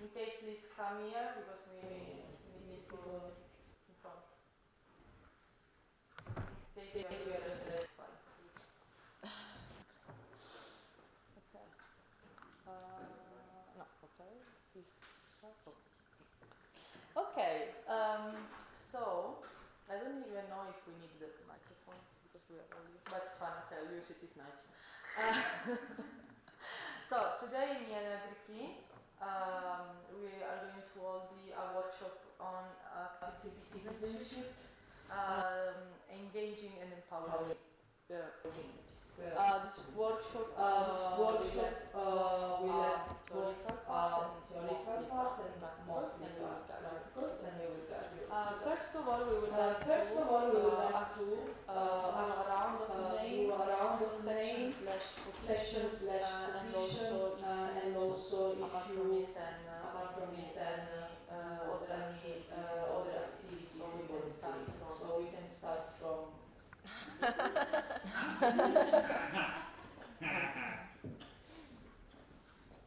In case, please come here because we need people in front. In case we are just less fine. Okay. No, okay. This. Okay. So I don't even know if we need the microphone because we are early, but it's fine. Okay, I'll use it. It's nice. So today in ESN we are going to hold a workshop on active citizenship, engaging and empowering the communities. This workshop will have theoretical part and mostly practical. First of all, we would like to around the name section and also if you apart from ESN other activities so we can start from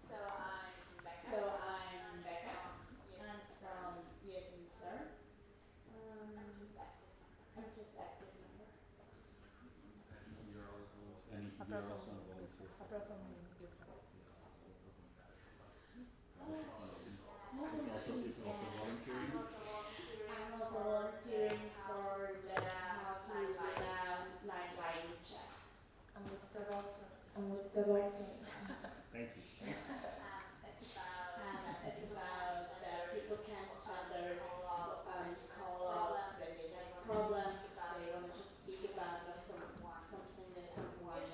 So I'm Becca, and from ESN Lucerne. I'm just active member. You're also a volunteer. Apart from It's also volunteering. I'm also volunteering for the house night lighting check. And what's the vote? Thank you. It's about that people can call us when they have problems, they want to just speak about something that someone.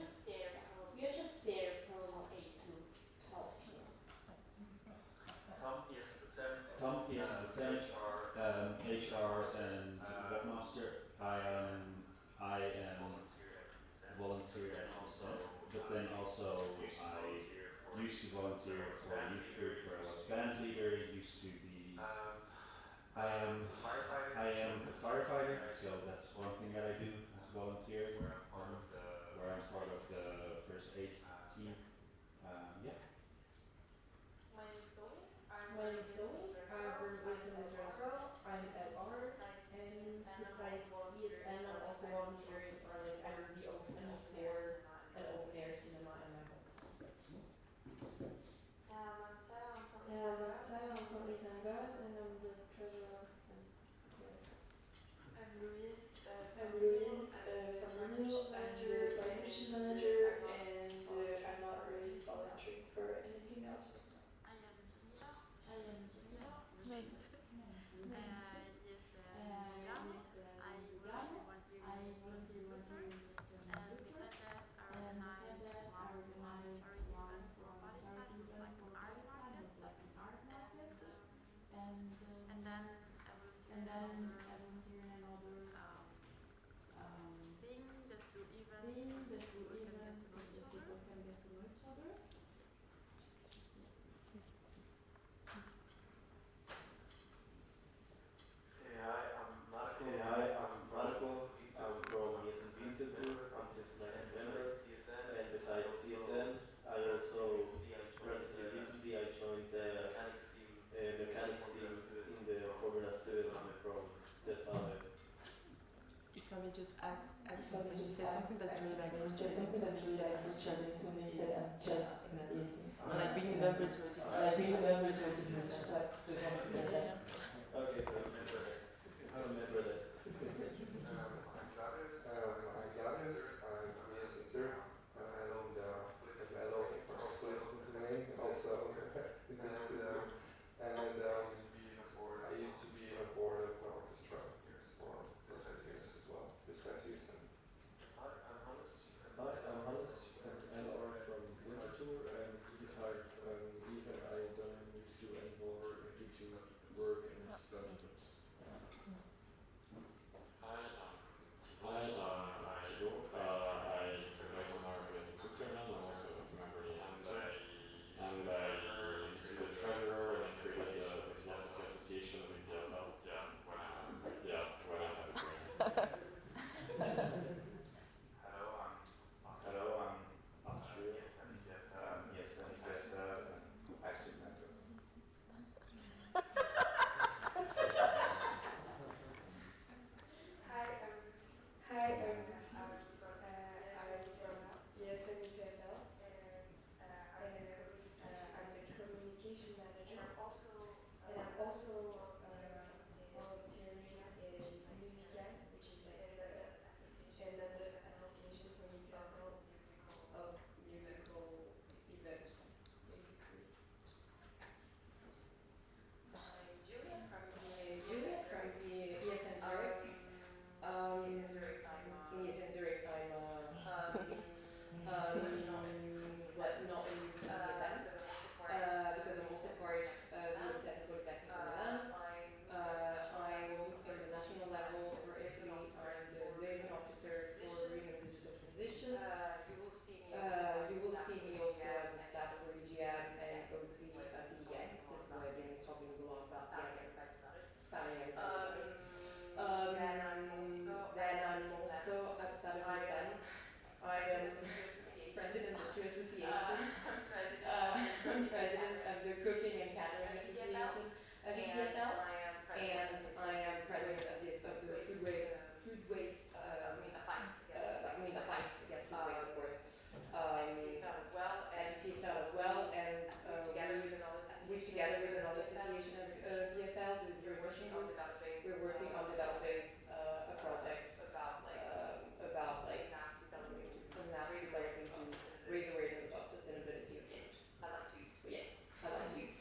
We're just there from 8 to 12 p.m. Tom is HR and webmaster. I am volunteer at ESN, but then also I used to volunteer for a youth group where I was band leader. Used to be. I am a firefighter, so that's one thing that I do as a volunteer. Where I'm part of the first aid team. Yeah. My name is Zoe. I'm from ESN Luzern as well. I'm at art, and besides ESN, I'm also volunteering for I'm the OC for an open air cinema in my home. I'm Sarah. I'm from I'm from ESN and I'm the treasurer. I'm Louise. I'm Louise from Renew. me just add something. You said something that's really like frustrating to me. You said just in the ESN. Like being a member is very difficult. Okay, I remember that. I'm Gladys. I'm ESN Zurich, and a fellow also in Tulane, also in this group. And I used to be on board of the orchestra for 10 years as well, besides ESN. Hi, I'm Hannes, and are from Winterthur, and besides ESN, I don't need to do any more due to work and study. Hi, I'm Joe. I advise on our business in Lucerne. I'm also a member of ESN, and I used to be the treasurer and created the philosophy association of the PFL. When I had a brain. Hello, I'm Arthur. ESN PFL and active member. Hi, I'm Lucy. I'm from ESN PFL, and I'm the communication manager. And I'm also volunteering in Lucerne, which is like another association for PFL of musical events, basically. I'm Julia from the ESN Zurich. ESN Zurich, I'm not in ESN, because I'm also part of ESN Polytechnic Milan. I'm in the national level for Italy. I'm the liaison officer for green and digital transition. You will see me also as a staff for EGM and OC at the EN. This is why I've been talking a lot about spamming everybody about it. Then I'm also outside of ESN. I am president of two associations. I'm president of the Cooking and Catering Association of EPFL, and I am president of the food waste fights against food waste, of course. And PFL as well, and we together with another association of PFL, the Zero Working Group, we're working on developing a project about like a map developing to raise awareness about sustainability of food. I like to eat. Yes, I like to eat.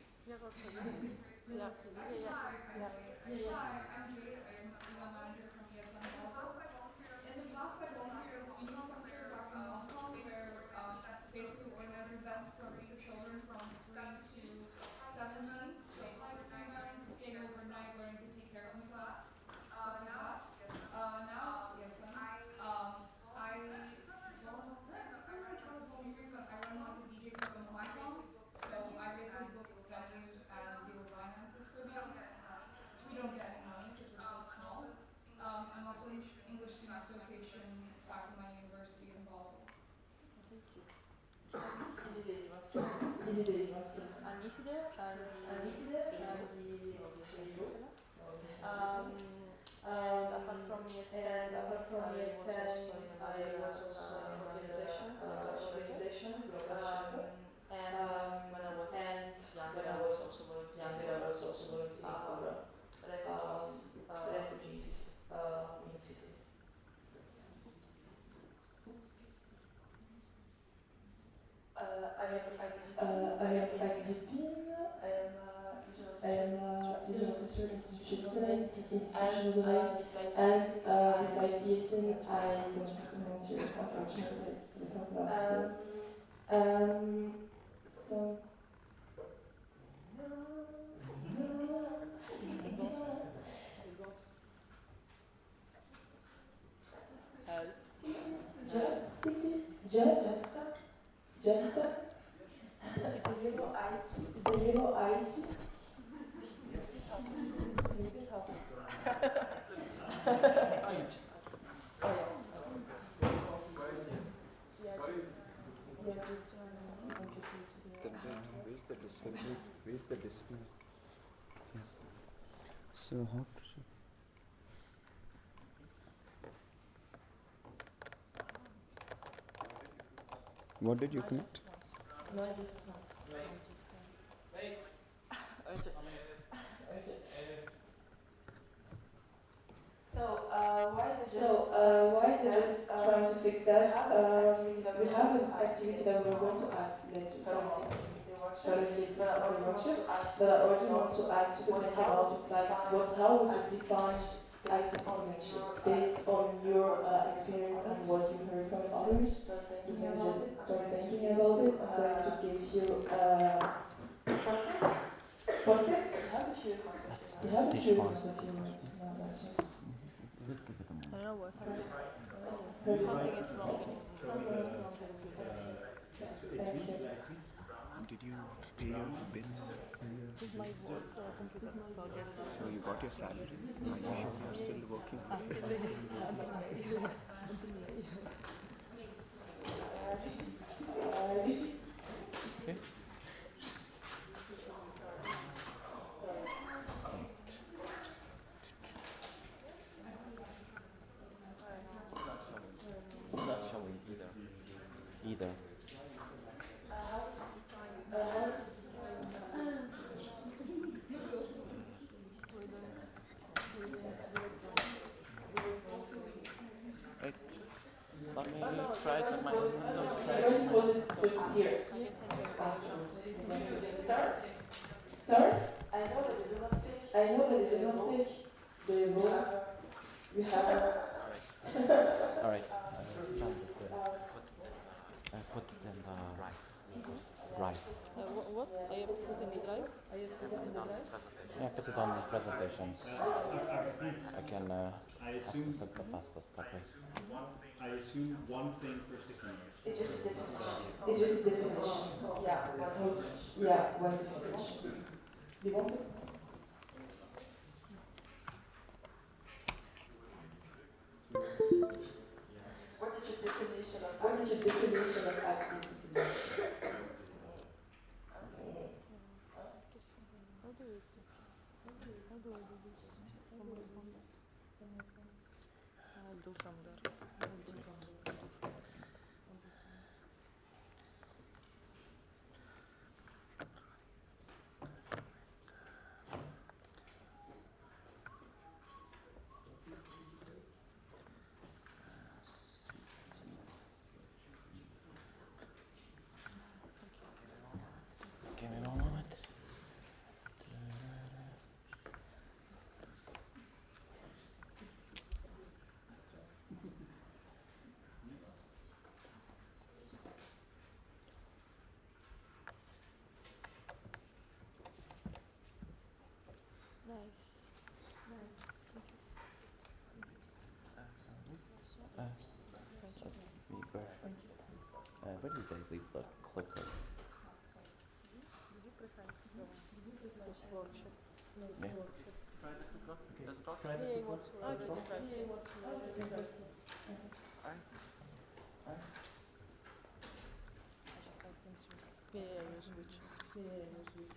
Yeah. Hi, I'm Judith. I am a manager from ESN also. In the past, I volunteered at the Center back in Hong Kong, where basically organized events for children from 3 to 17, so like parents staying overnight, learning to take care of themselves, stuff like that. Now, yes, I pretty much was volunteering, but I run like a DJ club in Hong Kong, so I basically book venues and deal with finances for them. We don't get any money because we're so small. I'm also in English Student Association back in my university in Basel. Thank you. I'm Iside. And apart from ESN, I was also in organization, and when I was younger, I was also volunteering for refugees in city. I am visual officer in Switzerland, and beside ESN, I don't volunteer, unfortunately. So. Where's the display? So hot. What did you connect? No, I just not. So, why is it just trying to fix that? We have an activity that we're going to add later currently the workshop, but I also want to ask you to think about it's like how would you define active citizenship based on your experience and what you heard from others? Just maybe just start thinking about it. I'm going to give you prospects. Prospects? You have a few prospects. You have a few prospects. I don't know what's happening. Something is wrong. Thank you. Did you pay your bills? This is my work computer, so I guess. So you got your salary? Are you sure you're still working? I still is. Okay. It's not showing either. Right. Let me try the mic. Here. Start. I know that it did not stick. The roll. We have. All right. Put it in the drive. What? I have put in the drive? Yeah, put it on the presentations. I can access it the fastest copy. I assume one thing per sticky note. It's just a definition. It's just a definition. Yeah, one definition. Do you want it? What is your definition of active citizenship? Do from there. Give me one moment. Nice. Where did I leave the clicker? Workshop. Yeah. Yeah, it works. Okay, I just asked him to. Yeah, you switch. Yeah, the first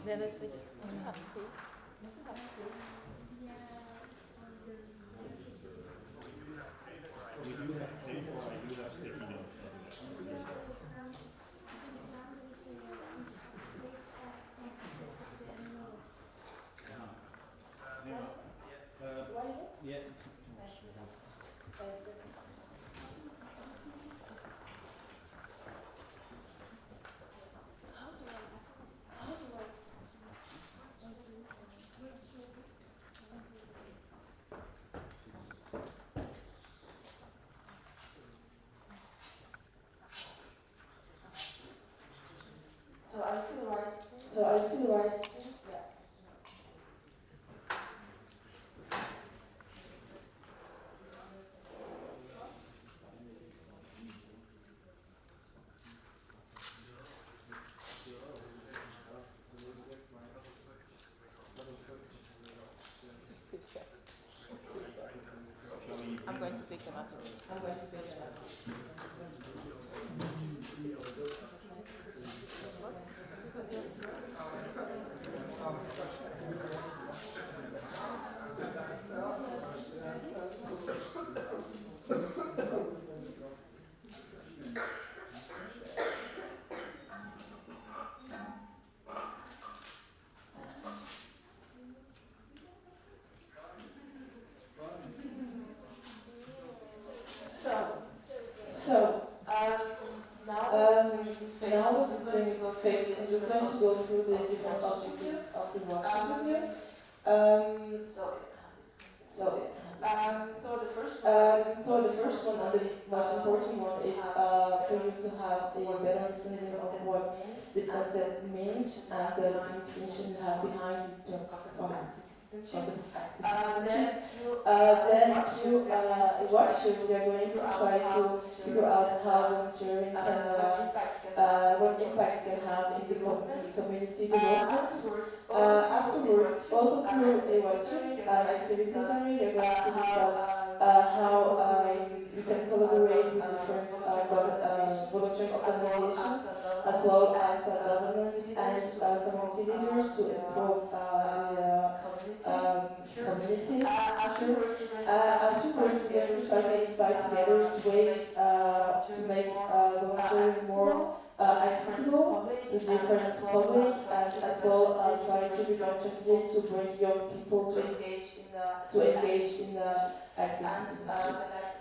Let's see. Do you have tea? We do have tape or I do have sticky notes. Yeah. So I see right. Yeah. I'm going to pick them up. Now that this thing is fixed, I'm just going to go through the different objectives of the workshop with you. So the first one, and the most important one, is for you to have a better understanding of what this concept means and the definition you have behind the term concept of active in workshop, we are going to try to figure out how volunteering can, what impact can have in the community development. Afterwards, also through a workshop and activity summary, we are going to discuss how we can collaborate with different volunteering organizations as well as governments and community leaders to improve the community. Afterwards, we are going to try to insight together ways to make volunteering more accessible to different public and as well as try to develop strategies to bring young people to engage in the activities.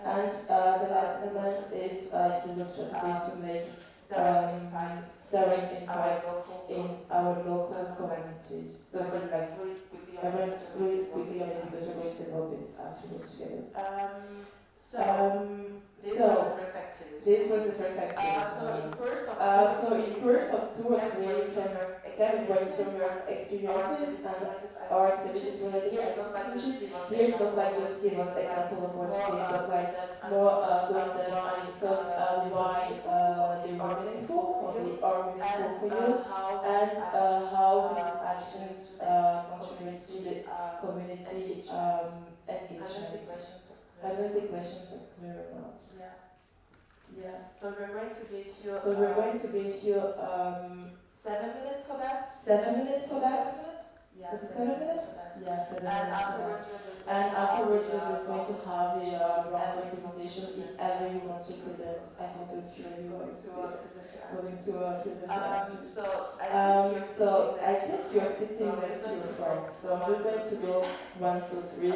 And the last element is to look strategies to make direct impacts in our local communities. Those are like I went really quickly on it because we're going to develop it afterwards together. This was the first activity. So in course of 2 or 3, you can brainstorm your experiences and our activities related to citizenship. Here it's not like just give us example of what you did, but like more going there and discuss why they were meaningful, or they are meaningful for you, and how these actions contribute to the community engagement. I don't think questions are clear or not. Yeah. So we're going to give you 7 minutes for that. 7 minutes for that. Yeah. 7 minutes. Yeah. 7 minutes. And afterwards we're just going to have a round of presentation if ever you want to present. I hope a few of you are going to present. So I think you're sitting next to your friends. So I'm just going to go 1, 2, 3.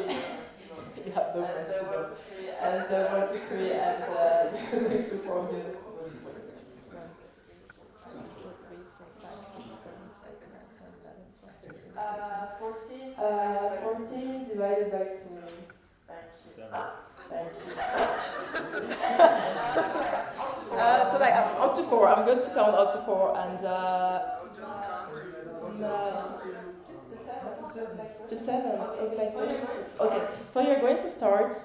You have no friends to go. And 1, 2, 3, and you're going to form the 14 divided by 3. Thank you. So like up to 4. I'm going to count up to 4 and to 7. It'll be like okay. So you're going to start.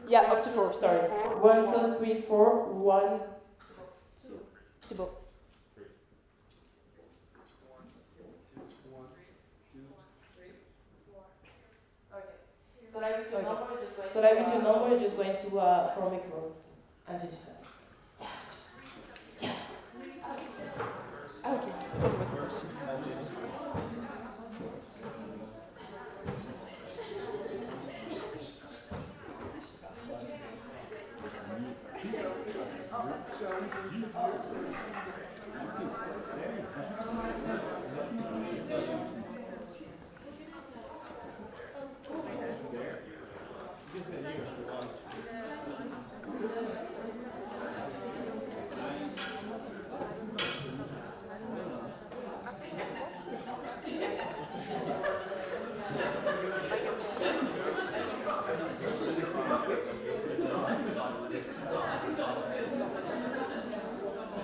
Yeah, up to 4, sorry. 1, 2, 3, 4, 1, 2, Thibaut. Okay. So like with your number, you're just going to form a group and discuss. Yeah. Okay.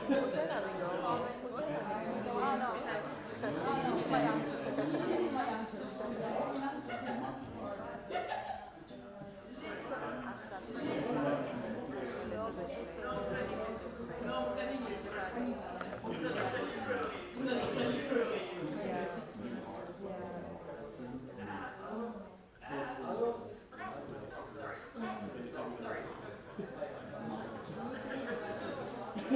Lucerne, we go. Oh no. I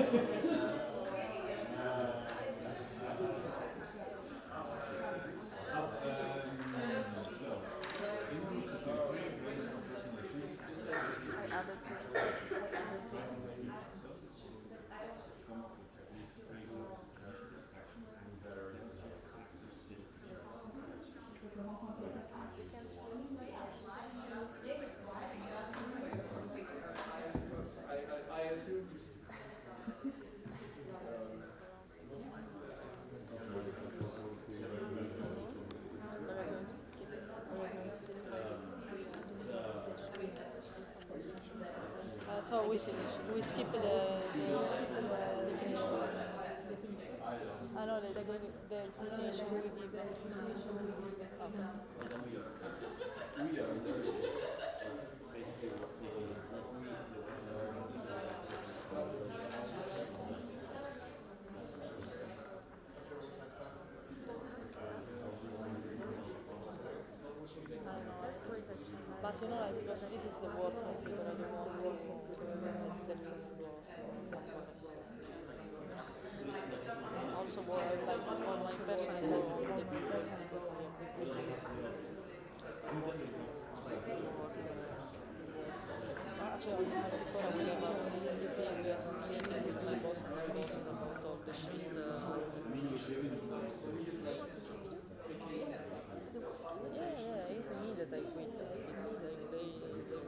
assume So we skip the I know the definition we give them. But you know, especially this is the work computer, I don't want work that's accessible. Also, like for my personal actually, on the 24 I will have a meeting with my boss and my boss about all the shit. Yeah, it's me that I quit. They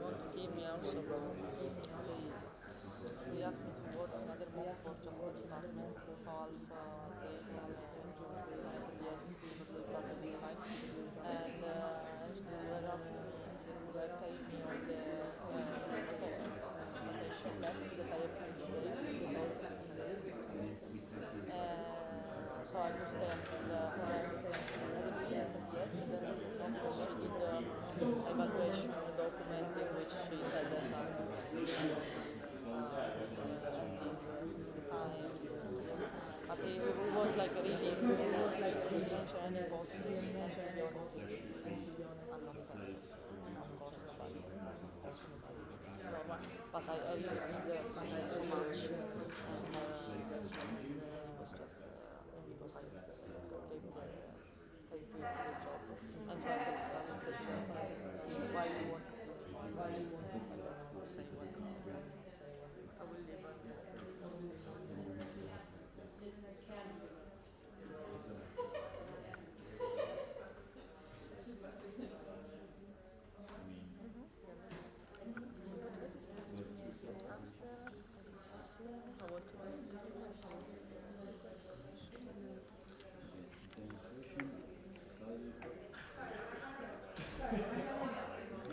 want to give me also. They asked me to work another month for just the department, so half the salary in June. I said yes because the department is fine. And they were asking me, they were telling me on the vacation left that I have 15 days. So I will stay until at the beginning I said yes, and then she did the evaluation document in which she said that but it was like really didn't show any positive, and to be honest, I'm not of course nobody, but I really did so much, and it was just because I gave the job, and so I said, why you want to say what I will leave.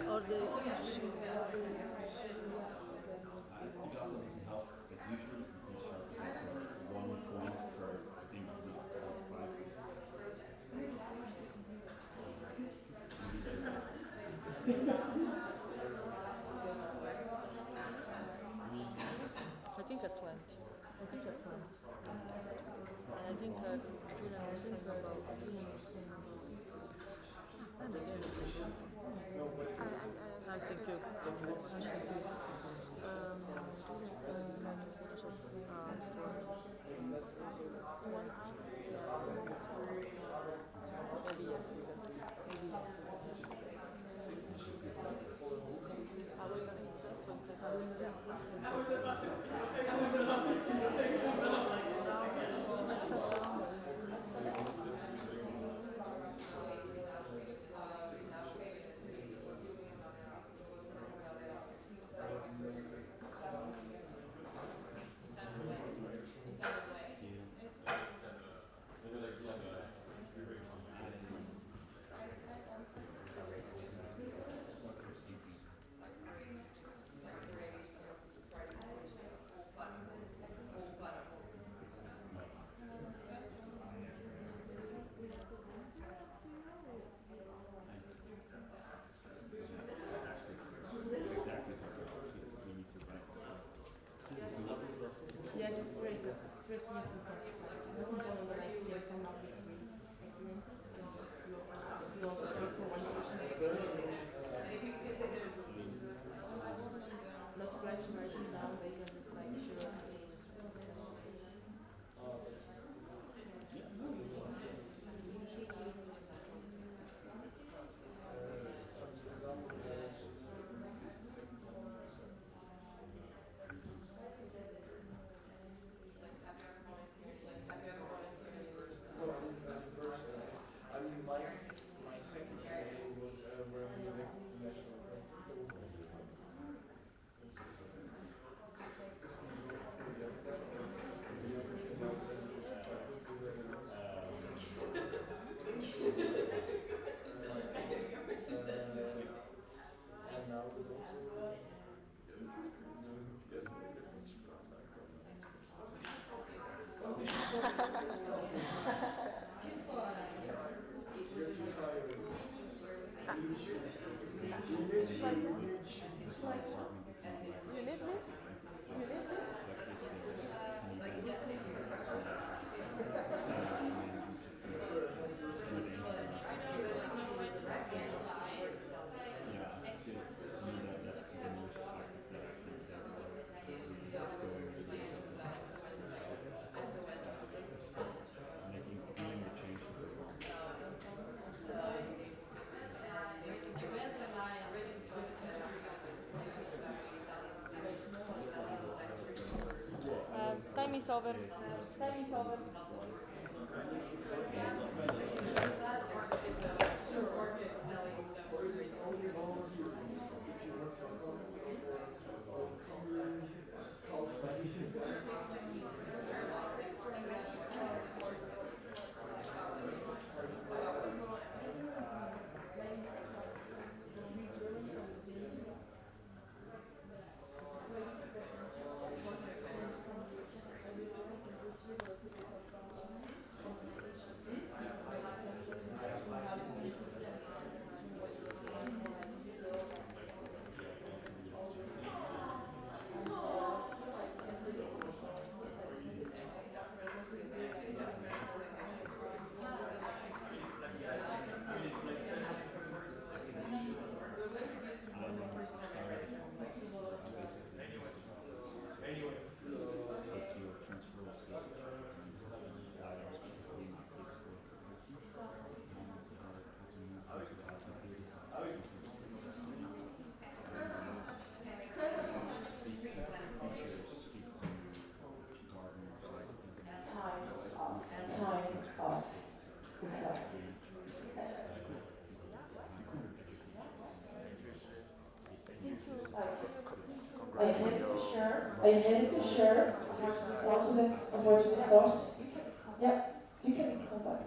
Or the I think at 20. And I think Julian was saying about I think you Julian said to finish us for 1 hour. Maybe yes, we can see. I will read so in case I will like that? It's like that? You need me? You need me? Time is over. Time is over. Are you ready to share documents about the source? Yeah, you can come back.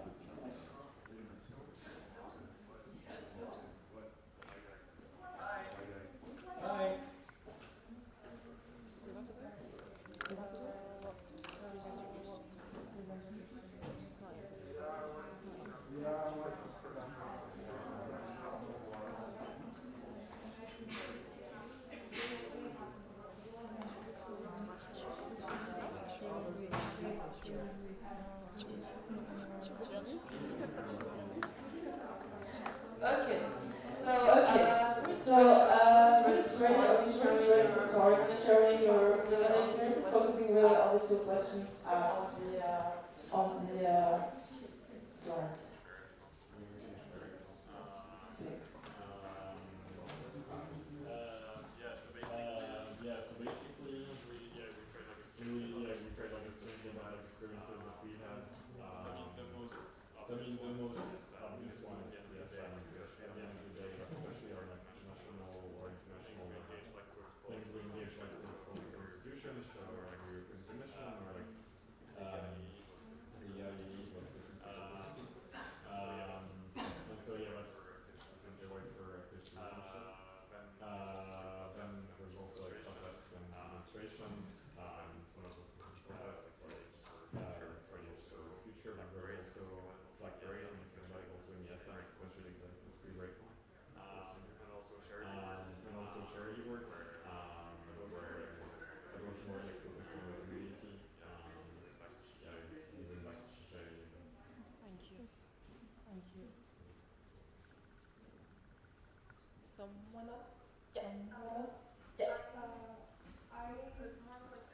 Hi. You want to do it? You want to do it? What? Okay, so when it's ready, I'll be sure you're ready to start showing your experiences, focusing really on the two questions on the slides. So basically, we tried like a certain amount of experiences that we had. The most obvious one is the ESN, because at the end of the day, especially our like national or international things we engage like with political institutions, or like the European Commission, or like the IAE, like different stuff. And so yeah, that's I think the way for distribution. Then there's also like protests and demonstrations. Some of those protests like Fridays for the Future, but there's also Black Parade, and there's like also in the ESN, especially the pretty grateful. And also charity work, where it was more like focused on the community. Even like society. Thank you. Thank you. Someone else? Yeah. I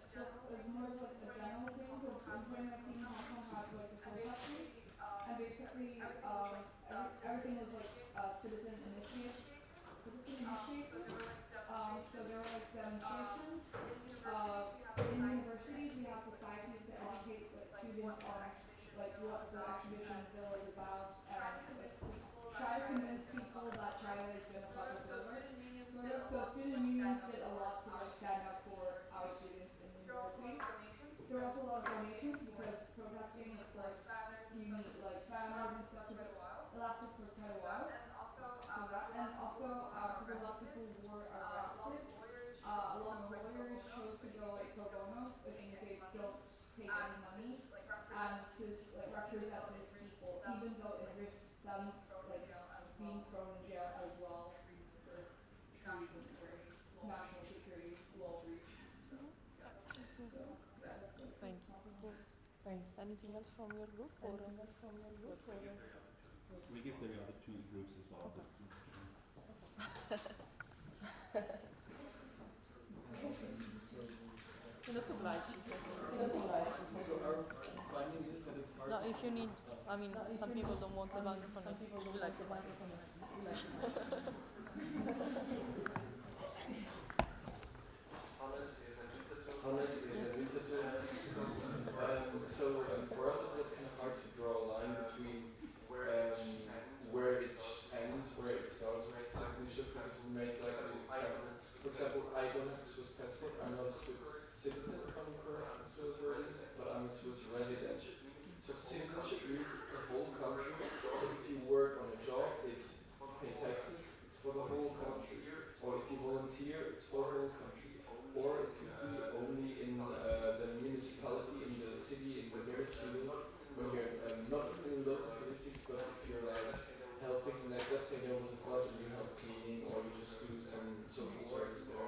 so it's more of like a general thing because in 2019 Hong Kong had like the protest week, and basically everything was like citizen initiated. So there were like demonstrations. In universities we have societies to educate like students on like what the exhibition bill is about, and like to try to convince people that China is going to fuck us over. So student unions did a lot to like stand up for our students in university. There were also a lot of donations because protesting, of course, you need like banners and stuff, because it lasted for quite a while. And also, because a lot of people were arrested, a lot of lawyers chose to go like pro bono, which means they don't take any money, and to like represent those people, even though it risks them like being thrown in jail as well for treason. Anything else from your group or? We give the other two groups as well. Okay. You're not obliged. So our finding is that it's hard. No, if you need, I mean, some people don't want a microphone, we like a microphone. Hannes is an institute. So for us it was kind of hard to draw a line between where it ends, where it starts, where it citizenship, because we make like an example. For example, I don't have a Swiss passport, I'm not a Swiss citizen if I'm correct in Swiss wording, but I'm a Swiss resident. So citizenship means it's the whole country. So if you work on a job, it's you pay taxes, it's for the whole country. Or if you volunteer, it's for the whole country. Or it could be only in the municipality, in the city, in the village you live, when you're not in local politics, but if you're like helping, like let's say there was a flood and you help cleaning, or you just do some social service there,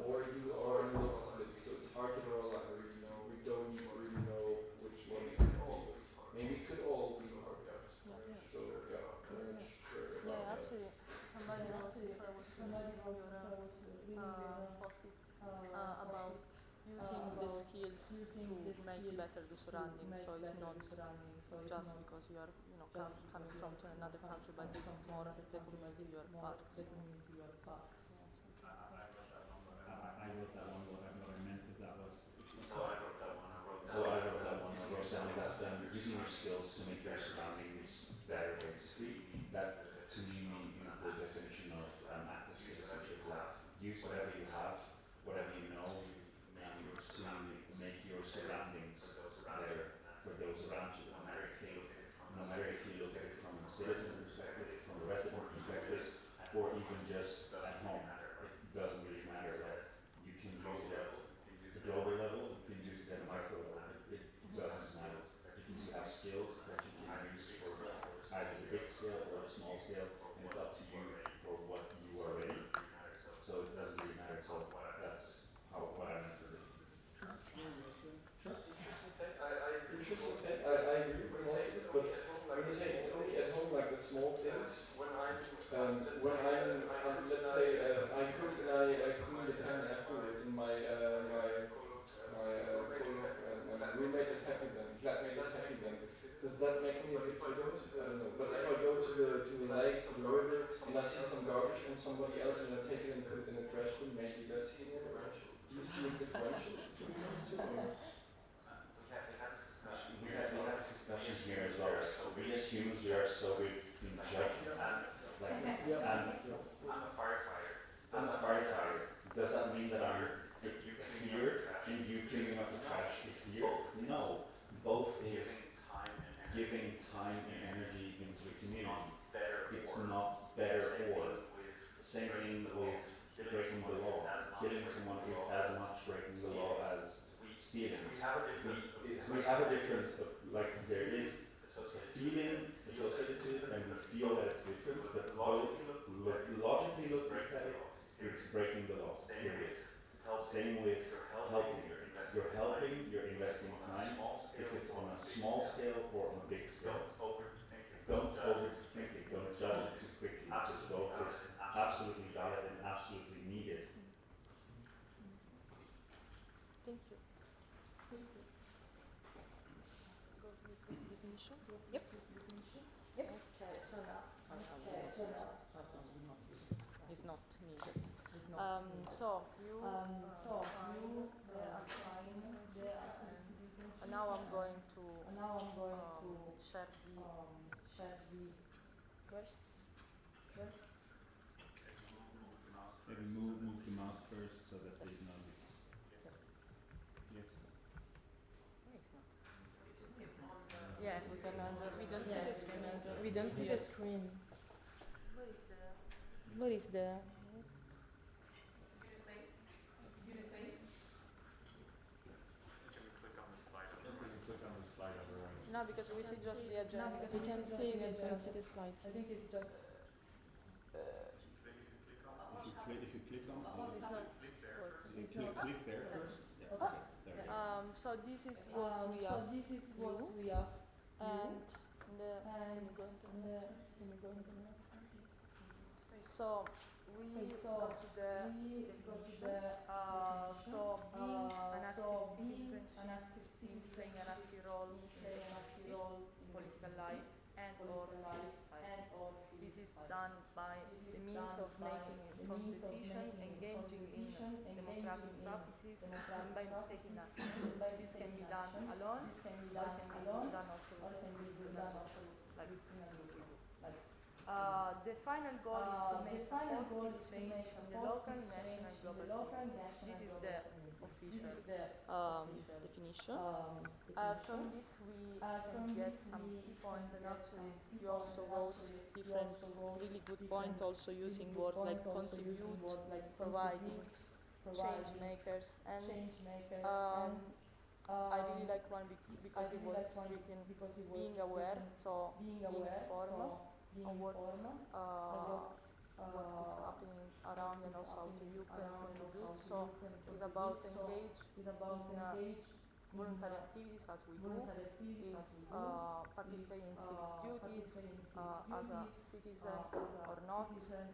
or you are in local politics, so it's hard to draw a line, really, we don't really know which one it could be. Maybe it could all be hard. So yeah, I'm not sure. Yeah, actually, somebody wrote post-it about using the skills to make better the surroundings. So it's not just because you are, coming from to another country, but it's more the community you are part. I wrote that one. What I meant is that was. So I wrote that one. I wrote down that using your skills to make your surroundings better, basically. That to me is the definition of active citizenship. Use whatever you have, whatever you know, to make your surroundings better for those around you. No matter if you look at it from a citizen perspective, from a resident perspective, or even just at home. It doesn't really matter. You can use it at the global level, you can use it at a micro level. It doesn't matter. Because you have skills that you can use for either the big scale or the small scale, and it's up to you for what you are ready. So it doesn't really matter. So that's what I meant for this. I agree with most of it, but when you say it's only at home, like the small things, when I'm let's say, I cook and I clean the pan afterwards, and my roommate is happy then, flatmate is happy then. Does that make me a good citizen? I don't know. But if I go to the lake, to the river, and I see some garbage from somebody else and I take it and put it in the trash bin, maybe that's differential. Do you see a differential between those two? We had this discussion here as well. So we as humans, we are so good in judging. I'm a firefighter. Does that mean that here and you cleaning up the trash is here? No. Both is giving time and energy into the community. It's not better or. Same thing with breaking the law. Killing someone is as much breaking the law as stealing. We have a difference, but like there is a feeling associated to it, and we feel that it's different, but both logically looking at it, it's breaking the law. Same with helping. You're helping, you're investing time, if it's on a small scale or on a big scale. Don't overthink it, don't judge it too quickly, because both is absolutely valid and absolutely needed. Thank you. Go with the definition? Yep. Okay, so now. It's not needed. So you now I'm going to share the Maybe move the mouse first so that they know it's yes. No, it's not. Yeah, we can just we don't see the screen. We don't see the screen. What is the No, because we see just the agenda. We can see it, don't see the slide. I think it's just. If you click on it, it's not. click there first. Yeah. Um, So this is what we ask you. And can you go into the next one? So we go to the definition. So being an active citizenship means playing an active role in political life and or civil society. This is done by the means of making informed decision, engaging in democratic practices, and by taking action. This can be done alone, or can be done also with like we do. The final goal is to make a positive change in the local, national, and global community. This is the official definition. From this we can get some key points, and actually you also wrote different really good points, also using words like contribute, providing, change makers, and I really like one because it was written being aware, so being informed on what is happening around and also how you can contribute. So it's about engage in voluntary activities as we do, is participating in civic duties as a citizen or not, you can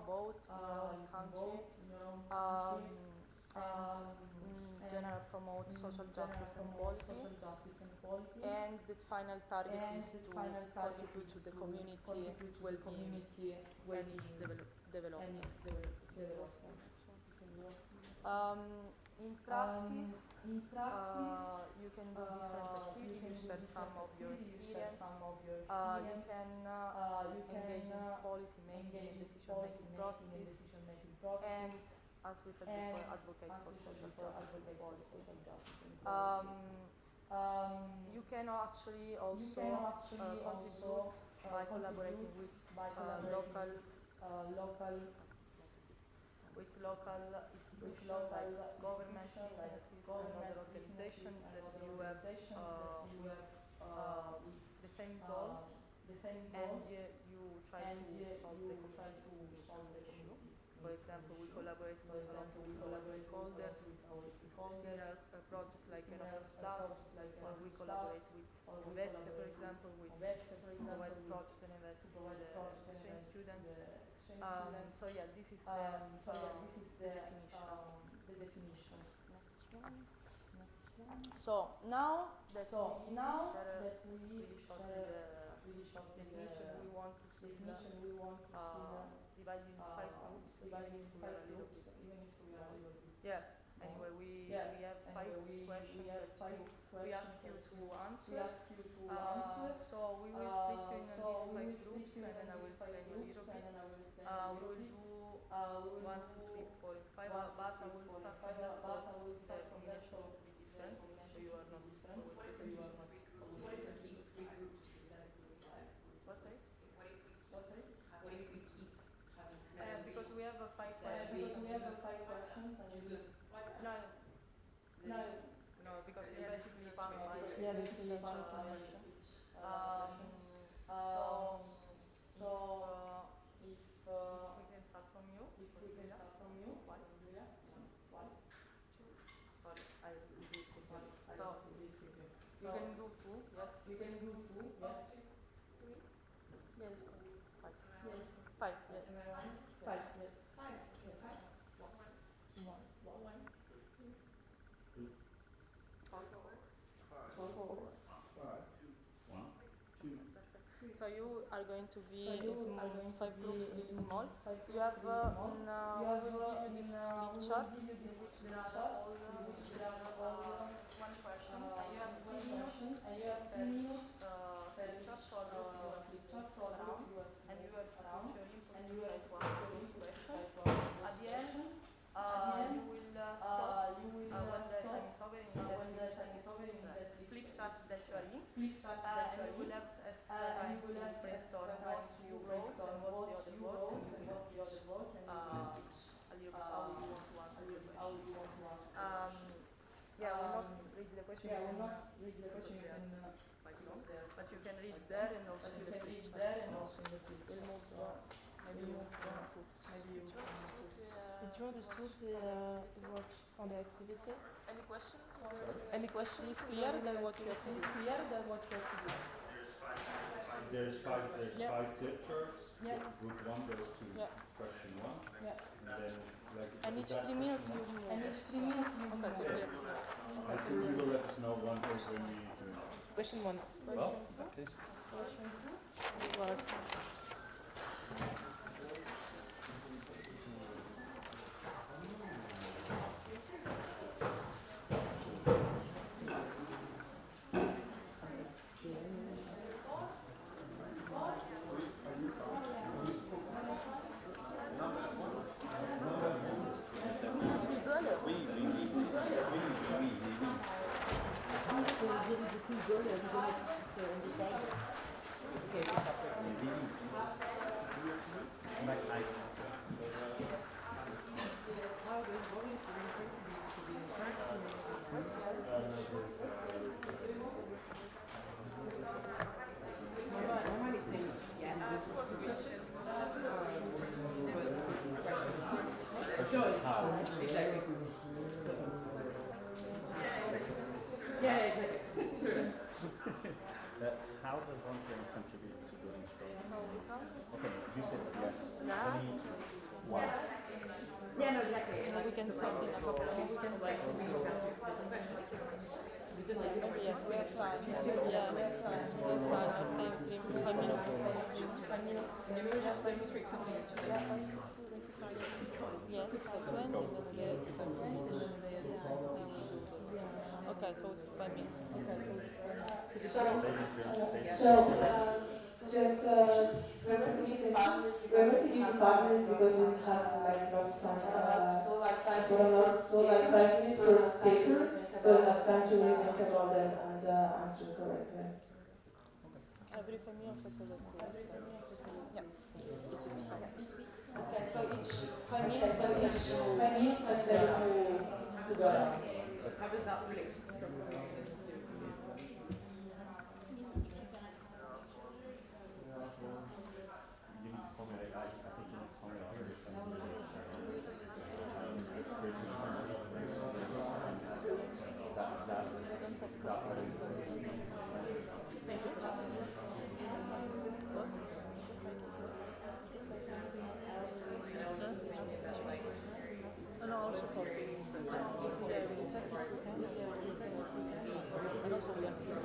vote in your own country, and in general promote social justice and equality. And the final target is to contribute to the community well-being and its development. In practice, you can do different activities, you share some of your experience, you can engage in policy making and decision making processes, and as we said before, advocate for social justice and equality. You can actually also contribute by collaborating with local institutions like governments, businesses, and other organizations that you have with the same goals, and you try to solve the issue. For example, we collaborate with our stakeholders, similar project like Erasmus Plus, or we collaborate with UVETSE, for example, with provide project and events for the exchange students. So yeah, this is the definition. Next one. So now that we share really shortly the definition, we want to see divided in 5 groups, even if we are a little bit. Yeah. Anyway, we have 5 questions that we ask you to answer. So we will split you in these 5 groups, and then I will explain you a little bit. We will do 1, 2, 3, 4, and 5, but I will start from that, so the combination should be different, so you are not always the same. What if we keep 3 groups, for example, with 5? What, sorry? What if we keep having 7? Because we have 5 questions. No, because we have to be passed by each question. So if we can start from you. Why? Sorry, I do one. So you can do 2, yes. You can do 2, yes. 3? Yes. 5. 5, yes. 5, yes. 5. 1, 2. 4. 2. So you are going to be in 5 groups, really small. You have we will give you this flip chart in which there are all 1 question, and you have 3 minutes per each flip chart, so I'll do a flip around, and you have to put your input to try to answer these questions. At the end, you will stop when the time is over in that flip chart that you are in, and you will have extra time to brainstorm what you wrote and what the other wrote, and you will pitch a little bit how you want to answer the question. Yeah, I will not read the question. You can but you can read there and also in the flip chart. We'll move maybe you move groups. du understood the work from the activity. Any questions? Any questions? Is clear than what you have to do. There's five flip charts. Yeah. Group 1 goes to question 1. Yeah. And then like And each 3 minutes you do more. Okay, so clear. so you will let us know one person when we need to know. Question 1. Well, okay. Question 2. Work. How does volunteering contribute to building strong? Okay, you said yes. Once. Yeah, no, exactly. And we can start in a couple of We can start in a couple of Yes, we have time. Yeah, we have time. Same 5 minutes. 5 minutes. And we have demonstrate something. Yes, 5 and then the okay, so 5 minutes. Just to give the 5 minutes, we're going to give you 5 minutes because we have like lots of time. So like 5 minutes per speaker, so we have time to really think about them and answer correctly. Every 5 minutes I said that. Yeah, it's 55. Okay, so each 5 minutes and then to go on. How does that relate? And also for being and also we are still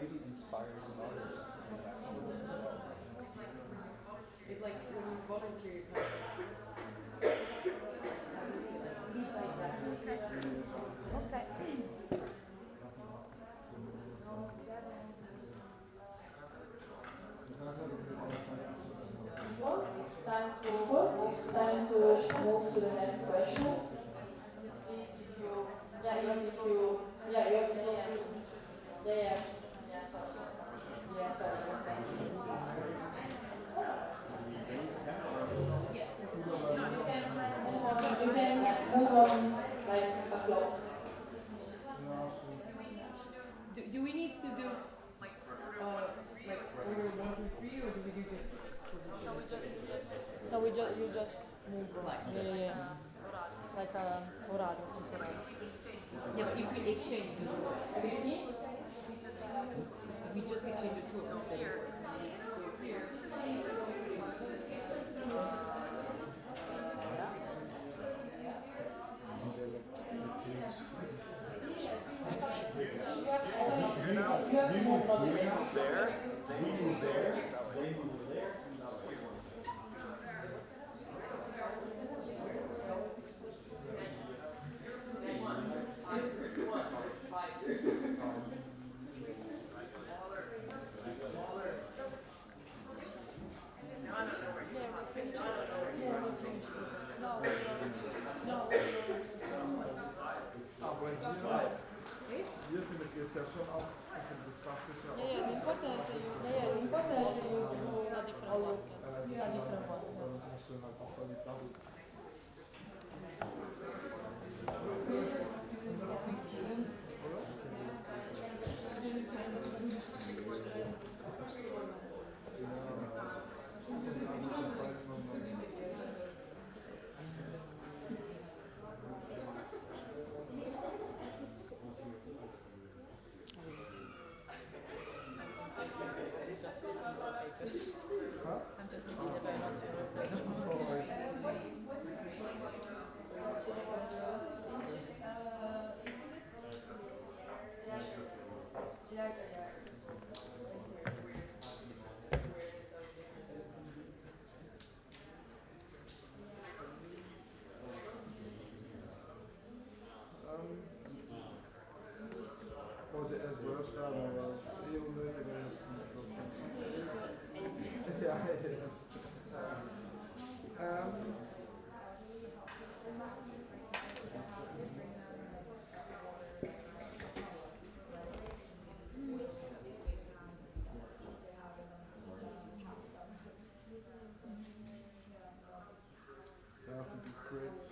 maybe inspires others to come back to work as well. It's like when you volunteer, Time to move to the next question. Please, if you, yeah, even if you, yeah, you have to, yeah, sorry. You can move on like a clock. do we need to do like order 1, 2, 3, or do we do just position? You just move like like orario. Yeah, but if we exchange, we just exchange the tools.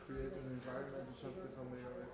Create an environment justify your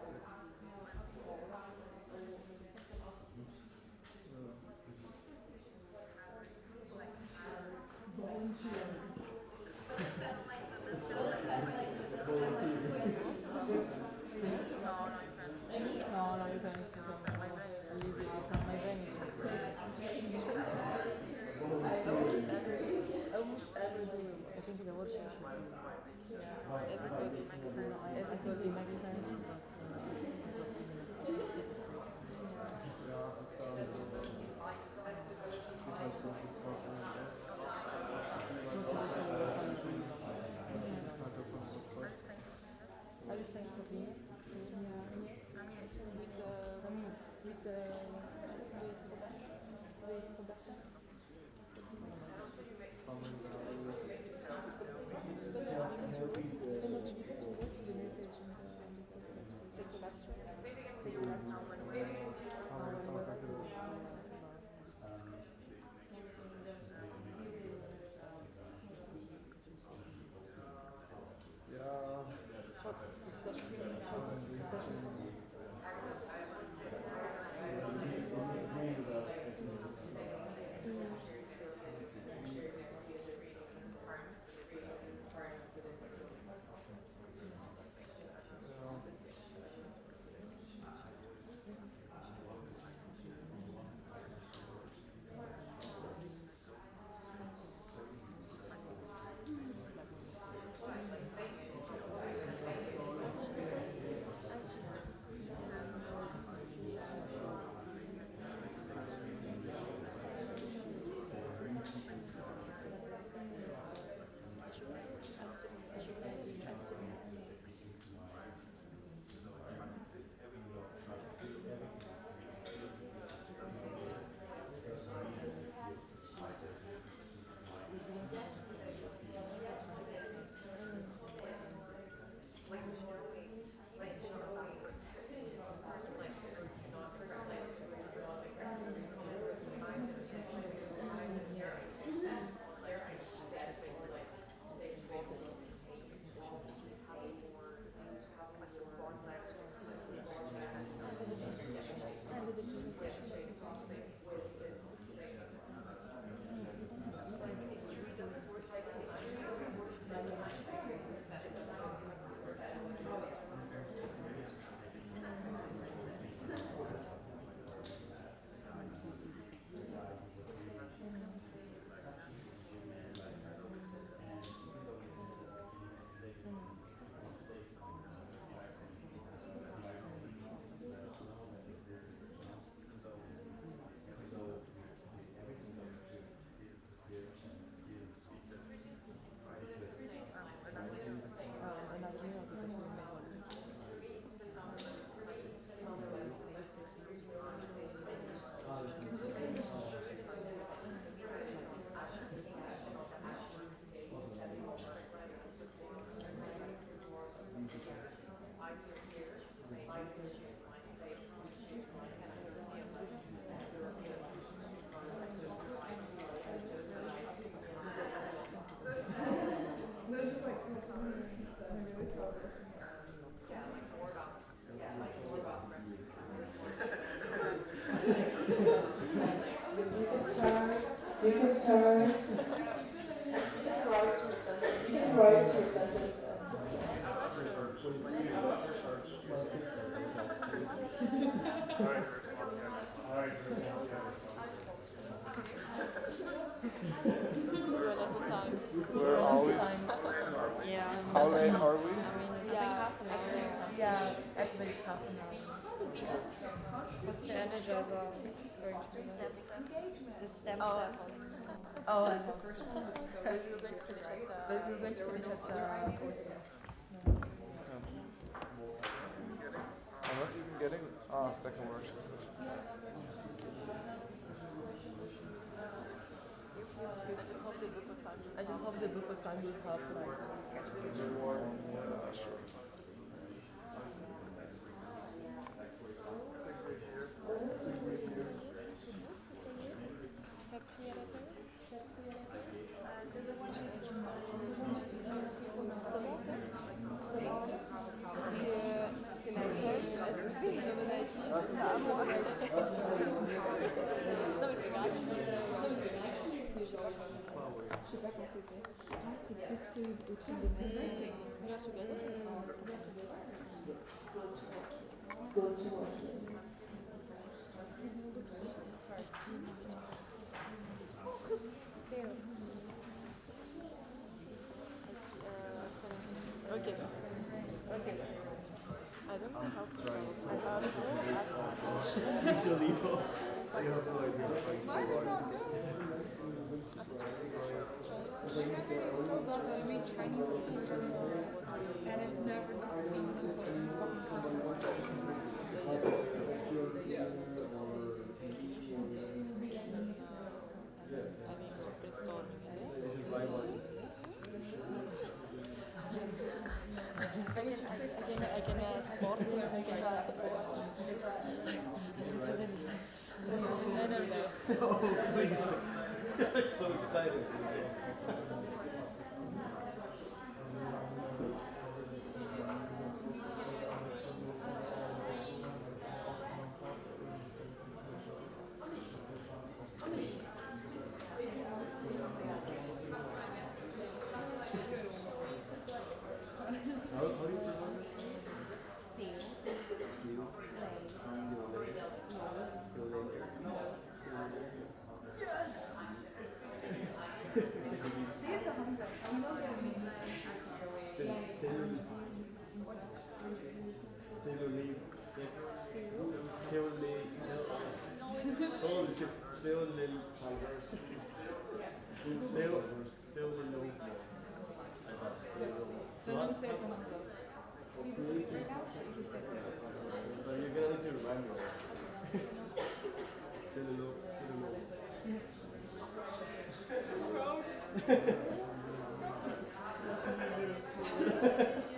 You can turn. You can write your sentence. We're a little time. Where are we? Yeah. How late are we? Yeah, Yeah, at least half an hour. What's the energizer going to be? Step. The STEM Oh. step. Oh, Like the first one was so but we were going to finish at but we're going to finish at 4. I'm not even getting second workshop session. I just hope the buffer time will help like catch the Yeah, sure. C'est la seule, je l'ai vue, je venais ici. C'est à moi. Non, mais c'est grave. Je sais pas quand c'était. C'était au-dessus de ma tête. Go to work, yes. Okay. I don't know how to pronounce it. I don't know. Usually, I have no idea. So glad that I meet Chinese person, and it's never not being too close to fucking person. I can support him, I can energy. Oh, please. I'm so excited. How do you pronounce it? Yes! See, it's a hunger. I know that it means Holy shit, they will nail So don't say it's a hunger. We can sleep right now, but you can say it's a hunger. You're gonna need to remind me. Yes. So proud.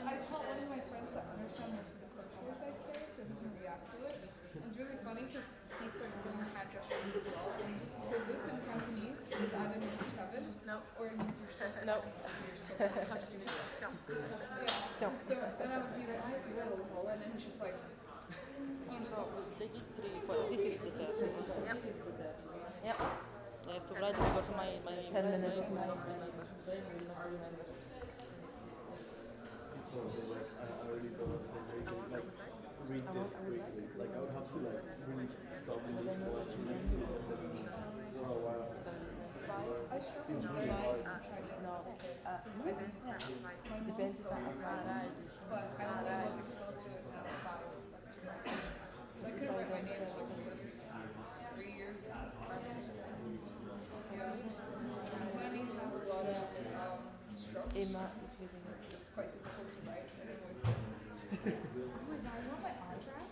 I taught one of my friends that understand most of the cultures I say, so he can react to it. And it's really funny because he starts doing hand gestures as well. Because this in Cantonese is either means you're 7 or it means you're so No. yeah. So then I would be like, I do it, and then it's just like, So they did 3, but this is the third. Yep. Yep. I have to write it because my 10 minutes of my brain will not remember. So like, I really don't want to say very good, like, read this quickly. Like, I would have to like, really stop and just watch and read it and then for a while. Seems really hard. No, depends if I but I only was exposed to it at 5. So I couldn't write my name for like the first 3 years. Yeah. Twenty has a lot of strokes. Emma is reading it. It's quite difficult to write. Anyways. Oh my god, I want my autograph.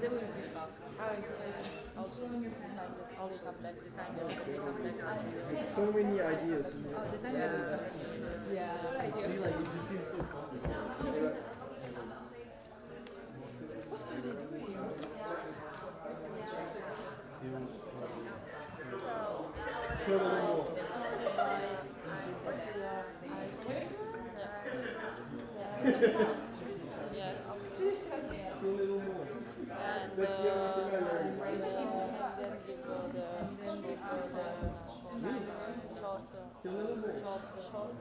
They will be fast. Also, the time that all come back, the time that they come back. It's so many ideas in Oh, the time there. that Yeah. See, like it just seems so complicated. What are they doing? Yes. A little more. And That's the only thing I learned. and then we go the short,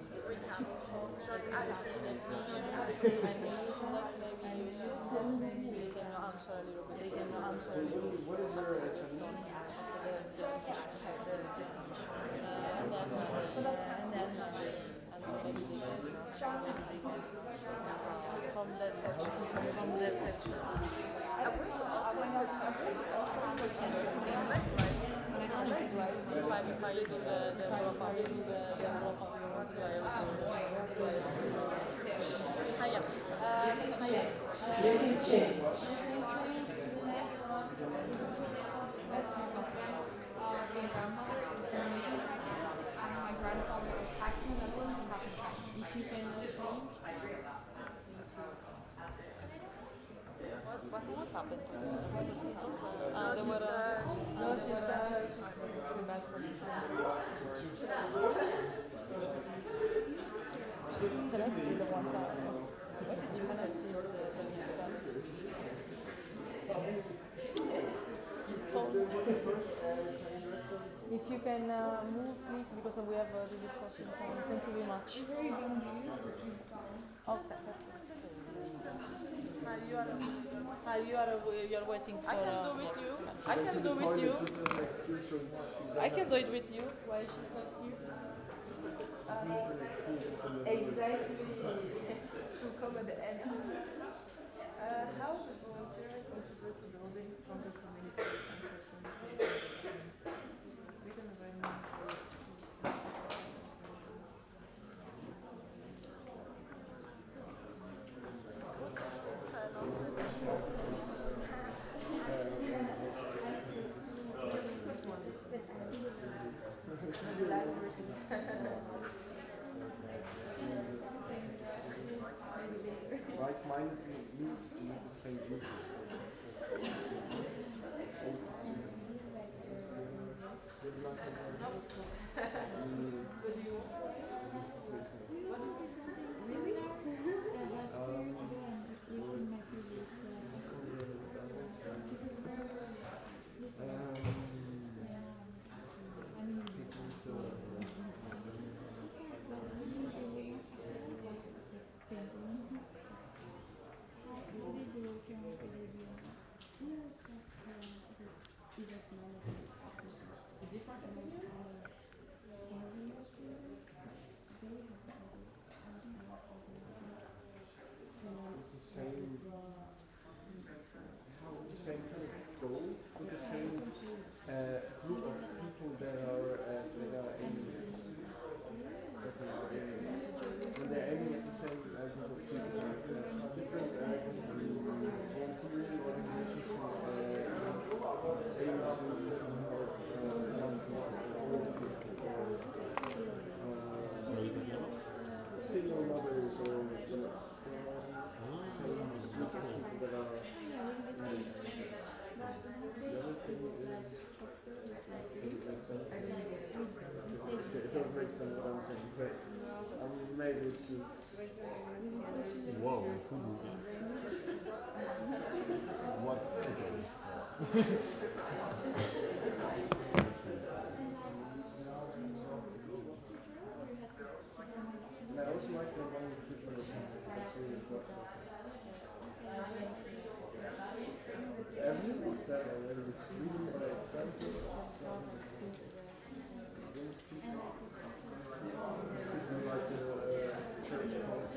maybe they can answer a little bit. What is your challenge? From the section. My grandfather is passionate about if you can What happened to her? coming back from Can I see the ones that can I see If you can move, please, because we have a really short time. Thank you very much. Okay. You are waiting for. I can do with you. I can do with you. I can do it with you. Why she's not here? Exactly. She'll come at the end. How the volunteers contribute to building stronger communities and personal Like minded means to have the same interest. Same kind of goal with the same group of people that are aiming when they're aiming at the same group of people, different volunteering organizations who aim to help young people, older people, single mothers or people that are the other thing is, does it make sense? It does make sense what I'm saying, but maybe it's just... Whoa, what? I also like the one with different opinions, that's really important. Everything was said already, reading by example, those people, speaking like a church called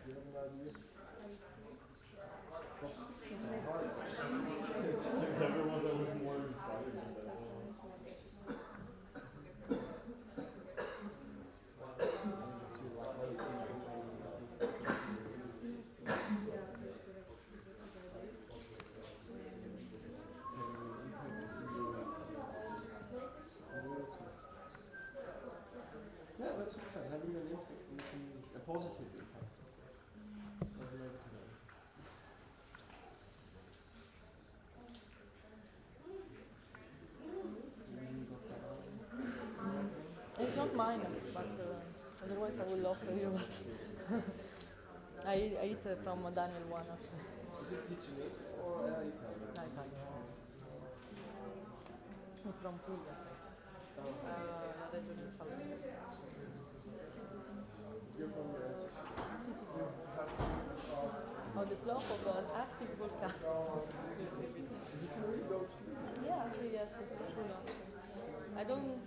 you have an idea? Everyone's always more inspired than that. Yeah, that's exciting. Having an impact, a positive impact. Not negative. It's not mine, but otherwise I will offer you. But I eat from Daniel one actually. Is it ticinese or Italian? Italian. He's from Puglia. La regione in Sardegna. You're from the Oh, the slope of an active volcano. Yeah, actually, yes, it's true. I don't,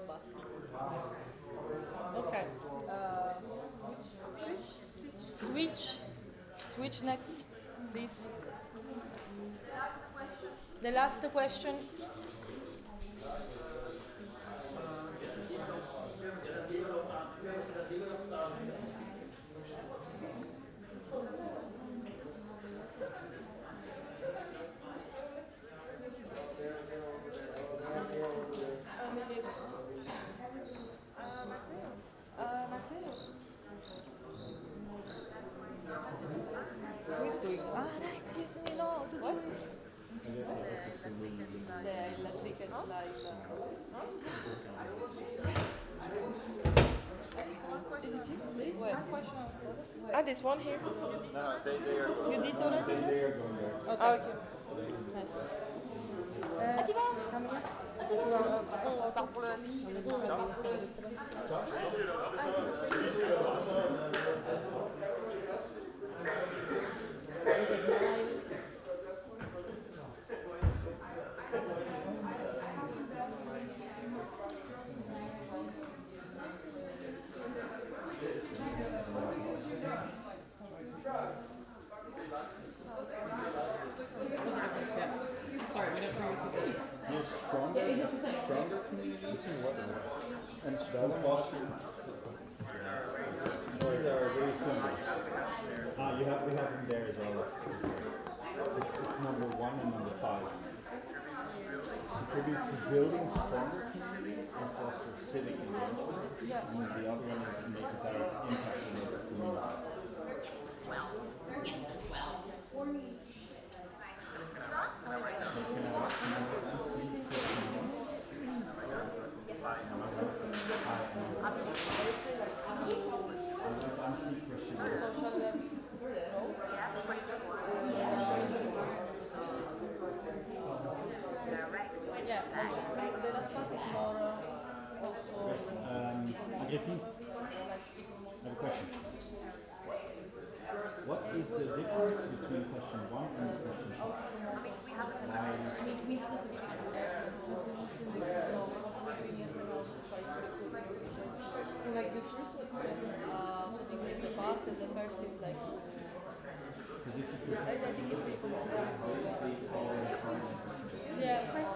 but. Okay. Switch next, please. The last question. Who is doing? Ah, right, yes, we know. What? La cricket, Is it you? Where? Ah, this one here? No, they are. You did already? They are going there. Okay. Ah, okay. Nice. On part pour le stronger communities in what? And foster. Or they are very similar. We have them there as well. It's number 1 and number 5. Contribute to building stronger communities and foster civic engagement. Yeah. And the other one is to make a direct impact on the community. Yeah, the last part is more Agrippine, I have a question. What is the difference between question 1 and question 2? So like the first one is shooting is the part and the first is like I think it's yeah, first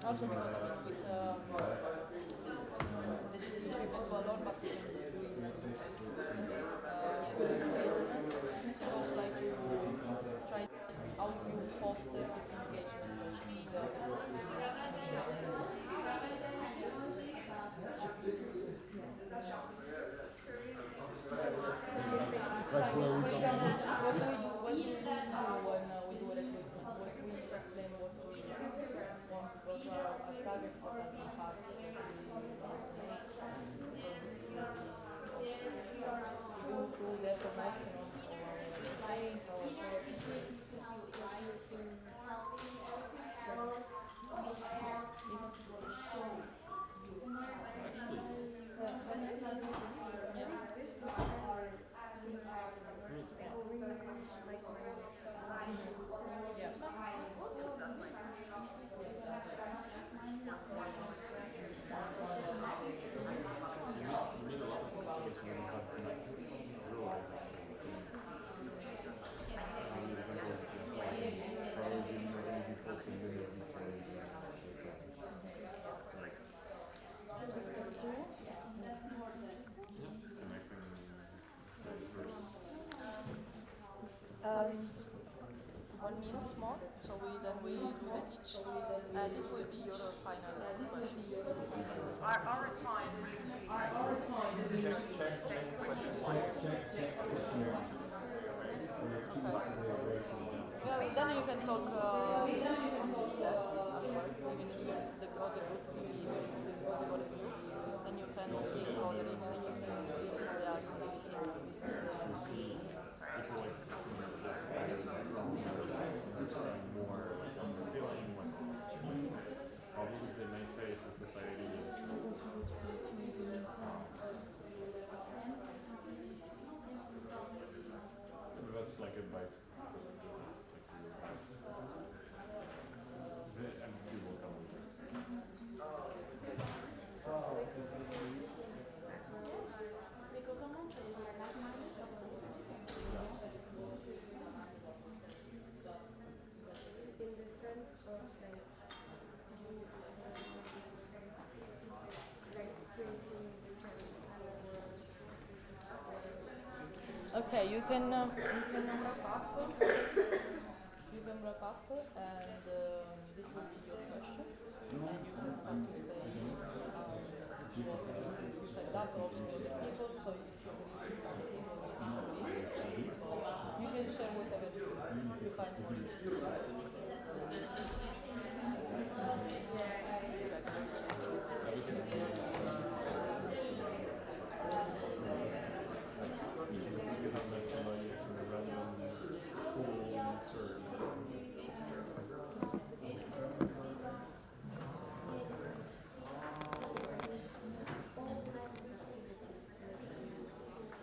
also because with the distribution of valor, but also like you try how you foster this engagement. That's where we come in. What do we do when we do a recruitment? We explain what we want to go to our target 1 minute more, so we do the pitch, and this will be your final question. Our response literally Yeah, then you can talk left as well, even if you the other group, then you can see the other leaders before they ask We see people like understand more and feeling what problems they may face in society. That's like advice. And you will come with this. In the sense of like creating this kind of Okay, you can wrap up. You can wrap up, and this will be your question, and you can start to say that also the people. So if you can share whatever you find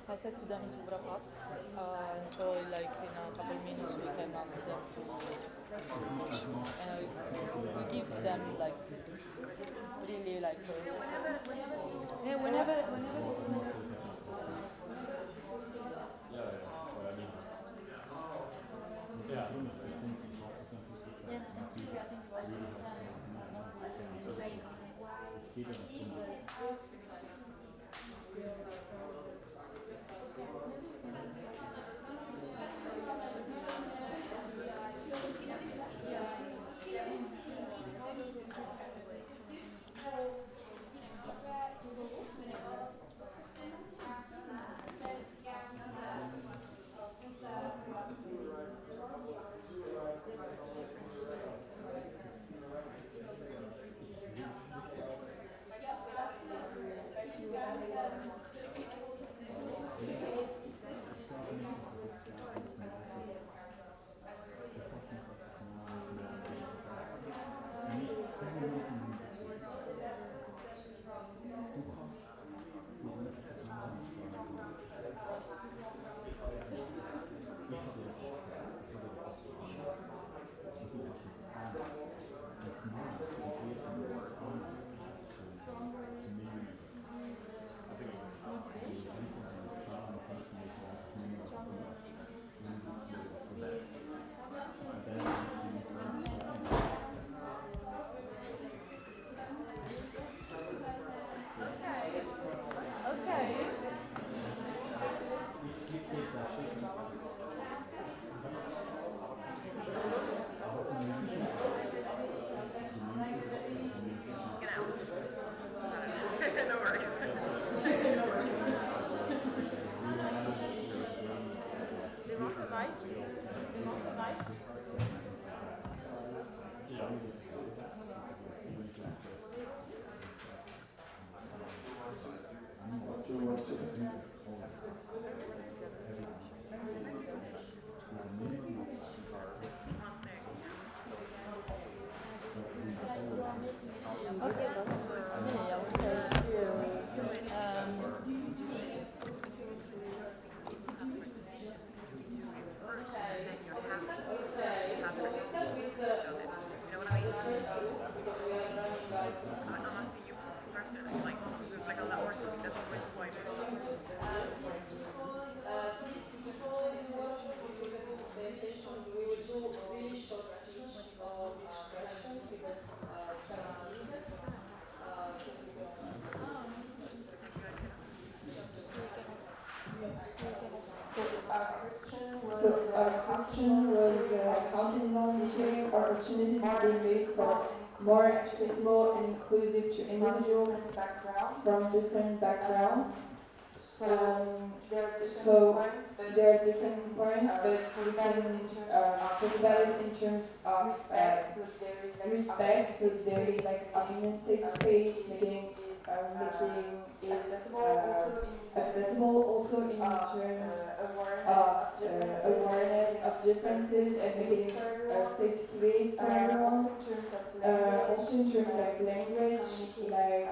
I said to them to wrap up, so like in a couple minutes we can ask them to, we give them like really like whenever. question was how can volunteering opportunities be made more accessible and inclusive to individuals from different backgrounds. So there are different points, but we can talk about it in terms of respect. So there is like opinion safe space, making it accessible also in terms of awareness of differences and making it a safe place for everyone. Also in terms of language, like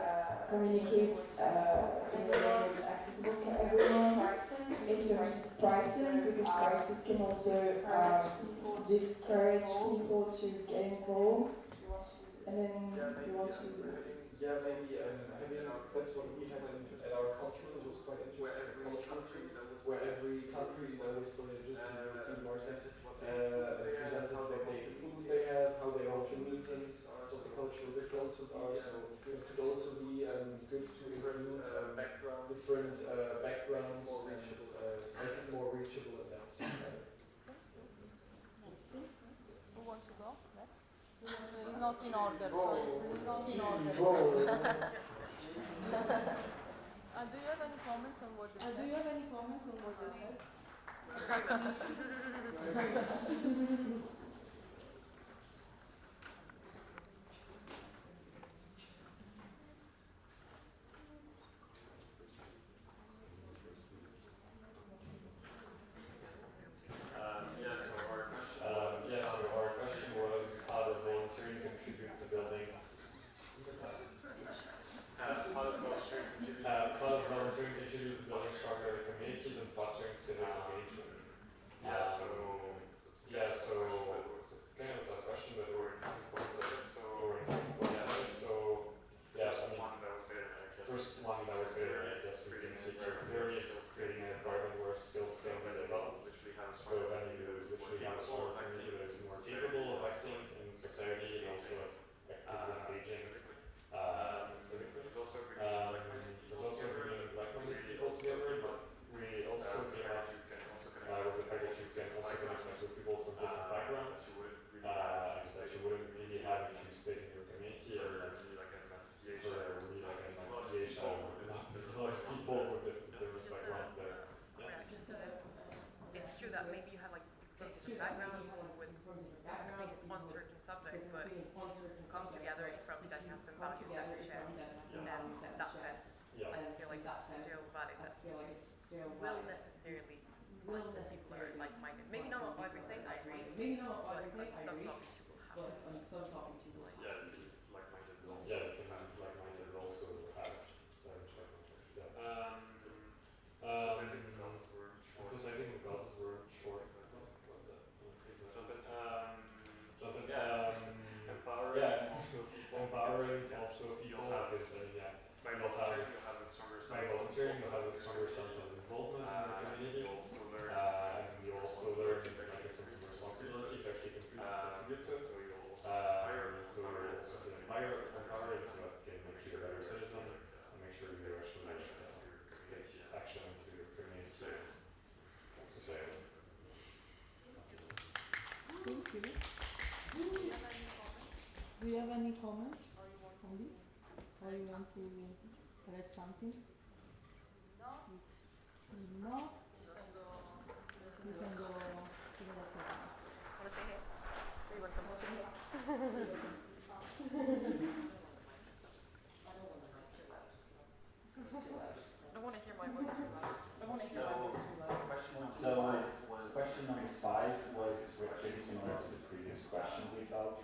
communicate in a language accessible for everyone. In terms of prices, because prices can also discourage people to get involved. And then you want to... Yeah, maybe having, that's what we had at our culture, it was quite interesting, culture too, where every country was just in the European market presented what they food they have, how they hold the meetings, what the cultural differences are, so it could also be good to include different backgrounds and make it more reachable in that sense. Who wants to go next? It's not in order, so it's not in order. Do you have any comments on what they said? Do you have any comments on what they said? So our question was, how does volunteering contribute to building? How does volunteering contribute to building stronger communities and fostering civic engagement? So kind of a tough question, but we're in different points of it. First one that was there, I guess we can see clearly is creating an environment where skills can be developed. So then you literally have a stronger community that is more capable of acting in society and also actively engaging civically. There's also bringing like-minded people together, but we also came up with the fact that you can also connect with people from different backgrounds that you wouldn't really have if you stayed in your community or for really like an association with a lot of people with different backgrounds there. It's true that maybe you have like from different background with different opinions on certain subjects, but come together, it's probably that you have some values that you share. And in that sense, I feel like that's still valid. That will necessarily lead to people that are like-minded. Maybe not on everything, I agree. But some topics you will have to be like. Like-minded also. Yeah, you can have like-minded also have because I think the causes were short. Empowering also people because by volunteering you'll have a stronger sense of involvement in the community. And you also learn like a sense of responsibility to actually contribute to it. So you'll also feel empowered, so that can make you a better citizen and make sure you actually take action to your community and society. Thank you. Do you have any comments on this? Or you want to add something? Not. Not. You can go to the next one. Want to say hey? Or you want to come over? I want to hear my voice too loud. I want to hear my voice too loud. Question number 5 was pretty similar to the previous question we felt.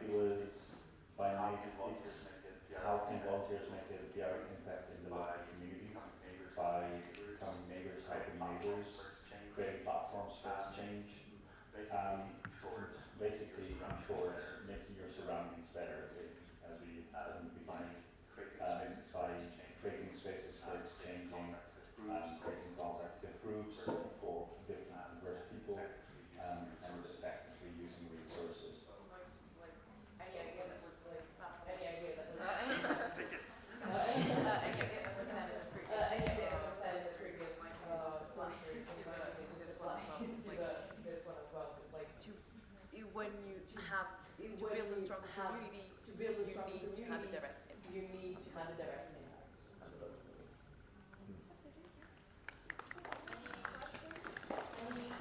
It was by how can volunteers make a direct impact in the local community by becoming neighbors, helping neighbors, creating platforms for change. Basically, in short, making your surroundings better, as we had in the beginning, by creating spaces for exchanging, creating contact with groups for different diverse people, and effectively using resources. Any idea that was previous have to build a strong community, to have a direct impact. you need to have a direct impact. Absolutely. Any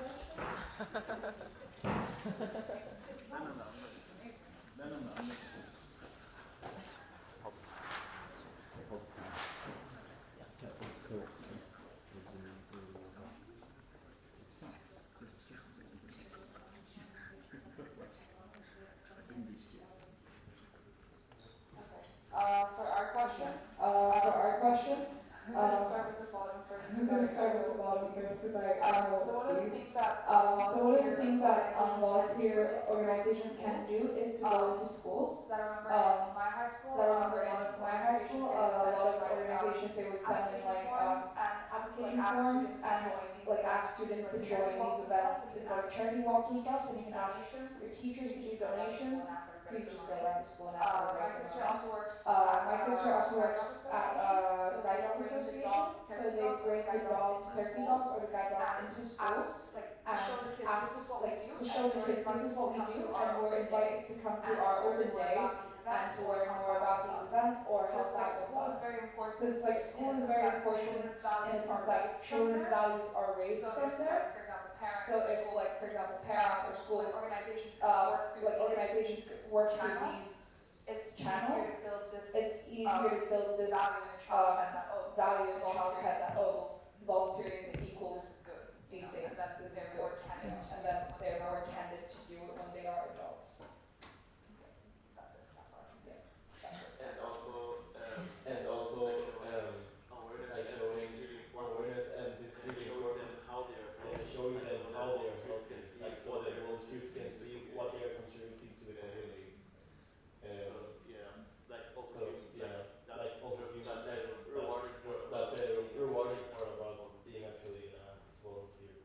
For our question, I'm going to start with the bottom first. I'm going to start with the bottom because so one of the things that volunteer organizations can do is to go into schools. So I remember in my high school, a lot of organizations they would send in like application forms and like ask students to join these events. It's like charity walks and stuff, and you can ask your teachers to do donations. So you just go around the school and ask my sister also works. My sister also works at guide dog association. So they bring the dogs, therapy dogs, or the guide dogs into schools and ask to show the kids this is what we do, and we're invited to come to our open day and to learn more about these events or help out with us. Because like school is very important in a sense that children's values are raised from there. So if like for example parents or schools organizations work through these channels, it's easier to build this value in a child's head that volunteering equals these things, this is good, and then they're more tended to do it when they are adults. That's it. That's all. Yeah. And also like showing awareness, and this is really important. Showing them how they are helping, like so that the world youth can see what they are contributing to the community. That's a rewarding part about being actually a volunteer.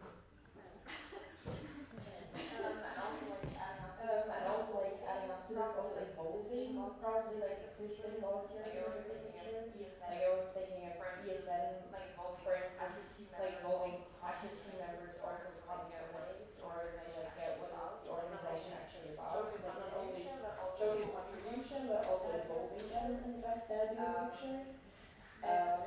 And also like adding up to this, also involving probably like existing volunteers in the picture. Like I was thinking of ESN, like for instance, like involving active team members also come from ways or like what is the organization actually about? Like not only showing contribution but also involving them in the bigger picture. And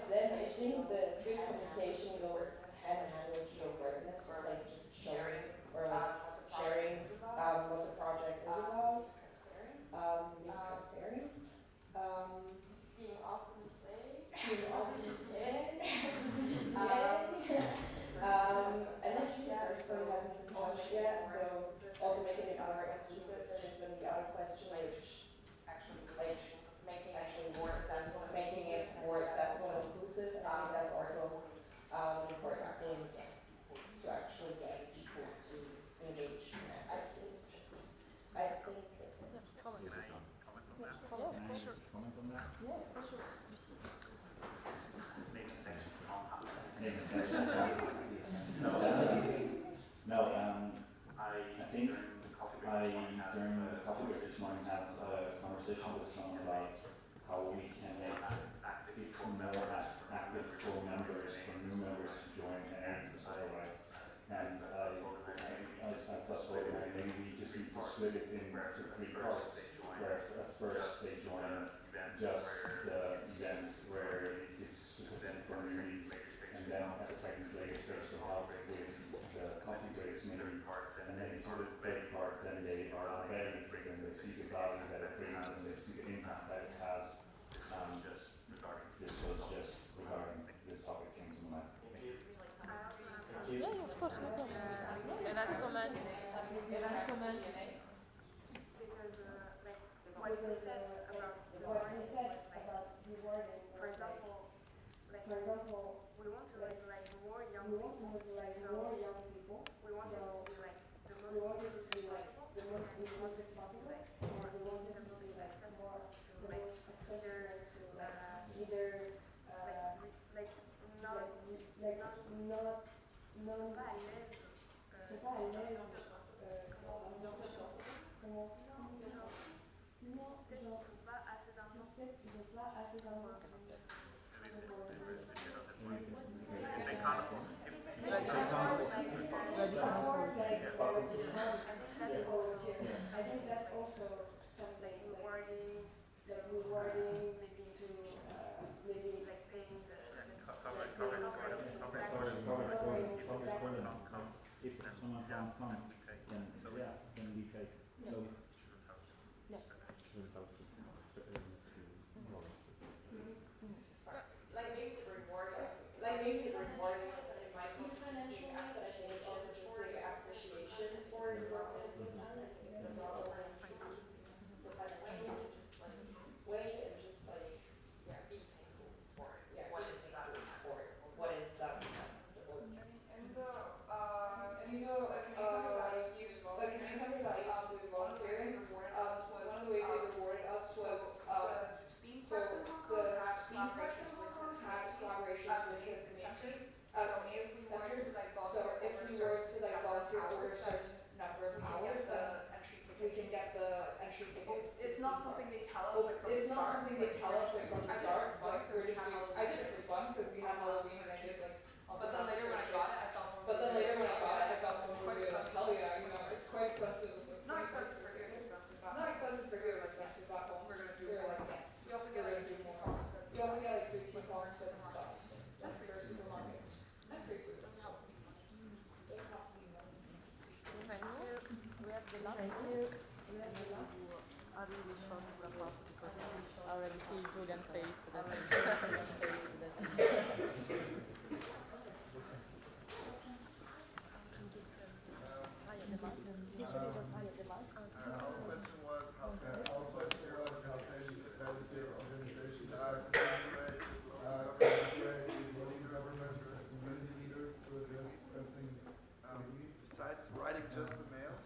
then I think the good communication goes hand in hand with the awareness, or like just showing or like sharing what the project is about, being transparent, being awesome and stay, and actually the first one hasn't been touched yet, so also making it more exclusive has been the other question, which actually like making it more accessible and inclusive, and I think that's also an important thing to actually get people to engage in activities. I think that's it. Comment. Can I comment on that? Yeah, for sure. Comment on that? Yeah, for sure. I think during the coffee break this morning had a conversation with someone about how we can make people more active full members for new members to join and as well, right? And I thought maybe we just need to split it into 3 parts, where at first they join just the events where it's specific for needs, and then at the second later stage to help with the coffee breaks maybe, and then for the third part then they are ready because then they see the value that it brings and they see the impact that it has. This was just regarding this topic came to mind. Yeah, of course, no problem. And as comments. Because what we said about rewarding, for example, we want to mobilize more young people. We want it to be like the most inclusive possible. And we want it to be like more the most accessible to like either c'est pas à l'aise I think that's also some like rewarding, maybe to maybe like paying the Covering if someone can't come, then yeah, then we pay. So like maybe the reward, it might be financially, but I think it's also just like appreciation for your work that has been done. I think that's not only the financial just like way and just like being thankful for it. What is that for it? What is that because the work? And an example that I used with volunteering, one of the ways they rewarded us was The theme parks in Hong Kong had collaborations with communities So if we were to like volunteer over a certain number of hours, then we can get the entry tickets. It's not something they tell us like from the It's not start. something they tell us like from the start. Like I did it for fun because we had Halloween and I did like. But then later when I got it, I felt more. Quite expensive. Hell yeah, you know, it's quite expensive. It's like Not expensive for here, it's expensive. Not expensive for here, but expensive at home. We're gonna do So more. like yes. We also get like do more. concerts. You also get like free coupons and stuff. And free supermarkets. And free food. Thank you. We have the last. Thank you. We have the last. I really short to wrap up because I already see Julian's face. So that Our question was how can volunteer organization collaborate with local government and community leaders to address pressing needs. Besides writing just the mail.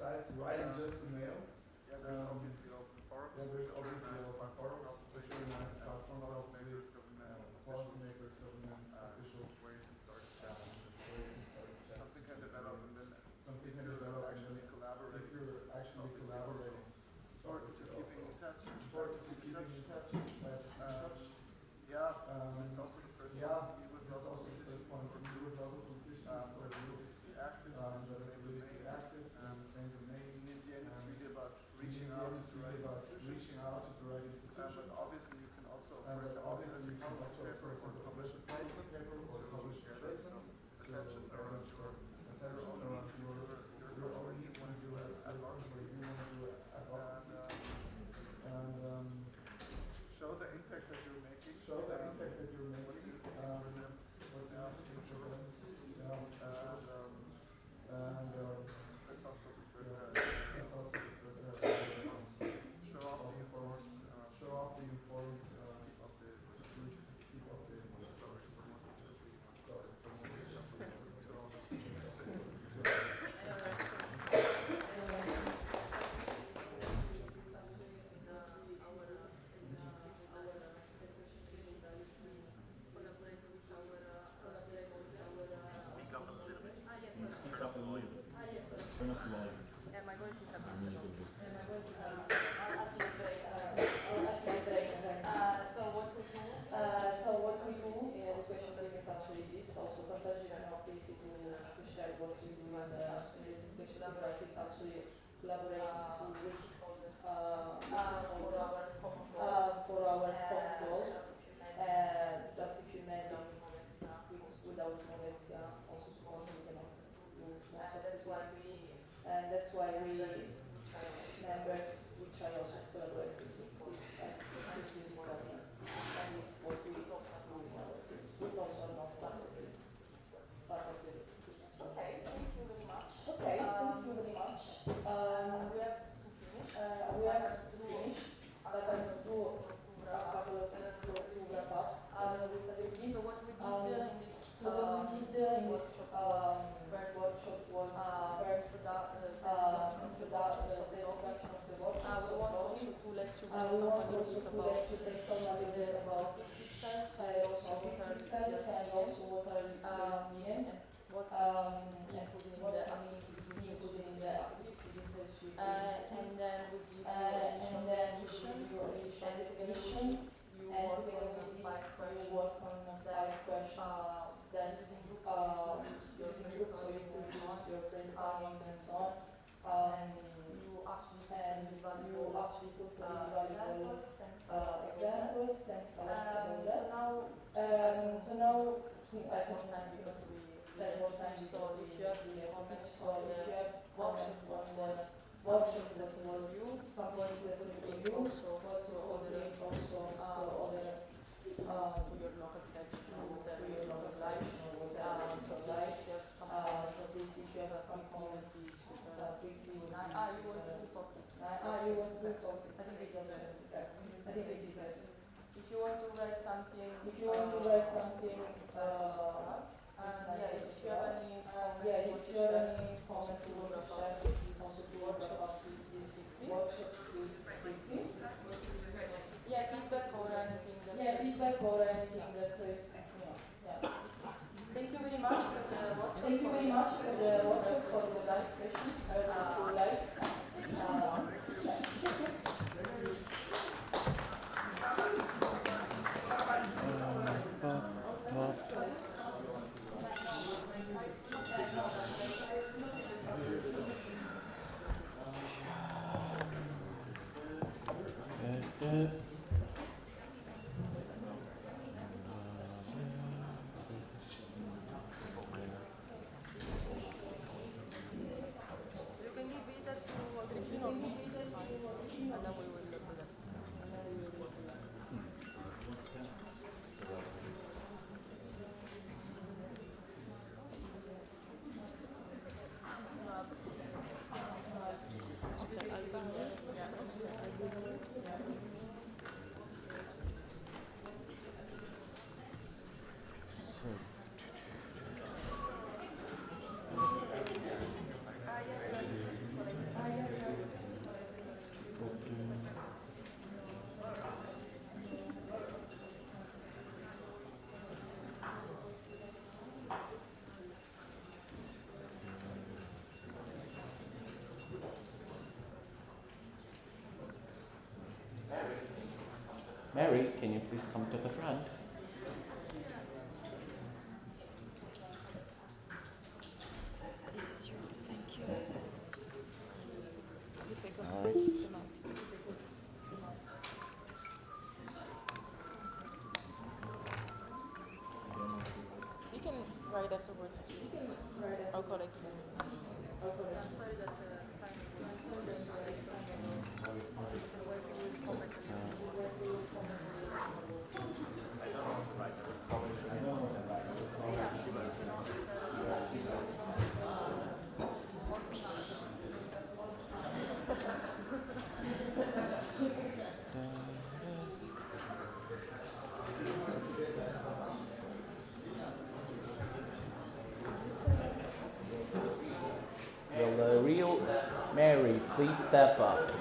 Yeah, there's obviously open forums. Which are nice platform of policymakers, government officials, where you can start a chat. Something can develop and then if you're actually collaborating. Or if you're keeping in touch. It's also the first one to be with local politicians. Be active, same domain. In the end, it's really about reaching out to the right institutions. But obviously you can also, for example, publish a policy paper or publish a statement. Attention around your own needs when you do advocacy. And show the impact that you're making. What's in it for them. And that's also the third. Show off the informed. Keep updated. Sorry for most interesting. Yeah, my voice is a bit low. So what we do in education team is actually this. Also sometimes we are not easy to share what we do in the education team, but it's actually collaborating with for our common goals. Just if you met without Movezia, also support we cannot do most of the things. And that's why we members we try also to collaborate with this and this is what we do in our team. We also are not part of it. Okay, thank you very much. We have to finish, but I do a couple of things to wrap up. So what we did in this workshop was first the introduction of the workshop. we want also to let you We want also to let you bit tell a little bit about itself, also itself and also what are its meanings. what Including in the activity internship. and then we give you And then you mission, do your initial and definitions, you and work together on with 5 this, you questions. work on 5 questions. Then your you group so you produce your brainstorming and so on. you actually And evaluate you because we spend more time. So if you have comments on the workshop, what was interesting for you, something interesting for you, also for other to your local section, to your local life. So if you have some comments, please you want to post it. You want to post it. I think it's easier. If you want to write something, and if you have any comments you want to share on the workshop, please. Yeah, feedback or anything that is, yeah. Thank you very much for the workshop, for the live session. Mary, can you please come to the front? This is you. Thank you. The second Nice. the maps. You can write afterwards. I'll collect them. I'm sorry that Will the real Mary please step up?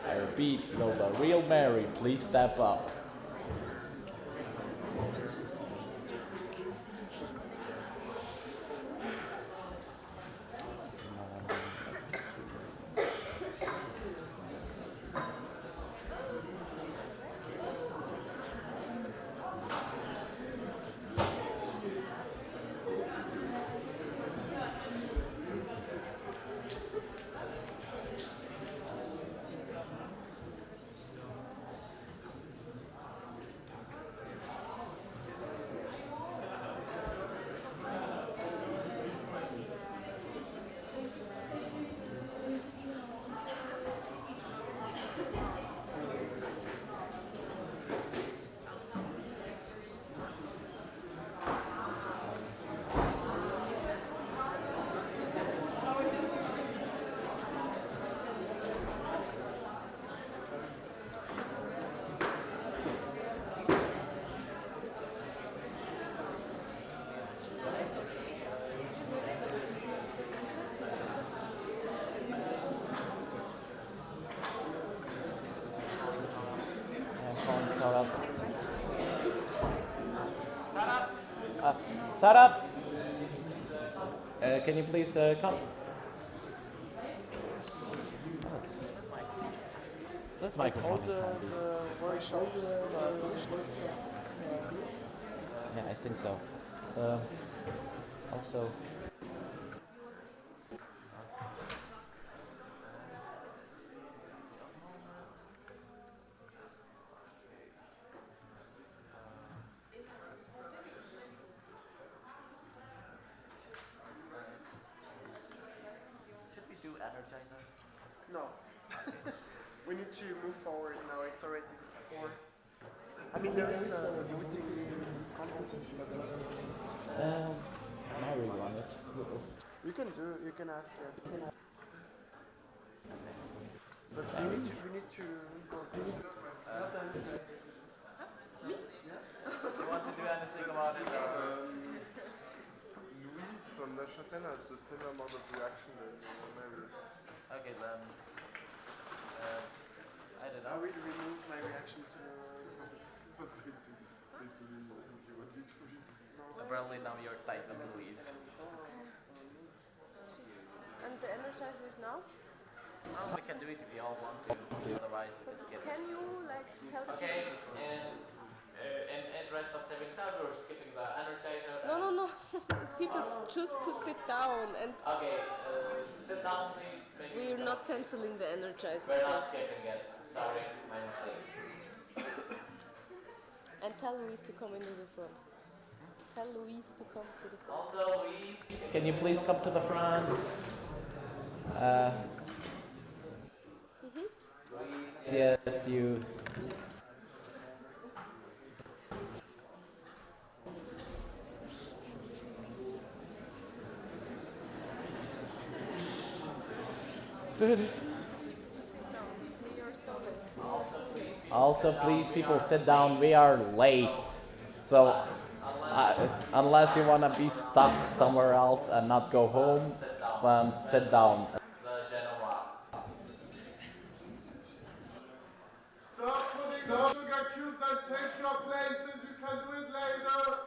I repeat, will the real Mary please step up? Sarah, can you please come? This microphone. all the workshops Yeah, I think so. Also. energizer? No. We need to move forward now. It's already 4. I mean, there is the voting contest, but there's... Not really on it. You can ask it. But we need to vote. You want to do anything about it? Louise from Neuchâtel has the same amount of reaction as Mary. Okay, then. I don't I know. will remove my reaction to Apparently now you're tight with Louise. And the energizers now? We can do it if you all want to, otherwise we can skip it. Can you like tell the Okay, in interest of saving time, we're skipping the energizer. No. People choose to sit down and Okay, sit down please. we're not cancelling the energizer. We're not skipping it. Sorry, my mistake. And tell Louise to come into the front. Tell Louise to come to the front. Also, Louise. Can you please come to the front? Yes, you. Also, please, people, sit down. We are late. So, unless you want to be stuck somewhere else and not go home, then sit down. Stop putting the sugar cubes and take your places. You can do it later.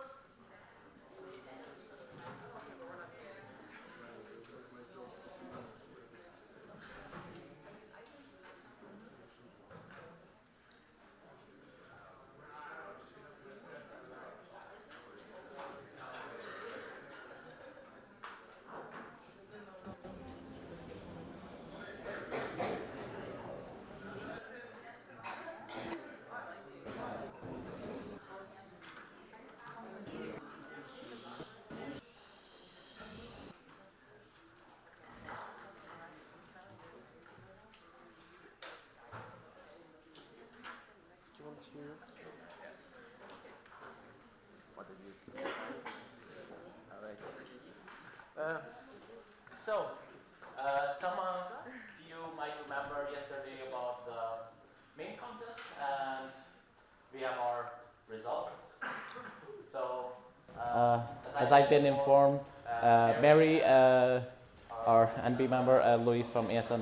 What did you say? Alright. Some of you might remember yesterday about the main contest, and we have our results. So, as I've been informed, Mary, our NB member, Louise from ESN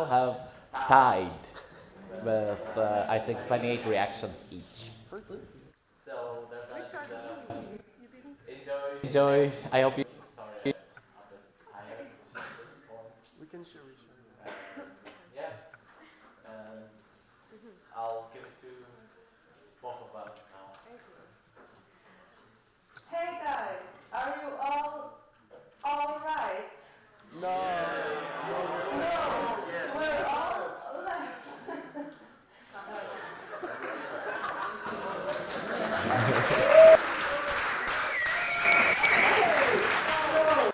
have tied with, I think, 28 reactions each. so they're going Which to are the you didn't Enjoy. I hope you. sorry, I'm a bit tired at this point. We can share each other. Yeah, and I'll give it to both of them now. Hey guys, are you all right? No. We're all alive.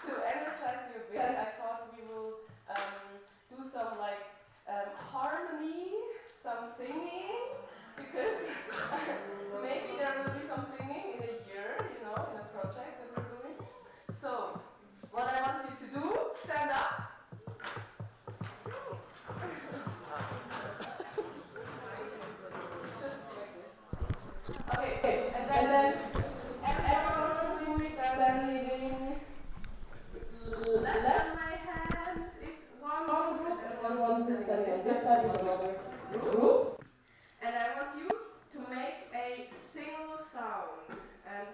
To energize you a bit, I thought we will do some like harmony, some singing, because maybe there will be some singing in a year, you know, in a project that we're doing. So, what I want you to do, stand up. Okay, and then everyone who is standing left my hand is one group and one who's standing on this side is another group. And I want you to make a single sound, and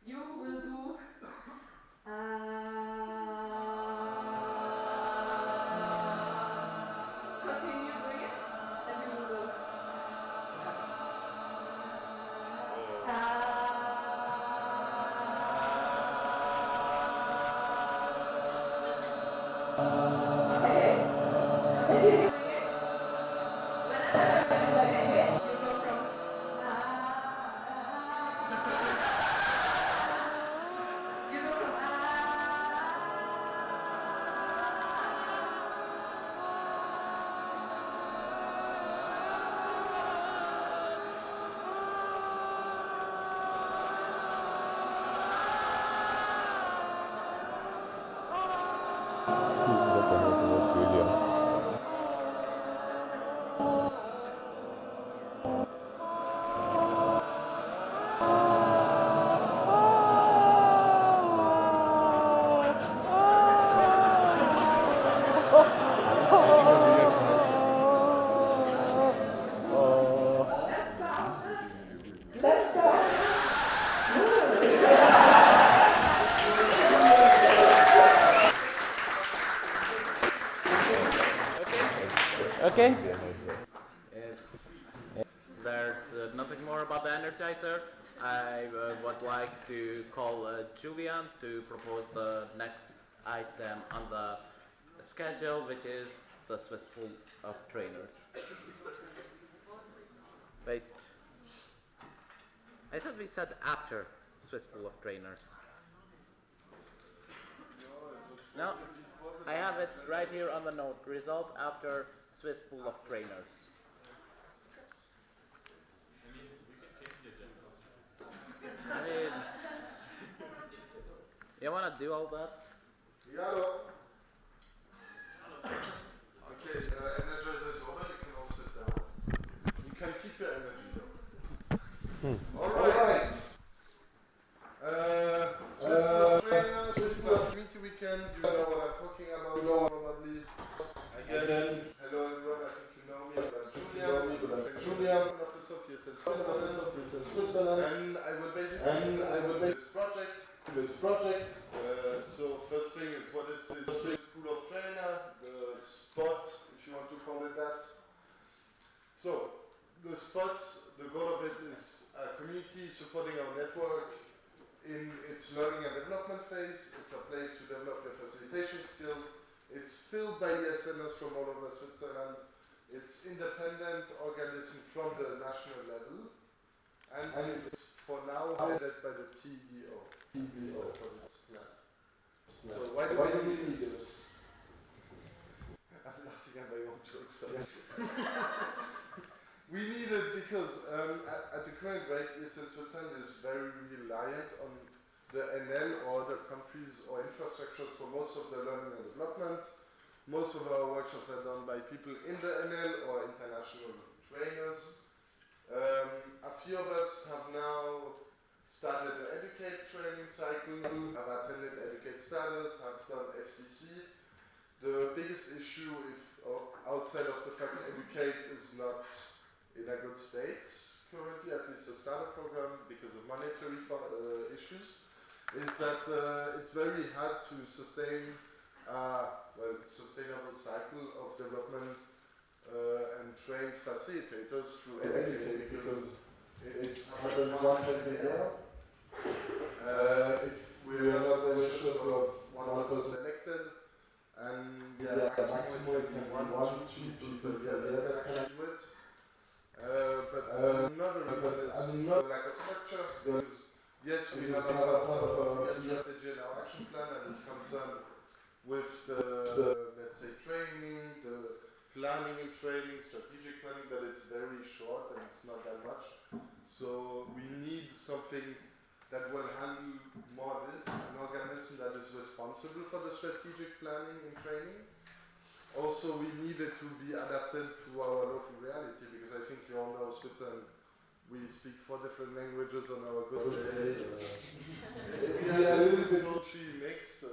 you will do continue doing it, and you will do The promoter works really off. Let's go. Okay. There's nothing more about the Energizer. I would like to call Julian to propose the next item on the schedule, which is the Swiss Pool of Trainers. Wait. I thought we said after Swiss Pool of Trainers. No, I have it right here on the note. Results after Swiss Pool of Trainers. I mean, you wanna do all that? Hello. Okay, Energizer is over, you can all sit down. You can keep your energy though. Alright. Swiss Pool of Community Weekend, you know what I'm talking about probably. Again, hello everyone, I think you know me, but I'm Julian, officer of ESN Switzerland, and I will basically this project. So first thing is, what is this Swiss Pool of Trainer, the spot, if you want to call it that. So, the spot, the goal of it is a community supporting our network in its learning and development phase. It's a place to develop your facilitation skills. It's filled by ESNers from all over Switzerland. It's independent organism from the national level. And it's for now headed by the TEO. That's what it's planned. So why do we need this? I'm laughing at my own jokes. Sorry. We need it because at the current rate, ESN Switzerland is very reliant on the NL or other countries or infrastructures for most of the learning and development. Most of our workshops are done by people in the NL or international trainers. A few of us have now started the Educate training cycle, have attended Educate Starters, have done FCC. The biggest issue, outside of the fact that Educate is not in a good state currently, at least the starter program, because of monetary issues, is that it's very hard to sustain sustainable cycle of development and train facilitators through Educate, because it happens one every year. If we are not very sure of one person elected, and maximum can be 1 to 2 people per year that can do it. But another reason is the lack of structure, because yes, we have another part of our strategy and our action plan, and is concerned with the, let's say, training, the planning and training, strategic planning, but it's very short and it's not that much. So we need something that will handle more this, an organism that is responsible for the strategic planning and training. Also, we need it to be adapted to our local reality, because I think you all know Switzerland, we speak 4 different languages on our good day. We are a little bit culturally mixed.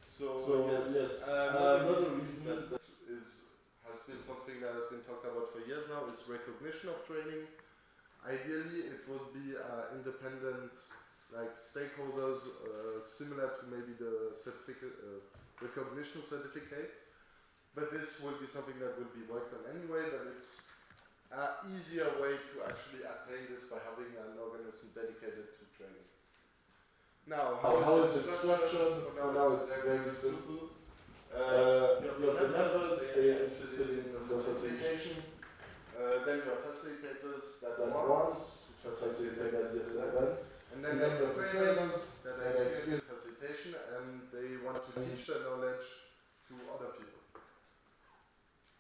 So yes, another reason that has been something that has been talked about for years now is recognition of training. Ideally, it would be independent, like stakeholders, similar to maybe the certificate, recognition certificate. But this will be something that will be worked on anyway, but it's an easier way to actually attain this by having an organism dedicated to training. Now, how is it structured? For now, it's very simple. You have the members, they are interested in the facilitation. Then you have facilitators that want to facilitate this event. And then you have the trainers that are experienced in facilitation and they want to teach their knowledge to other people.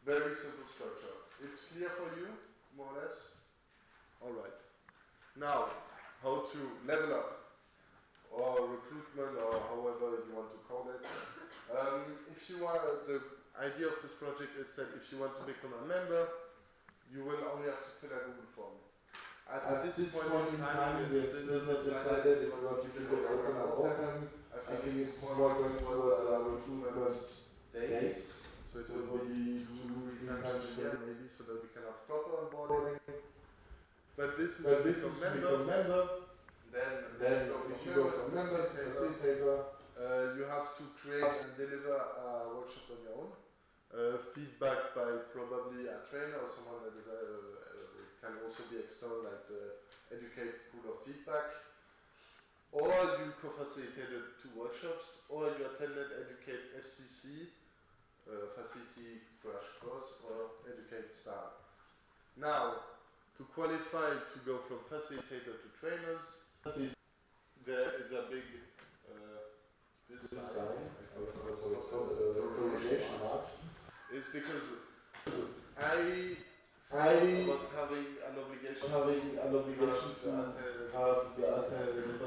Very simple structure. It's clear for you, more or less? Alright. Now, how to level up, or recruitment, or however you want to call it. if you want, the idea of this project is that if you want to become a member, you will only have to fill a Google form. At this point in time, we still not decided if we want to keep it open or open. I think it's more going towards our recruitment days. So it will be 2-3 times a year maybe, so that we can have proper onboarding. But this is a member. Then if you go from member to facilitator, you have to create and deliver a workshop on your own. Feedback by probably a trainer or someone that is can also be external, like the educate pool of feedback. Or you co-facilitated 2 workshops, or you attended Educate FCC, Facility Crash Course, or Educate Star. Now, to qualify to go from facilitator to trainers, there is a big this sign, correlation mark, is because I about having an obligation to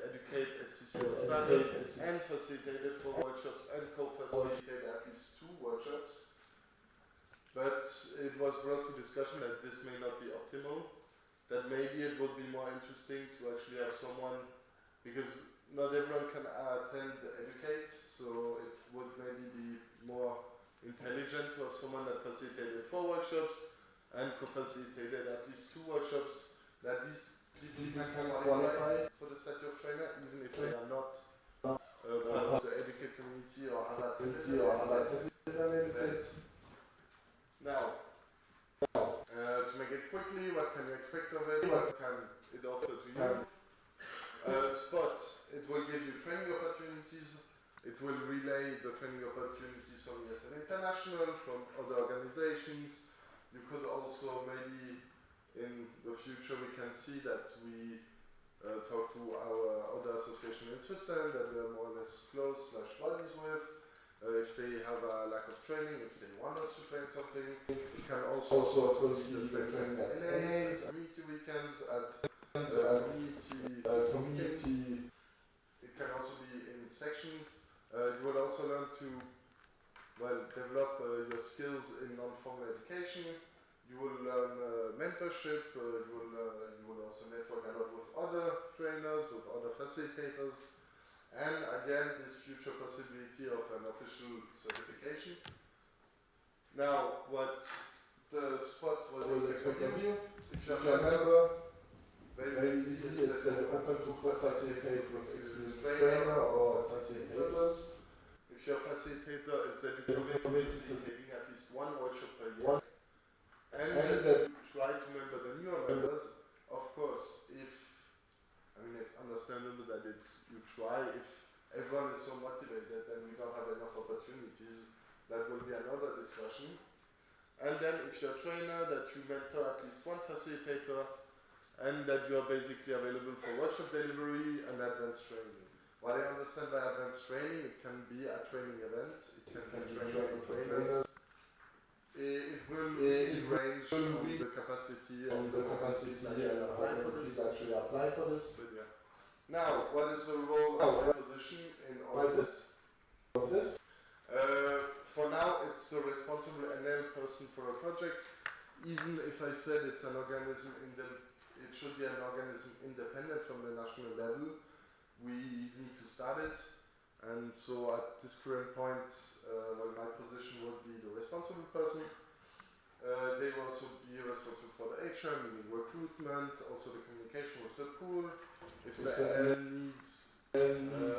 educate FCC standard and facilitated 4 workshops and co-facilitated at least 2 workshops. But it was brought to discussion that this may not be optimal, that maybe it would be more interesting to actually have someone, because not everyone can attend Educate, so it would maybe be more intelligent to have someone that facilitated 4 workshops and co-facilitated at least 2 workshops, that these people can qualify for the statute of trainer, even if they are not part of the Educate community or have attended an event. Now, to make it quickly, what can you expect of it? What can it offer to you? Spot, it will give you training opportunities. It will relay the training opportunities from ESN International, from other organizations. You could also maybe in the future we can see that we talk to our other association in Switzerland that we are more or less close / buddies with. If they have a lack of training, if they want us to train something, it can also of course be training at NAs, community weekends, at community. It can also be in sections. You will also learn to develop your skills in non-formal education. You will learn mentorship. You will also network a lot with other trainers, with other facilitators. And again, this future possibility of an official certification. Now, what the spot was expecting of you, if you are a member, very easy, it's open to facilitate with experienced trainer or facilitators. If you're a facilitator, it's that you commit to facilitating at least 1 workshop per year. And that you try to member the newer members. Of course, it's understandable that you try. If everyone is so motivated and we don't have enough opportunities, that will be another discussion. And then if you're a trainer, that you mentor at least 1 facilitator, and that you are basically available for workshop delivery and advanced training. What I understand by advanced training, it can be a training event, it can be training for trainers. It will range on the capacity and how please actually apply for this. But yeah. Now, what is the role of my position in all of this? For now, it's the responsible NL person for a project. Even if I said it's an organism it should be an organism independent from the national level. We need to start it, and so at this current point, my position would be the responsible person. They will also be responsible for the HR, meaning recruitment, also the communication with the pool. If the NL needs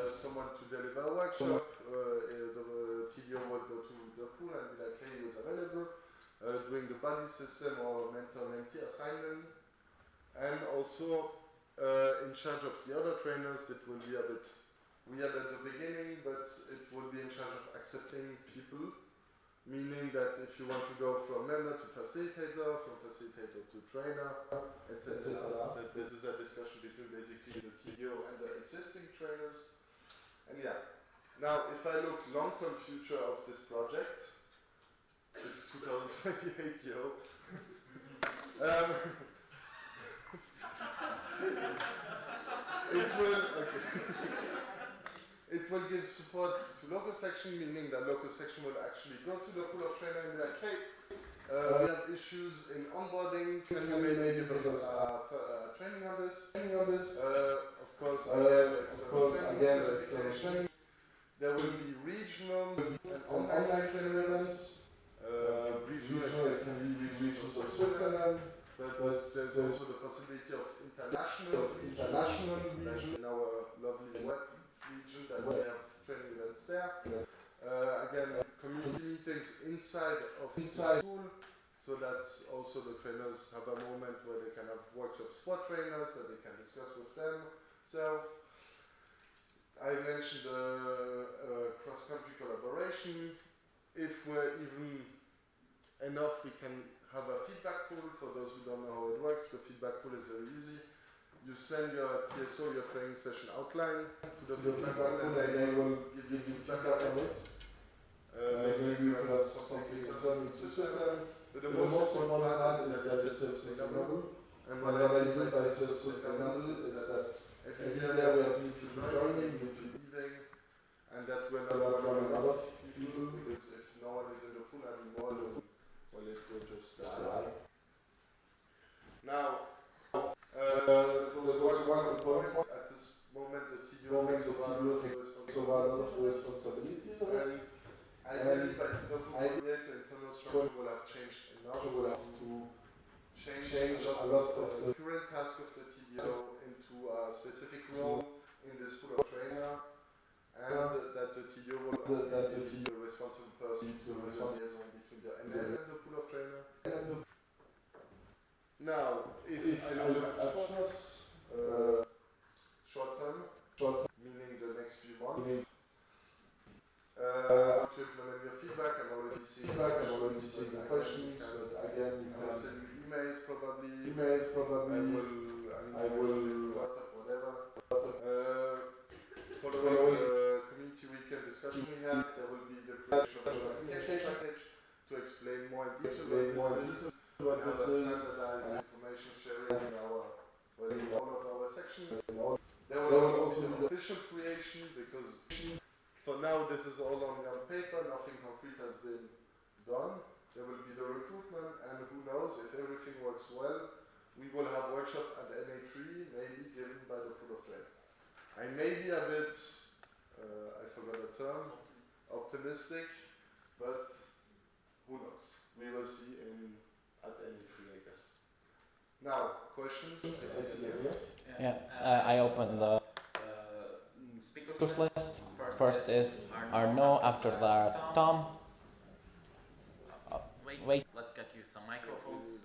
someone to deliver a workshop, the TDO would go to the pool and be like, hey, who is available, doing the buddy system or mentor-mentee assignment. And also in charge of the other trainers, it will be a bit weird at the beginning, but it will be in charge of accepting people, meaning that if you want to go from member to facilitator, from facilitator to trainer, etc., that this is a discussion between basically the TDO and the existing trainers. And yeah, now if I look long-term future of this project, it's 2028, yo. It will, okay. It will give support to local section, meaning that local section will actually go to the pool of trainer and be like, hey, we have issues in onboarding, can you maybe give us training on this? Of course, again, it's training. There will be regional and online events. Regional, it can be regions of Switzerland, but there's also the possibility of international region, in our lovely web region that we have training events there. Again, community meetings inside of the school, so that also the trainers have a moment where they can have workshops for trainers that they can discuss with themselves. I mentioned cross-country collaboration. If we're even enough, we can have a feedback pool. For those who don't know how it works, the feedback pool is very easy. You send your TSO, your training session outline, to the feedback pool, and they will give you feedback on it. Maybe you can have something internal to Switzerland, but the most important part is that it's sustainable. And what I mean by sustainable is that every year we have new people joining, new people leaving, and that we're not running out of people, because if no one is in the pool anymore, then, well, it will just die. Now, there's also one component. At this moment, the TDO takes over a lot of responsibilities, and I believe by 2028 the internal structure will have changed enough to change a lot of the current task of the TDO into a specific role in this pool of trainer, and that the TDO will be the responsible person to the liaison between the NL and the pool of trainer. Now, if I look at short term, meaning the next few months, to implement your feedback, I'm already seeing the questions, but again, you can send me emails probably. I will WhatsApp, whatever. Following the community weekend discussion we had, there will be the creation of a communication package to explain more in detail what this is, and have a standardized information sharing in all of our sections. There will also be the official creation, because for now this is all only on paper, nothing concrete has been done. There will be the recruitment, and who knows, if everything works well, we will have workshop at NA3, maybe given by the pool of trade. I may be a bit, I forgot the term, optimistic, but who knows? We will see at NA3, I guess. Now, questions? Yeah, I opened the speakers list. First is Arnaud, after that Tom. Wait, let's get you some microphones.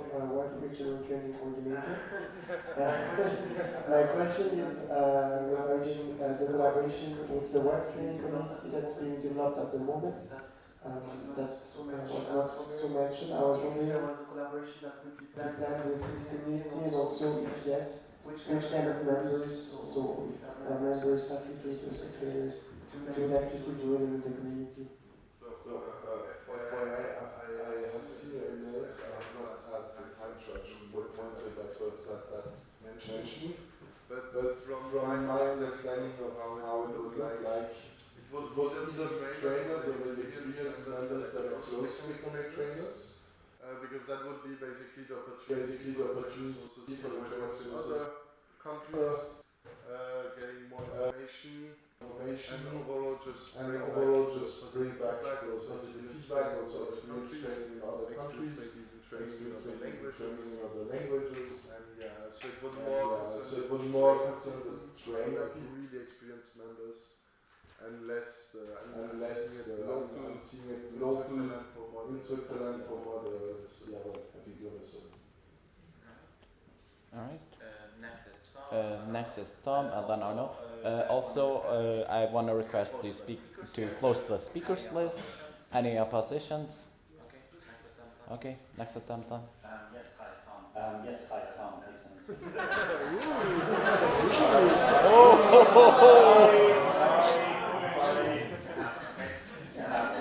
Work regional training coordinator. My question is regarding the collaboration with the work training community that's being developed at the moment. That was not so mentioned. I was wondering, there was a collaboration that would be planned with this community, and also if yes, which kind of members, so if members, facilitators, and trainers, to actually join in the community. I have seen your emails. I have not had the time to actually point to that, so it's not that mentioned. But from my understanding of how it would look like, it would either be trainers or maybe experienced members that are close to becoming trainers. Because that would be basically the opportunity to see for the trainers in other countries, getting more information, and overall just bring back those positive feedback, also experience training in other countries, experience training in other languages, and yeah, so it was more concerned the trainer, really experienced members, and less seeing it local in Switzerland for more the I think you understood. Alright. Next is Tom, and then Arnaud. Also, I want to request to close the speakers list. Any oppositions? Okay, next attempt then. Yes, hi Tom.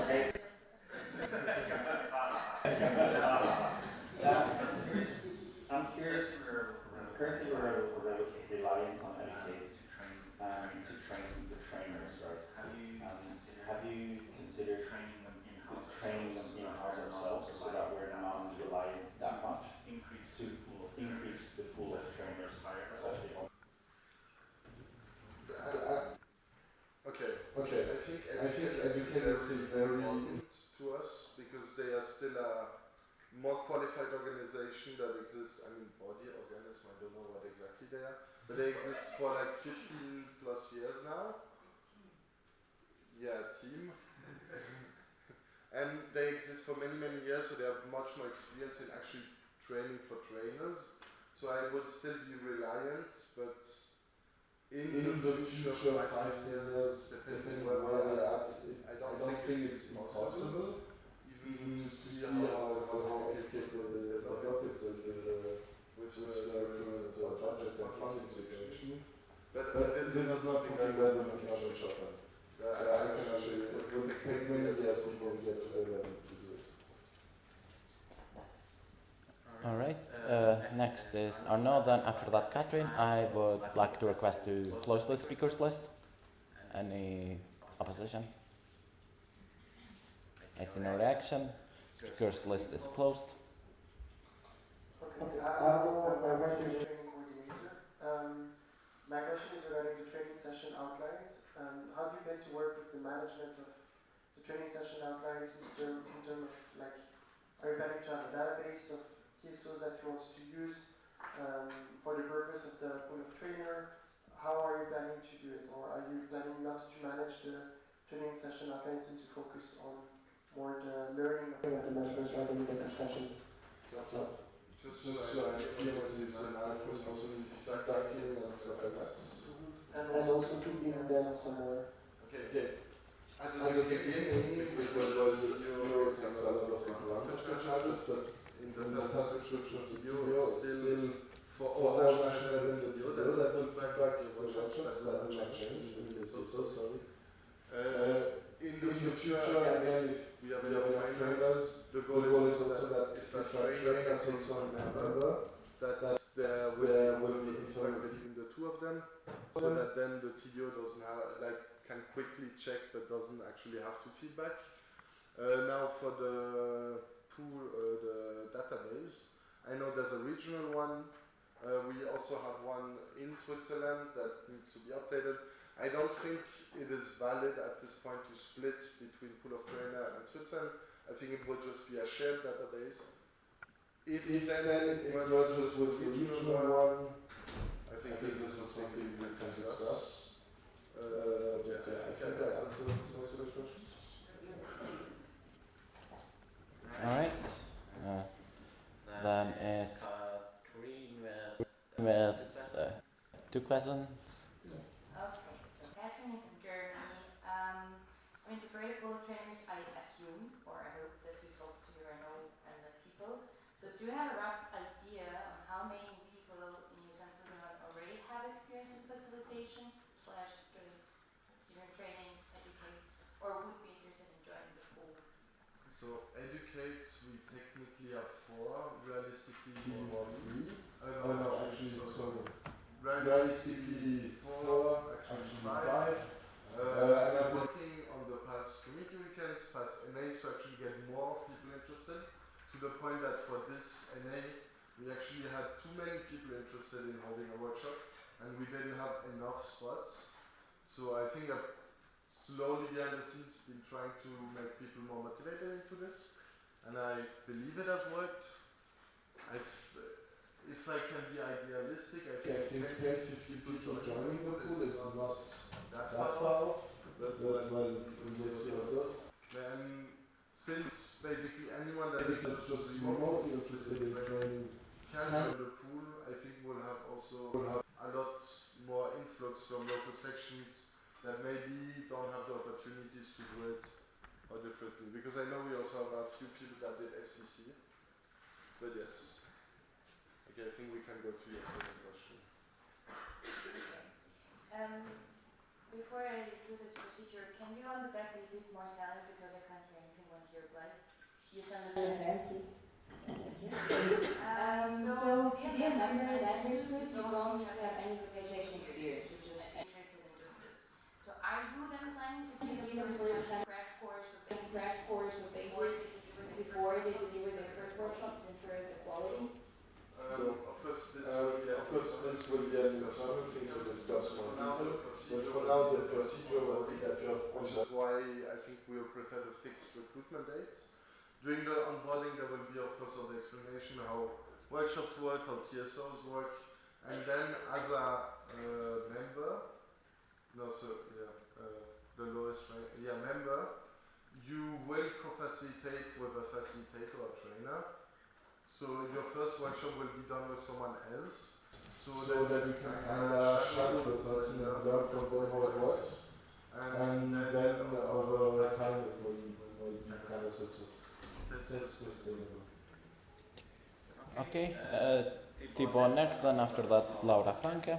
I'm curious, currently we're reliant on Educate to train the trainers, right? Have you considered training them in-house ourselves so that we're not reliant that much to increase the pool of trainers, especially on Okay. I think Educate is still very important to us because they are still a more qualified organization that exists. I mean, body organism. I don't know what exactly they are, but they exist for like 15 plus years now. Yeah, team. And they exist for many years, so they have much more experience in actually training for trainers. So I would still be reliant, but in the future, 5 years, depending where we're at, I don't think it's impossible. Even to see how Educate will develop it with the current budget and funding situation. But this is not something that will happen in short term. I can assure you, it will take many years before we get to the level to do it. All right. Next is Arnaud. Then after that, Catherine. I would like to request to close the speakers list. Any opposition? I see no reaction. Speakers list is closed. Okay, I'm going to be training coordinator. My question is regarding the training session outlines. How do you plan to work with the management of the training session outlines in terms of, like, are you planning to have a database of TSOs that you want to use for the purpose of the pool of trainer? How are you planning to do it? Or are you planning not to manage the training session outlines and to focus on more the learning of the members rather than the sessions? Just so I hear what you said, also feedback in and stuff like that. And also keeping them somewhere. Okay. At the beginning, because video has a lot of content charges, but in the task description video, it's still for all national events video that feedback the workshops that will not change. Sorry. In the future, again, if we have enough trainers, the goal is also that if a trainer can take on a member, that there will be interaction between the two of them, so that then the TDO doesn't have, can quickly check but doesn't actually have to feedback. Now for the pool, the database, I know there's a regional one. We also have one in Switzerland that needs to be updated. I don't think it is valid at this point to split between pool of trainer and Switzerland. I think it will just be a shared database. If then it merges with the regional one, I think this is something we can discuss. I think that answers the question. All right. Then it's with two questions. Okay, so Catherine is in Germany. Integrated pool of trainers, I assume, or I hope that you talk to your and the people. So do you have a rough idea on how many people in your senses already have experience in facilitation / different trainings, Educate, or would be interested in joining the pool? So Educate, we technically have 4, realistically 3. Realistically 4, actually 5. And I'm working on the past community weekends, past NAs to actually get more people interested, to the point that for this NA, we actually had too many people interested in holding a workshop, and we didn't have enough spots. So I think I've slowly behind the scenes been trying to make people more motivated into this, and I believe it has worked. If I can be idealistic, I think 10-15 people joining the pool is not that far off, but well, we'll see how it goes. Then, since basically anyone that is just remotely interested in training can join the pool, I think we'll have also a lot more influx from local sections that maybe don't have the opportunities to do it or differently. Because I know we also have a few people that did SCC, but yes. Okay, I think we can go to your second question. Before I do this procedure, can you on the back be a bit more silent because I can't hear time to give them first kind of crash course of basics before they deliver their first workshop to ensure the quality. Of course, this will be an internal thing to discuss more detail, but for now the procedure will be that you have, which is why I think we will prefer the fixed recruitment dates. During the onboarding there will be of course all the explanation how workshops work, how TSOs work, and then as a member, the lowest rank, member, you will co-facilitate with a facilitator or trainer. So your first workshop will be done with someone else, so that you can shadow the person and learn from them how it works. And then over time it will be kind of sustainable. Okay, Tibor next, then after that Laura Franke.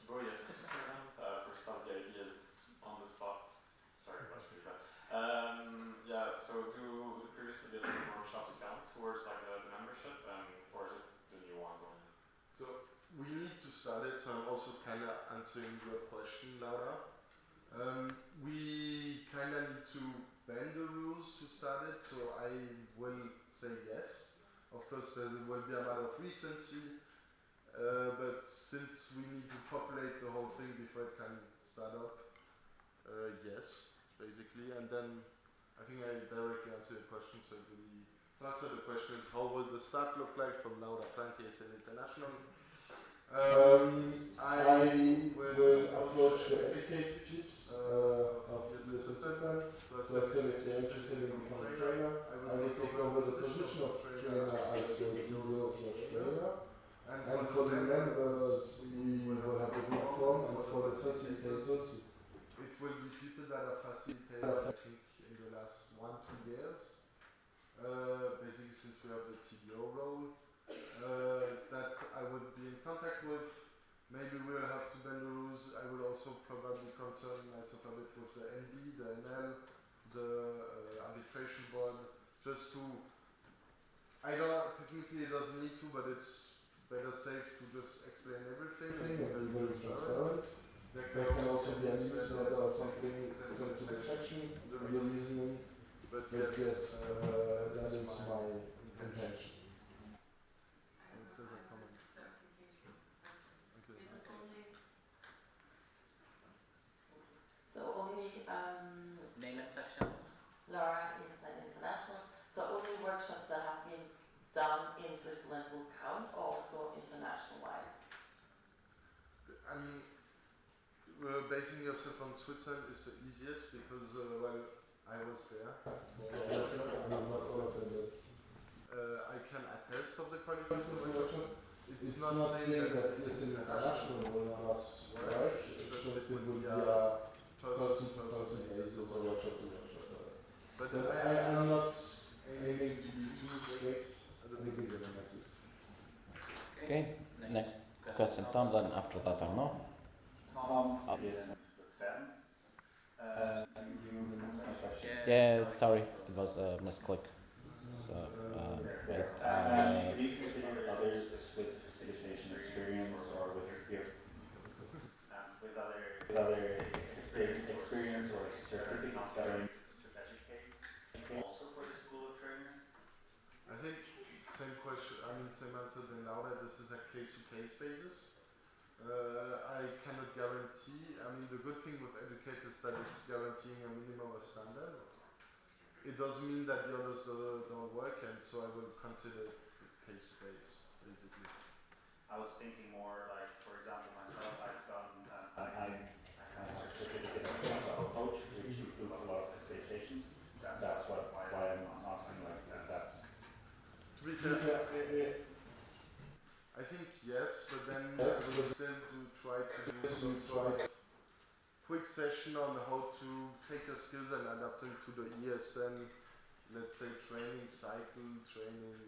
So yes, first off, the idea is on the spot. Sorry, that's pretty fast. Yeah, so do the previously did workshops count towards like the membership, or is it the new ones only? So we need to start it. So I'm also kind of answering your question, Laura. We kind of need to bend the rules to start it. So I will say yes. Of course, there will be a matter of recency. But since we need to populate the whole thing before it can start up, yes, basically. And then I think I directly answered your question. So the question is, how will the start look like from Laura Franke ESN International? I will approach the educate piece of this Switzerland. So if they're interested in becoming a trainer, I will take over the position of trainer as the trainer. And for the members, we will have a group form, and for the facilitators, it will be people that are facilitated, I think, in the last 1-2 years. Basically, since we have the TDO role, that I would be in contact with. Maybe we'll have to bend the rules. I will also probably concern myself a bit with the NB, the NL, the arbitration board, just to. Technically it doesn't need to, but it's better safe to just explain everything and be very transparent. There can also be a newsletter or something sent to the section, the reasoning, but yes, that is my intention. So only Name and section. Laura ESN International. So only workshops that have been done in Switzerland will count, also international-wise. I mean, basing yourself on Switzerland is the easiest because, I was there. Not all of them, but I can attest of the quality of the workshop. It's not saying that it's international will not work, it's just it will be a person-to-person basis or workshop-to-workshop. But I am not aiming to be too strict at the beginning of next. Okay, next question, Tom, then after that Arno. Tom, ESN Lucerne. Yeah, sorry, it was a misclick. So, wait, Do you consider others with facilitation experience or with other experience or certificates that are strategic also for the School of Trainer? I think same question. Same answer than now that this is a case-to-case basis. I cannot guarantee. The good thing with Educate is that it's guaranteeing a minimum of standard. It doesn't mean that the others don't work, and so I will consider it case-to-case, basically. I was thinking more like, for example, myself, I've done a certificate of coach, which includes a lot of facilitation. That's why I'm asking like if that's. To be fair, I think yes, but then I will still try to do some sort of quick session on how to take your skills and adapt them to the ESN, let's say, training cycle, training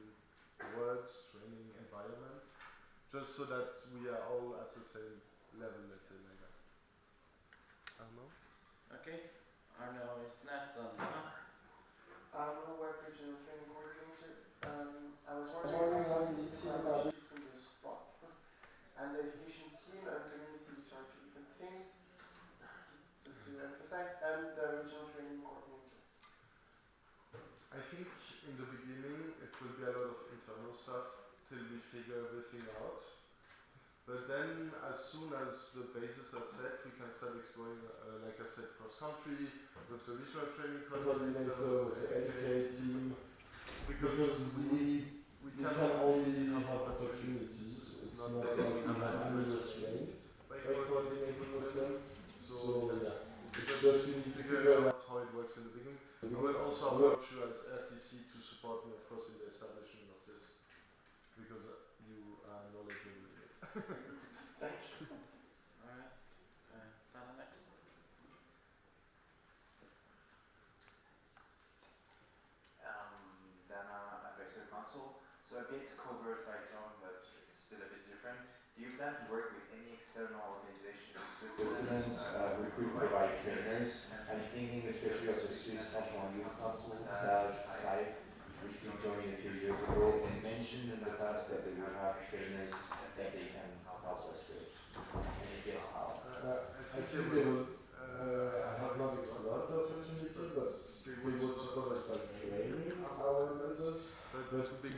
words, training environment, just so that we are all at the same level, let's say, like that. Arno? Okay, Arno is next then. Work regional training coordinator. I was wondering how you see the collaboration between the spot and the education team and community, which are two different things, just to emphasize, and the regional training coordinator. I think in the beginning it will be a lot of internal stuff till we figure everything out. But then as soon as the bases are set, we can start exploring, like I said, cross-country, with the regional training coordinator, with the educate team, because we can only have opportunities. It's not that we have restrained by coordinating with them. So yeah, it's just we need to figure out how it works in the beginning. I will also approach you as RTC to support me, of course, in the establishment of this, because you are knowledgeable in it. Thank you. Alright. Dana next. Dana, Advisory Council. So a bit covered by John, but it's still a bit different. Do you plan to work with any external organizations in Switzerland? We could provide trainers. I'm thinking especially of the Swiss National Youth Council, SAG 5, which we joined a few years ago, and mentioned in the past that they will have trainers that they can help us with. And if yes, how? I think they will, I have not explored the opportunity, but we would support us by training our members, but to be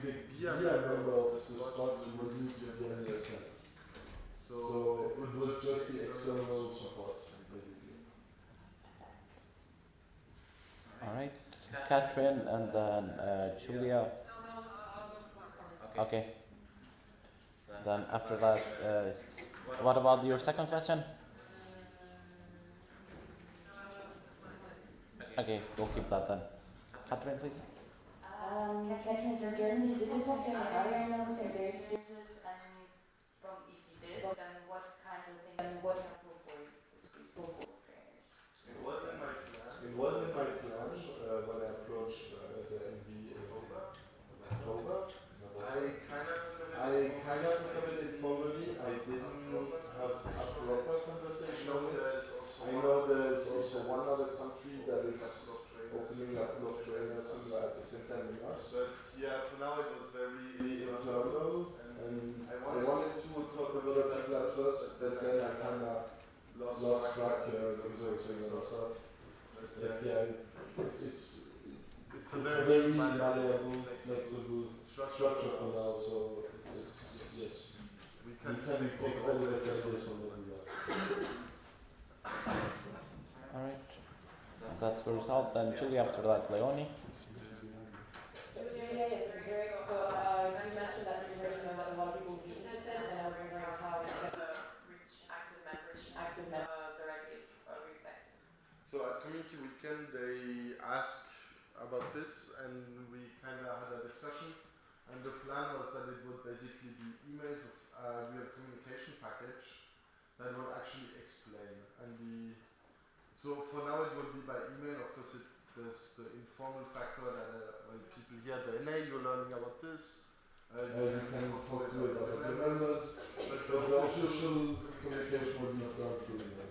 a member of the spot, you will need to be an ESN. So it will just be external support, basically. Alright, Catherine and then Julia. Okay. Then after that, what about your second question? Okay, we'll keep that then. Catherine, please. Catherine is in Germany. Did you talk to any area members of their experiences? And from if you did, then what kind of things and what you have to avoid with these trainers? It was in my plan. It was in my plan when I approached the NV in October. I kind of took a bit informally. I didn't have a proper conversation on it. I know there's also one other country that is opening up those trainers at the same time with us. But yeah, for now it was very internal, and I wanted to talk with other people at first, but then I kind of lost track because I was doing other stuff. But yeah, it's a very malleable, flexible structure for now, so yes, we can take all the examples from everywhere. Alright. That's the result. Then Julia after that, Leonie. Yes, very. So you mentioned that you already know that a lot of people would be interested, and I was wondering how you can reach active members directly reach access. So at Community Weekend they asked about this, and we kind of had a discussion, and the plan was that it would basically be emails with a real communication package that would actually explain. And so for now it will be by email. Of course, there's the informal factor that when people hear the NA, you're learning about this. You can talk to it about the members, but the official communication will be done through email.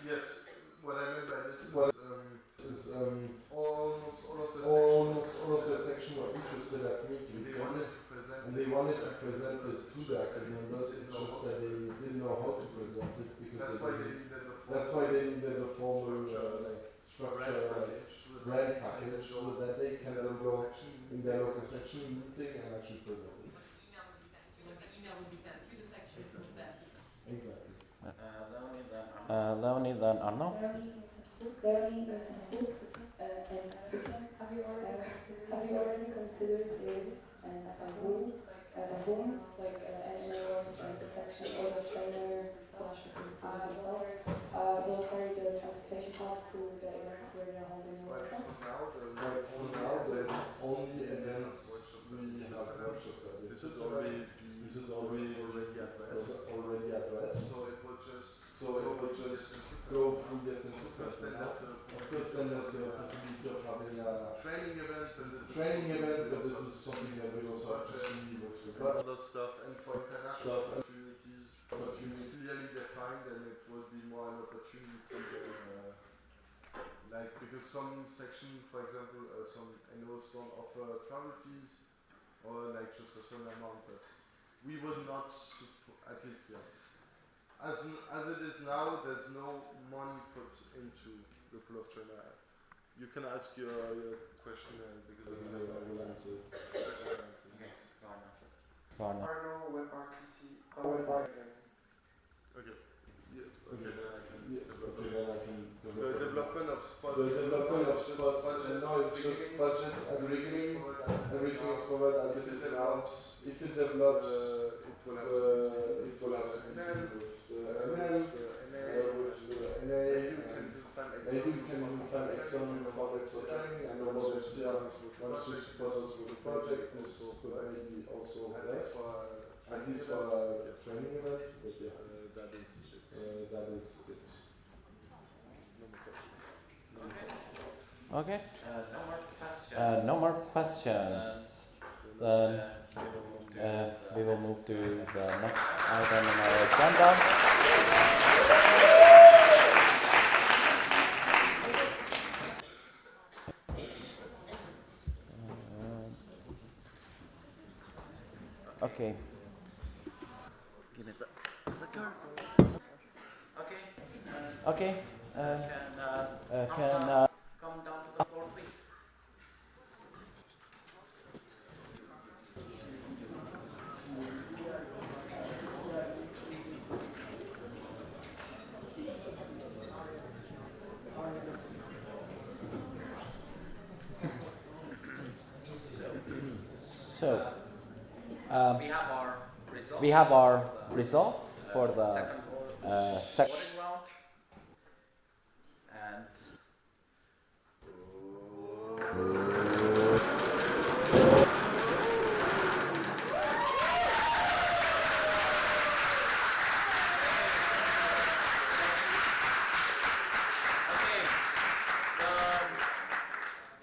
Yes, what I meant by this is almost all of the section were interested at Community Weekend, and they wanted to present this to the active members. It's just that they didn't know how to present it because that's why they needed a formal structure, brand package, so that they can then go in their local section meeting and actually present it. Email would be sent to the section to them. Exactly. Leonie, then Arno. Leonie is in Luzern. Have you already considered a boom, like an NGO, like the section or the trainer slash facilitator himself, will carry the transportation costs to the events where they're holding the workshop? For now, there's only events we have workshops at. This is already addressed. So it will just go through this and of course then there's the possibility of having a training event, but this is something that we also have to see with other stuff and for international opportunities it's clearly defined and it will be more an opportunity like because some section, for example, some NOs don't offer travel fees or like just a certain amount, but we would not, at least as it is now, there's no money put into the pool of trainer. You can ask your question because I will answer. Arno, WebRTC, WebRTC. Okay. Yeah, okay, then I can develop. The development of spots. The development of spots. Now it's just budget at the beginning. Everything is covered as it is now. If it develops, it will have to be seen with the NL, with the NA. Maybe you can find external funding for training. I know Luzern wants to support us with the project. This could maybe also help. At least for a training event. But yeah, that is it. Okay. No more questions. No more questions. Then we will move to the next item on our agenda. Okay. Give it the clicker. Okay. Okay. Can come down to the floor, please. So, we have our results for the second second round. And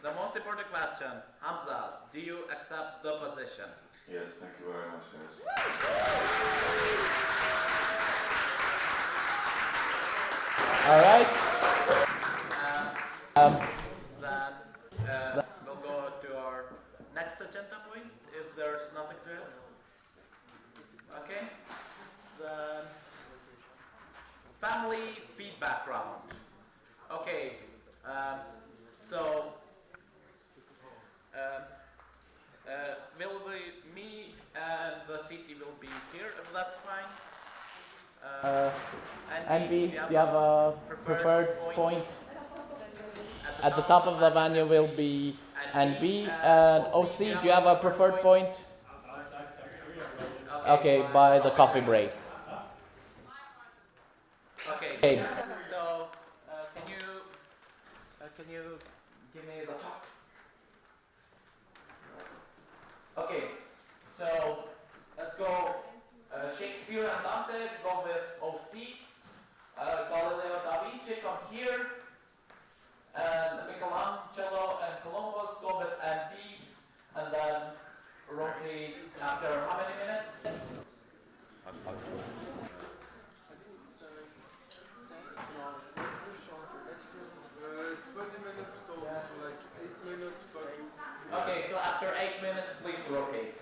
the most important question, Hamza, do you accept the position? Yes, thank you very much, guys. All right. Then we'll go to our next agenda point if there's nothing to it. Okay. Then family feedback round. Okay. So me and the city will be here if that's fine. And we have a preferred point. At the top of the venue will be NB and OC. Do you have a preferred point? Okay, by the coffee break. Okay. So can you give me the chalk? Okay. So let's go. Shakespeare and Dante go with OC. Galileo da Vinci come here. And Michelangelo and Columbus go with NB. And then roughly after how many minutes? It's 20 minutes total, so like 8 minutes per group. Okay, so after 8 minutes, please rotate.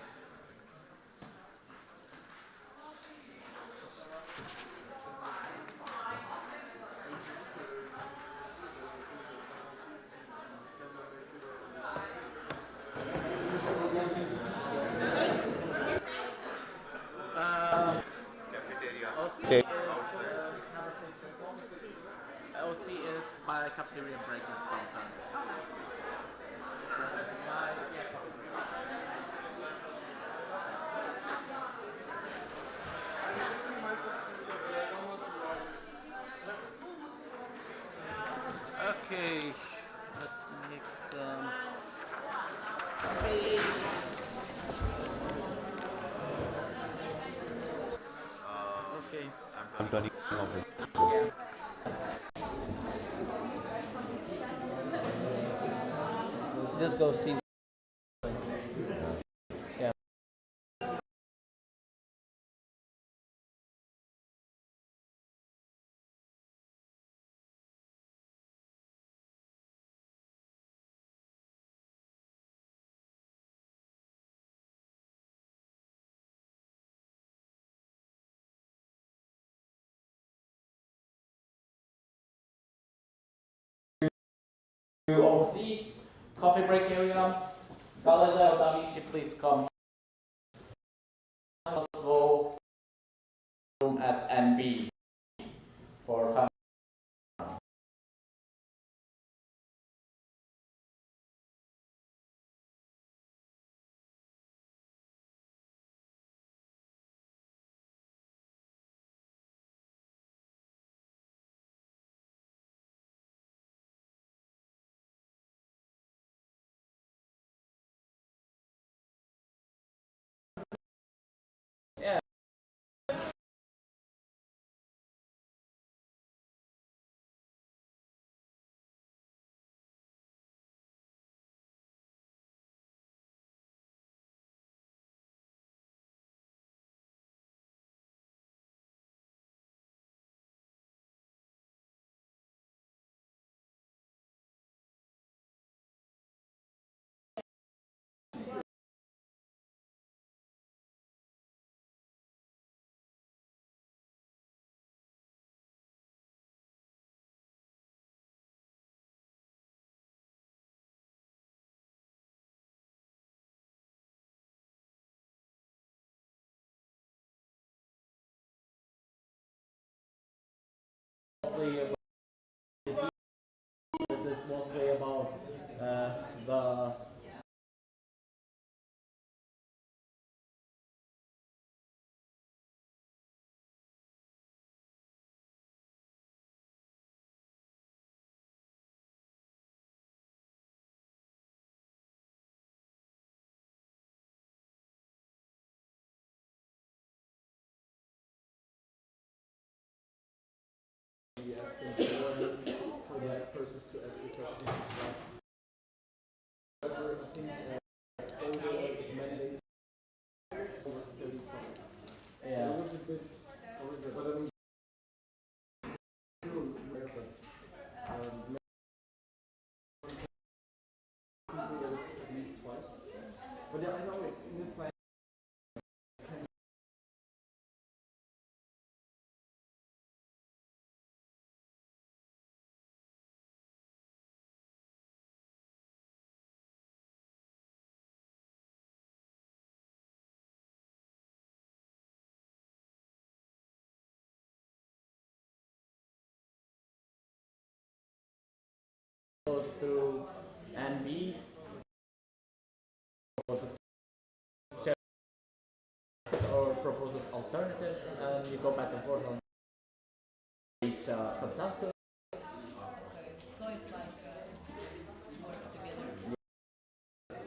Okay. OC is by cafeteria break and stuff. Okay, let's make some space. Okay. I'm done. Just go see. 2OC, coffee break area. Galileo, Da Vinci, please come. Let's go room at NB for family. Yeah. This is mostly about the for that purpose to ask the question. However, I think overall mandate was 35. Yeah. It was a bit over, but I mean, still rare things. At least twice. But yeah, I know it's in the plan. Goes to NB or proposes alternatives, and you go back and forth on each consensus. So it's like work together.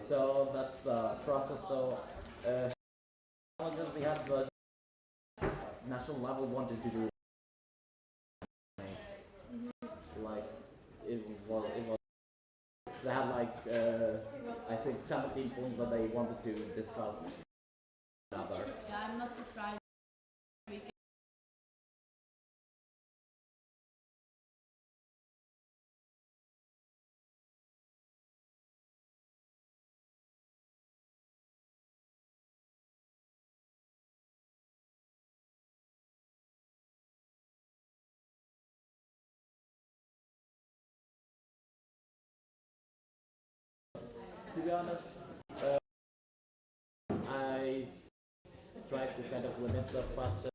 So that's the process. So challenges we had was national level wanted to do like it was they had like I think 17 points that they wanted to discuss. Yeah, I'm not surprised. To be honest, I tried to kind of limit the questions.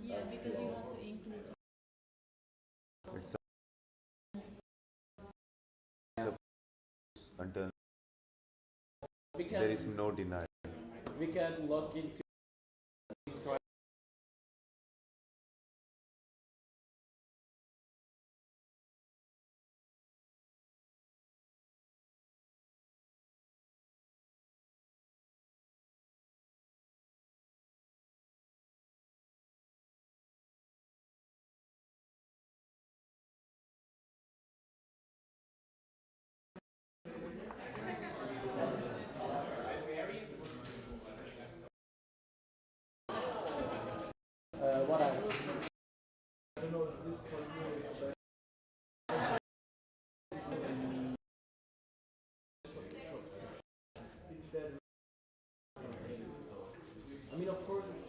Yeah, because you want to include. Until there is no denial. We can look into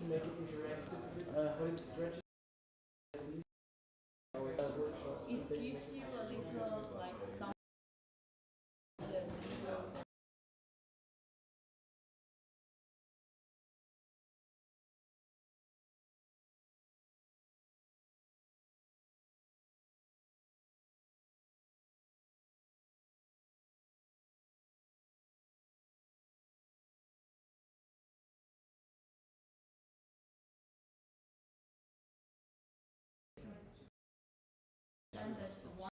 to make it interactive, but it's stretching. It gives you a little like some. And that one.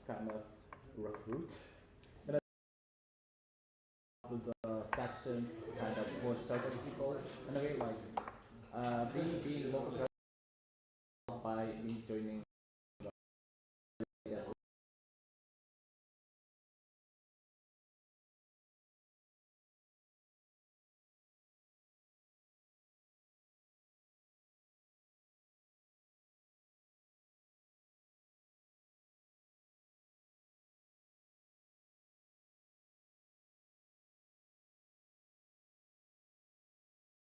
Kind of recruit. And the sections kind of more certain people in a way like being local by me joining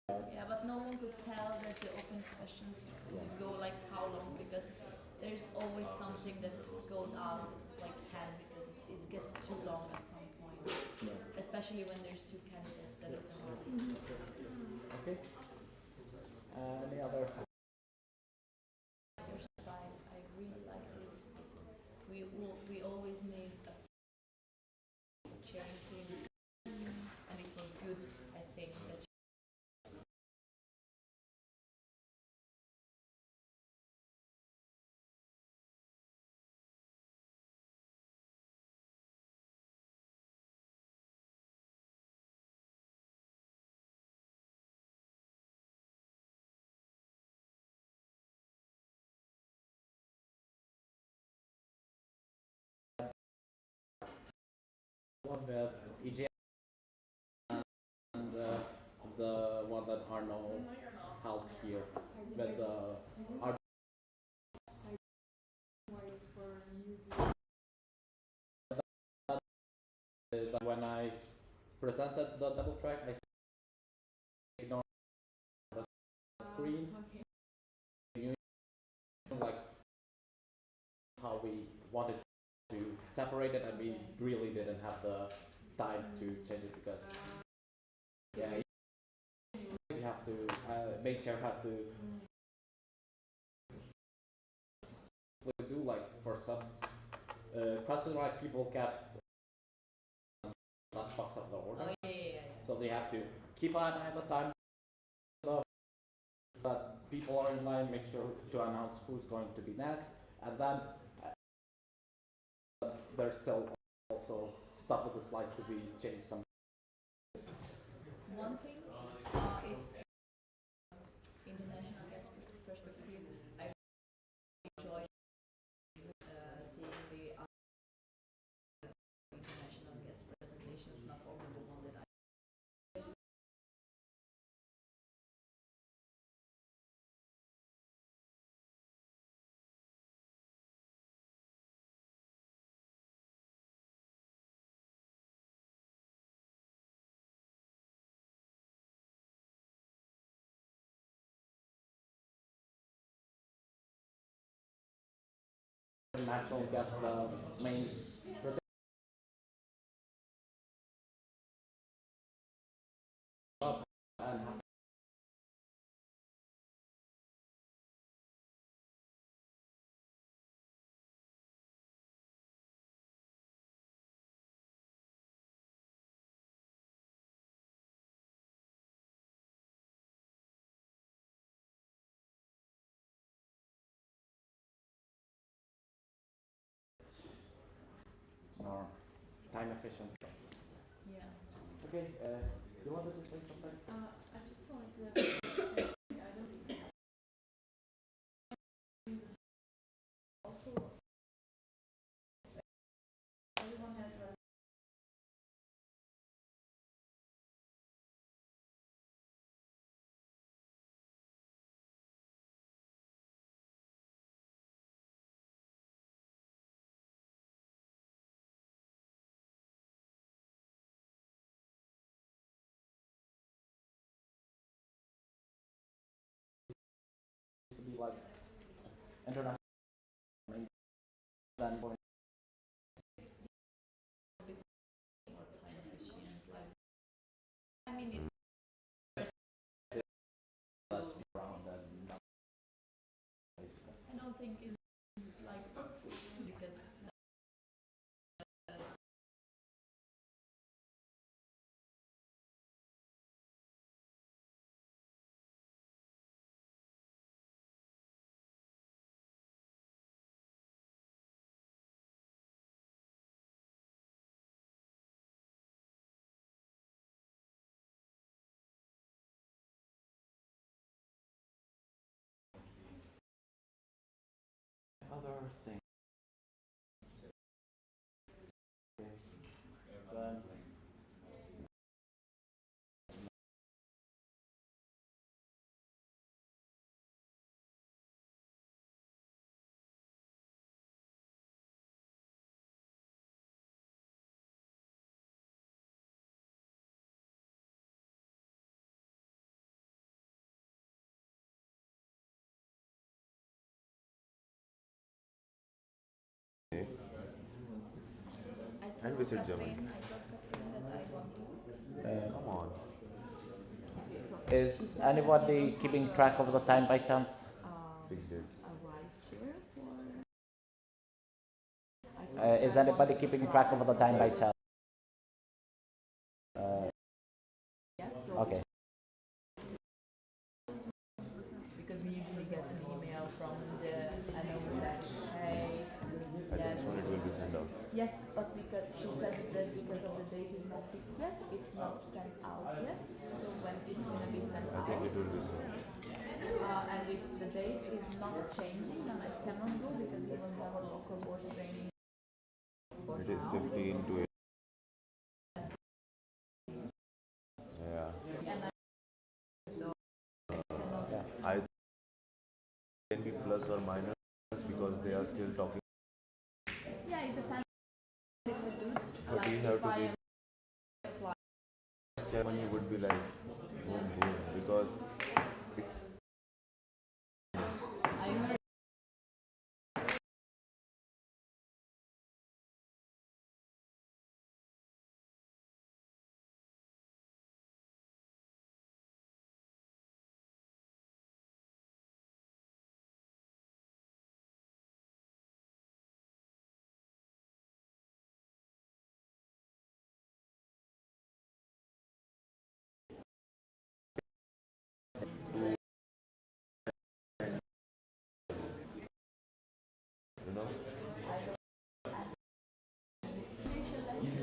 Yeah, but no one could tell that the open sessions would go like how long because there's always something that goes out of like hand because it gets too long at some point. Yeah. Especially when there's two candidates that is always. Okay. Any other? Your style, I really like this. We always need a sharing team, and it was good. I think that. One with EJ and the one that Arno held here with our when I presented the double track I ignored the screen. You like how we wanted to separate it and we really didn't have the time to change it because yeah you have to main chair has to do like for some custom right people kept that fucks up the order. Oh, yeah. So they have to keep an eye at the time that people are in line, make sure to announce who's going to be next, and then there's still also stuff with the slides to be changed. Some one thing, it's international guest perspective. I enjoy seeing the international guest presentations, not only the one that I. national guest, the main project. And more time efficient. Yeah. Okay, you wanted to say something? I just wanted to say I don't also be like international, then going. I mean, it's Around and I don't think it's like because other thing. Then And we said German. come on. Is anybody keeping track of the time by chance? Fix it. Is anybody keeping track of the time by chance? Okay. because we usually get an email from the announcer that hey, I think soon it will be sent out. yes, but because she said that because of the date is not fixed yet, it's not sent out yet. So when it's gonna be sent I out, think it will be soon. and if the date is not changing, then I cannot go because we will have a local board training. It is 15 to 8. Yeah. And so I can be plus or minus because they are still talking. yeah, it depends. If it's a good, But like you have if to I be. am apply. Germany would be like boom boom because it's I heard you know.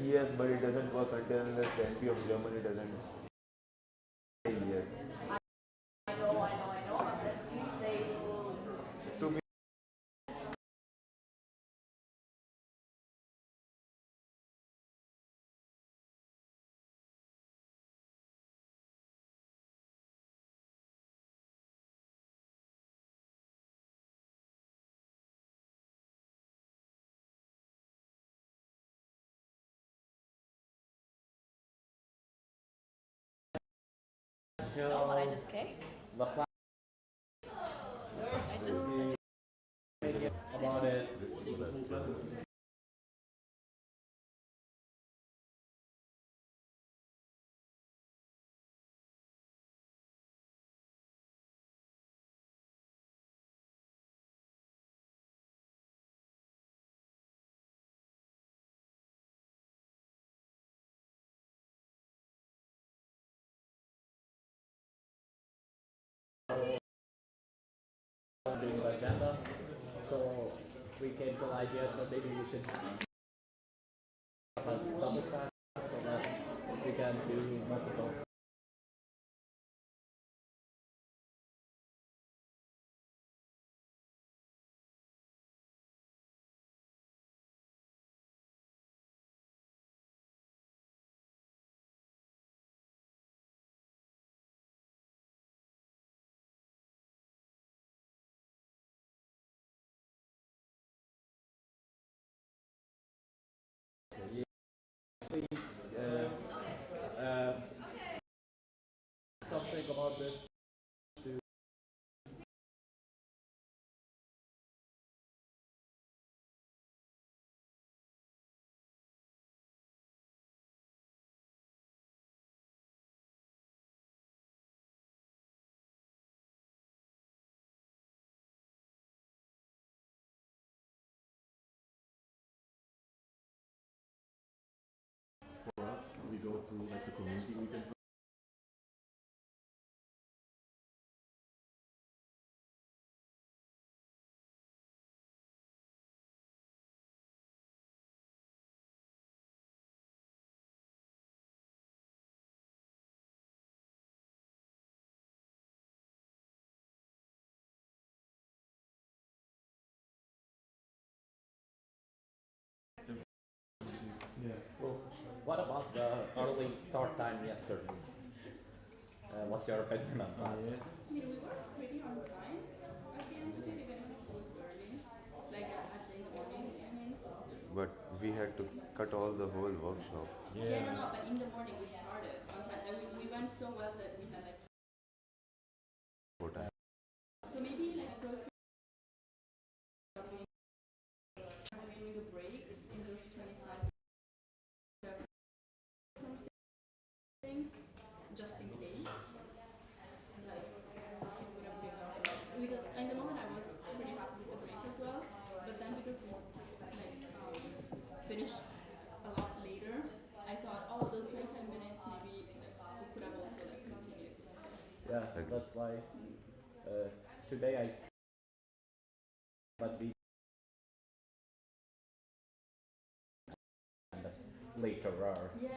Yes, but it doesn't work until unless the MP of Germany doesn't say yes. I know, but at least they will. To me, No, but I just came. The plan I just about it. Doing the agenda, so we came to the idea that maybe we should have a double track so that we can do multiple. Something about this go to like the community weekend. Well, what about the early start time yesterday? What's your opinion on that? I mean, we were pretty on time. At the end of the day, they went on early. Like in the morning, I mean. But we had to cut all the whole workshop. Yeah, no, but in the morning we started on time. Like we went so well that we had like. What time? So maybe like close giving a break in those 25 some things just in case. Like because in the moment I was pretty happy with the break as well, but then because we finished a lot later, I thought, oh, those 25 minutes maybe we could have also like continued. Yeah, that's why today I but we later are. Yeah.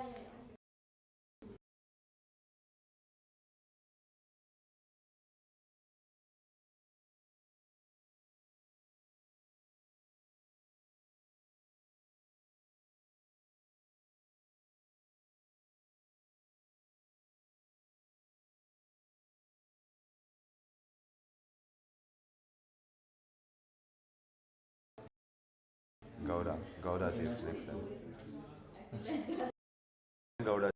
Gouda chips next time. Gouda.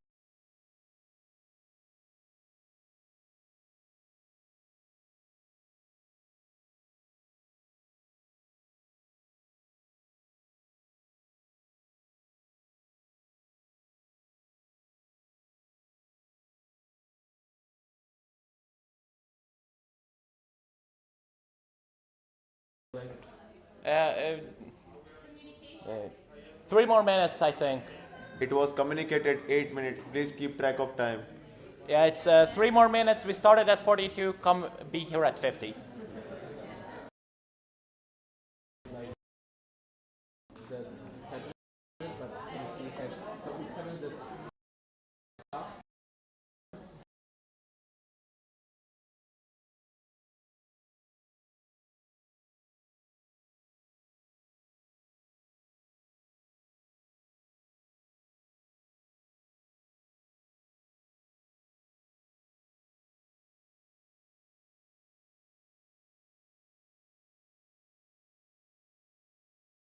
Uh, 3 more minutes, I think. It was communicated 8 minutes. Please keep track of time. Yeah, it's 3 more minutes. We started at 42. Come be here at 50.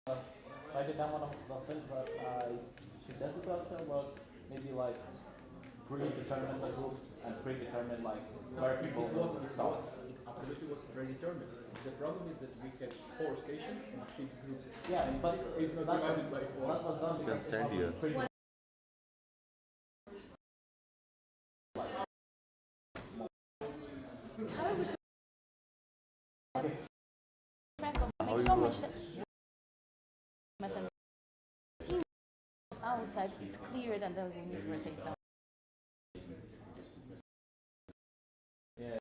I did that one of the things that I suggested to Axel was maybe like predetermine the groups and predetermine like where people will stop. It absolutely was predetermined. The problem is that we had 4 stations and 6 groups. Yeah, and but 6 is not divided by 4. That was done You can stand here. How are we so How so you much team outside, it's clear that then we need to rotate some. Yeah.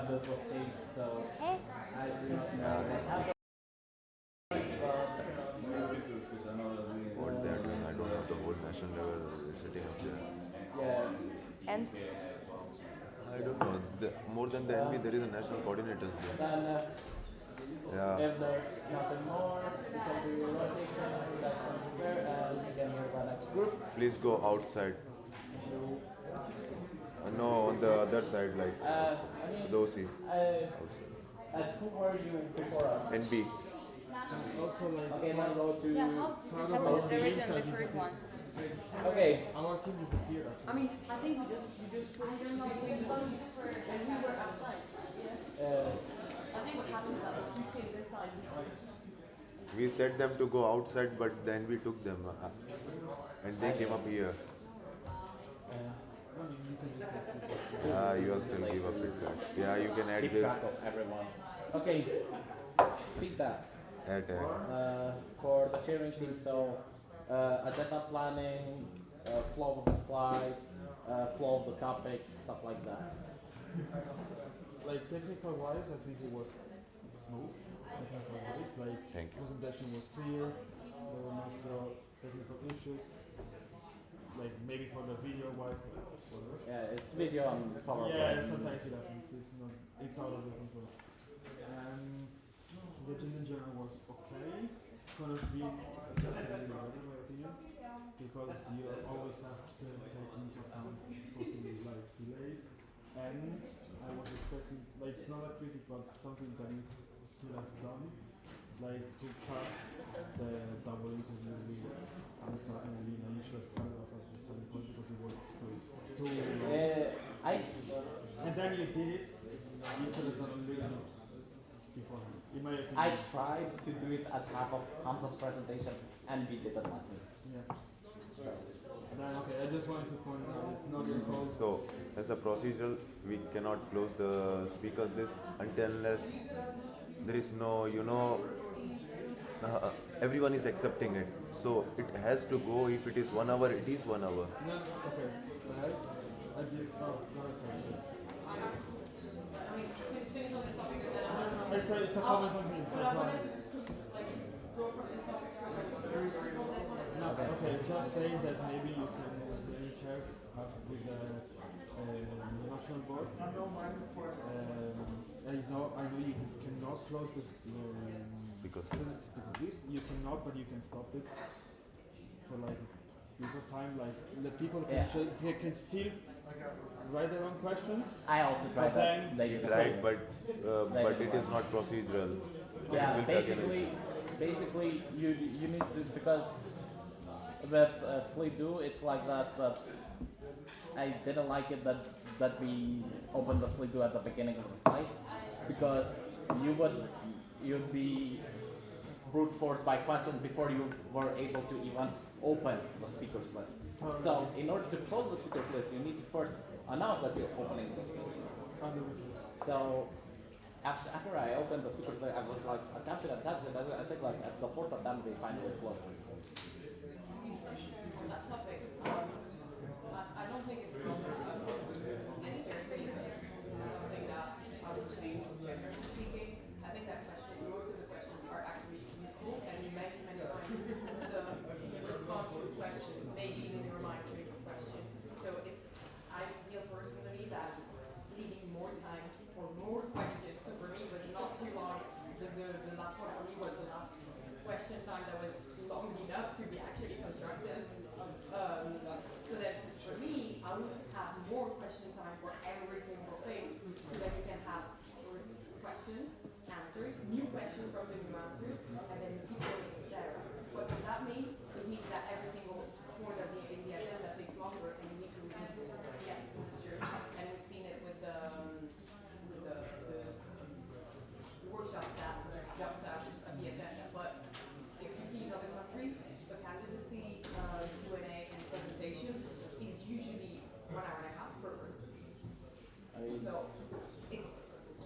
This was changed, so I do not know what happened. What they are doing, I don't know. The whole national level is sitting up there. Yeah. And? I don't know. More than the NB, there is a national coordinators there. Then, Yeah. if there's nothing more, we can do your rotation, you guys can prepare, and we can hear the next group. Please go outside. No, on the other side, like the OC. And who were you before us? NB. Also, like, okay, now go to Yeah, how did it happen that there is a third one? Okay. Our team disappeared. I mean, I think we just put them like we closed and we were outside. I think what happened is that the two teams inside. We said them to go outside, but then we took them, and they came up here. You will still give a feedback. Yeah, you can add Keep this. track of everyone. Okay. Feedback. Add. For the cheering team, so agenda planning, flow of the slides, flow of the topics, stuff like that. Like technical wise, I think it was smooth. Technical wise, like Thank you. presentation was clear. There were not so technical issues. Like maybe for the video wise, whatever. Yeah, it's video on PowerPoint. Yeah, sometimes it happens. It's out of the control. The agenda in general was okay. Could have been just a little better, in my opinion, because you always have to take into account possibly like delays. And I was expecting, like, it's not a critic, but something that is still have done, like to cut the double interview with answer and in an interest paragraph at the same point because it was too long. And then you did it, you could have done a little bit beforehand, in my opinion. I tried to do it at half of Hamza's presentation and we didn't let me. Yeah. Then, okay, I just wanted to point out it's not your fault. So, as a procedural, we cannot close the speakers list unless there is no, everyone is accepting it. So, it has to go. If it is 1 hour, it is 1 hour. No, okay. Right? I did. Oh, no, sorry. It's a comment on me. But I wanted to go from this topic to no, okay, just saying that maybe you can maybe check us with the national board. I know you cannot close the because list. You cannot, but you can stop it for like a bit of time. Like the people can they can still write their own question. I also tried that. Right, but it is not procedural. Yeah, basically you need to, because with Slido it's like that, but I didn't like it that we opened the Slido at the beginning of the slide, because you'd be brute forced by questions before you were able to even open the speakers list. So in order to close the speakers list, you need to first announce that you're opening the speakers list. So after I opened the speakers list, I was like attempted. I think like at the fourth attempt we finally closed it. On that topic, I don't think it's necessarily something that I would change, generally speaking. I think that most of the questions are actually useful, and many times the response to the question may be in your mind to your question. So I feel personally that leaving more time for more questions, so for me it was not too long. The last one for me was the last question time that was long enough to be actually constructive. So that for me, I would have more question time for every single thing, so that you can have questions, answers, new questions from the new answers, and then people etc. What does that mean? It means that every single point of in the agenda takes longer, and you need to read. Yes, it's true, and we've seen it with the workshop that jumped out of the agenda. But if you see in other countries, the candidacy, Q&A, and presentation is usually 1 hour and a half per person. So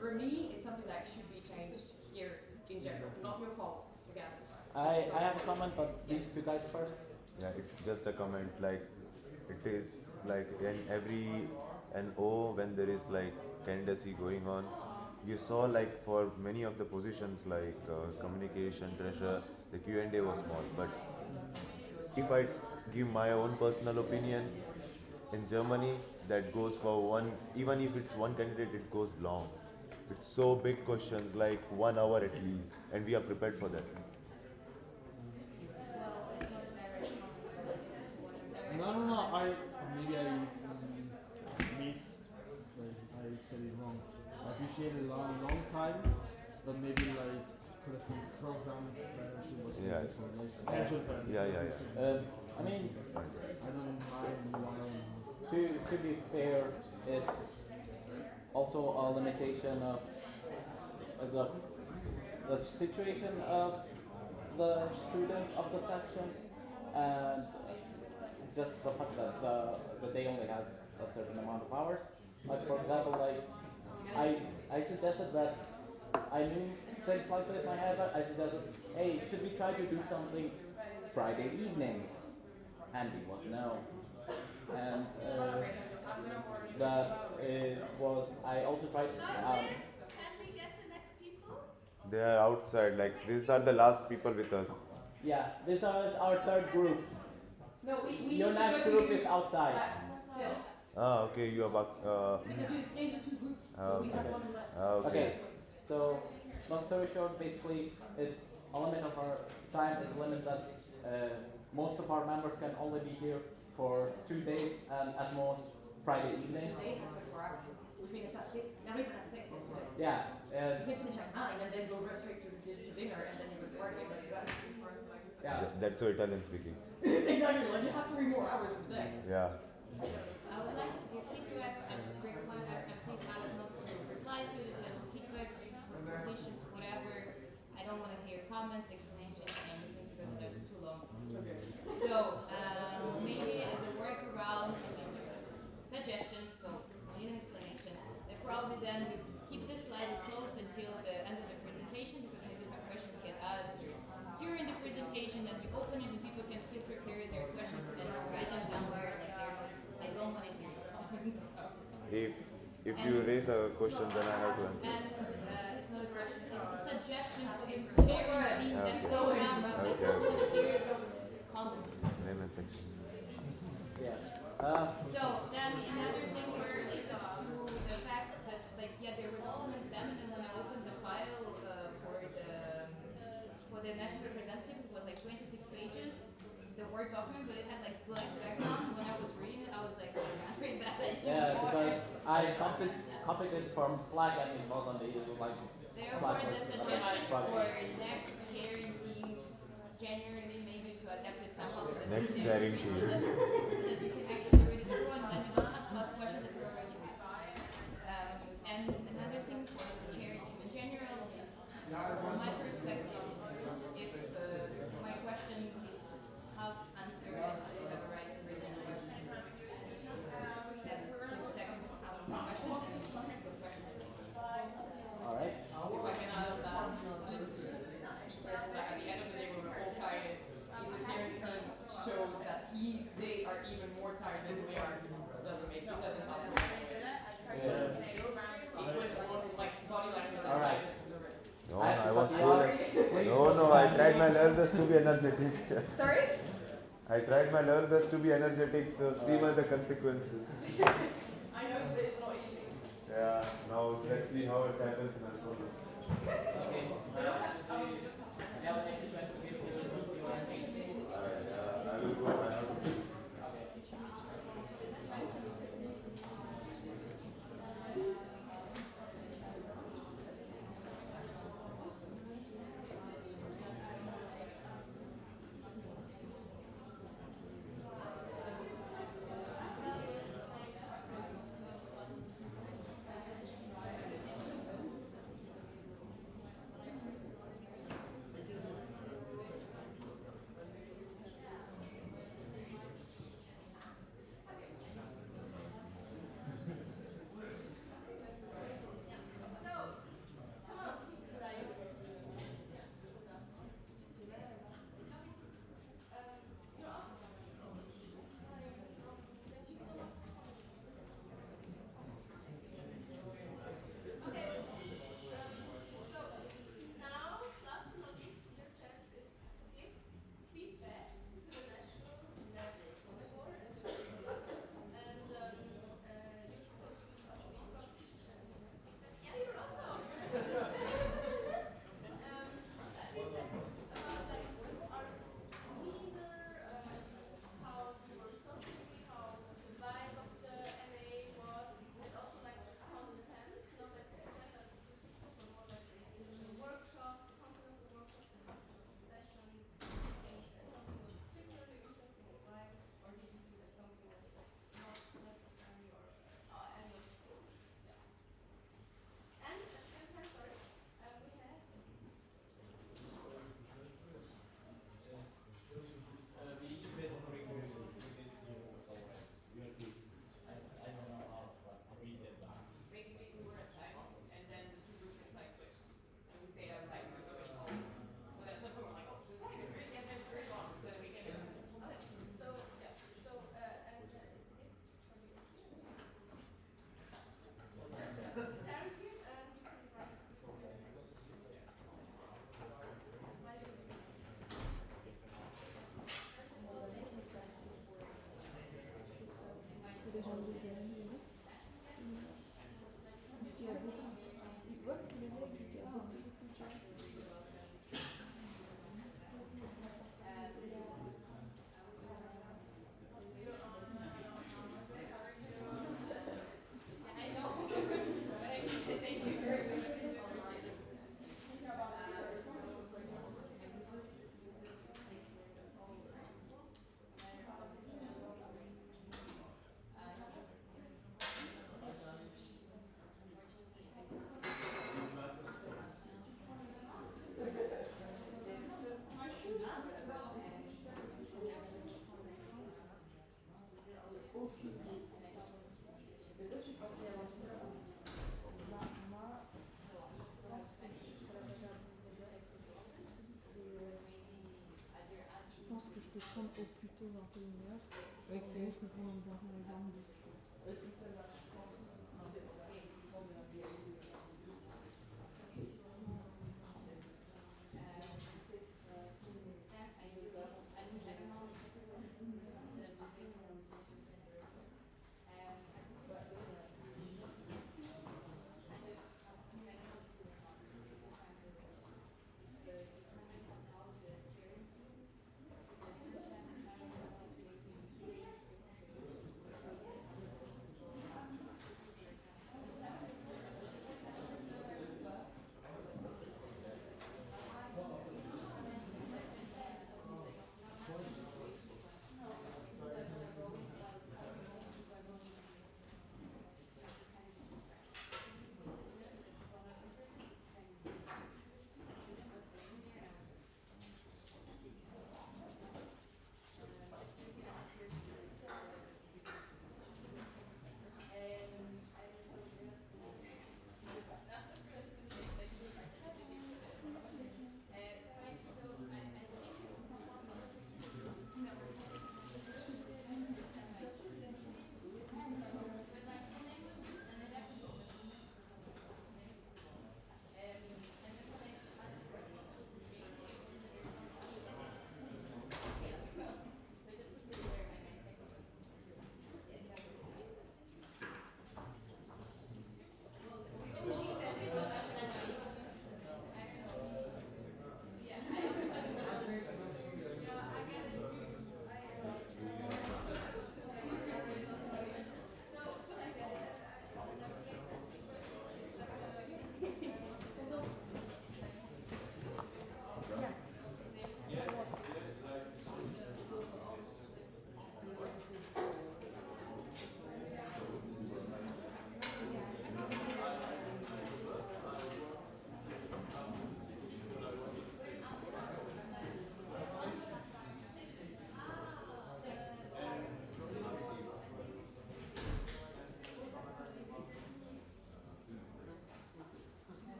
for me, it's something that should be changed here in general. Not your fault, again. I have a comment, but these two guys first. Yeah, it's just a comment. Like it is like in every NO when there is like candidacy going on. You saw like for many of the positions like communication, treasurer, the Q&A was small. But if I give my own personal opinion, in Germany that goes for one, even if it's one candidate, it goes long. It's so big questions, like 1 hour at least, and we are prepared for that. No, maybe I said it wrong. I appreciate a long time, but maybe like could have been programmed better. Yeah. Scheduled better. Yeah. I mean, to be fair, it's also a limitation of the situation of the students of the sections, and just the fact that the day only has a certain amount of hours. Like for example, like I suggested that I knew things like this in my head, but I suggested, hey, should we try to do something Friday evening? And he was no. And that it was, I also tried. They are outside, like these are the last people with us. Yeah, this is our third group. No, we Your need to next go to group you. is outside. Still. Ah, okay, you are back. Because you exchanged the two groups, so we have one less. Okay. Okay, so long story short, basically, it's a limit of our time is a limit that most of our members can only be here for 2 days and at most Friday evening. The day has 24 hours. We finished at 6. Now we went at 6 yesterday. Yeah. You can finish at 9 and then go right straight to dinner and then you go to party and then you go. Yeah. That's so Italian speaking. Exactly, like you have 3 more hours of the day. Yeah. I would like to give feedback and bring one up and please ask not to reply to it, just feedback, questions, whatever. I don't want to hear comments, explanations, anything because that's too long. Okay. So maybe as a workaround, suggestion, so I need an explanation. Then probably then we keep this slide closed until the end of the presentation because maybe some questions get answered during the presentation and you open it and people can still prepare their questions and write them somewhere like there's I don't want to hear you comment. If you raise a question, then I have to answer. And it's not a question, it's a suggestion for the preparing team that Okay. goes down. I don't want to hear your comments. Name and section. Yeah. So then another thing was related to the fact that like there was all an exam and when I opened the file for the national representative it was like 26 pages, the Word document, but it had like black background. When I was reading it I was like, I can't read that anymore. Yeah, because I copied it from Slack and it was on the like Therefore Slack the was suggestion Slack. for next parent teams January maybe to adapt it somehow to the Next system, sharing so team. that you can actually read it through and then you don't have to ask questions that you already read. And another thing for the parent team in general is, from my perspective, if my question is half answered and I have a right to written question, then to protect my question and the question. Alright. If I can add that, just be careful that at the end of the day when we're all tired, if the cheering team shows that they are even more tired than we are, it doesn't operate anyway. It's with like body language and Alright. No, I was no, I tried my level best to be energetic. Sorry? I tried my level best to be energetic, so see what the consequences. I know it's not easy. Yeah, now let's see how it happens in Alcohol. I will go. I have to. peut prendre au plus tôt 21h. Et sinon, je peux prendre en 22.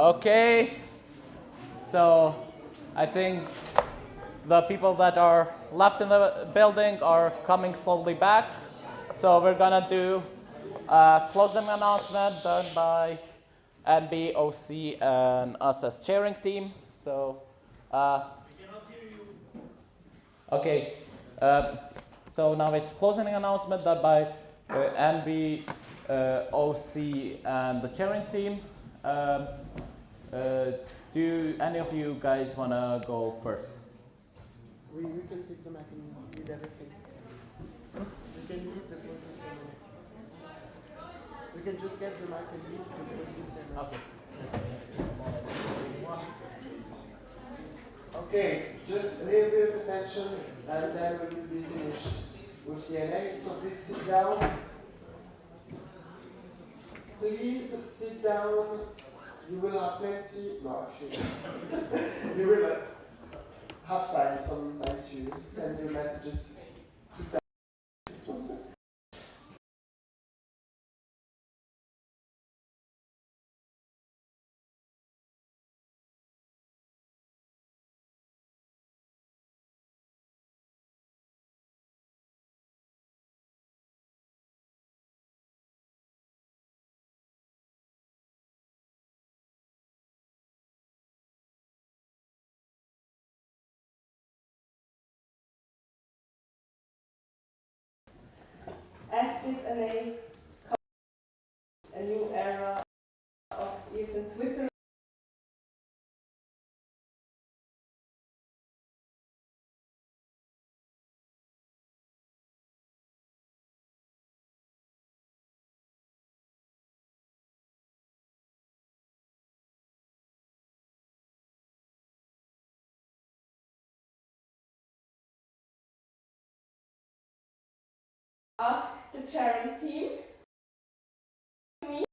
Okay, so I think the people that are left in the building are coming slowly back. So we're gonna do a closing announcement done by NBOC and us as chairing team. So, okay, so now it's closing announcement done by NBOC and the chairing team. Do any of you guys wanna go first? We can take the mic and read everything. We can read the closing ceremony. We can just get the mic and read the closing ceremony. Okay. Okay, just a little bit of attention and then we will be finished with DNA. So please sit down. Please sit down. You will have plenty. No, actually, you will have time, some time to send your messages. As is a new era of ESN Switzerland. Ask the charity team to me.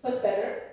But better.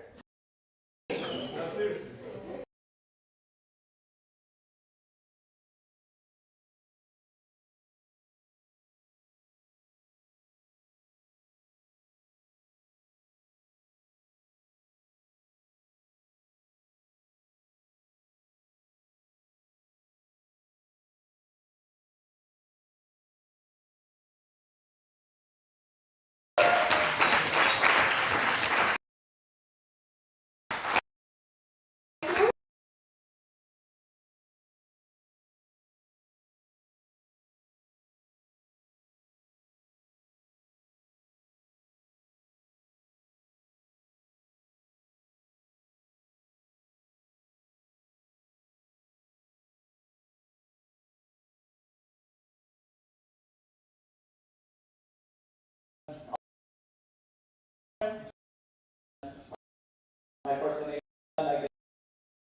My first name is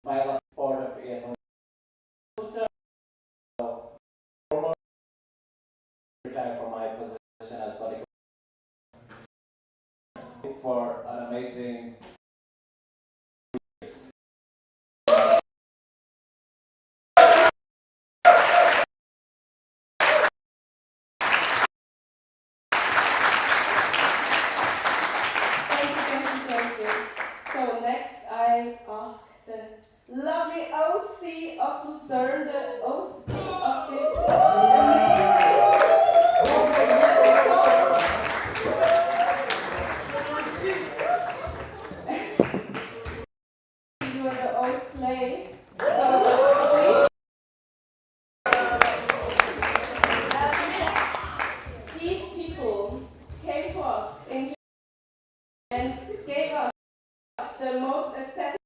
my last part of ESN. So, former retired from my position as body for an amazing lovely OC of Luzern, the OC of this you are the old slave. So, these people came to us in and gave us the most aesthetic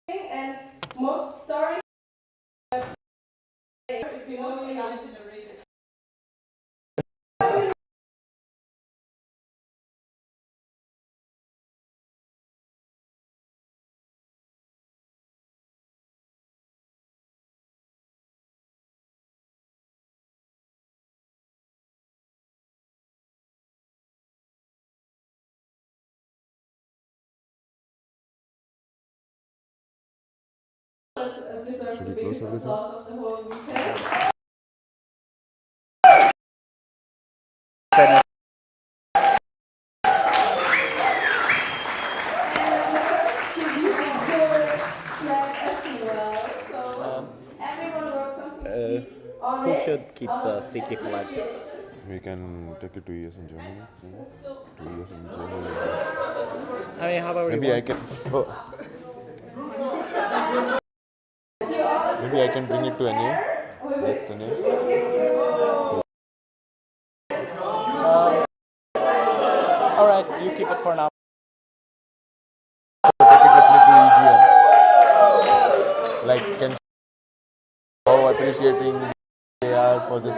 and most story. If you know me, Should we close everything? of the whole weekend. Who should keep the city flag? We can take it to ESN Germany. To ESN Germany. I mean, however Maybe I can. Oh. Maybe I can bring it to NA. Next NA. Alright, you keep it for now. So take it with me to EGM. Like, can how appreciating they are for this